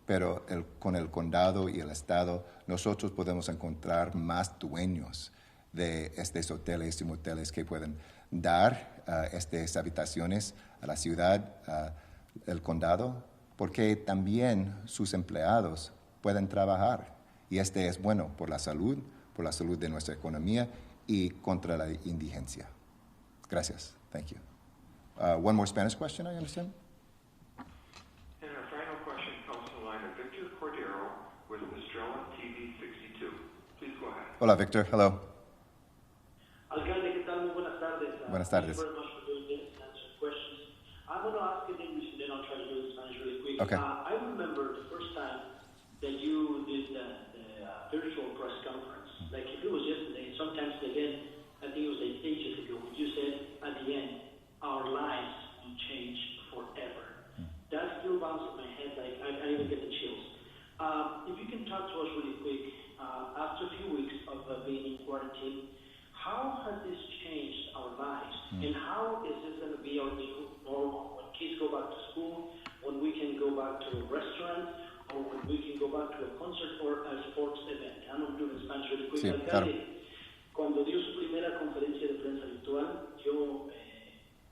S13: pero con el condado y el estado nosotros podemos encontrar más dueños de estos hoteles y moteles que pueden dar estas habitaciones a la ciudad, el condado, porque también sus empleados pueden trabajar. Y es bueno por la salud de nuestra economía y contra la indigencia. Gracias. Thank you. One more Spanish question, I understand?
S3: And our final question comes from the line of Victor Cordero with Estrella TV 62. Please go ahead.
S13: Hola, Victor. Hello.
S11: Alcalde, ¿qué tal? Muy buenas tardes.
S13: Buenas tardes.
S11: Thank you very much for doing this and answering questions. I'm going to ask in English and then I'll try to do it in Spanish really quick.
S13: Okay.
S11: I remember the first time that you did the virtual press conference. Like if it was yesterday, sometimes again, I think it was like ages ago, you said at the end, our lives will change forever. That still bounces in my head, like I even get the chills. If you can talk to us really quick, after a few weeks of being in quarantine, how has this changed our lives? And how is this going to be our new normal? When kids go back to school, when we can go back to a restaurant, or when we can go back to a concert or a sports event. I'm going to do it in Spanish really quick.
S13: Sí,
S11: Alcalde,
S13: claro.
S11: cuando dio su primera conferencia de prensa virtual, yo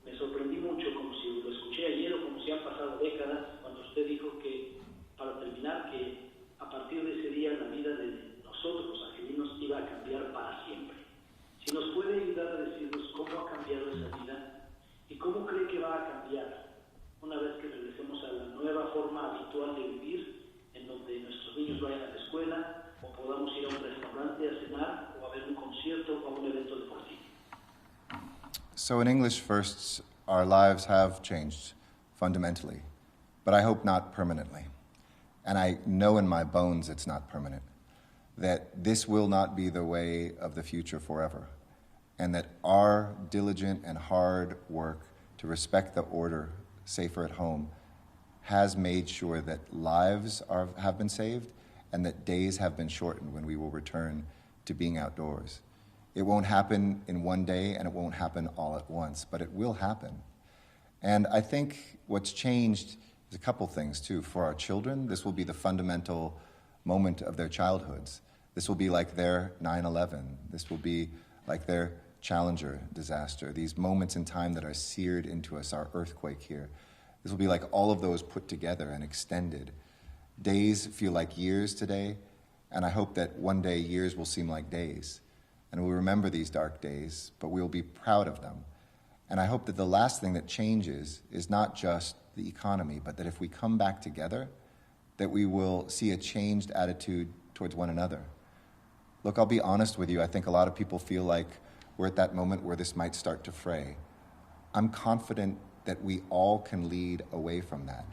S11: me sorprendí mucho, como si lo escuché ayer o como si han pasado décadas, cuando usted dijo que, para terminar, que a partir de ese día la vida de nosotros, los angelinos, iba a cambiar para siempre. Si nos puede ayudar a decirnos cómo ha cambiado esa vida y cómo cree que va a cambiar una vez que regresemos a la nueva forma habitual de vivir, en donde nuestros niños vayan a la escuela o podamos ir a un restaurante a cenar o a ver un concierto o a un evento deportivo.
S13: So in English first, our lives have changed fundamentally, but I hope not permanently. And I know in my bones it's not permanent. That this will not be the way of the future forever, and that our diligent and hard work to respect the order, safer at home, has made sure that lives have been saved and that days have been shortened when we will return to being outdoors. It won't happen in one day and it won't happen all at once, but it will happen. And I think what's changed is a couple things too. For our children, this will be the fundamental moment of their childhoods. This will be like their 9/11. This will be like their Challenger disaster, these moments in time that are seared into us, our earthquake here. This will be like all of those put together and extended. Days feel like years today, and I hope that one day years will seem like days. And we'll remember these dark days, but we'll be proud of them. And I hope that the last thing that changes is not just the economy, but that if we come back together, that we will see a changed attitude towards one another. Look, I'll be honest with you, I think a lot of people feel like we're at that moment where this might start to fray. I'm confident that we all can lead away from that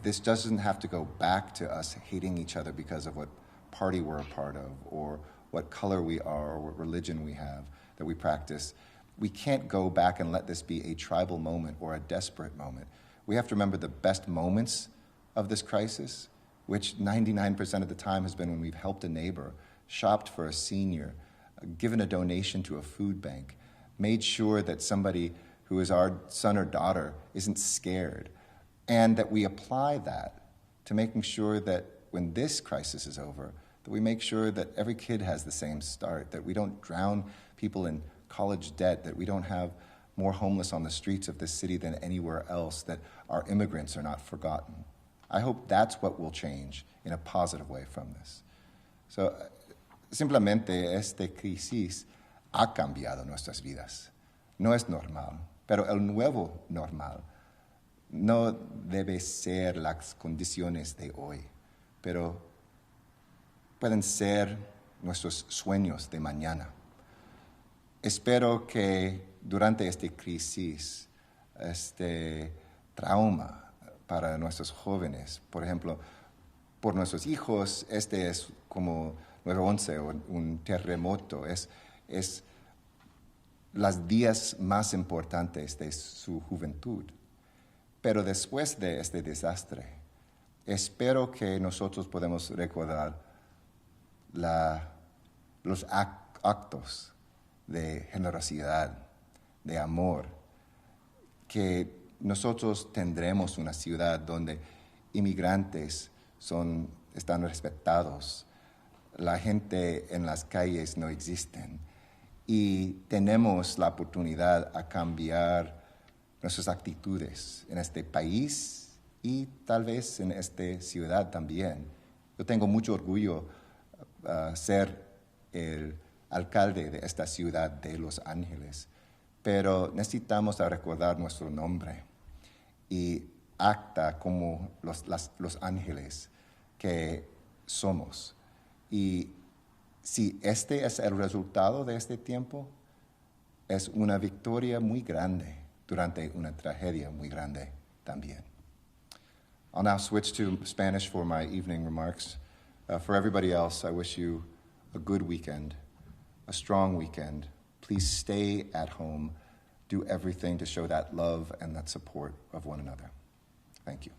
S13: this doesn't have to go back to us hating each other because of what party we're a part of, or what color we are, or what religion we have, that we practice. We can't go back and let this be a tribal moment or a desperate moment. We have to remember the best moments of this crisis, which 99% of the time has been when we've helped a neighbor, shopped for a senior, given a donation to a food bank, made sure that somebody who is our son or daughter isn't scared, and that we apply that to making sure that when this crisis is over, that we make sure that every kid has the same start, that we don't drown people in college debt, that we don't have more homeless on the streets of this city than anywhere else, that our immigrants are not forgotten. I hope that's what will change in a positive way from this. So, simplemente esta crisis ha cambiado nuestras vidas. No es normal, pero el nuevo normal no debe ser las condiciones de hoy, pero pueden ser nuestros sueños de mañana. Espero que durante esta crisis, este trauma para nuestros jóvenes, por ejemplo, por nuestros hijos, este es como 9/11 o un terremoto, es los días más importantes de su juventud. Pero después de este desastre, espero que nosotros podamos recordar los actos de generosidad, de amor, que nosotros tendremos una ciudad donde inmigrantes están respetados, la gente en las calles no existen, y tenemos la oportunidad a cambiar nuestras actitudes en este país y tal vez en esta ciudad también. Yo tengo mucho orgullo ser el alcalde de esta ciudad de Los Ángeles, pero necesitamos recordar nuestro nombre y acta como los ángeles que somos. Y si este es el resultado de este tiempo, es una victoria muy grande durante una tragedia muy grande también. I'll now switch to Spanish for my evening remarks. For everybody else, I wish you a good weekend, a strong weekend. Please stay at home. Do everything to show that love and that support of one another. Thank you.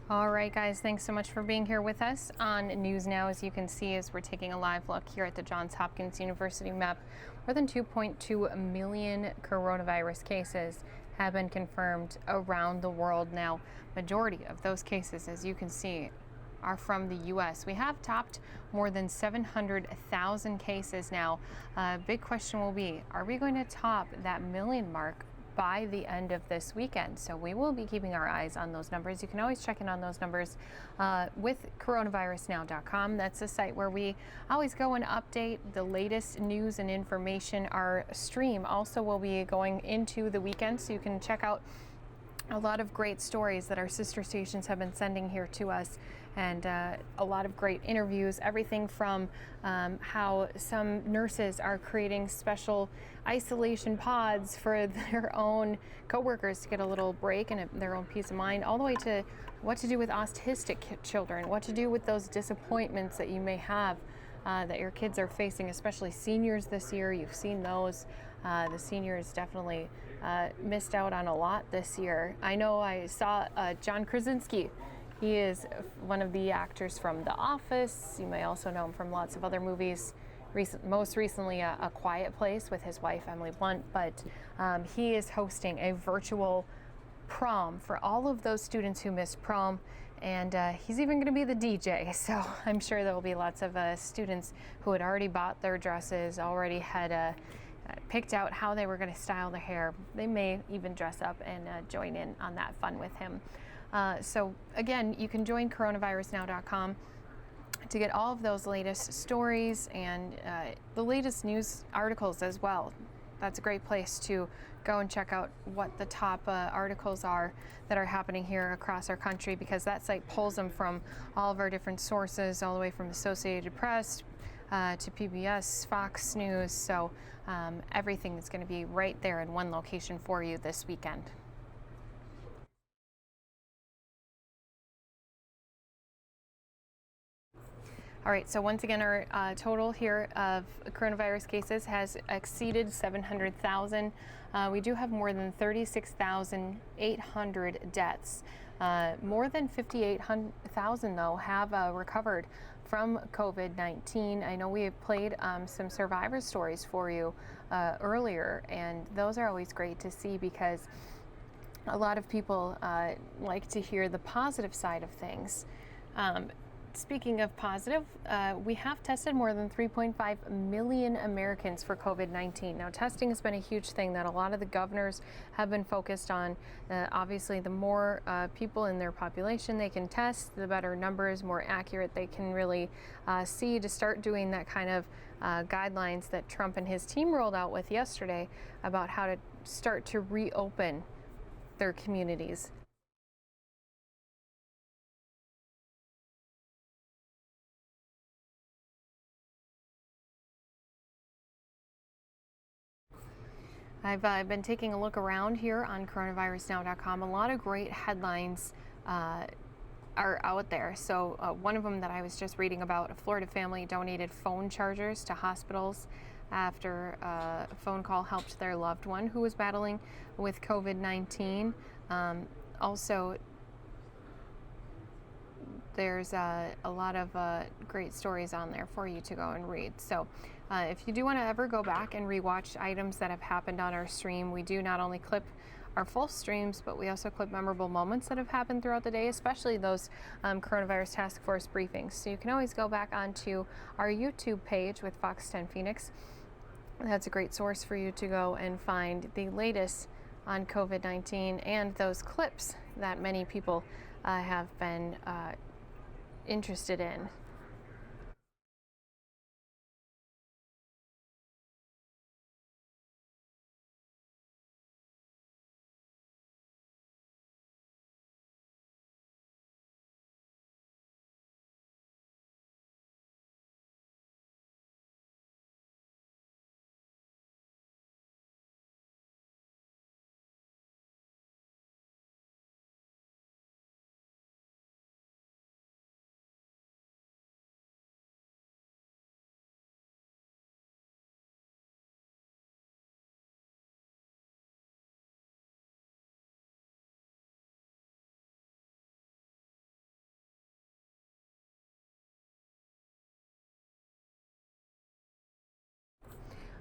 S7: All right, guys, thanks so much for being here with us on News Now. As you can see, as we're taking a live look here at the Johns Hopkins University map, more than 2.2 million coronavirus cases have been confirmed around the world now. Majority of those cases, as you can see, are from the U.S. We have topped more than 700,000 cases now. Big question will be, are we going to top that million mark by the end of this weekend? So we will be keeping our eyes on those numbers. You can always check in on those numbers with coronavirusnow.com. That's the site where we always go and update the latest news and information. Our stream also will be going into the weekend, so you can check out a lot of great stories that our sister stations have been sending here to us, and a lot of great interviews, everything from how some nurses are creating special isolation pods for their own coworkers to get a little break and their own peace of mind, all the way to what to do with autistic children, what to do with those disappointments that you may have that your kids are facing, especially seniors this year. You've seen those. The seniors definitely missed out on a lot this year. I know I saw John Krasinski. He is one of the actors from The Office. You may also know him from lots of other movies. Most recently, A Quiet Place with his wife, Emily Blunt. But he is hosting a virtual prom for all of those students who missed prom. And he's even going to be the DJ. So I'm sure there will be lots of students who had already bought their dresses, already had picked out how they were going to style their hair. They may even dress up and join in on that fun with him. So again, you can join coronavirusnow.com to get all of those latest stories and the latest news articles as well. That's a great place to go and check out what the top articles are that are happening here across our country, because that site pulls them from all of our different sources, all the way from Associated Press to PBS, Fox News. So everything is going to be right there in one location for you this weekend. All right, so once again, our total here of coronavirus cases has exceeded 700,000. We do have more than 36,800 deaths. More than 58,000, though, have recovered from COVID-19. I know we have played some survivor stories for you earlier, and those are always great to see, because a lot of people like to hear the positive side of things. Speaking of positive, we have tested more than 3.5 million Americans for COVID-19. Now, testing has been a huge thing that a lot of the governors have been focused on. Obviously, the more people in their population they can test, the better numbers, more accurate they can really see to start doing that kind of guidelines that Trump and his team rolled out with yesterday about how to start to reopen their communities. I've been taking a look around here on coronavirusnow.com. A lot of great headlines are out there. So one of them that I was just reading about, a Florida family donated phone chargers to hospitals after a phone call helped their loved one who was battling with COVID-19. Also, there's a lot of great stories on there for you to go and read. So if you do want to ever go back and rewatch items that have happened on our stream, we do not only clip our full streams, but we also clip memorable moments that have happened throughout the day, especially those coronavirus task force briefings. So you can always go back onto our YouTube page with Fox 10 Phoenix. That's a great source for you to go and find the latest on COVID-19 and those clips that many people have been interested in.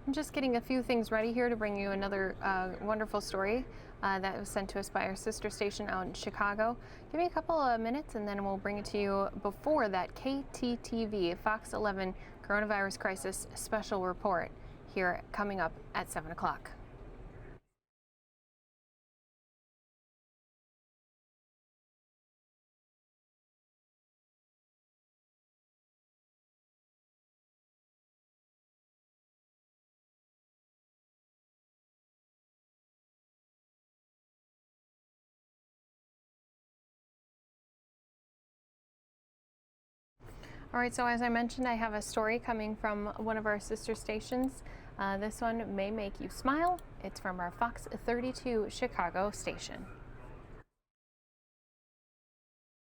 S7: I'm just getting a few things ready here to bring you another wonderful story that was sent to us by our sister station out in Chicago. Give me a couple of minutes and then we'll bring it to you before that KTTV Fox 11 Coronavirus Crisis Special Report here coming up at 7 o'clock. All right, so as I mentioned, I have a story coming from one of our sister stations. This one may make you smile. It's from our Fox 32 Chicago station.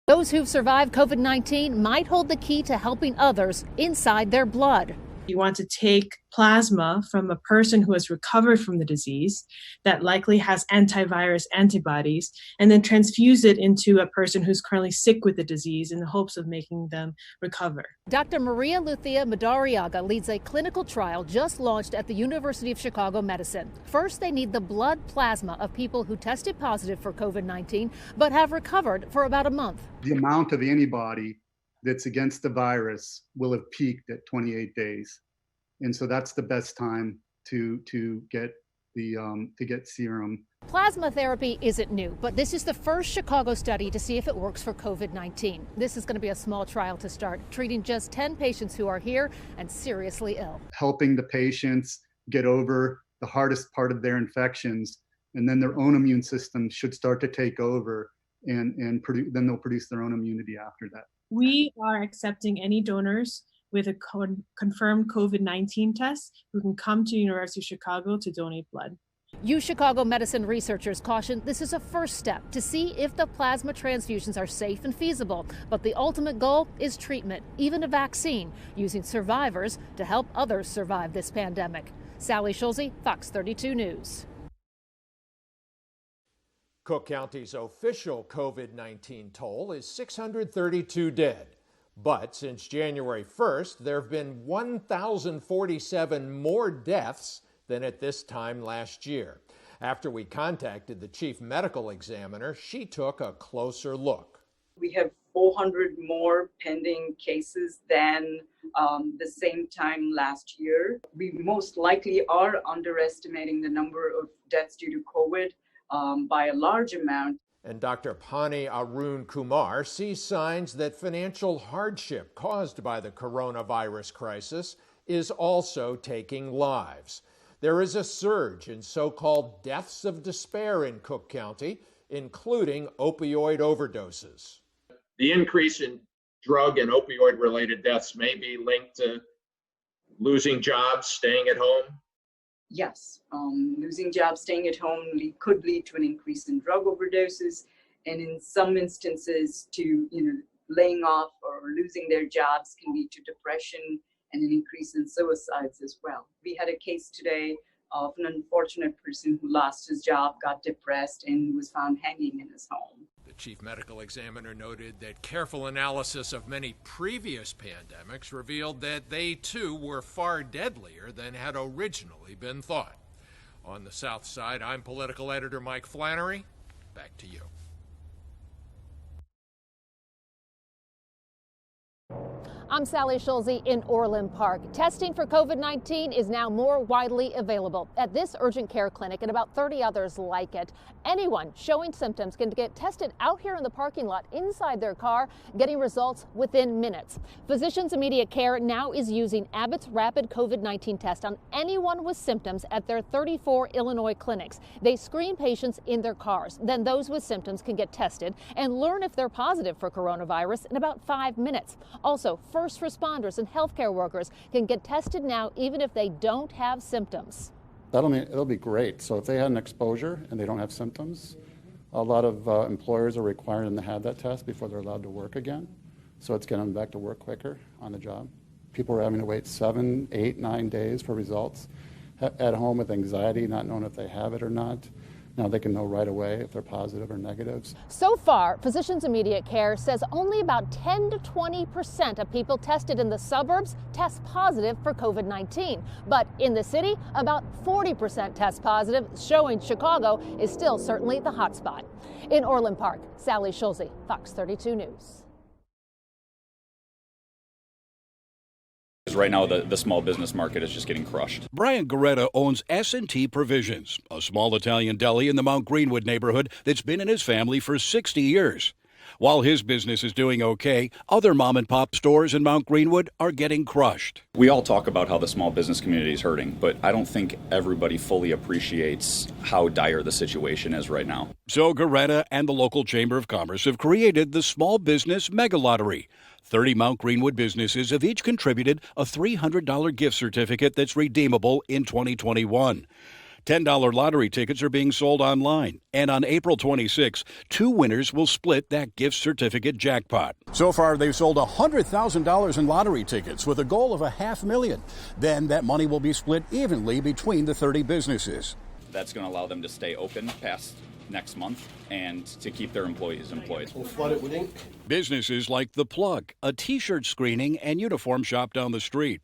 S4: Those who've survived COVID-19 might hold the key to helping others inside their blood. You want to take plasma from a person who has recovered from the disease that likely has antivirus antibodies, and then transfuse it into a person who's currently sick with the disease in the hopes of making them recover.
S20: Dr. Maria Lucia Madariaga leads a clinical trial just launched at the University of Chicago Medicine. First, they need the blood plasma of people who tested positive for COVID-19 but have recovered for about a month.
S21: The amount of antibody that's against the virus will have peaked at 28 days. And so that's the best time to get serum.
S20: Plasma therapy isn't new, but this is the first Chicago study to see if it works for COVID-19. This is going to be a small trial to start, treating just 10 patients who are here and seriously ill.
S21: Helping the patients get over the hardest part of their infections, and then their own immune system should start to take over, and then they'll produce their own immunity after that.
S4: We are accepting any donors with a confirmed COVID-19 test who can come to University of Chicago to donate blood.
S20: U Chicago medicine researchers caution this is a first step to see if the plasma transfusions are safe and feasible. But the ultimate goal is treatment, even a vaccine, using survivors to help others survive this pandemic. Sally Schulze, Fox 32 News.
S22: Cook County's official COVID-19 toll is 632 dead. But since January 1st, there have been 1,047 more deaths than at this time last year. After we contacted the chief medical examiner, she took a closer look.
S25: We have 400 more pending cases than the same time last year. We most likely are underestimating the number of deaths due to COVID by a large amount.
S22: And Dr. Pani Arun Kumar sees signs that financial hardship caused by the coronavirus crisis is also taking lives. There is a surge in so-called deaths of despair in Cook County, including opioid overdoses.
S26: The increase in drug and opioid-related deaths may be linked to losing jobs, staying at home.
S25: Yes, losing jobs, staying at home could lead to an increase in drug overdoses, and in some instances to laying off or losing their jobs can lead to depression and an increase in suicides as well. We had a case today of an unfortunate person who lost his job, got depressed, and was found hanging in his home.
S22: The chief medical examiner noted that careful analysis of many previous pandemics revealed that they too were far deadlier than had originally been thought. On the South Side, I'm political editor Mike Flannery. Back to you.
S20: I'm Sally Schulze in Orland Park. Testing for COVID-19 is now more widely available at this urgent care clinic and about 30 others like it. Anyone showing symptoms can get tested out here in the parking lot inside their car, getting results within minutes. Physicians Immediate Care now is using Abbott's rapid COVID-19 test on anyone with symptoms at their 34 Illinois clinics. They screen patients in their cars. Then those with symptoms can get tested and learn if they're positive for coronavirus in about 5 minutes. Also, first responders and healthcare workers can get tested now even if they don't have symptoms.
S27: It'll be great. So if they had an exposure and they don't have symptoms, a lot of employers are requiring them to have that test before they're allowed to work again. So it's getting them back to work quicker on the job. People are having to wait 7, 8, 9 days for results at home with anxiety, not knowing if they have it or not. Now they can know right away if they're positive or negatives.
S20: So far, Physicians Immediate Care says only about 10 to 20% of people tested in the suburbs test positive for COVID-19. But in the city, about 40% test positive, showing Chicago is still certainly the hot spot. In Orland Park, Sally Schulze, Fox 32 News.
S28: Right now, the small business market is just getting crushed.
S29: Brian Garetta owns S&T Provisions, a small Italian deli in the Mount Greenwood neighborhood that's been in his family for 60 years. While his business is doing okay, other mom-and-pop stores in Mount Greenwood are getting crushed.
S28: We all talk about how the small business community is hurting, but I don't think everybody fully appreciates how dire the situation is right now.
S29: So Garetta and the local Chamber of Commerce have created the Small Business Mega Lottery. 30 Mount Greenwood businesses have each contributed a $300 gift certificate that's redeemable in 2021. $10 lottery tickets are being sold online. And on April 26, 2 winners will split that gift certificate jackpot. So far, they've sold $100,000 in lottery tickets with a goal of $500,000. Then that money will be split evenly between the 30 businesses.
S28: That's going to allow them to stay open past next month and to keep their employees employed.
S1: We'll flood it with ink.
S29: Businesses like The Plug, a T-shirt screening and uniform shop down the street.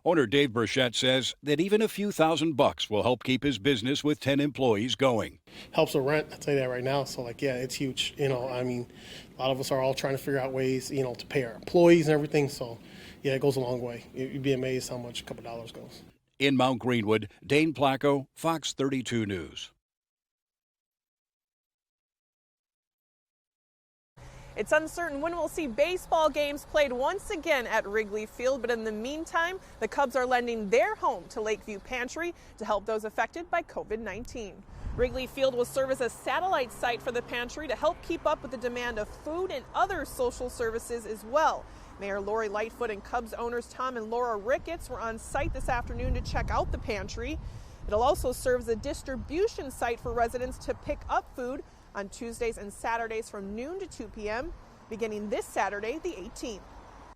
S29: Owner Dave Burchett says that even a few $1,000 will help keep his business with 10 employees going.
S1: Helps with rent, I'd say that right now. So yeah, it's huge. A lot of us are all trying to figure out ways, to pay our employees and everything. So yeah, it goes a long way. You'd be amazed how much a couple dollars goes.
S29: In Mount Greenwood, Dane Placco, Fox 32 News.
S2: It's uncertain when we'll see baseball games played once again at Wrigley Field, but in the meantime, the Cubs are lending their home to Lakeview Pantry to help those affected by COVID-19. Wrigley Field will serve as a satellite site for the pantry to help keep up with the demand of food and other social services as well. Mayor Lori Lightfoot and Cubs owners Tom and Laura Ricketts were on site this afternoon to check out the pantry. It'll also serve as a distribution site for residents to pick up food on Tuesdays and Saturdays from noon to 2 p.m., beginning this Saturday, the 18th.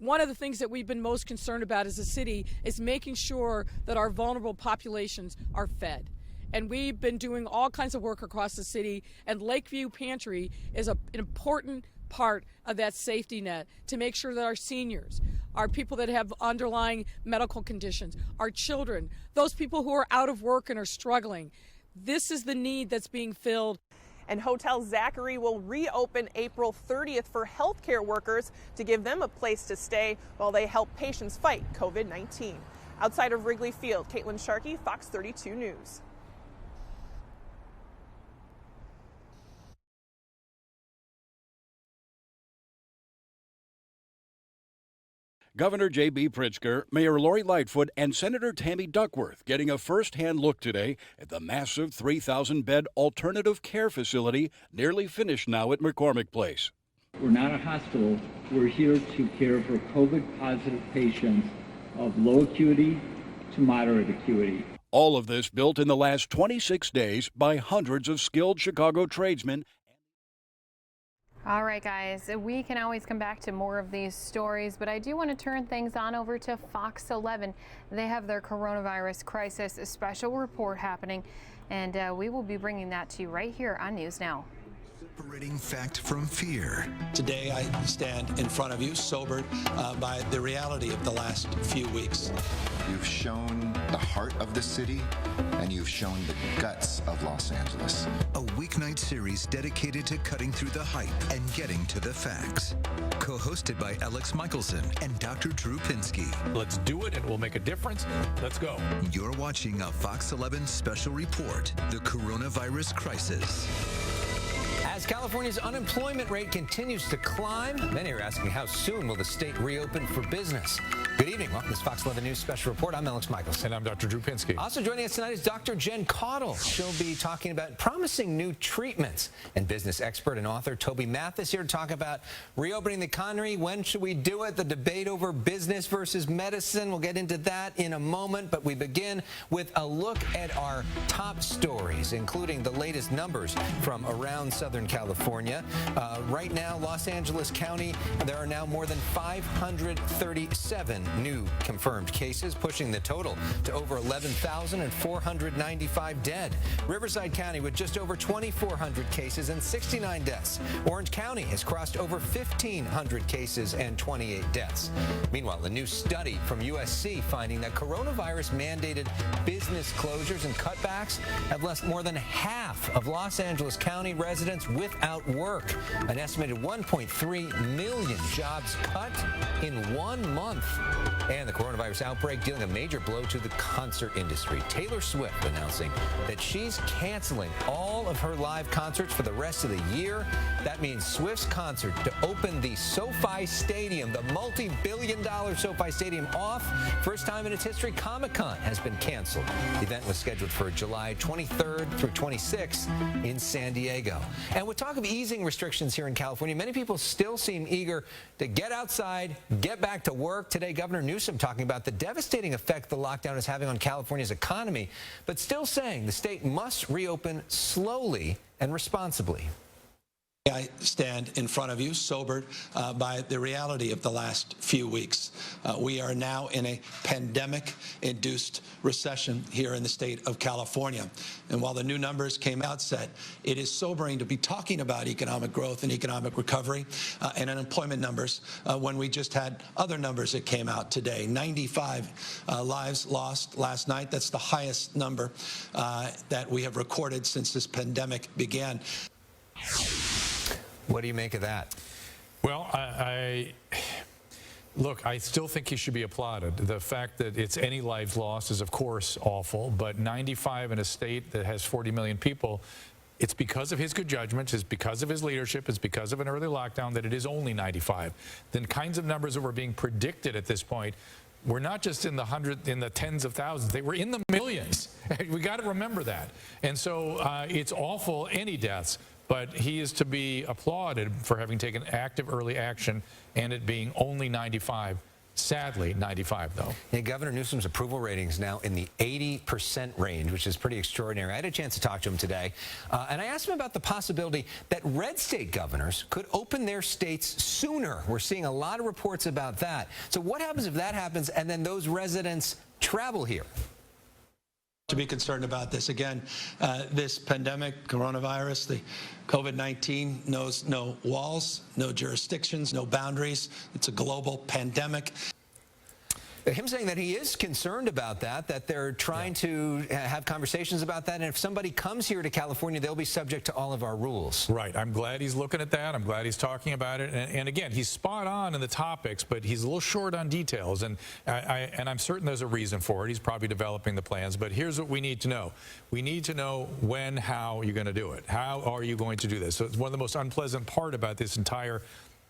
S6: One of the things that we've been most concerned about as a city is making sure that our vulnerable populations are fed. And we've been doing all kinds of work across the city, and Lakeview Pantry is an important part of that safety net to make sure that our seniors, our people that have underlying medical conditions, our children, those people who are out of work and are struggling, this is the need that's being filled.
S2: And Hotel Zachary will reopen April 30th for healthcare workers to give them a place to stay while they help patients fight COVID-19. Outside of Wrigley Field, Caitlin Sharkey, Fox 32 News.
S29: Governor J.B. Pritzker, Mayor Lori Lightfoot, and Senator Tammy Duckworth getting a first-hand look today at the massive 3,000-bed alternative care facility nearly finished now at McCormick Place.
S9: We're not a hospital. We're here to care for COVID-positive patients of low acuity to moderate acuity.
S29: All of this built in the last 26 days by hundreds of skilled Chicago tradesmen.
S7: All right, guys, we can always come back to more of these stories, but I do want to turn things on over to Fox 11. They have their coronavirus crisis special report happening, and we will be bringing that to you right here on News Now.
S12: Separating fact from fear.
S14: Today, I stand in front of you sobered by the reality of the last few weeks.
S13: You've shown the heart of the city, and you've shown the guts of Los Angeles.
S12: A weeknight series dedicated to cutting through the hype and getting to the facts. Co-hosted by Alex Michelson and Dr. Drew Pinsky.
S16: Let's do it and we'll make a difference. Let's go.
S12: You're watching a Fox 11 special report, The Coronavirus Crisis.
S23: As California's unemployment rate continues to climb, many are asking how soon will the state reopen for business. Good evening. Welcome to this Fox 11 News Special Report. I'm Alex Michelson.
S16: And I'm Dr. Drew Pinsky.
S23: Also joining us tonight is Dr. Jen Caudle. She'll be talking about promising new treatments. And business expert and author Toby Mathis here to talk about reopening the economy. When should we do it? The debate over business versus medicine. We'll get into that in a moment. But we begin with a look at our top stories, including the latest numbers from around Southern California. Right now, Los Angeles County, there are now more than 537 new confirmed cases, pushing the total to over 11,495 dead. Riverside County with just over 2,400 cases and 69 deaths. Orange County has crossed over 1,500 cases and 28 deaths. Meanwhile, a new study from USC finding that coronavirus mandated business closures and cutbacks have left more than half of Los Angeles County residents without work. An estimated 1.3 million jobs cut in 1 month. And the coronavirus outbreak dealing a major blow to the concert industry. Taylor Swift announcing that she's canceling all of her live concerts for the rest of the year. That means Swift's concert to open the SoFi Stadium, the multi-billion-dollar SoFi Stadium, off. First time in its history, Comic-Con has been canceled. The event was scheduled for July 23rd through 26th in San Diego. And we're talking talk of easing restrictions here in California, many people still seem eager to get outside, get back to work. Today, Governor Newsom talking about the devastating effect the lockdown is having on California's economy, but still saying the state must reopen slowly and responsibly.
S14: I stand in front of you sobered by the reality of the last few weeks. We are now in a pandemic-induced recession here in the state of California. And while the new numbers came outset, it is sobering to be talking about economic growth and economic recovery and unemployment numbers when we just had other numbers that came out today. 95 lives lost last night. That's the highest number that we have recorded since this pandemic began.
S23: What do you make of that?
S16: Well, look, I still think he should be applauded. The fact that it's any lives lost is, of course, awful, but 95 in a state that has 40 million people, it's because of his good judgment, it's because of his leadership, it's because of an early lockdown that it is only 95. The kinds of numbers that were being predicted at this point were not just in the tens of thousands, they were in the millions. We got to remember that. And so it's awful, any deaths, but he is to be applauded for having taken active early action and it being only 95. Sadly, 95, though.
S23: Yeah, Governor Newsom's approval rating's now in the 80% range, which is pretty extraordinary. I had a chance to talk to him today, and I asked him about the possibility that red state governors could open their states sooner. We're seeing a lot of reports about that. So what happens if that happens and then those residents travel here?
S14: To be concerned about this. Again, this pandemic, coronavirus, the COVID-19 knows no walls, no jurisdictions, no boundaries. It's a global pandemic.
S23: Him saying that he is concerned about that they're trying to have conversations about that, and if somebody comes here to California, they'll be subject to all of our rules.
S16: Right. I'm glad he's looking at that. I'm glad he's talking about it. And again, he's spot on in the topics, but he's a little short on details. And I'm certain there's a reason for it. He's probably developing the plans. But here's what we need to know. We need to know when, how you're going to do it. How are you going to do this? So it's one of the most unpleasant part about this entire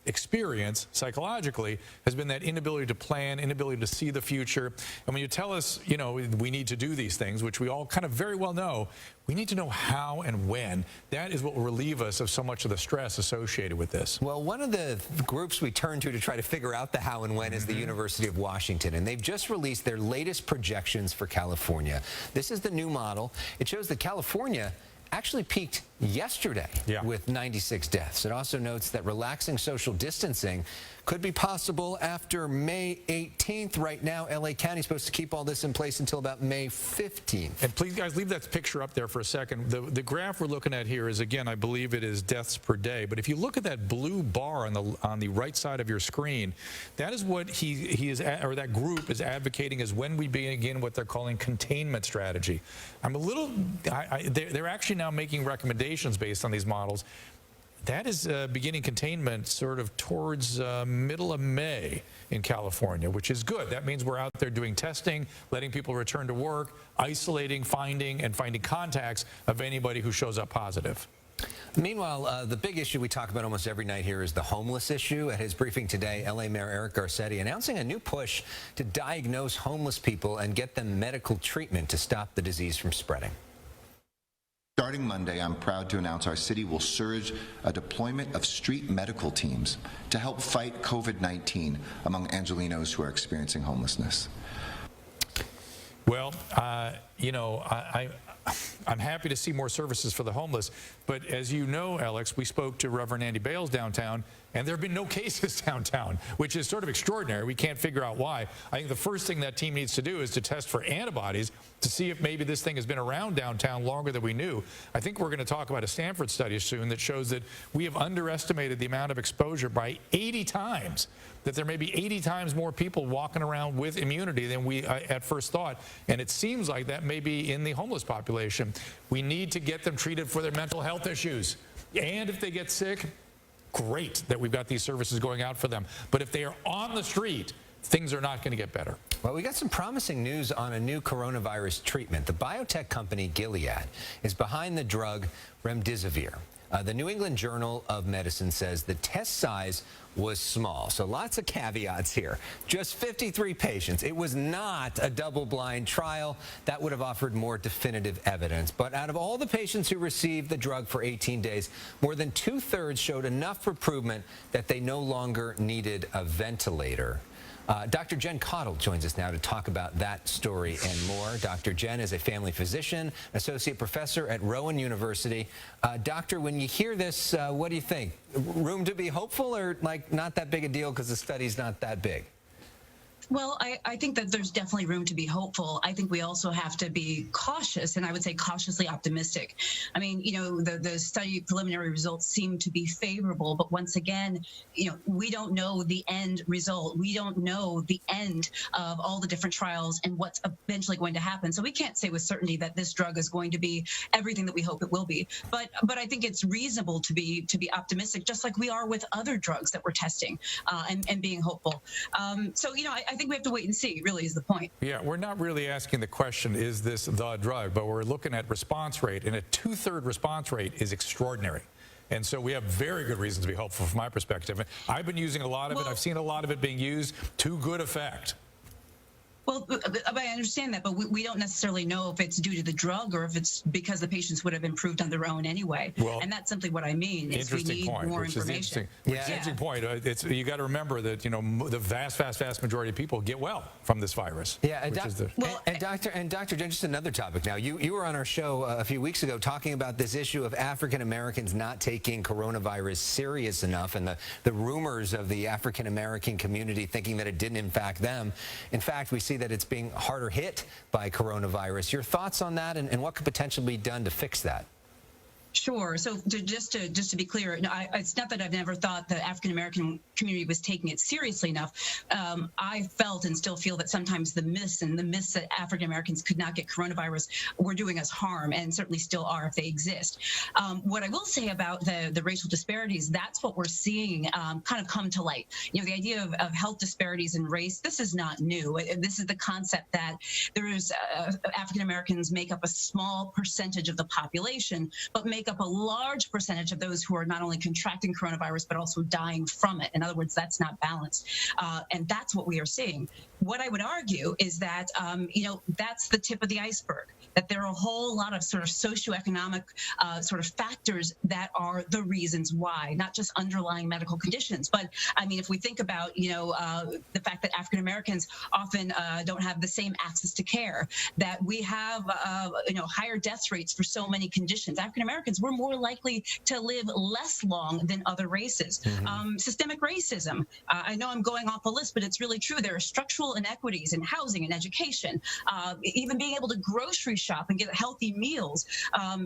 S16: experience psychologically has been that inability to plan, inability to see the future. And when you tell us, you know, we need to do these things, which we all kind of very well know, we need to know how and when. That is what will relieve us of so much of the stress associated with this.
S23: Well, one of the groups we turn to try to figure out the how and when is the University of Washington, and they've just released their latest projections for California. This is the new model. It shows that California actually peaked yesterday with 96 deaths. It also notes that relaxing social distancing could be possible after May 18th. Right now, LA County is supposed to keep all this in place until about May 15th.
S16: And please, guys, leave that picture up there for a second. The graph we're looking at here is, again, I believe it is deaths per day. But if you look at that blue bar on the right side of your screen, that is what he is, or that group is advocating, is when we begin what they're calling containment strategy. I'm a little, they're actually now making recommendations based on these models. That is beginning containment sort of towards middle of May in California, which is good. That means we're out there doing testing, letting people return to work, isolating, finding contacts of anybody who shows up positive.
S23: Meanwhile, the big issue we talk about almost every night here is the homeless issue. At his briefing today, LA Mayor Eric Garcetti announcing a new push to diagnose homeless people and get them medical treatment to stop the disease from spreading.
S13: Starting Monday, I'm proud to announce our city will surge a deployment of street medical teams to help fight COVID-19 among Angelenos who are experiencing homelessness.
S16: Well, you know, I'm happy to see more services for the homeless, but as you know, Alex, we spoke to Reverend Andy Bales downtown, and there have been no cases downtown, which is sort of extraordinary. We can't figure out why. I think the first thing that team needs to do is to test for antibodies to see if maybe this thing has been around downtown longer than we knew. I think we're going to talk about a Stanford study soon that shows that we have underestimated the amount of exposure by 80 times, that there may be 80 times more people walking around with immunity than we at first thought. And it seems like that may be in the homeless population. We need to get them treated for their mental health issues. And if they get sick, great that we've got these services going out for them. But if they are on the street, things are not going to get better.
S23: Well, we got some promising news on a new coronavirus treatment. The biotech company Gilead is behind the drug remdesivir. The New England Journal of Medicine says the test size was small. So lots of caveats here. Just 53 patients. It was not a double-blind trial. That would have offered more definitive evidence. But out of all the patients who received the drug for 18 days, more than 2/3 showed enough improvement that they no longer needed a ventilator. Dr. Jen Cottle joins us now to talk about that story and more. Dr. Jen is a family physician, associate professor at Rowan University. Doctor, when you hear this, what do you think? Room to be hopeful, or like not that big a deal because the study's not that big?
S3: Well, I think that there's definitely room to be hopeful. I think we also have to be cautious, and I would say cautiously optimistic. I mean, you know, the study preliminary results seem to be favorable, but once again, you know, we don't know the end result. We don't know the end of all the different trials and what's eventually going to happen. So we can't say with certainty that this drug is going to be everything that we hope it will be. But I think it's reasonable to be optimistic, just like we are with other drugs that we're testing, and being hopeful. So, you know, I think we have to wait and see, really, is the point.
S16: Yeah, we're not really asking the question, is this the drug? But we're looking at response rate, and a 2/3 response rate is extraordinary. And so we have very good reasons to be hopeful from my perspective. I've been using a lot of it. I've seen a lot of it being used to good effect.
S3: Well, I understand that, but we don't necessarily know if it's due to the drug or if it's because the patients would have improved on their own anyway. Well, and that's simply what I mean. Is we need more information.
S16: Interesting point. You got to remember that, you know, the vast majority of people get well from this virus.
S23: Yeah, and Dr. Jen, just another topic now. You were on our show a few weeks ago talking about this issue of African Americans not taking coronavirus serious enough, and the rumors of the African American community thinking that it didn't impact them. In fact, we see that it's being harder hit by coronavirus. Your thoughts on that, and what could potentially be done to fix that?
S3: Sure. So just to be clear, it's not that I've never thought the African American community was taking it seriously enough. I felt and still feel that sometimes the myths that African Americans could not get coronavirus were doing us harm, and certainly still are if they exist. What I will say about the racial disparities, that's what we're seeing kind of come to light. You know, the idea of health disparities in race, this is not new. This is the concept that there is African Americans make up a small percentage of the population, but make up a large percentage of those who are not only contracting coronavirus, but also dying from it. In other words, that's not balanced. And that's what we are seeing. What I would argue is that, you know, that's the tip of the iceberg, that there are a whole lot of sort of socioeconomic sort of factors that are the reasons why, not just underlying medical conditions. But I mean, if we think about, you know, the fact that African Americans often don't have the same access to care, that we have, you know, higher death rates for so many conditions. African Americans, we're more likely to live less long than other races. Systemic racism. I know I'm going off a list, but it's really true. There are structural inequities in housing and education, even being able to grocery shop and get healthy meals,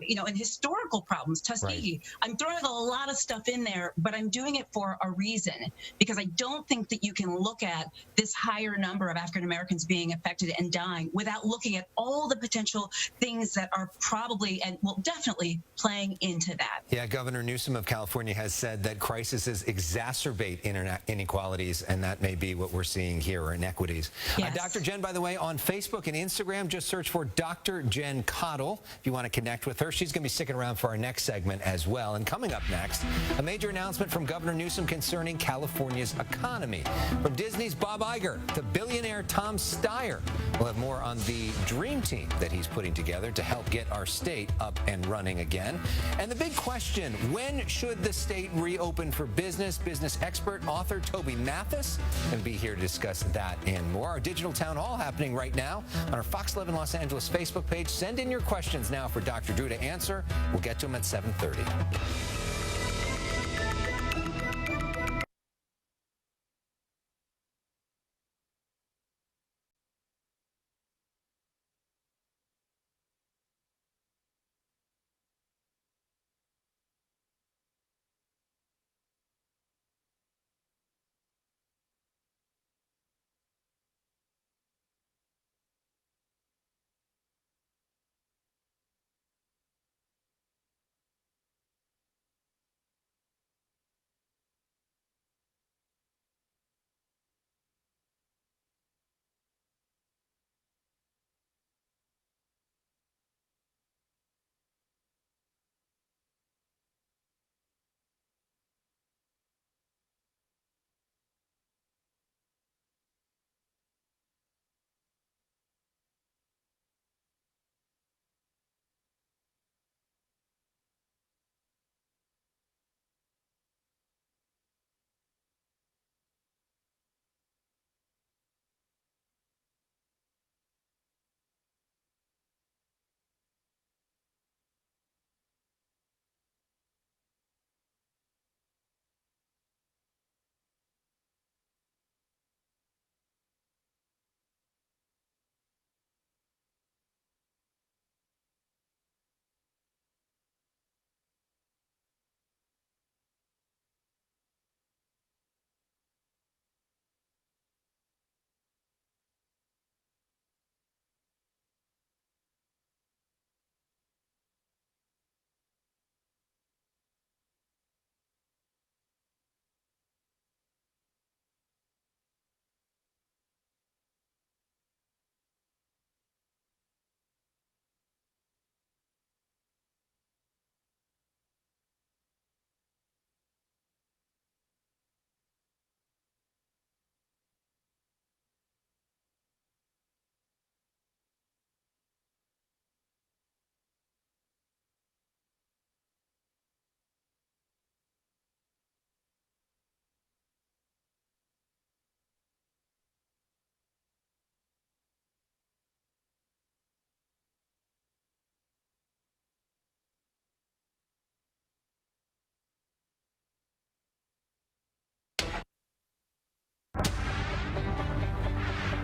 S3: you know, and historical problems, Tuskegee. Right. I'm throwing a lot of stuff in there, but I'm doing it for a reason, because I don't think that you can look at this higher number of African Americans being affected and dying without looking at all the potential things that are probably and will definitely playing into that.
S23: Yeah, Governor Newsom of California has said that crises exacerbate inequalities, and that may be what we're seeing here, or inequities.
S3: Yes.
S23: Dr. Jen, by the way, on Facebook and Instagram, just search for Dr. Jen Cottle if you want to connect with her. She's going to be sticking around for our next segment as well. And coming up next, a major announcement from Governor Newsom concerning California's economy. From Disney's Bob Iger to billionaire Tom Steyer. We'll have more on the dream team that he's putting together to help get our state up and running again. And the big question, when should the state reopen for business? Business expert, author Toby Mathis will be here to discuss that and more. Our digital town hall happening right now on our Fox 11 Los Angeles Facebook page. Send in your questions now for Dr. Drew to answer. We'll get to them at 7:30.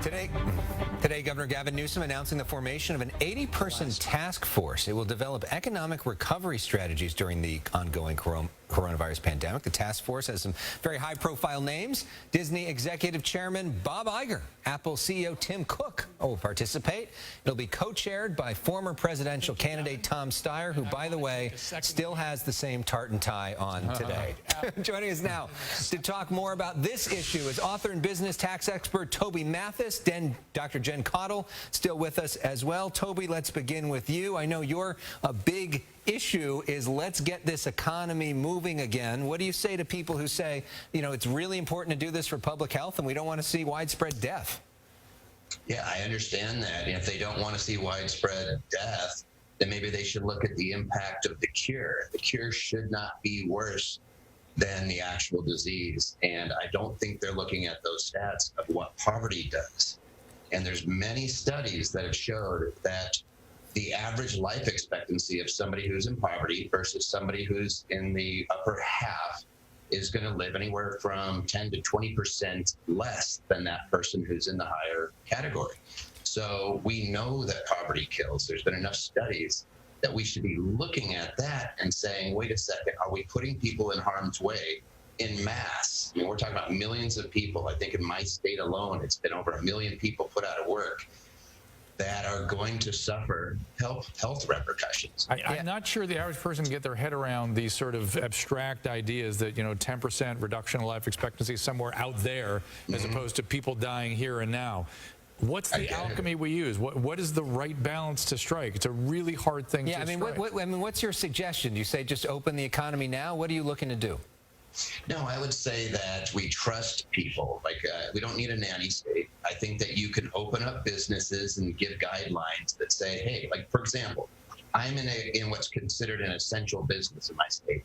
S23: Today, Governor Gavin Newsom announcing the formation of an 80-person task force. It will develop economic recovery strategies during the ongoing coronavirus pandemic. The task force has some very high-profile names. Disney Executive Chairman Bob Iger, Apple CEO Tim Cook will participate. It'll be co-chaired by former presidential candidate Tom Steyer, who, by the way, still has the same tartan tie on today. Joining us now to talk more about this issue is author and business tax expert Toby Mathis, then Dr. Jen Cottle, still with us as well. Toby, let's begin with you. I know your big issue is let's get this economy moving again. What do you say to people who say, you know, it's really important to do this for public health and we don't want to see widespread death?
S5: Yeah, I understand that. And if they don't want to see widespread death, then maybe they should look at the impact of the cure. The cure should not be worse than the actual disease. And I don't think they're looking at those stats of what poverty does. And there's many studies that have showed that the average life expectancy of somebody who's in poverty versus somebody who's in the upper half is going to live anywhere from 10 to 20% less than that person who's in the higher category. So we know that poverty kills. There's been enough studies that we should be looking at that and saying, wait a second, are we putting people in harm's way in mass? I mean, we're talking about millions of people. I think in my state alone, it's been over 1 million people put out of work that are going to suffer health repercussions.
S16: I'm not sure the average person can get their head around these sort of abstract ideas that, you know, 10% reduction in life expectancy somewhere out there, as opposed to people dying here and now. What's the alchemy we use? What is the right balance to strike? It's a really hard thing to strike.
S23: I mean, what's your suggestion? You say just open the economy now? What are you looking to do?
S5: No, I would say that we trust people. Like, we don't need a nanny state. I think that you can open up businesses and give guidelines that say, hey, like, for example, I'm in what's considered an essential business in my state.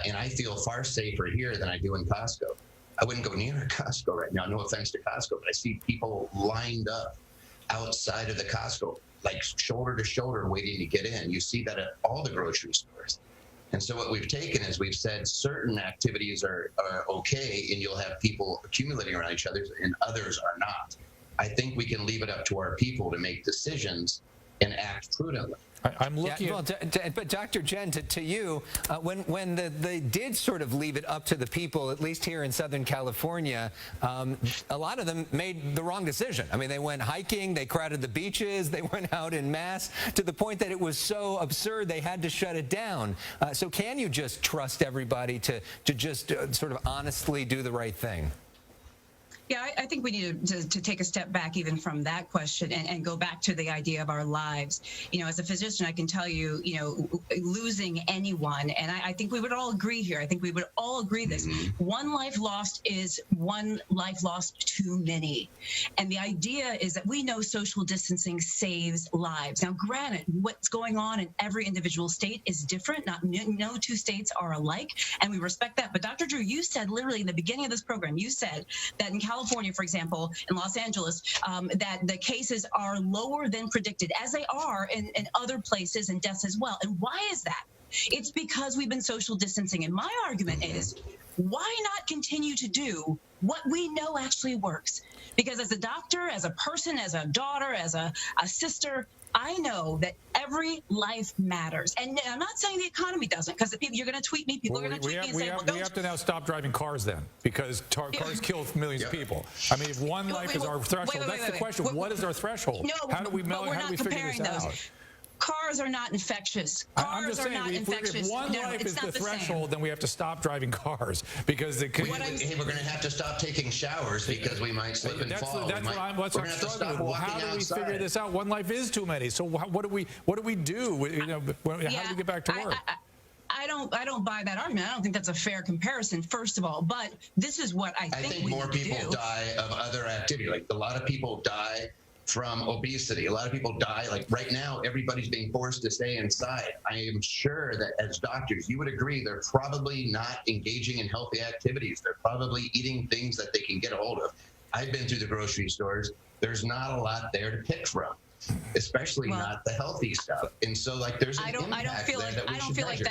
S5: And I feel far safer here than I do in Costco. I wouldn't go near Costco right now. No offense to Costco, but I see people lined up outside of the Costco, like shoulder to shoulder, waiting to get in. You see that at all the grocery stores. And so what we've taken is we've said certain activities are okay, and you'll have people accumulating around each other, and others are not. I think we can leave it up to our people to make decisions and act prudently.
S16: I'm looking
S23: but Dr. Jen, to you, when they did sort of leave it up to the people, at least here in Southern California, a lot of them made the wrong decision. I mean, they went hiking, they crowded the beaches, they went out en masse to the point that it was so absurd they had to shut it down. So can you just trust everybody to just sort of honestly do the right thing?
S3: Yeah, I think we need to take a step back even from that question and go back to the idea of our lives. You know, as a physician, I can tell you, you know, losing anyone, and I think we would all agree here. I think we would all agree this. One life lost is one life lost too many. And the idea is that we know social distancing saves lives. Now, granted, what's going on in every individual state is different. No two states are alike, and we respect that. But Dr. Drew, you said literally in the beginning of this program, you said that in California, for example, in Los Angeles, that the cases are lower than predicted, as they are in other places, and deaths as well. And why is that? It's because we've been social distancing. And my argument is, why not continue to do what we know actually works? Because as a doctor, as a person, as a daughter, as a sister, I know that every life matters. And I'm not saying the economy doesn't, because you're going to tweet me, people are going to tweet me and say,
S16: we have to now stop driving cars then, because cars kill millions of people. I mean, if one life is our threshold, that's the question. What is our threshold?
S3: No,
S16: how do we figure this out?
S3: Cars are not infectious. Cars are not infectious.
S16: If one life is the threshold, then we have to stop driving cars, because
S5: hey, we're going to have to stop taking showers because we might slip and fall.
S16: That's what I'm struggling with. How do we figure this out? One life is too many. So what do we do? You know, how do we get back to work?
S3: I don't buy that argument. I don't think that's a fair comparison, first of all. But this is what I think
S5: more people die of other activity. Like, a lot of people die from obesity. A lot of people die, like right now, everybody's being forced to stay inside. I am sure that as doctors, you would agree they're probably not engaging in healthy activities. They're probably eating things that they can get a hold of. I've been through the grocery stores. There's not a lot there to pick from, especially not the healthy stuff. And so, like, there's an impact there that we should measure.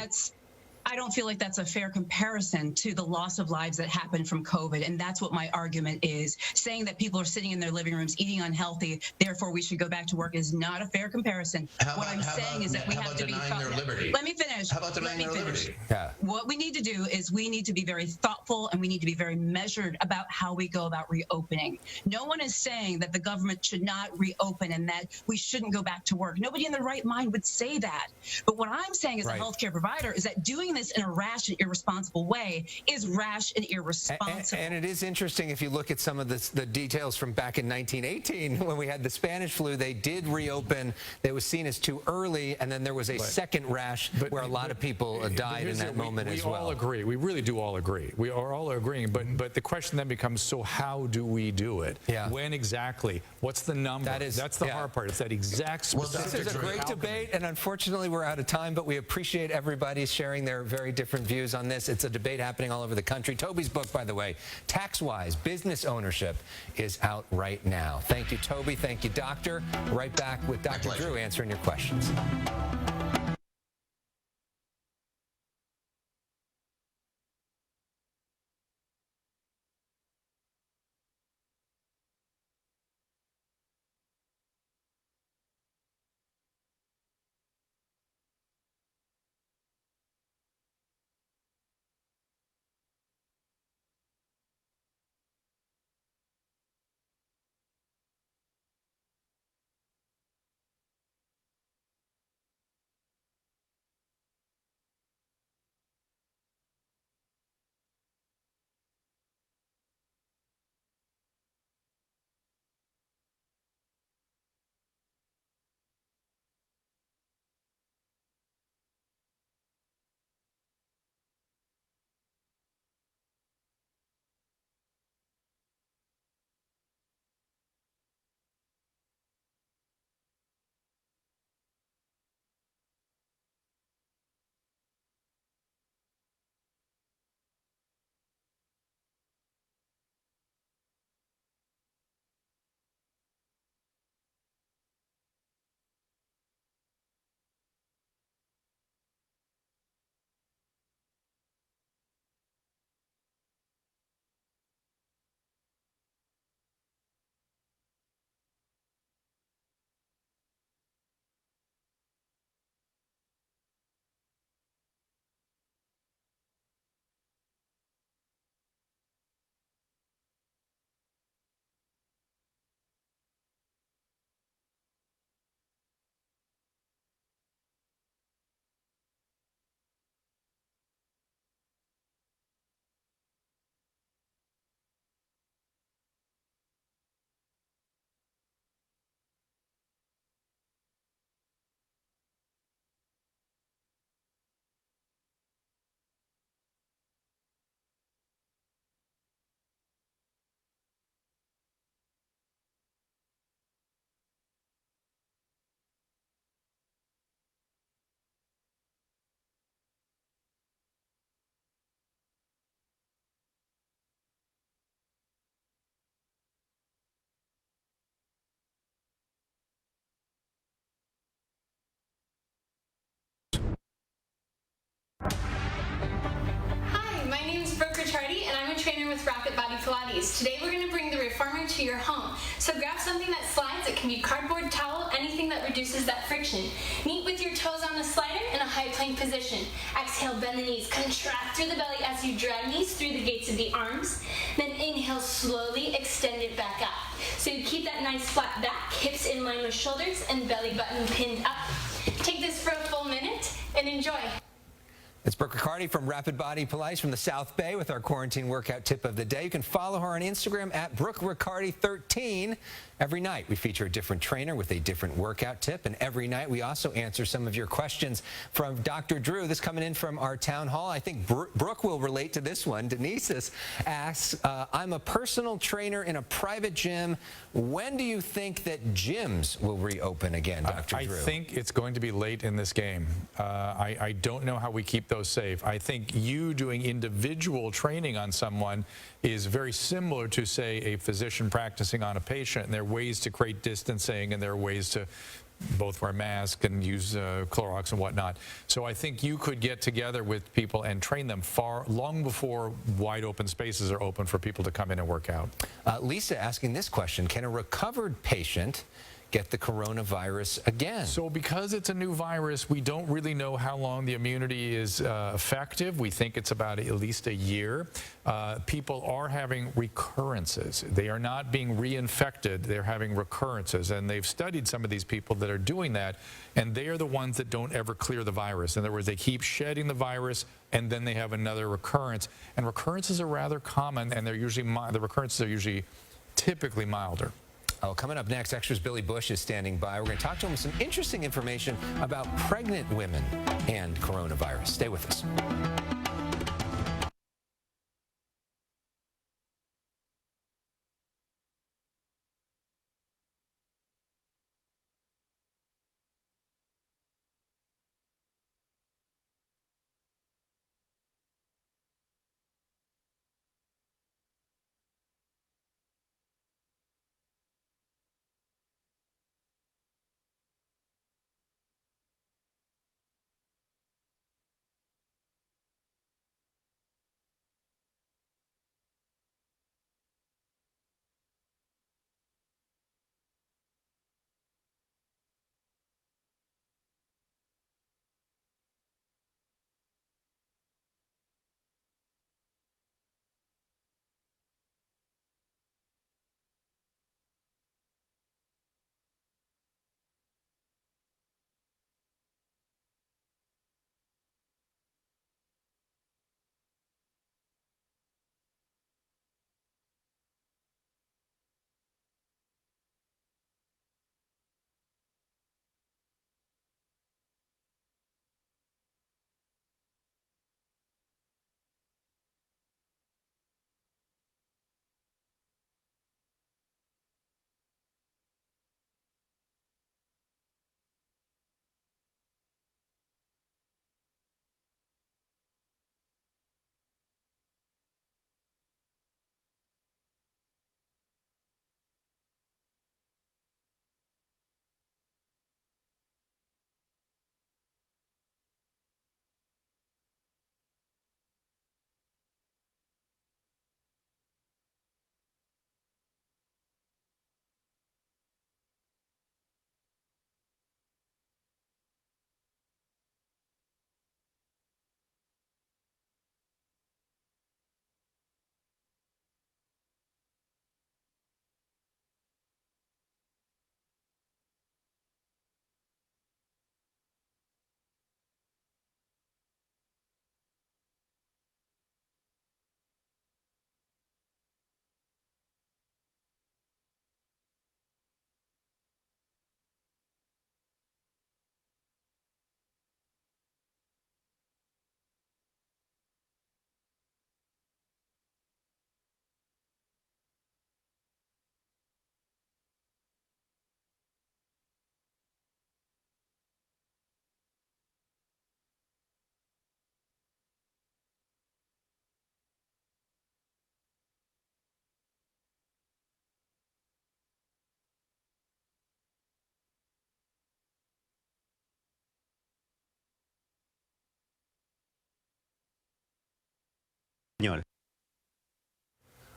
S3: I don't feel like that's a fair comparison to the loss of lives that happened from COVID. And that's what my argument is. Saying that people are sitting in their living rooms eating unhealthy, therefore we should go back to work, is not a fair comparison. What I'm saying is that we have to be thoughtful. Let me finish.
S5: How about denying their liberty?
S3: Yeah. What we need to do is we need to be very thoughtful and we need to be very measured about how we go about reopening. No one is saying that the government should not reopen and that we shouldn't go back to work. Nobody in their right mind would say that. But what I'm saying as a healthcare provider is that doing this in a rash and irresponsible way is rash and irresponsible.
S23: And it is interesting if you look at some of the details from back in 1918 when we had the Spanish flu. They did reopen. It was seen as too early, and then there was a second rash where a lot of people died in that moment as well.
S16: We all agree. We really do all agree. We are all agreeing. But the question then becomes, so how do we do it?
S23: Yeah.
S16: When exactly? What's the number? That's the hard part. It's that exact specific.
S23: This is a great debate, and unfortunately we're out of time, but we appreciate everybody sharing their very different views on this. It's a debate happening all over the country. Toby's book, by the way, Tax-Wise, Business Ownership, is out right now. Thank you, Toby. Thank you, Doctor. Right back with Dr. Drew answering your questions.
S8: with Rapid Body Pilates. Today we're going to bring the reformer to your home. So grab something that slides. It can be cardboard, towel, anything that reduces that friction. Meet with your toes on the slider in a high plank position. Exhale, bend the knees. Contract through the belly as you drag knees through the gates of the arms. Then inhale, slowly extend it back up. So you keep that nice flat back, hips in line with shoulders, and belly button pinned up. Take this for a full minute and enjoy.
S23: It's Brooke Riccardi from Rapid Body Pilates from the South Bay with our quarantine workout tip of the day. You can follow her on Instagram at Brooke Riccardi 13. Every night we feature a different trainer with a different workout tip, and every night we also answer some of your questions from Dr. Drew. This coming in from our town hall. I think Brooke will relate to this one. Denise asks, I'm a personal trainer in a private gym. When do you think that gyms will reopen again, Dr. Drew?
S16: I think it's going to be late in this game. I don't know how we keep those safe. I think you doing individual training on someone is very similar to, say, a physician practicing on a patient, and there are ways to create distancing, and there are ways to both wear masks and use Clorox and whatnot. So I think you could get together with people and train them long before wide open spaces are open for people to come in and work out.
S23: Lisa asking this question: can a recovered patient get the coronavirus again?
S16: So because it's a new virus, we don't really know how long the immunity is effective. We think it's about at least a year. People are having recurrences. They are not being reinfected. They're having recurrences. And they've studied some of these people that are doing that, and they are the ones that don't ever clear the virus. In other words, they keep shedding the virus, and then they have another recurrence. And recurrences are rather common, and they're usually the recurrences are usually typically milder.
S23: Oh, coming up next, Extra's Billy Bush is standing by. We're going to talk to him with some interesting information about pregnant women and coronavirus. Stay with us.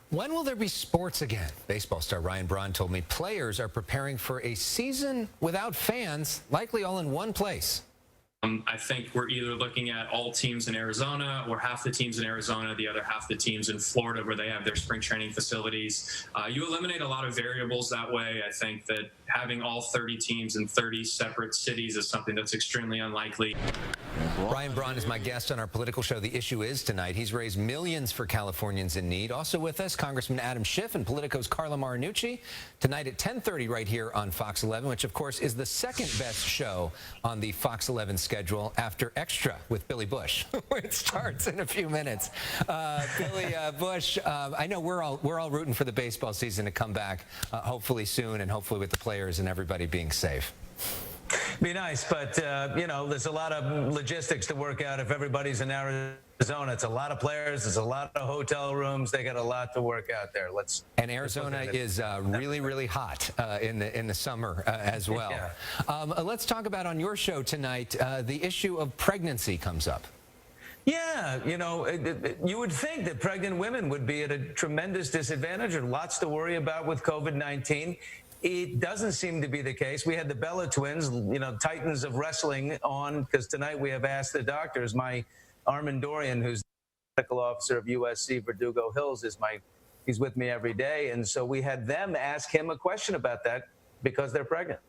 S23: When will there be sports again? Baseball star Ryan Braun told me players are preparing for a season without fans, likely all in one place.
S4: I think we're either looking at all teams in Arizona or half the teams in Arizona, the other half the teams in Florida where they have their spring training facilities. You eliminate a lot of variables that way. I think that having all 30 teams in 30 separate cities is something that's extremely unlikely.
S23: Ryan Braun is my guest on our political show, The Issue Is, tonight. He's raised millions for Californians in need. Also with us, Congressman Adam Schiff and Politico's Carla Marinucci, tonight at 10:30 right here on Fox 11, which, of course, is the second best show on the Fox 11 schedule after Extra with Billy Bush, where it starts in a few minutes. Billy Bush, I know we're all rooting for the baseball season to come back, hopefully soon, and hopefully with the players and everybody being safe.
S10: Be nice, but you know, there's a lot of logistics to work out if everybody's in Arizona. It's a lot of players. It's a lot of hotel rooms. They got a lot to work out there.
S23: And Arizona is really, really hot in the summer as well.
S10: Yeah.
S23: Let's talk about on your show tonight, the issue of pregnancy comes up.
S10: Yeah, you know, you would think that pregnant women would be at a tremendous disadvantage or lots to worry about with COVID-19. It doesn't seem to be the case. We had the Bella twins, you know, titans of wrestling on, because tonight we have Asked the Doctors. My Armin Dorian, who's the medical officer of USC Verdugo Hills, he's with me every day. And so we had them ask him a question about that because they're pregnant.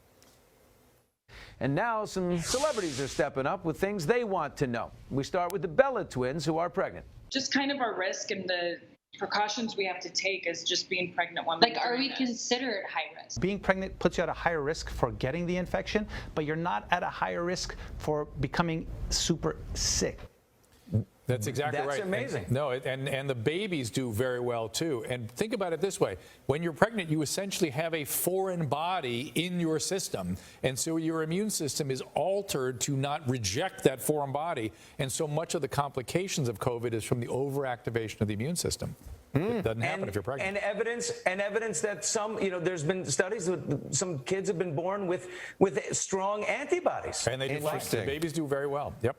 S11: And now some celebrities are stepping up with things they want to know. We start with the Bella twins, who are pregnant.
S15: Just kind of our risk and the precautions we have to take as just being pregnant women.
S17: Like, are we considered high risk?
S18: Being pregnant puts you at a higher risk for getting the infection, but you're not at a higher risk for becoming super sick.
S16: That's exactly right.
S10: That's amazing.
S16: And the babies do very well too. And think about it this way: when you're pregnant, you essentially have a foreign body in your system, and so your immune system is altered to not reject that foreign body. And so much of the complications of COVID is from the overactivation of the immune system. It doesn't happen if you're pregnant.
S10: And evidence that some, you know, there's been studies that some kids have been born with strong antibodies.
S16: And they do fine. The babies do very well. Yep.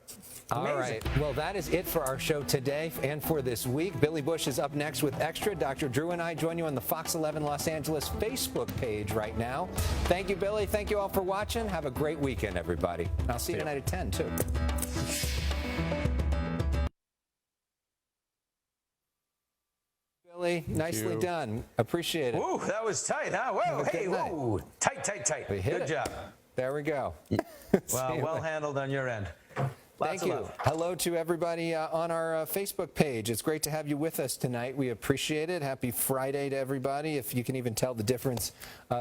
S23: All right. Well, that is it for our show today and for this week. Billy Bush is up next with Extra. Dr. Drew and I join you on the Fox 11 Los Angeles Facebook page right now. Thank you, Billy. Thank you all for watching. Have a great weekend, everybody. I'll see you tonight at 10, too. Billy, nicely done. Appreciate it.
S10: Ooh, that was tight, huh? Whoa, hey, whoa. Tight.
S23: We hit
S10: Good
S23: it.
S10: job.
S23: There we go.
S10: Well handled on your end.
S23: Thank you. Hello to everybody on our Facebook page. It's great to have you with us tonight. We appreciate it. Happy Friday to everybody, if you can even tell the difference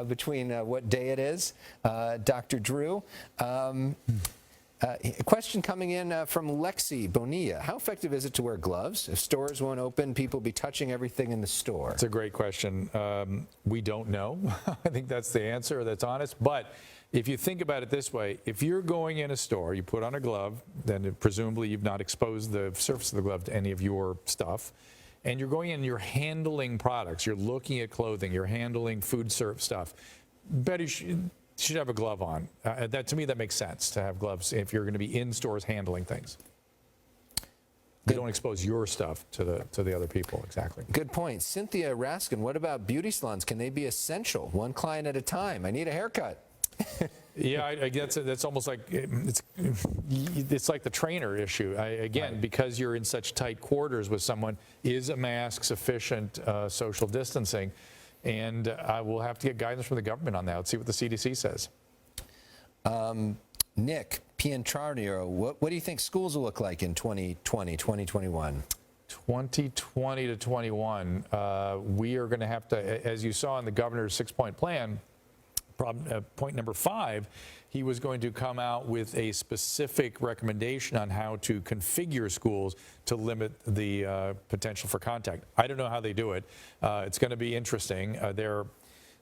S23: between what day it is. Dr. Drew. A question coming in from Lexi Bonilla. How effective is it to wear gloves? If stores won't open, people will be touching everything in the store.
S16: It's a great question. We don't know. I think that's the answer. That's honest. But if you think about it this way, if you're going in a store, you put on a glove, then presumably you've not exposed the surface of the glove to any of your stuff. And you're going in, you're handling products. You're looking at clothing. You're handling food serve stuff. Betty should have a glove on. That, to me, that makes sense to have gloves if you're going to be in stores handling things. You don't expose your stuff to the other people. Exactly.
S23: Good point. Cynthia Raskin, what about beauty salons? Can they be essential? One client at a time. I need a haircut.
S16: Yeah, I guess that's almost like it's like the trainer issue. Because you're in such tight quarters with someone, is a mask sufficient social distancing? And I will have to get guidance from the government on that. Let's see what the CDC says.
S23: Nick Piantrarnio, what do you think schools will look like in 2020, 2021?
S16: 2020 to 21, we are going to have to, as you saw in the governor's 6-point plan, point number 5, he was going to come out with a specific recommendation on how to configure schools to limit the potential for contact. I don't know how they do it. It's going to be interesting. There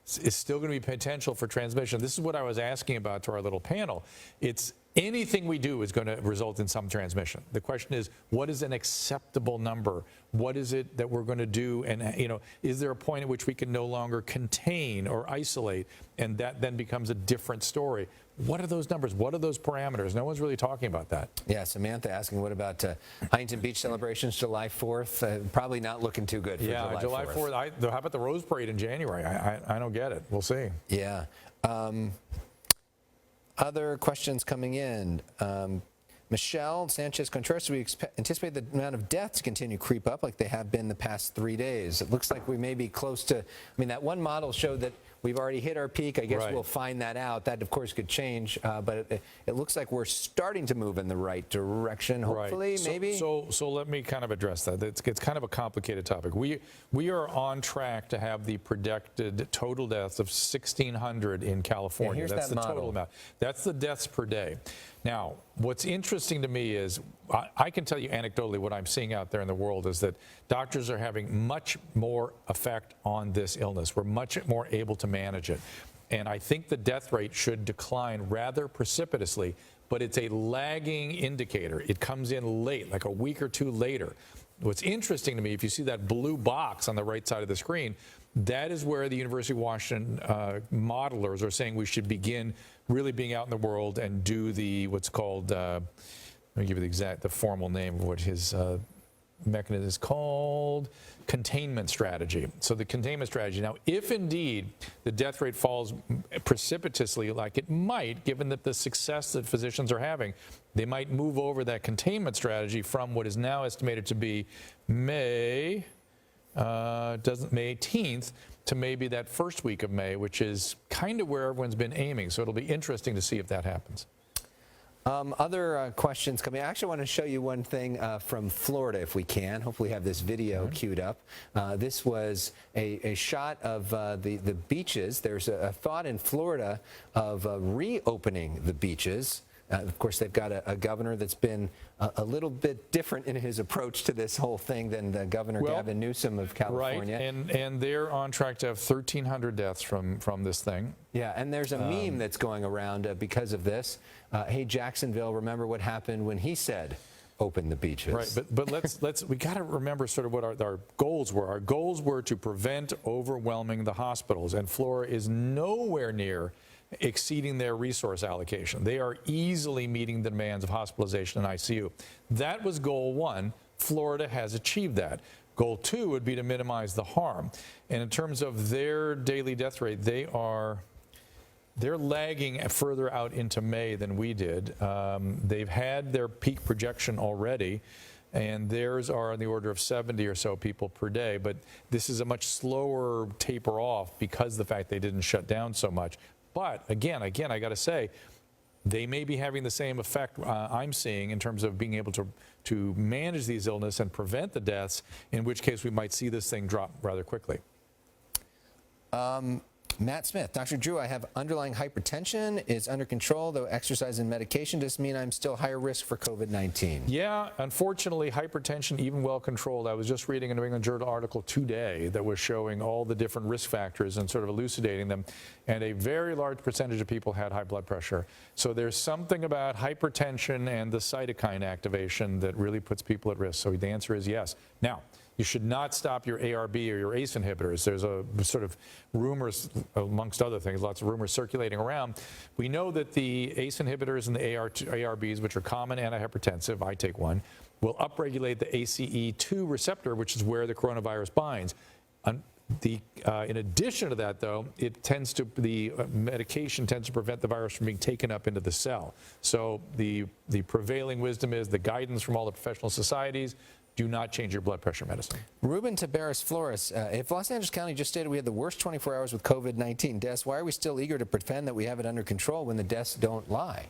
S16: is still going to be potential for transmission. This is what I was asking about to our little panel. It's anything we do is going to result in some transmission. The question is, what is an acceptable number? What is it that we're going to do? And, you know, is there a point at which we can no longer contain or isolate? And that then becomes a different story. What are those numbers? What are those parameters? No one's really talking about that.
S23: Yeah, Samantha asking, what about Huntington Beach celebrations July 4th? Probably not looking too good for July 4th.
S16: How about the Rose Parade in January? I don't get it. We'll see.
S23: Yeah. Other questions coming in. Michelle Sanchez-Contreras, we anticipate the amount of deaths continue to creep up like they have been the past 3 days. It looks like we may be close to, I mean, that one model showed that we've already hit our peak. I guess we'll find that out. That, of course, could change, but it looks like we're starting to move in the right direction, hopefully, maybe.
S16: So let me kind of address that. It's kind of a complicated topic. We are on track to have the projected total deaths of 1,600 in California.
S23: Yeah,
S16: that's the total amount. That's the deaths per day. Now, what's interesting to me is I can tell you anecdotally what I'm seeing out there in the world is that doctors are having much more effect on this illness. We're much more able to manage it. And I think the death rate should decline rather precipitously, but it's a lagging indicator. It comes in late, like a week or two later. What's interesting to me, if you see that blue box on the right side of the screen, that is where the University of Washington modelers are saying we should begin really being out in the world and do the what's called, let me give you the formal name of what his mechanism is called, containment strategy. So the containment strategy. Now, if indeed the death rate falls precipitously like it might, given that the success that physicians are having, they might move over that containment strategy from what is now estimated to be May 18th to maybe that first week of May, which is kind of where everyone's been aiming. So it'll be interesting to see if that happens.
S23: Other questions coming. I actually want to show you one thing from Florida, if we can. Hopefully we have this video queued up. This was a shot of the beaches. There's a thought in Florida of reopening the beaches. Of course, they've got a governor that's been a little bit different in his approach to this whole thing than the Governor Gavin Newsom of California.
S16: Right, and they're on track to have 1,300 deaths from this thing.
S23: Yeah, and there's a meme that's going around because of this. Hey, Jacksonville, remember what happened when he said, open the beaches.
S16: Right, but we got to remember sort of what our goals were. Our goals were to prevent overwhelming the hospitals, and Florida is nowhere near exceeding their resource allocation. They are easily meeting the demands of hospitalization and ICU. That was goal one. Florida has achieved that. Goal two would be to minimize the harm. And in terms of their daily death rate, they're lagging further out into May than we did. They've had their peak projection already, and theirs are on the order of 70 or so people per day. But this is a much slower taper off because of the fact they didn't shut down so much. But again, I got to say, they may be having the same effect I'm seeing in terms of being able to manage these illnesses and prevent the deaths, in which case we might see this thing drop rather quickly.
S23: Matt Smith, Dr. Drew, I have underlying hypertension. It's under control, though exercise and medication does mean I'm still higher risk for COVID-19.
S16: Yeah, unfortunately, hypertension, even well controlled. I was just reading a New England Journal article today that was showing all the different risk factors and sort of elucidating them. And a very large percentage of people had high blood pressure. So there's something about hypertension and the cytokine activation that really puts people at risk. So the answer is yes. Now, you should not stop your ARB or your ACE inhibitors. There's a sort of rumors, amongst other things, lots of rumors circulating around. We know that the ACE inhibitors and the ARBs, which are common antihypertensive, I take one, will upregulate the ACE2 receptor, which is where the coronavirus binds. In addition to that, though, the medication tends to prevent the virus from being taken up into the cell. So the prevailing wisdom is the guidance from all the professional societies: do not change your blood pressure medicine.
S23: Ruben Tabares Flores, if Los Angeles County just stated we had the worst 24 hours with COVID-19 deaths, why are we still eager to pretend that we have it under control when the deaths don't lie?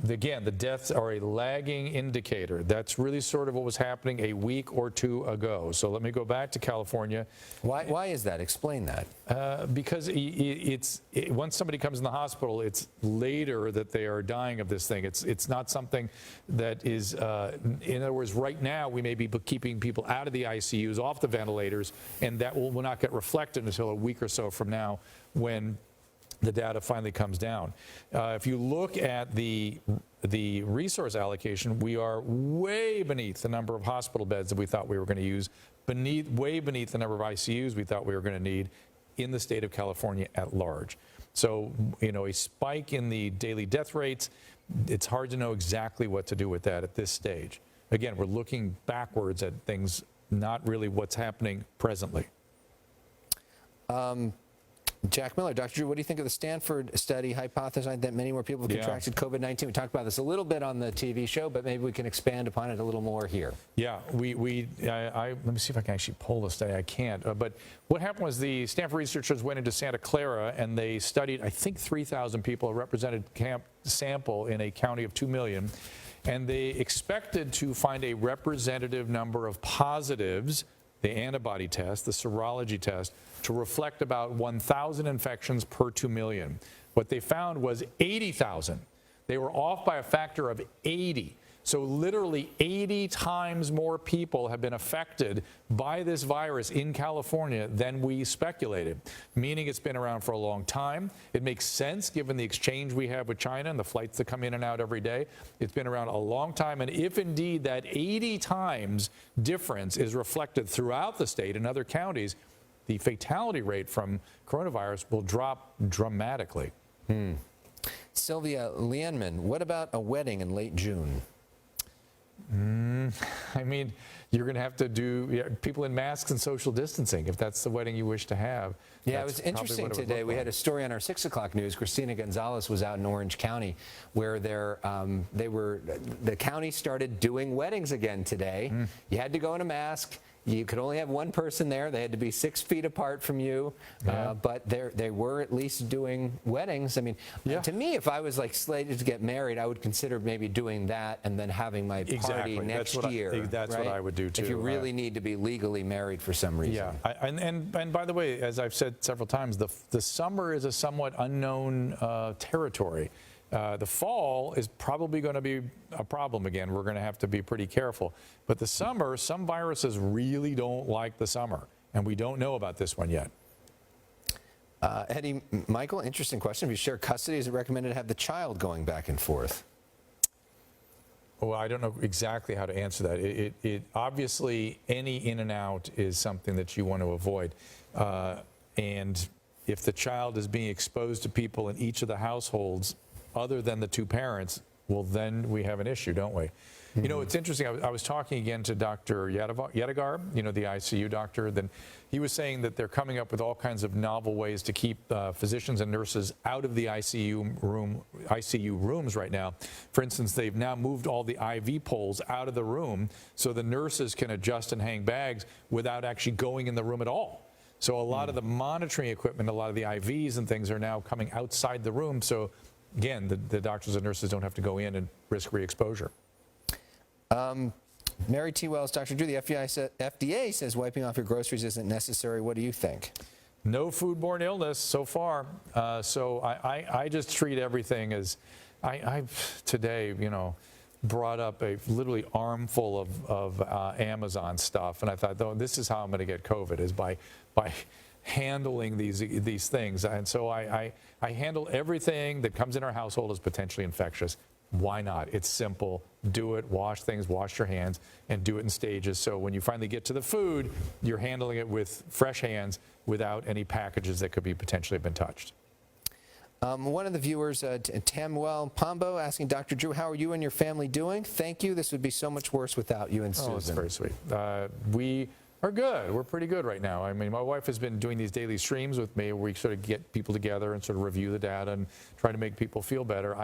S16: Again, the deaths are a lagging indicator. That's really sort of what was happening a week or two ago. So let me go back to California.
S23: Why is that? Explain that.
S16: Because once somebody comes in the hospital, it's later that they are dying of this thing. It's not something that is, in other words, right now we may be keeping people out of the ICUs, off the ventilators, and that will not get reflected until a week or so from now when the data finally comes down. If you look at the resource allocation, we are way beneath the number of hospital beds that we thought we were going to use, way beneath the number of ICUs we thought we were going to need in the state of California at large. So, a spike in the daily death rates, it's hard to know exactly what to do with that at this stage. Again, we're looking backwards at things, not really what's happening presently.
S23: Jack Miller, Dr. Drew, what do you think of the Stanford study hypothesizing that many more people have contracted COVID-19? We talked about this a little bit on the TV show, but maybe we can expand upon it a little more here.
S16: Yeah, let me see if I can actually pull the study. I can't. But what happened was the Stanford researchers went into Santa Clara and they studied, I think, 3,000 people, a represented sample in a county of 2 million. And they expected to find a representative number of positives, the antibody test, the serology test, to reflect about 1,000 infections per 2 million. What they found was 80,000. They were off by a factor of 80. So literally 80 times more people have been affected by this virus in California than we speculated, meaning it's been around for a long time. It makes sense given the exchange we have with China and the flights that come in and out every day. It's been around a long time, and if indeed that 80 times difference is reflected throughout the state and other counties, the fatality rate from coronavirus will drop dramatically.
S23: Sylvia Lienman, what about a wedding in late June?
S16: I mean, you're going to have to do people in masks and social distancing if that's the wedding you wish to have.
S23: Yeah, it was interesting today. We had a story on our 6 o'clock news. Christina Gonzalez was out in Orange County where the county started doing weddings again today. You had to go in a mask. You could only have one person there. They had to be 6 feet apart from you. But they were at least doing weddings. I mean, to me, if I was like slated to get married, I would consider maybe doing that and then having my party next year.
S16: That's what I would do too.
S23: If you really need to be legally married for some reason.
S16: Yeah, and by the way, as I've said several times, the summer is a somewhat unknown territory. The fall is probably going to be a problem again. We're going to have to be pretty careful. But the summer, some viruses really don't like the summer, and we don't know about this one yet.
S23: Eddie, Michael, interesting question. If you share custody, is it recommended to have the child going back and forth?
S16: Well, I don't know exactly how to answer that. It obviously, any in and out is something that you want to avoid. And if the child is being exposed to people in each of the households, other than the two parents, well, then we have an issue, don't we? You know, it's interesting. I was talking again to Dr. Yedigar, you know, the ICU doctor. Then he was saying that they're coming up with all kinds of novel ways to keep physicians and nurses out of the ICU rooms right now. For instance, they've now moved all the IV poles out of the room so the nurses can adjust and hang bags without actually going in the room at all. So a lot of the monitoring equipment, a lot of the IVs and things are now coming outside the room. So again, the doctors and nurses don't have to go in and risk re-exposure.
S23: Mary T. Wells, Dr. Drew, the FDA says wiping off your groceries isn't necessary. What do you think?
S16: No foodborne illness so far. So I just treat everything as, I today, you know, brought up a literally armful of Amazon stuff. And I thought, oh, this is how I'm going to get COVID, is by handling these things. And so I handle everything that comes in our household as potentially infectious. Why not? It's simple. Do it. Wash things, wash your hands, and do it in stages. So when you finally get to the food, you're handling it with fresh hands without any packages that could be potentially been touched.
S23: One of the viewers, Tamuel Pombo, asking Dr. Drew, how are you and your family doing? Thank you. This would be so much worse without you and Susan.
S16: Oh, that's very sweet. We are good. We're pretty good right now. I mean, my wife has been doing these daily streams with me where we sort of get people together and sort of review the data and try to make people feel better.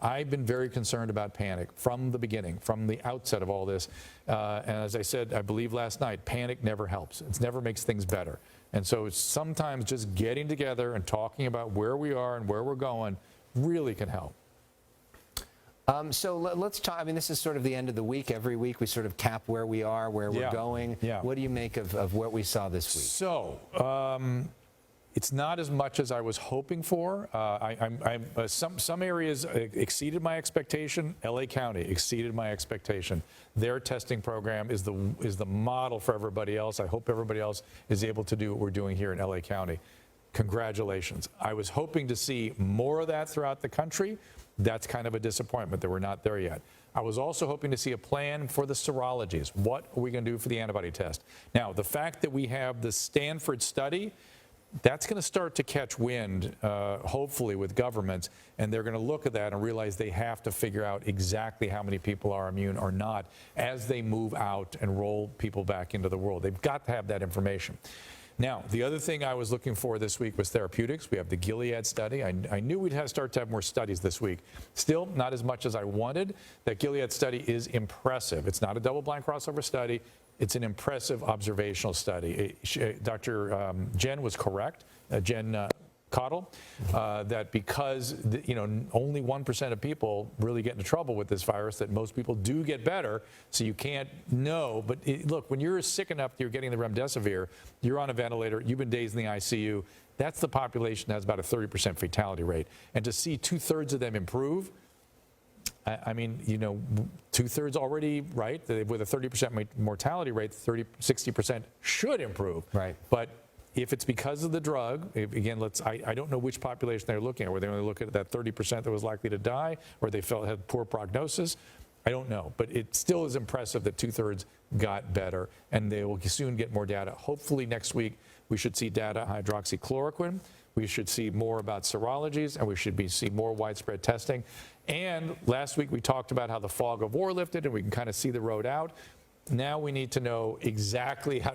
S16: I've been very concerned about panic from the beginning, from the outset of all this. And as I said, I believe last night, panic never helps. It never makes things better. And so it's sometimes just getting together and talking about where we are and where we're going really can help.
S23: So let's talk. I mean, this is sort of the end of the week. Every week we sort of cap where we are, where we're going. What do you make of what we saw this week?
S16: So it's not as much as I was hoping for. Some areas exceeded my expectation. LA County exceeded my expectation. Their testing program is the model for everybody else. I hope everybody else is able to do what we're doing here in LA County. Congratulations. I was hoping to see more of that throughout the country. That's kind of a disappointment that we're not there yet. I was also hoping to see a plan for the serologies. What are we going to do for the antibody test? Now, the fact that we have the Stanford study, that's going to start to catch wind, hopefully, with governments, and they're going to look at that and realize they have to figure out exactly how many people are immune or not as they move out and roll people back into the world. They've got to have that information. Now, the other thing I was looking for this week was therapeutics. We have the Gilead study. I knew we'd start to have more studies this week. Still, not as much as I wanted. That Gilead study is impressive. It's not a double-blind crossover study. It's an impressive observational study. Dr. Jen was correct, Jen Cottle, that because only 1% of people really get into trouble with this virus, that most people do get better, so you can't know. But look, when you're sick enough that you're getting the remdesivir, you're on a ventilator, you've been days in the ICU, that's the population that has about a 30% fatality rate. And to see 2/3 of them improve, I mean, you know, 2/3 already, right? With a 30% mortality rate, 60% should improve.
S23: Right.
S16: But if it's because of the drug, again, I don't know which population they're looking at. Were they only looking at that 30% that was likely to die, or they had poor prognosis? I don't know. But it still is impressive that 2/3 got better, and they will soon get more data. Hopefully next week we should see data on hydroxychloroquine. We should see more about serologies, and we should see more widespread testing. And last week we talked about how the fog of war lifted, and we can kind of see the road out. Now we need to know exactly how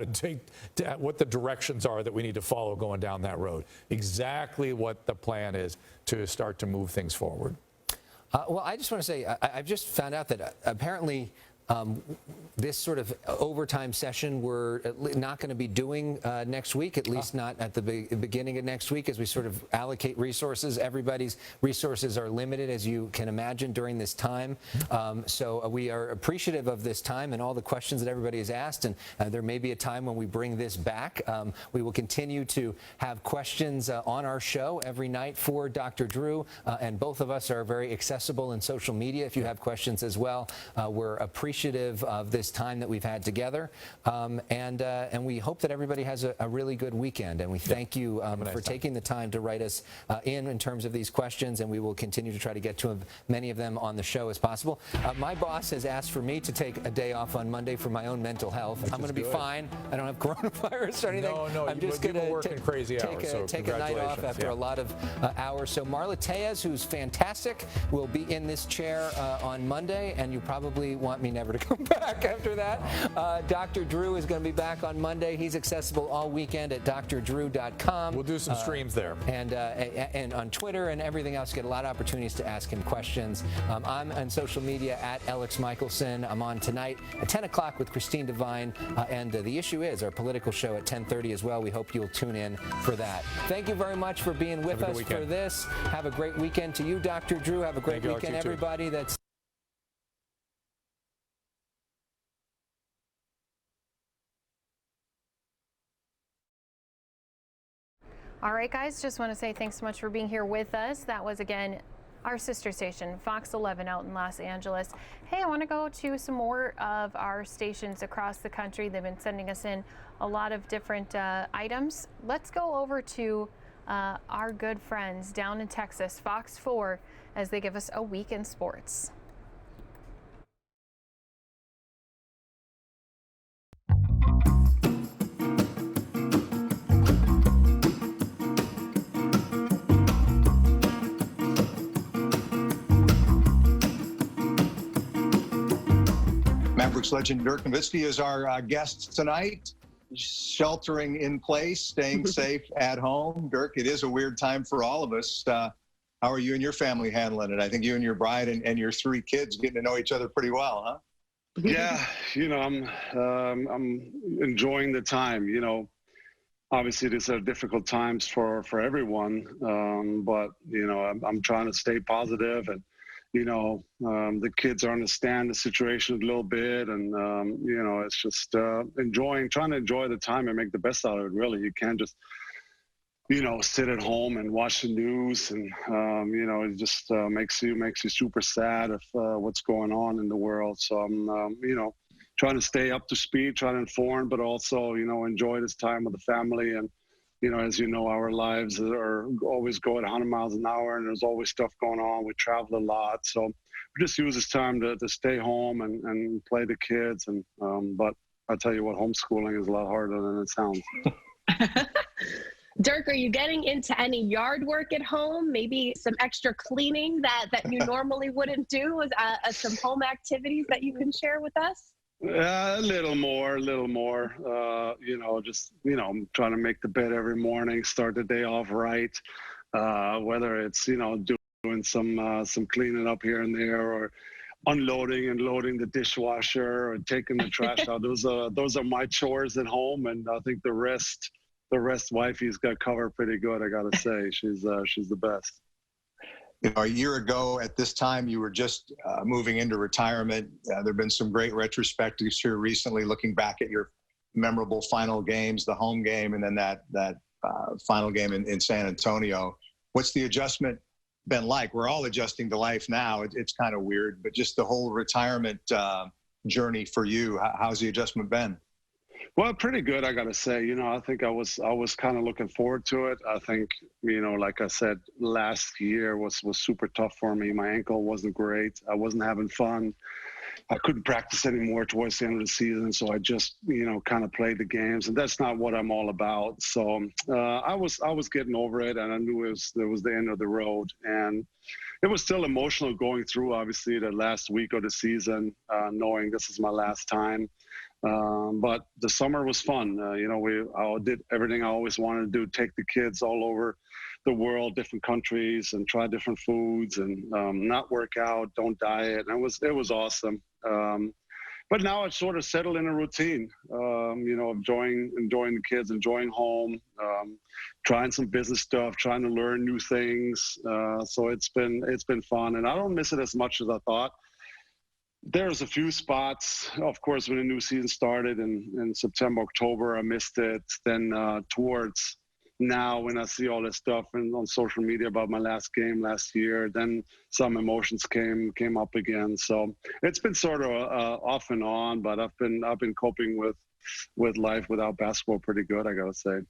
S16: what the directions are that we need to follow going down that road. Exactly what the plan is to start to move things forward.
S23: Well, I just want to say, I've just found out that apparently this sort of overtime session we're not going to be doing next week, at least not at the beginning of next week, as we sort of allocate resources. Everybody's resources are limited, as you can imagine, during this time. So we are appreciative of this time and all the questions that everybody has asked, and there may be a time when we bring this back. We will continue to have questions on our show every night for Dr. Drew, and both of us are very accessible in social media if you have questions as well. We're appreciative of this time that we've had together, and we hope that everybody has a really good weekend, and we thank you for taking the time to write us in terms of these questions, and we will continue to try to get to as many of them on the show as possible. My boss has asked for me to take a day off on Monday for my own mental health. I'm going to be fine. I don't have coronavirus or anything.
S16: No,
S23: I'm just going
S16: to
S23: take a night off after a lot of hours. So Marla Tejas, who's fantastic, will be in this chair on Monday, and you probably want me never to come back after that. Dr. Drew is going to be back on Monday. He's accessible all weekend at drdrew.com.
S16: We'll do some streams there.
S23: And on Twitter and everything else. You get a lot of opportunities to ask him questions. I'm on social media at Alex Michelson. I'm on tonight at 10 o'clock with Christine Devine. And The Issue Is, our political show, at 10:30 as well. We hope you'll tune in for that. Thank you very much for being with us for this. Have a great weekend to you, Dr. Drew. Have a great weekend, everybody. That's
S7: All right, guys, just want to say thanks so much for being here with us. That was, again, our sister station, Fox 11 out in Los Angeles. Hey, I want to go to some more of our stations across the country. They've been sending us in a lot of different items. Let's go over to our good friends down in Texas, Fox 4, as they give us a week in sports.
S19: Mavericks legend Dirk Nowitzki is our guest tonight, sheltering in place, staying safe at home. Dirk, it is a weird time for all of us. How are you and your family handling it? I think you and your bride and your 3 kids getting to know each other pretty well, huh?
S20: Yeah, you know, I'm enjoying the time. You know, obviously these are difficult times for everyone, but you know, I'm trying to stay positive, and you know, the kids understand the situation a little bit, and you know, it's just trying to enjoy the time and make the best out of it. Really, you can't just, you know, sit at home and watch the news, and you know, it just makes you super sad of what's going on in the world. So I'm, you know, trying to stay up to speed, trying to inform, but also, you know, enjoy this time with the family. And you know, as you know, our lives are always going 100 miles an hour, and there's always stuff going on. We travel a lot, so we just use this time to stay home and play the kids. And but I tell you what, homeschooling is a lot harder than it sounds.
S21: Dirk, are you getting into any yard work at home? Maybe some extra cleaning that you normally wouldn't do? Some home activities that you can share with us?
S20: A little more. You know, just, you know, I'm trying to make the bed every morning, start the day off right. Whether it's, you know, doing some cleaning up here and there, or unloading and loading the dishwasher, or taking the trash out. Those are my chores at home, and I think the rest wifey's got covered pretty good. I gotta say, she's the best.
S19: You know, a year ago at this time, you were just moving into retirement. There have been some great retrospectives here recently, looking back at your memorable final games, the home game, and then that final game in San Antonio. What's the adjustment been like. We're all adjusting to life now. It's kind of weird, but just the whole retirement journey for you, how's the adjustment been?
S20: Well, pretty good, I got to say. You know, I think I was kind of looking forward to it. I think, you know, like I said, last year was super tough for me. My ankle wasn't great. I wasn't having fun. I couldn't practice anymore towards the end of the season, so I just, you know, kind of played the games, and that's not what I'm all about. So I was getting over it, and I knew it was the end of the road, and it was still emotional going through, obviously, the last week of the season, knowing this is my last time. But the summer was fun. You know, I did everything I always wanted to do, take the kids all over the world, different countries, and try different foods, and not work out, don't diet. And it was awesome. But now I've sort of settled in a routine, you know, enjoying the kids, enjoying home, trying some business stuff, trying to learn new things. So it's been fun, and I don't miss it as much as I thought. There's a few spots, of course, when the new season started in September, October, I missed it. Then towards now, when I see all this stuff on social media about my last game last year, then some emotions came up again. So it's been sort of off and on, but I've been coping with life without basketball pretty good, I gotta say.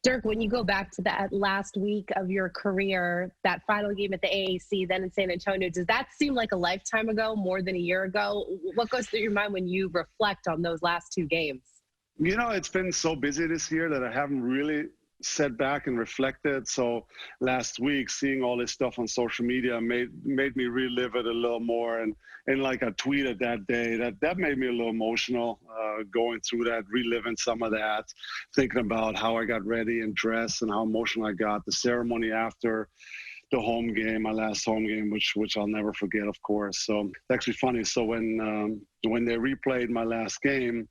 S21: Dirk, when you go back to that last week of your career, that final game at the AAC, then in San Antonio, does that seem like a lifetime ago, more than a year ago? What goes through your mind when you reflect on those last two games?
S20: You know, it's been so busy this year that I haven't really sat back and reflected. So last week, seeing all this stuff on social media made me relive it a little more. And like I tweeted that day, that made me a little emotional, going through that, reliving some of that, thinking about how I got ready and dressed and how emotional I got. The ceremony after the home game, my last home game, which I'll never forget, of course. So it's actually funny. So when they replayed my last game,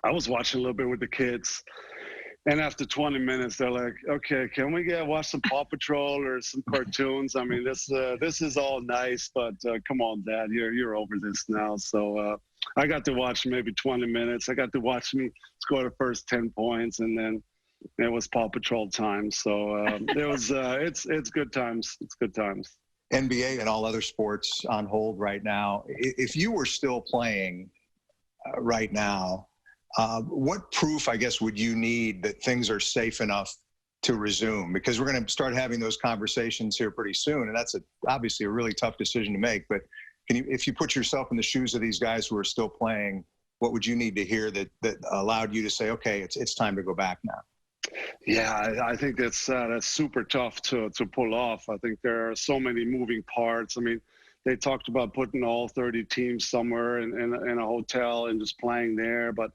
S20: I was watching a little bit with the kids. And after 20 minutes, they're like, "Okay, can we watch some Paw Patrol or some cartoons? I mean, this is all nice, but come on, Dad, you're over this now." So I got to watch maybe 20 minutes. I got to watch me score the first 10 points, and then it was Paw Patrol time. So it was it's good times. It's good times.
S19: NBA and all other sports on hold right now. If you were still playing right now, what proof, I guess, would you need that things are safe enough to resume? Because we're going to start having those conversations here pretty soon, and that's obviously a really tough decision to make. But if you put yourself in the shoes of these guys who are still playing, what would you need to hear that allowed you to say, okay, it's time to go back now?
S20: Yeah, I think that's super tough to pull off. I think there are so many moving parts. I mean, they talked about putting all 30 teams somewhere in a hotel and just playing there, but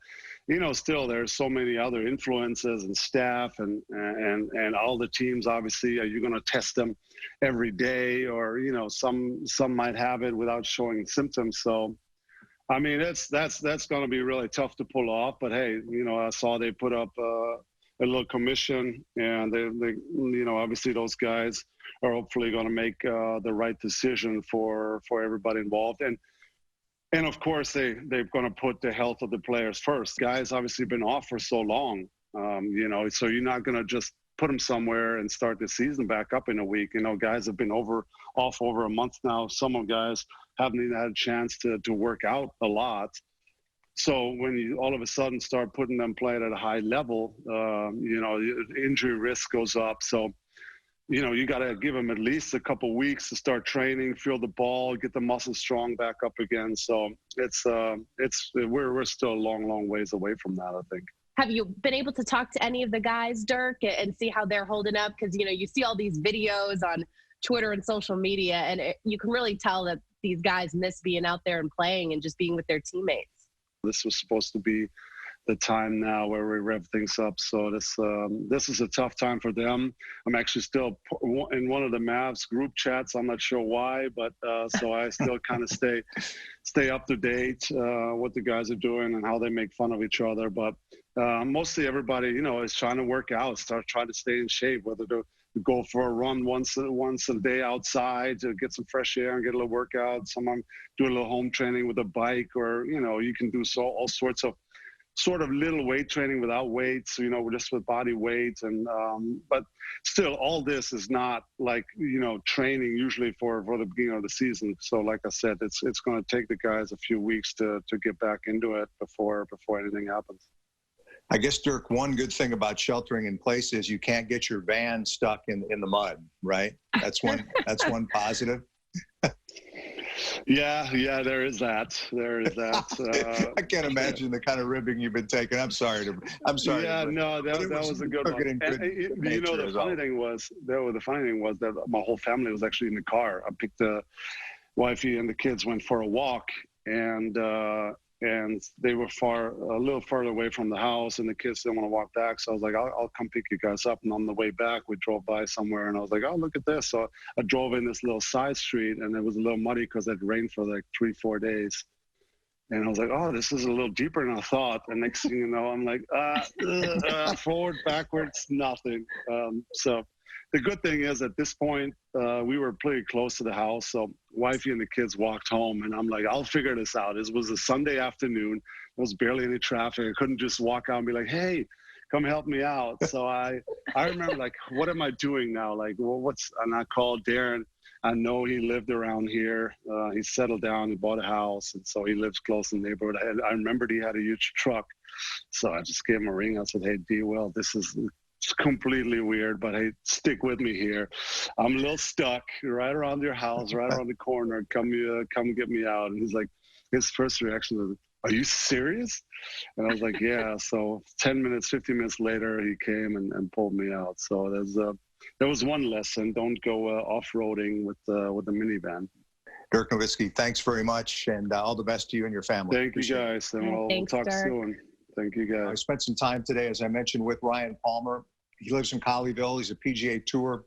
S20: you know, still there's so many other influences and staff and all the teams. Obviously, are you going to test them every day, or you know, some might have it without showing symptoms. So, I mean, that's going to be really tough to pull off. But hey, you know, I saw they put up a little commission, and they you know, obviously those guys are hopefully going to make the right decision for everybody involved. And of course, they're going to put the health of the players first. Guys obviously been off for so long, you know, so you're not going to just put them somewhere and start the season back up in a week. You know, guys have been off over a month now. Some of guys haven't even had a chance to work out a lot. So when you all of a sudden start putting them playing at a high level, you know, injury risk goes up. So, you know, you got to give them at least a couple weeks to start training, feel the ball, get the muscles strong back up again. So we're still a long ways away from that, I think.
S21: Have you been able to talk to any of the guys, Dirk, and see how they're holding up? Because, you know, you see all these videos on Twitter and social media, and you can really tell that these guys miss being out there and playing and just being with their teammates.
S20: This was supposed to be the time now where we rev things up. So this is a tough time for them. I'm actually still in one of the Mavs group chats. I'm not sure why, but so I still kind of stay up to date what the guys are doing and how they make fun of each other. But mostly everybody, you know, is trying to work out, trying to stay in shape, whether to go for a run once a day outside to get some fresh air and get a little workout. Someone do a little home training with a bike, or, you know, you can do all sorts of sort of little weight training without weights, just with body weights. And but still, all this is not like, training usually for the beginning of the season. So like I said, it's going to take the guys a few weeks to get back into it before anything happens.
S19: I guess, Dirk, one good thing about sheltering in place is you can't get your van stuck in the mud, right? That's one positive.
S20: Yeah, there is that. I
S19: can't imagine the kind of ribbing you've been taking. I'm sorry.
S20: Yeah, no, that was a good one. The funny thing was that my whole family was actually in the car. I picked the wifey and the kids went for a walk, and they were a little further away from the house, and the kids didn't want to walk back. So I was like, I'll come pick you guys up. And on the way back, we drove by somewhere, and I was like, oh, look at this. So I drove in this little side street, and it was a little muddy because it rained for like 3-4 days. And I was like, oh, this is a little deeper than I thought. And next thing you know, I'm like, forward, backwards, nothing. So the good thing is at this point, we were pretty close to the house. So wifey and the kids walked home, and I'm like, I'll figure this out. It was a Sunday afternoon. There was barely any traffic. I couldn't just walk out and be like, hey, come help me out. So I remember, like, what am I doing now? Like, well, and I called Darren. I know he lived around here. He settled down, he bought a house, and so he lives close in the neighborhood. I remembered he had a huge truck. So I just gave him a ring. I said, hey, D, well, this is completely weird, but hey, stick with me here. I'm a little stuck right around your house, right around the corner. Come get me out. And he's like, his first reaction was, are you serious? And I was like, yeah. So 10 minutes, 15 minutes later, he came and pulled me out. So there was one lesson: don't go off-roading with the minivan.
S19: Dirk Nowitzki, thanks very much, and all the best to you and your family.
S20: Thank you, guys, and we'll talk soon. Thank you, guys.
S19: I spent some time today, as I mentioned, with Ryan Palmer. He lives in Colleyville. He's a PGA Tour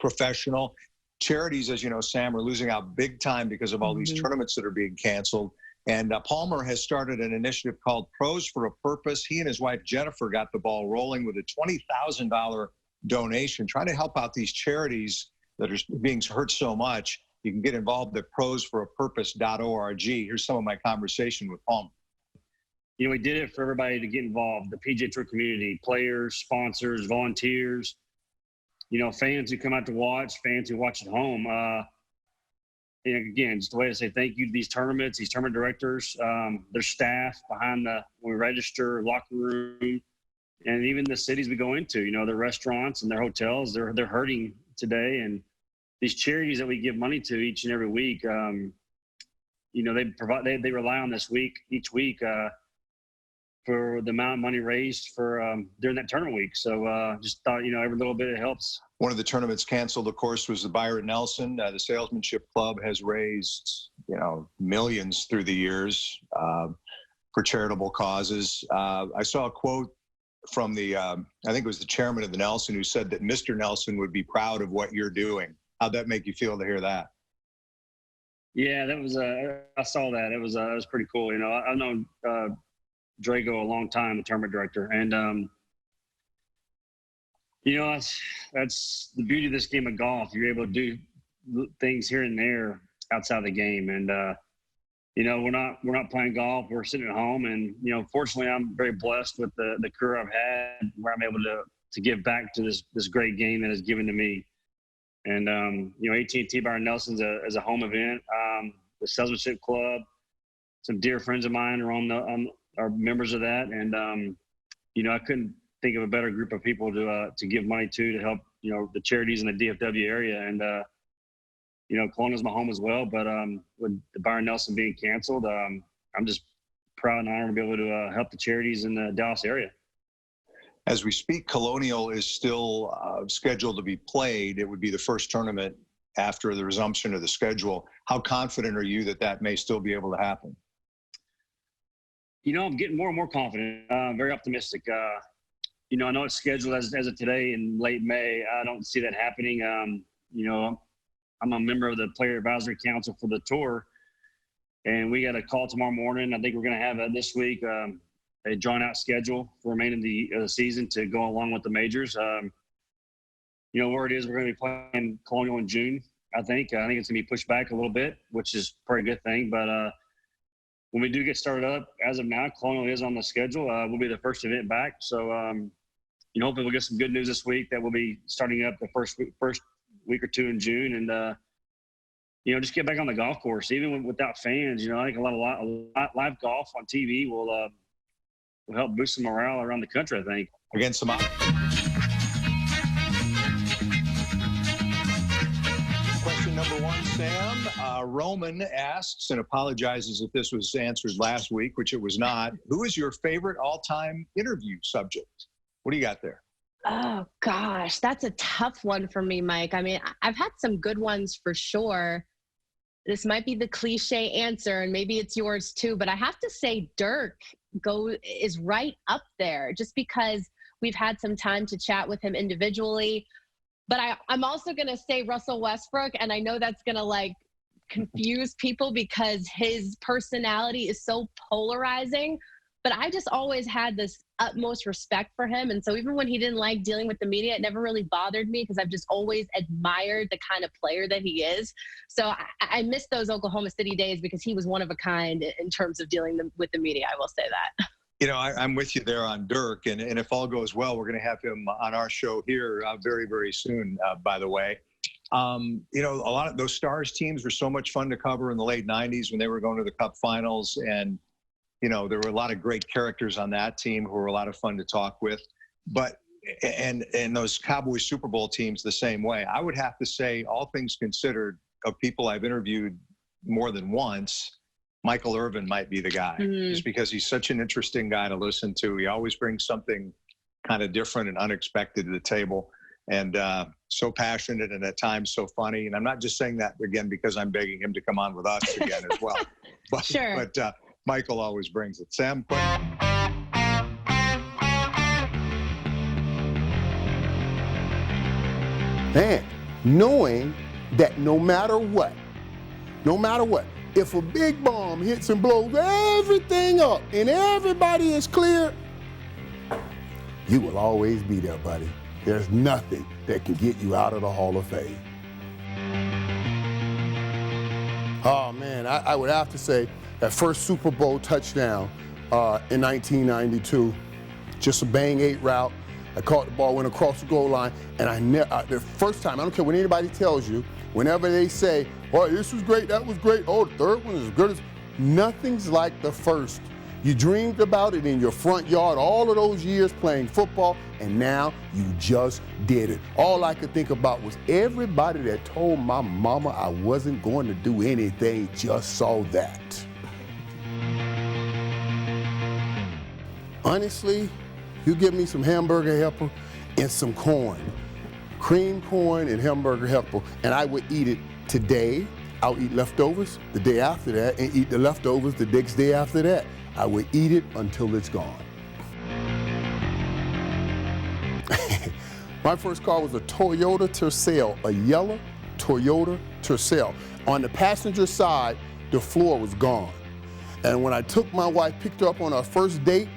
S19: professional. Charities, as you know, Sam, are losing out big time because of all these tournaments that are being canceled. And Palmer has started an initiative called Pros for a Purpose. He and his wife, Jennifer, got the ball rolling with a $20,000 donation, trying to help out these charities that are being hurt so much. You can get involved at prosforapurpose.org. Here's some of my conversation with Palmer.
S1: We did it for everybody to get involved, the PGA Tour community, players, sponsors, volunteers, fans who come out to watch, fans who watch at home. And again, just a way to say thank you to these tournaments, these tournament directors, their staff behind when we register, locker room, and even the cities we go into, their restaurants and their hotels, they're hurting today. And these charities that we give money to each and every week, they rely on this each week for the amount of money raised for during that tournament week. So just thought, every little bit helps.
S19: One of the tournaments canceled, of course, was the Byron Nelson. The Salesmanship Club has raised, millions through the years for charitable causes. I saw a quote from I think it was the chairman of the Nelson, who said that Mr. Nelson would be proud of what you're doing. How'd that make you feel to hear that?
S1: Yeah, that was I saw that. It was pretty cool. I've known Drago a long time, the tournament director, and that's the beauty of this game of golf. You're able to do things here and there outside the game, and we're not playing golf. We're sitting at home, and fortunately, I'm very blessed with the career I've had, where I'm able to give back to this great game that is given to me. And AT&T Byron Nelson is a home event. The Salesmanship Club, some dear friends of mine are members of that, and I couldn't think of a better group of people to give money to help the charities in the DFW area. And Kelowna's my home as well, but with the Byron Nelson being canceled, I'm just proud and honored to be able to help the charities in the Dallas area.
S19: As we speak, Colonial is still scheduled to be played. It would be the first tournament after the resumption of the schedule. How confident are you that may still be able to happen?
S1: I'm getting more and more confident. Very optimistic. I know it's scheduled as of today in late May. I don't see that happening. I'm a member of the Player Advisory Council for the tour, and we got a call tomorrow morning. I think we're going to have this week a drawn-out schedule for remaining the season to go along with the majors. Where it is, we're going to be playing Colonial in June. I think it's going to be pushed back a little bit, which is probably a good thing. But when we do get started up, as of now, Colonial is on the schedule. We'll be the first event back. So, hopefully we'll get some good news this week that we'll be starting up the first week or two in June, and just get back on the golf course, even without fans. I think a lot of live golf on TV will help boost some morale around the country, I think.
S19: Against some question number one, Sam. Roman asks and apologizes if this was answered last week, which it was not. Who is your favorite all-time interview subject? What do you got there?
S21: Oh, gosh, that's a tough one for me, Mike. I mean, I've had some good ones for sure. This might be the cliche answer, and maybe it's yours too, but I have to say Dirk is right up there just because we've had some time to chat with him individually. But I'm also going to say Russell Westbrook, and I know that's going to confuse people because his personality is so polarizing, but I just always had this utmost respect for him. And so even when he didn't like dealing with the media, it never really bothered me because I've just always admired the kind of player that he is. So I miss those Oklahoma City days because he was one of a kind in terms of dealing with the media. I will say that.
S19: I'm with you there on Dirk, and if all goes well, we're going to have him on our show here very, very soon, by the way. A lot of those Stars teams were so much fun to cover in the late 90s when they were going to the Cup Finals, and there were a lot of great characters on that team who were a lot of fun to talk with. But and those Cowboys Super Bowl teams the same way. I would have to say, all things considered, of people I've interviewed more than once, Michael Irvin might be the guy, just because he's such an interesting guy to listen to. He always brings something kind of different and unexpected to the table, and so passionate and at times so funny. And I'm not just saying that again because I'm begging him to come on with us again as well. But,
S21: sure.
S19: But Michael always brings it. Sam?
S2: Man, knowing that no matter what, if a big bomb hits and blows everything up and everybody is clear, you will always be there, buddy. There's nothing that can get you out of the Hall of Fame. Oh, man, I would have to say that first Super Bowl touchdown in 1992, just a bang 8 route. I caught the ball, went across the goal line, and the first time, I don't care what anybody tells you, whenever they say, oh, this was great, that was great, oh, the third one is as good as, nothing's like the first. You dreamed about it in your front yard all of those years playing football, and now you just did it. All I could think about was everybody that told my mama I wasn't going to do anything just saw that. Honestly, you give me some hamburger helper and some corn, cream corn and hamburger helper, and I would eat it today. I'll eat leftovers the day after that and eat the leftovers the next day after that. I would eat it until it's gone. My first car was a Toyota Tercel, a yellow Toyota Tercel. On the passenger side, the floor was gone. And when I took my wife, picked her up on our first date,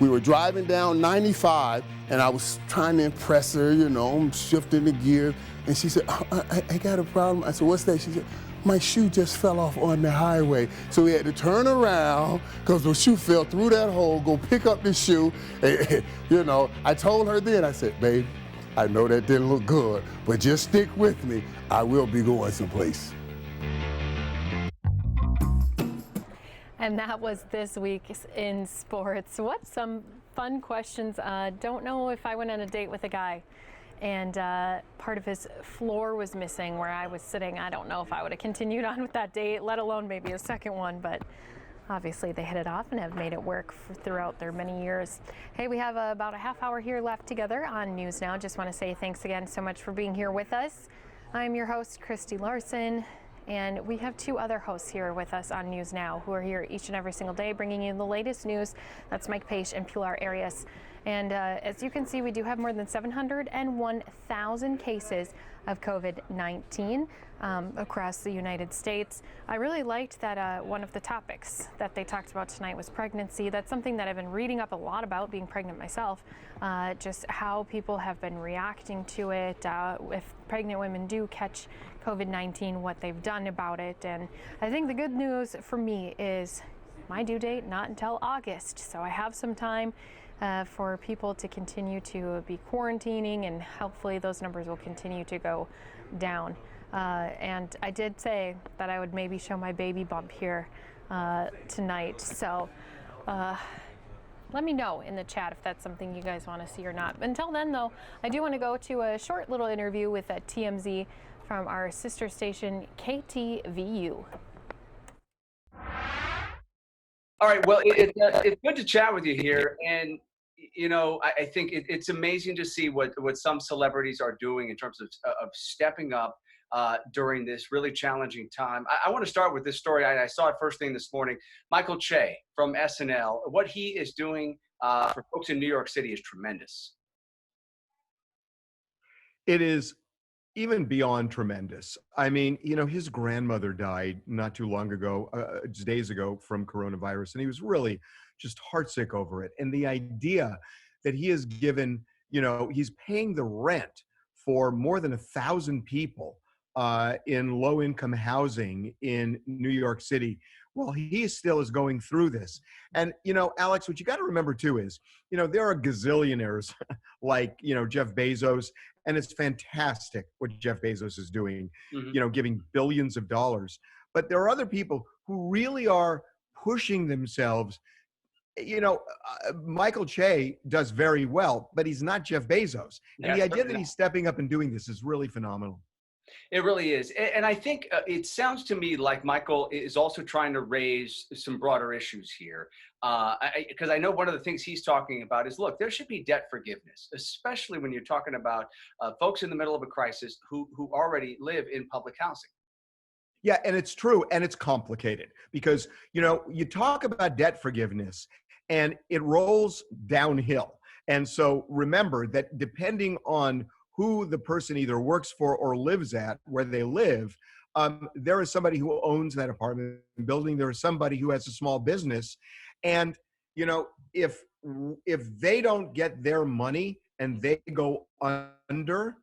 S2: we were driving down 95, and I was trying to impress her, I'm shifting the gears. And she said, I got a problem. I said, what's that? She said, my shoe just fell off on the highway. So we had to turn around because the shoe fell through that hole, go pick up the shoe. I told her then, I said, babe, I know that didn't look good, but just stick with me. I will be going someplace.
S7: And that was this week in sports. What some fun questions. Don't know if I went on a date with a guy and part of his floor was missing where I was sitting. I don't know if I would have continued on with that date, let alone maybe a second one, but obviously they hit it off and have made it work throughout their many years. Hey, we have about a half hour here left together on News Now. Just want to say thanks again so much for being here with us. I'm your host, Christy Larson. And we have 2 other hosts here with us on News Now who are here each and every single day bringing you the latest news. That's Mike Page and Pilar Arias. And as you can see, we do have more than 701,000 cases of COVID-19 across the United States. I really liked that one of the topics that they talked about tonight was pregnancy. That's something that I've been reading up a lot about, being pregnant myself, just how people have been reacting to it. If pregnant women do catch COVID-19, what they've done about it. And I think the good news for me is my due date not until August, so I have some time for people to continue to be quarantining, and hopefully those numbers will continue to go down. And I did say that I would maybe show my baby bump here tonight, so let me know in the chat if that's something you guys want to see or not. Until then, though, I do want to go to a short little interview with TMZ from our sister station, KTVU.
S6: All right, well, it's good to chat with you here. And, you know, I think it's amazing to see what some celebrities are doing in terms of stepping up during this really challenging time. I want to start with this story. I saw it first thing this morning. Michael Che from SNL, what he is doing for folks in New York City is tremendous.
S9: It is even beyond tremendous. I mean, you know, his grandmother died not too long ago, just days ago, from coronavirus, and he was really just heartsick over it. And the idea that he has given, you know, he's paying the rent for more than 1,000 people in low-income housing in New York City. Well, he still is going through this. And, you know, Alex, what you got to remember too is, you know, there are gazillionaires like, you know, Jeff Bezos, and it's fantastic what Jeff Bezos is doing, you know, giving billions of dollars. But there are other people who really are pushing themselves. You know, Michael Che does very well, but he's not Jeff Bezos. And
S6: Yeah,
S9: the idea that
S6: certainly
S9: he's stepping up and doing this is really phenomenal.
S6: It really is. And I think it sounds to me like Michael is also trying to raise some broader issues here. Because I know one of the things he's talking about is, look, there should be debt forgiveness, especially when you're talking about folks in the middle of a crisis who already live in public housing.
S9: Yeah, and it's true, and it's complicated because, you know, you talk about debt forgiveness and it rolls downhill. And so remember that depending on who the person either works for or lives at, where they live, there is somebody who owns that apartment building. There is somebody who has a small business. And, you know, if they don't get their money and they go under,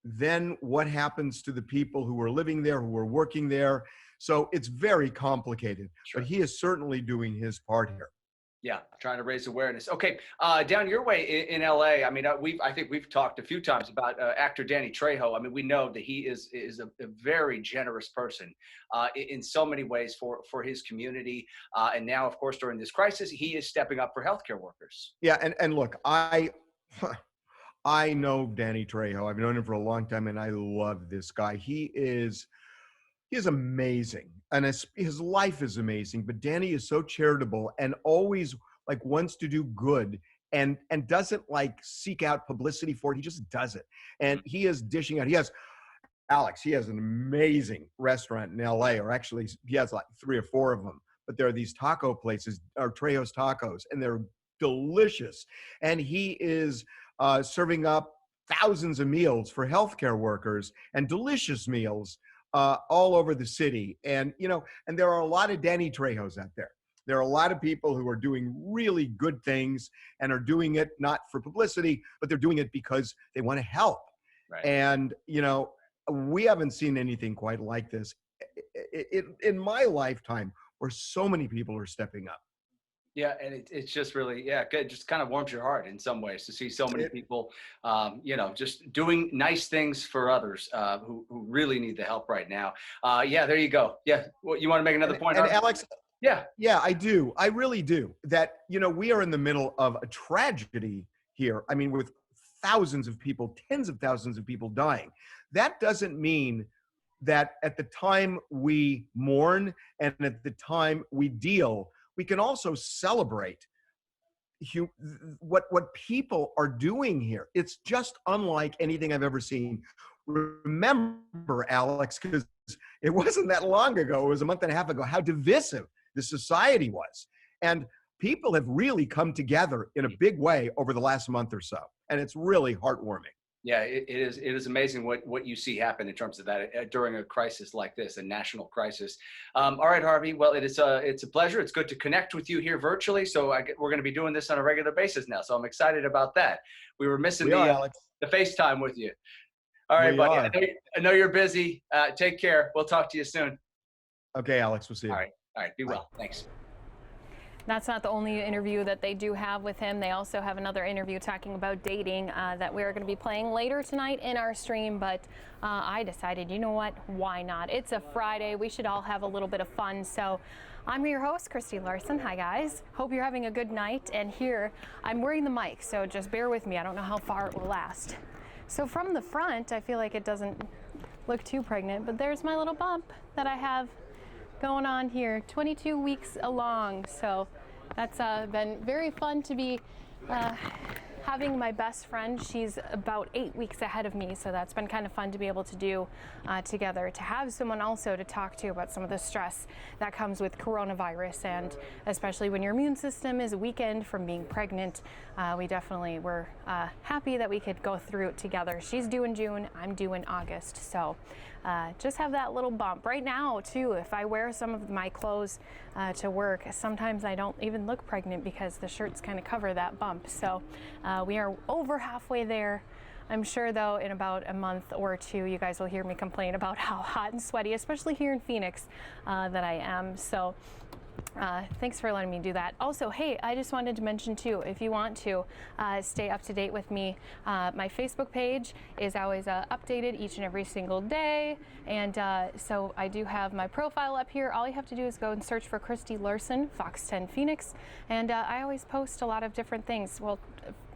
S9: then what happens to the people who are living there, who are working there? So it's very complicated, but he is certainly doing his part here.
S6: Yeah, trying to raise awareness. Okay, down your way in LA. I mean, I think we've talked a few times about actor Danny Trejo. I mean, we know that he is a very generous person in so many ways for his community. And now, of course, during this crisis, he is stepping up for healthcare workers.
S9: Yeah, and look, I know Danny Trejo. I've known him for a long time, and I love this guy. He is amazing, and his life is amazing. But Danny is so charitable and always like wants to do good and doesn't like seek out publicity for it. He just does it, and he is dishing out. He has an amazing restaurant in LA, or actually he has like 3 or 4 of them. But there are these taco places, or Trejo's Tacos, and they're delicious. And he is serving up thousands of meals for healthcare workers, and delicious meals all over the city. And, you know, and there are a lot of Danny Trejos out there. There are a lot of people who are doing really good things and are doing it not for publicity, but they're doing it because they want to help. Right. And, you know, we haven't seen anything quite like this in my lifetime, where so many people are stepping up.
S6: Yeah, and it's just really, good. It just kind of warms your heart in some ways to see so many people, you know, just doing nice things for others who really need the help right now. Yeah, there you go. Yeah, well, you want to make another point?
S9: And Alex,
S6: yeah,
S9: I do. I really do. That, you know, we are in the middle of a tragedy here. I mean, with thousands of people, tens of thousands of people dying. That doesn't mean that at the time we mourn and at the time we deal, we can also celebrate what people are doing here. It's just unlike anything I've ever seen. Remember, Alex, because it wasn't that long ago, it was a month and a half ago, how divisive the society was. And people have really come together in a big way over the last month or so. And it's really heartwarming.
S6: Yeah, it is amazing what you see happen in terms of that during a crisis like this, a national crisis. All right, Harvey. Well, it's a pleasure. It's good to connect with you here virtually. So we're going to be doing this on a regular basis now. So I'm excited about that. We were missing the FaceTime with you. All right, buddy. I know you're busy. Take care. We'll talk to you soon.
S9: Okay, Alex. We'll see you.
S6: All right. Be well. Thanks.
S7: That's not the only interview that they do have with him. They also have another interview talking about dating that we're going to be playing later tonight in our stream. But I decided, you know what? Why not? It's a Friday. We should all have a little bit of fun. So I'm your host, Christy Larson. Hi, guys. Hope you're having a good night. And here, I'm wearing the mic, so just bear with me. I don't know how far it will last. So from the front, I feel like it doesn't look too pregnant, but there's my little bump that I have going on here, 22 weeks along. So that's been very fun to be having my best friend. She's about 8 weeks ahead of me, so that's been kind of fun to be able to do together, to have someone also to talk to about some of the stress that comes with coronavirus, and especially when your immune system is weakened from being pregnant. We definitely were happy that we could go through it together. She's due in June, I'm due in August, so just have that little bump. Right now, too, if I wear some of my clothes to work, sometimes I don't even look pregnant because the shirts kind of cover that bump. So we are over halfway there. I'm sure, though, in about a month or two, you guys will hear me complain about how hot and sweaty, especially here in Phoenix, that I am. So thanks for letting me do that. Also, hey, I just wanted to mention too, if you want to stay up to date with me, my Facebook page is always updated each and every single day. And so I do have my profile up here. All you have to do is go and search for Christy Larson, Fox 10 Phoenix. And I always post a lot of different things. Well,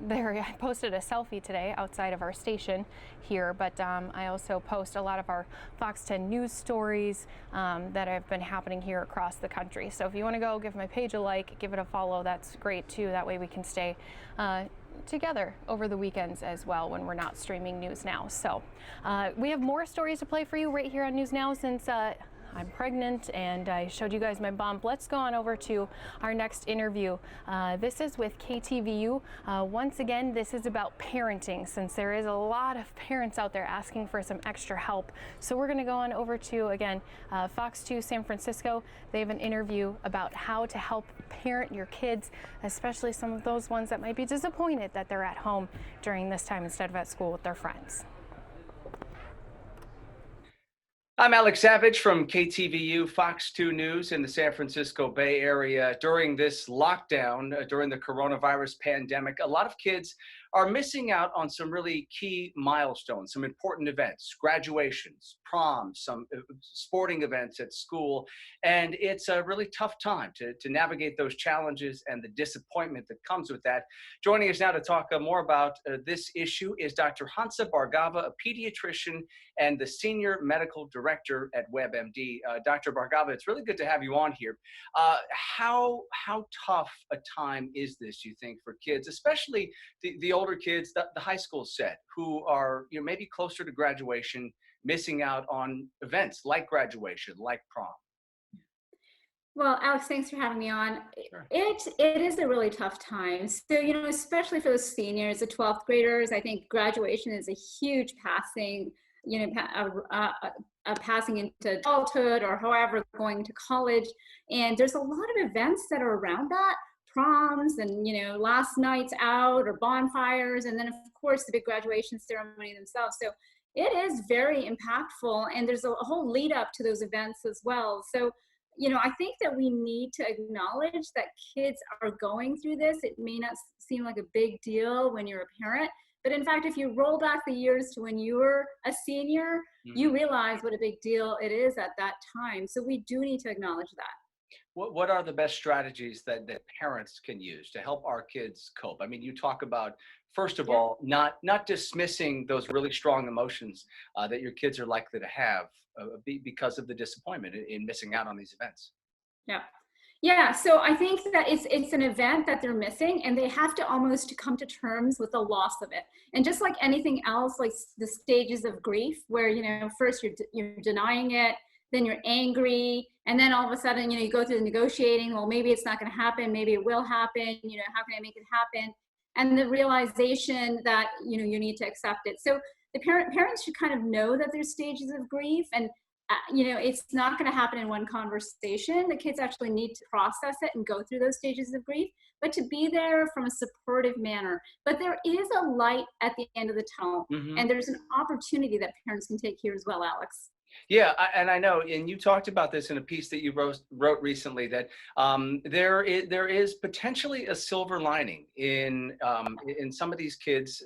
S7: I posted a selfie today outside of our station here, but I also post a lot of our Fox 10 news stories that have been happening here across the country. So if you want to go give my page a like, give it a follow, that's great too. That way we can stay together over the weekends as well when we're not streaming News Now. So we have more stories to play for you right here on News Now since I'm pregnant and I showed you guys my bump. Let's go on over to our next interview. This is with KTVU. Once again, this is about parenting, since there is a lot of parents out there asking for some extra help. So we're going to go on over to, again, Fox 2 San Francisco. They have an interview about how to help parent your kids, especially some of those ones that might be disappointed that they're at home during this time instead of at school with their friends.
S6: I'm Alex Savage from KTVU Fox 2 News in the San Francisco Bay Area. During this lockdown, during the coronavirus pandemic, a lot of kids are missing out on some really key milestones, some important events, graduations, proms, some sporting events at school. And it's a really tough time to navigate those challenges and the disappointment that comes with that. Joining us now to talk more about this issue is Dr. Hansa Bhargava, a pediatrician and the senior medical director at WebMD. Dr. Bhargava, it's really good to have you on here. How tough a time is this, you think, for kids, especially the older kids, the high school set, who are maybe closer to graduation, missing out on events like graduation, like prom?
S12: Well, Alex, thanks for having me on.
S6: Sure.
S12: It is a really tough time. So, especially for those seniors, the 12th graders, I think graduation is a huge passing, passing into adulthood or however going to college. And there's a lot of events that are around that. Proms and last nights out or bonfires, and then of course the big graduation ceremony themselves. So it is very impactful, and there's a whole lead up to those events as well. So I think that we need to acknowledge that kids are going through this. It may not seem like a big deal when you're a parent, but in fact, if you roll back the years to when you were a senior, you realize what a big deal it is at that time. So we do need to acknowledge that.
S6: What are the best strategies that parents can use to help our kids cope? I mean, you talk about, first of all, not dismissing those really strong emotions that your kids are likely to have because of the disappointment in missing out on these events.
S12: Yeah. So I think that it's an event that they're missing, and they have to almost come to terms with the loss of it. And just like anything else, like the stages of grief, where first you're denying it, then you're angry, and then all of a sudden, you go through the negotiating. Well, maybe it's not going to happen. Maybe it will happen. How can I make it happen? And the realization that you need to accept it. So the parents should kind of know that there's stages of grief, and it's not going to happen in one conversation. The kids actually need to process it and go through those stages of grief, but to be there from a supportive manner. But there is a light at the end of the tunnel, and there's an opportunity that parents can take here as well, Alex.
S6: Yeah, and I know, and you talked about this in a piece that you wrote recently, that there is potentially a silver lining in some of these kids,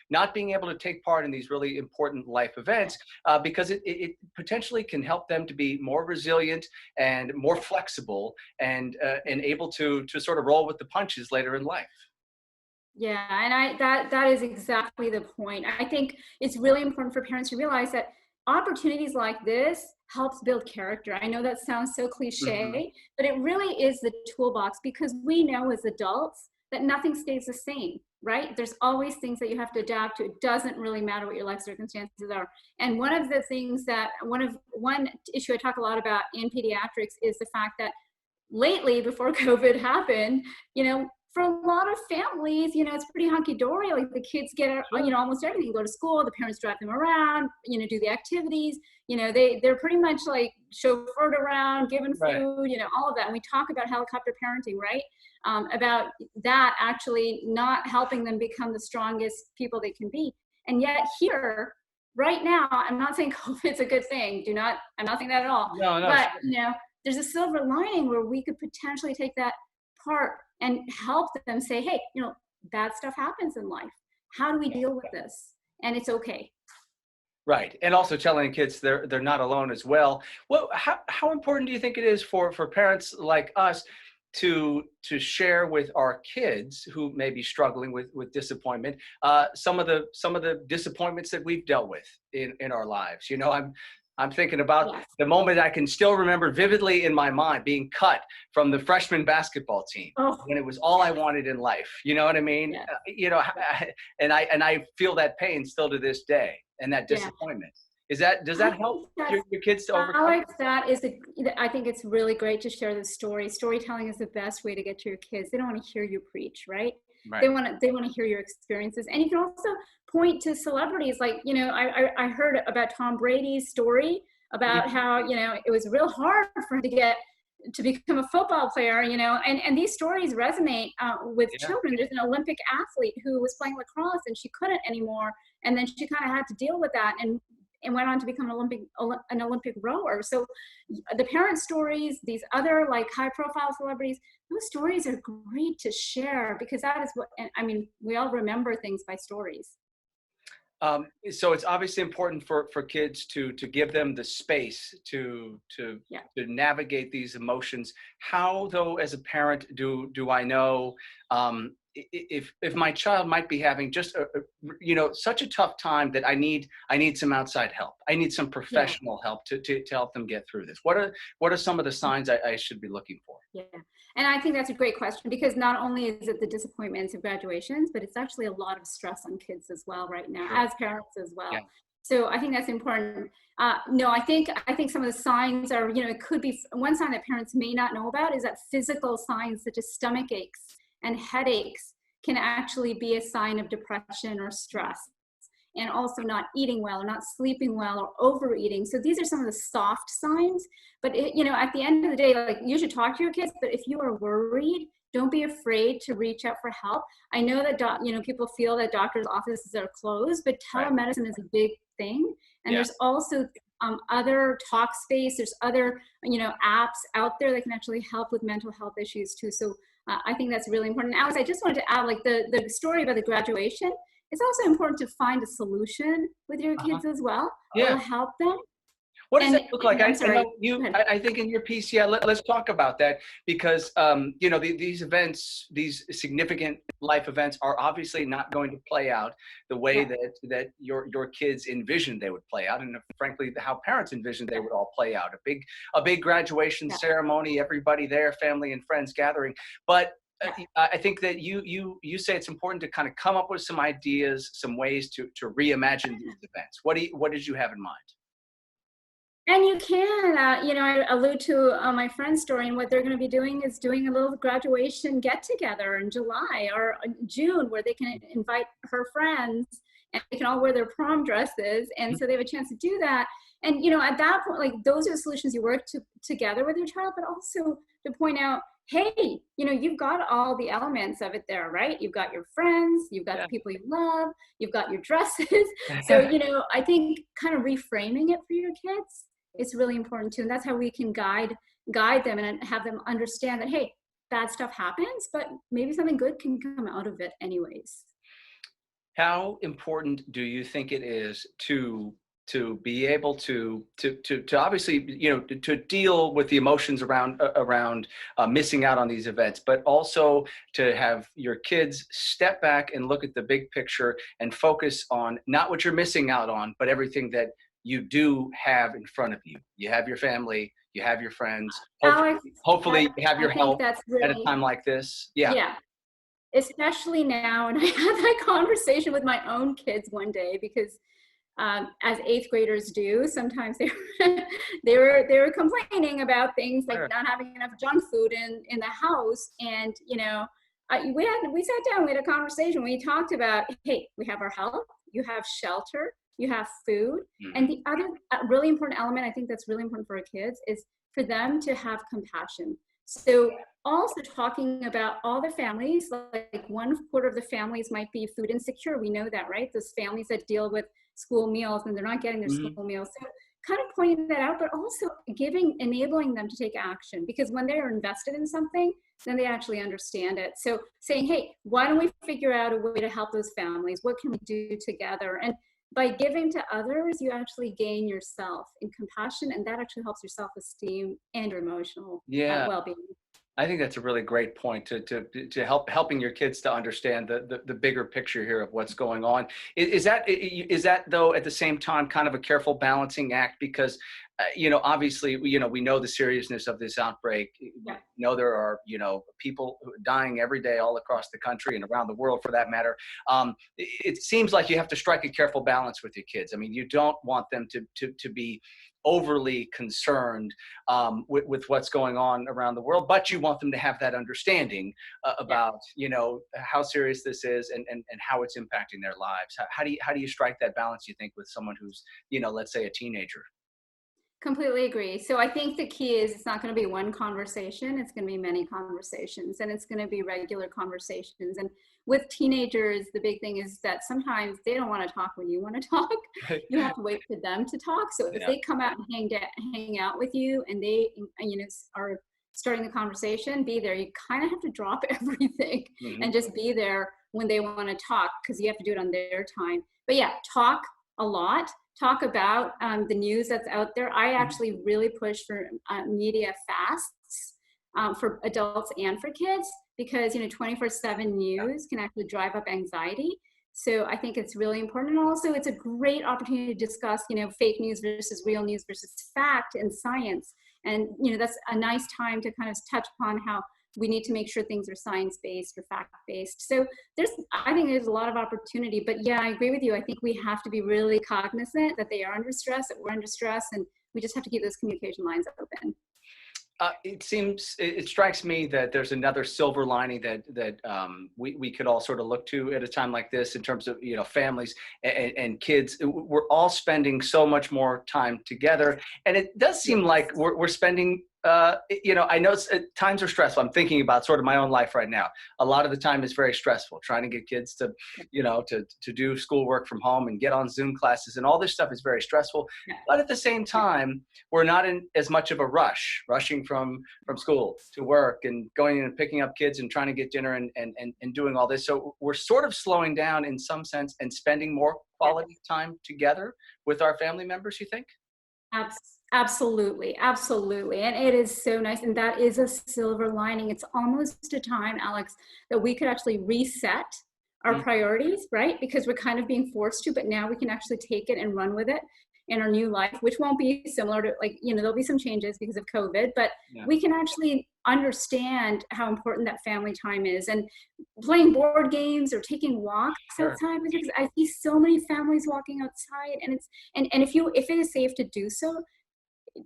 S6: not being able to take part in these really important life events because it potentially can help them to be more resilient and more flexible and able to sort of roll with the punches later in life.
S12: Yeah, and that is exactly the point. I think it's really important for parents to realize that opportunities like this helps build character. I know that sounds so cliche, but it really is the toolbox, because we know as adults that nothing stays the same, right? There's always things that you have to adapt to. It doesn't really matter what your life circumstances are. And one of the things that one issue I talk a lot about in pediatrics is the fact that lately, before COVID happened, for a lot of families, it's pretty hunky-dory. Like the kids get, almost everything, go to school, the parents drive them around, do the activities, they're pretty much like chauffeured around, given food, all of that. And we talk about helicopter parenting, right? About that actually not helping them become the strongest people they can be. And yet here, right now, I'm not saying COVID's a good thing. I'm not saying that at all.
S6: No,
S12: but, there's a silver lining where we could potentially take that part and help them say, hey, bad stuff happens in life. How do we deal with this? And it's okay.
S6: Right. And also telling kids they're not alone as well. Well, how important do you think it is for parents like us to share with our kids who may be struggling with disappointment, some of the disappointments that we've dealt with in our lives? I'm thinking about the moment I can still remember vividly in my mind, being cut from the freshman basketball team when it was all I wanted in life. You know what I mean? Yeah. And I feel that pain still to this day, and that disappointment. Does that help your kids to overcome?
S12: Alex, I think it's really great to share the story. Storytelling is the best way to get to your kids. They don't want to hear you preach, right? They want to hear your experiences. And you can also point to celebrities. Like, I heard about Tom Brady's story about how, it was real hard for him to become a football player, and these stories resonate with children. There's an Olympic athlete who was playing lacrosse and she couldn't anymore. And then she kind of had to deal with that and went on to become an Olympic rower. So the parent stories, these other like high profile celebrities, those stories are great to share, because that is we all remember things by stories.
S6: So it's obviously important for kids to give them the space to navigate these emotions. How, though, as a parent, do I know if my child might be having just such a tough time that I need some outside help? I need some professional help to help them get through this. What are some of the signs I should be looking for?
S12: Yeah. And I think that's a great question, because not only is it the disappointments of graduations, but it's actually a lot of stress on kids as well right now, as parents as well. Yeah. So I think that's important. No, I think some of the signs are, it could be one sign that parents may not know about is that physical signs such as stomach aches and headaches can actually be a sign of depression or stress. And also not eating well or not sleeping well or overeating. So these are some of the soft signs. But at the end of the day, like, you should talk to your kids. But if you are worried, don't be afraid to reach out for help. I know that people feel that doctors' offices are closed, but telemedicine is a big thing. And there's also other Talkspace. There's other apps out there that can actually help with mental health issues too. So I think that's really important. And Alex, I just wanted to add, like, the story about the graduation. It's also important to find a solution with your kids as well. Yeah. It'll help them.
S6: What does that look like? I think in your piece, let's talk about that, because these events, these significant life events, are obviously not going to play out the way that your kids envisioned they would play out, and frankly, how parents envisioned they would all play out. A big graduation ceremony, everybody there, family and friends gathering, but. I think that you say it's important to kind of come up with some ideas, some ways to reimagine these events. What did you have in mind?
S12: And you can, I allude to my friend's story, and what they're going to be doing is doing a little graduation get-together in July or June, where they can invite her friends, and they can all wear their prom dresses, and so they have a chance to do that. And, at that point, like, those are the solutions you work together with your child, but also to point out, hey, you've got all the elements of it there, right? You've got your friends, you've got the people you love, you've got your dresses. So, I think kind of reframing it for your kids is really important too. And that's how we can guide them and have them understand that, hey, bad stuff happens, but maybe something good can come out of it anyways.
S6: How important do you think it is to be able to obviously, to deal with the emotions around missing out on these events, but also to have your kids step back and look at the big picture and focus on not what you're missing out on, but everything that you do have in front of you. You have your family, you have your friends, hopefully you have your help at a time like this.
S12: Yeah. Especially now, and I had that conversation with my own kids one day because as 8th graders do, sometimes they were complaining about things like not having enough junk food in the house. And we sat down, we had a conversation, we talked about, hey, we have our health, you have shelter, you have food. And the other really important element, I think that's really important for our kids, is for them to have compassion. So also talking about all the families, like 1/4 of the families might be food insecure. We know that, right? Those families that deal with school meals and they're not getting their school meals. So kind of pointing that out, but also enabling them to take action, because when they're invested in something, then they actually understand it. So saying, hey, why don't we figure out a way to help those families? What can we do together? And by giving to others, you actually gain yourself in compassion, and that actually helps your self-esteem and your emotional well-being.
S6: I think that's a really great point to helping your kids to understand the bigger picture here of what's going on. Is that though at the same time kind of a careful balancing act, because obviously we know the seriousness of this outbreak. We know there are people dying every day all across the country and around the world for that matter. It seems like you have to strike a careful balance with your kids. I mean, you don't want them to be overly concerned with what's going on around the world, but you want them to have that understanding about how serious this is and how it's impacting their lives. How do you strike that balance, you think, with someone who's let's say a teenager?
S12: Completely agree. So I think the key is it's not going to be one conversation. It's going to be many conversations, and it's going to be regular conversations. And with teenagers, the big thing is that sometimes they don't want to talk when you want to talk. You have to wait for them to talk. So if they come out and hang out with you and they are starting the conversation, be there. You kind of have to drop everything and just be there when they want to talk, because you have to do it on their time. But yeah, talk a lot. Talk about the news that's out there. I actually really push for media fasts for adults and for kids, because 24/7 news can actually drive up anxiety. So I think it's really important. And also it's a great opportunity to discuss, fake news versus real news versus fact and science. And that's a nice time to kind of touch upon how we need to make sure things are science-based or fact-based. So I think there's a lot of opportunity, but yeah, I agree with you. I think we have to be really cognizant that they are under stress, that we're under stress, and we just have to keep those communication lines open.
S6: It strikes me that there's another silver lining that we could all sort of look to at a time like this, in terms of families and kids. We're all spending so much more time together, and it does seem like we're spending. I know times are stressful. I'm thinking about sort of my own life right now. A lot of the time is very stressful, trying to get kids to, to do schoolwork from home and get on Zoom classes, and all this stuff is very stressful. But at the same time, we're not in as much of a rushing from school to work and going in and picking up kids and trying to get dinner and doing all this. So we're sort of slowing down in some sense and spending more quality time together with our family members, you think?
S12: Absolutely. And it is so nice. And that is a silver lining. It's almost a time, Alex, that we could actually reset our priorities, right? Because we're kind of being forced to, but now we can actually take it and run with it in our new life, which won't be similar to, there'll be some changes because of COVID, but we can actually understand how important that family time is. And playing board games or taking walks outside, because I see so many families walking outside, and if it is safe to do so,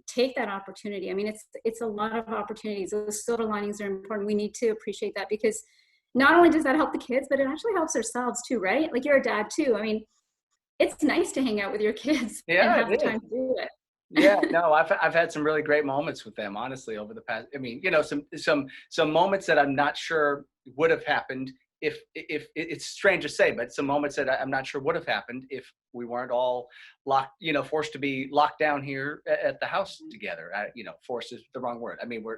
S12: take that opportunity. I mean, it's a lot of opportunities. Those silver linings are important. We need to appreciate that, because not only does that help the kids, but it actually helps ourselves too, right? Like, you're a dad too. I mean, it's nice to hang out with your kids and have the time to do it.
S6: Yeah, no, I've had some really great moments with them, honestly, over the past. I mean, you know, some moments that I'm not sure would have happened if it's strange to say, but some moments that I'm not sure would have happened if we weren't all locked, you know, forced to be locked down here at the house together. You know, forced is the wrong word. I mean, we're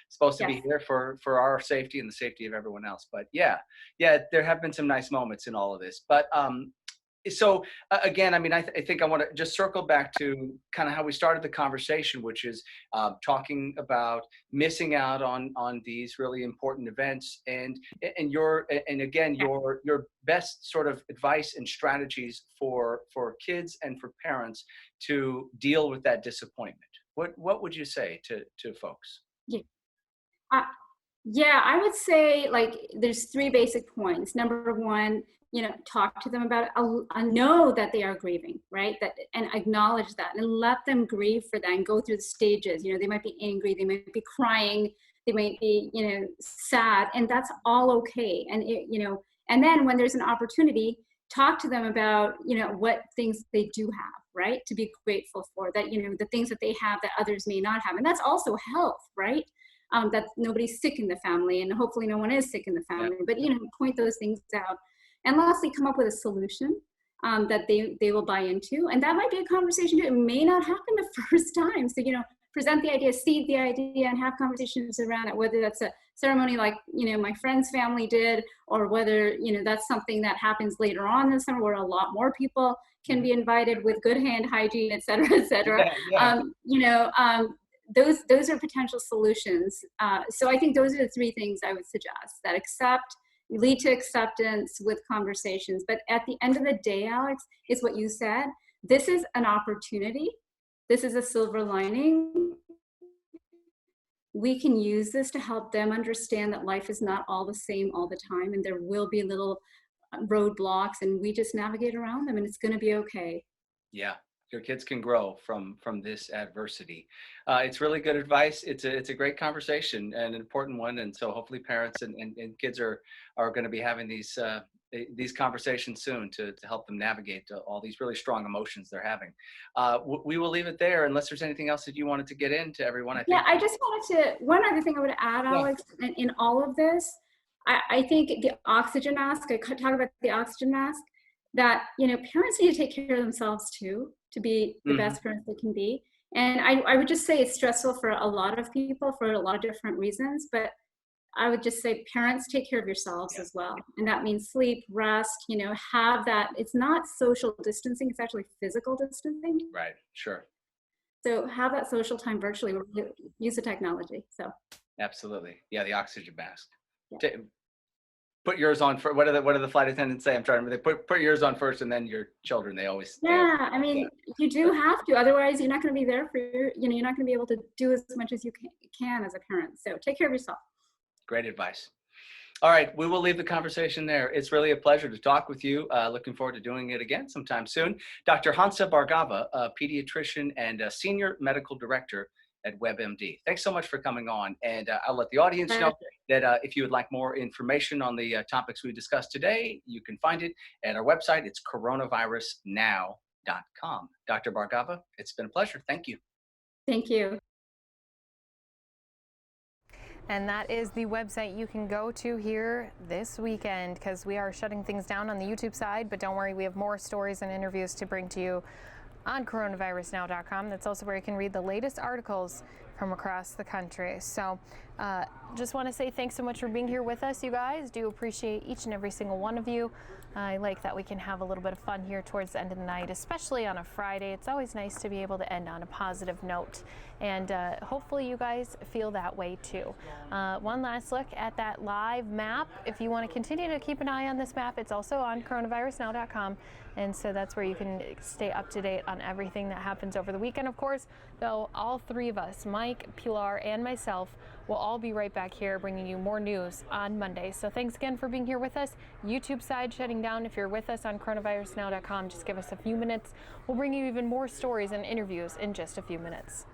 S6: supposed to be here for our safety and the safety of everyone else. But yeah, there have been some nice moments in all of this. But so again, I mean, I think I want to just circle back to kind of how we started the conversation, which is talking about missing out on these really important events, and again your best sort of advice and strategies for kids and for parents to deal with that disappointment. What would you say to folks?
S12: Yeah. Yeah, I would say like there's 3 basic points. Number 1, you know, talk to them about it. I know that they are grieving, right? And acknowledge that and let them grieve for that and go through the stages. You know, they might be angry, they might be crying, they might be, you know, sad, and that's all okay. And you know, and then when there's an opportunity, talk to them about, you know, what things they do have, right? To be grateful for, that, you know, the things that they have that others may not have. And that's also health, right? That nobody's sick in the family, and hopefully no one is sick in the family, but, you know, point those things out. And lastly, come up with a solution that they will buy into. And that might be a conversation too. It may not happen the first time. So, you know, present the idea, seed the idea, and have conversations around it, whether that's a ceremony like, you know, my friend's family did, or whether, you know, that's something that happens later on in the summer where a lot more people can be invited with good hand hygiene, et cetera, et cetera. You know, those are potential solutions. So I think those are the 3 things I would suggest: that lead to acceptance with conversations. But at the end of the day, Alex, is what you said. This is an opportunity. This is a silver lining. We can use this to help them understand that life is not all the same all the time, and there will be little roadblocks, and we just navigate around them, and it's going to be okay.
S6: Yeah. Your kids can grow from this adversity. It's really good advice. It's a great conversation and an important one. And so hopefully parents and kids are going to be having these conversations soon to help them navigate all these really strong emotions they're having. We will leave it there unless there's anything else that you wanted to get into, everyone. I think.
S12: Yeah, I just wanted to, one other thing I would add, Alex, in all of this, I think the oxygen mask, I could talk about the oxygen mask, that, you know, parents need to take care of themselves too, to be the best parents they can be. And I would just say it's stressful for a lot of people for a lot of different reasons, but I would just say parents, take care of yourselves as well. And that means sleep, rest, you know, have that. It's not social distancing, it's actually physical distancing.
S6: Right, sure.
S12: So have that social time virtually, use the technology, so.
S6: Absolutely, yeah, the oxygen mask. Yeah. Put yours on for what do the flight attendants say? I'm trying to remember. They put yours on first, and then your children. They always.
S12: Yeah, I mean, you do have to. Otherwise, you're not going to be there for you're not going to be able to do as much as you can as a parent. So take care of yourself.
S6: Great advice. All right, we will leave the conversation there. It's really a pleasure to talk with you. Looking forward to doing it again sometime soon. Dr. Hansa Bhargava, a pediatrician and a senior medical director at WebMD. Thanks so much for coming on. And I'll let the audience know that if you would like more information on the topics we discussed today, you can find it at our website. It's coronavirusnow.com. Dr. Bhargava, it's been a pleasure. Thank you.
S12: Thank you.
S7: And that is the website you can go to here this weekend, because we are shutting things down on the YouTube side. But don't worry, we have more stories and interviews to bring to you on coronavirusnow.com. That's also where you can read the latest articles from across the country. So just want to say thanks so much for being here with us, you guys. Do appreciate each and every single one of you. I like that we can have a little bit of fun here towards the end of the night, especially on a Friday. It's always nice to be able to end on a positive note, and hopefully you guys feel that way too. One last look at that live map. If you want to continue to keep an eye on this map, it's also on coronavirusnow.com, and so that's where you can stay up to date on everything that happens over the weekend. Of course, though, all 3 of us, Mike, Pilar, and myself, will all be right back here bringing you more news on Monday. So thanks again for being here with us. YouTube side shutting down. If you're with us on coronavirusnow.com, just give us a few minutes. We'll bring you even more stories and interviews in just a few minutes.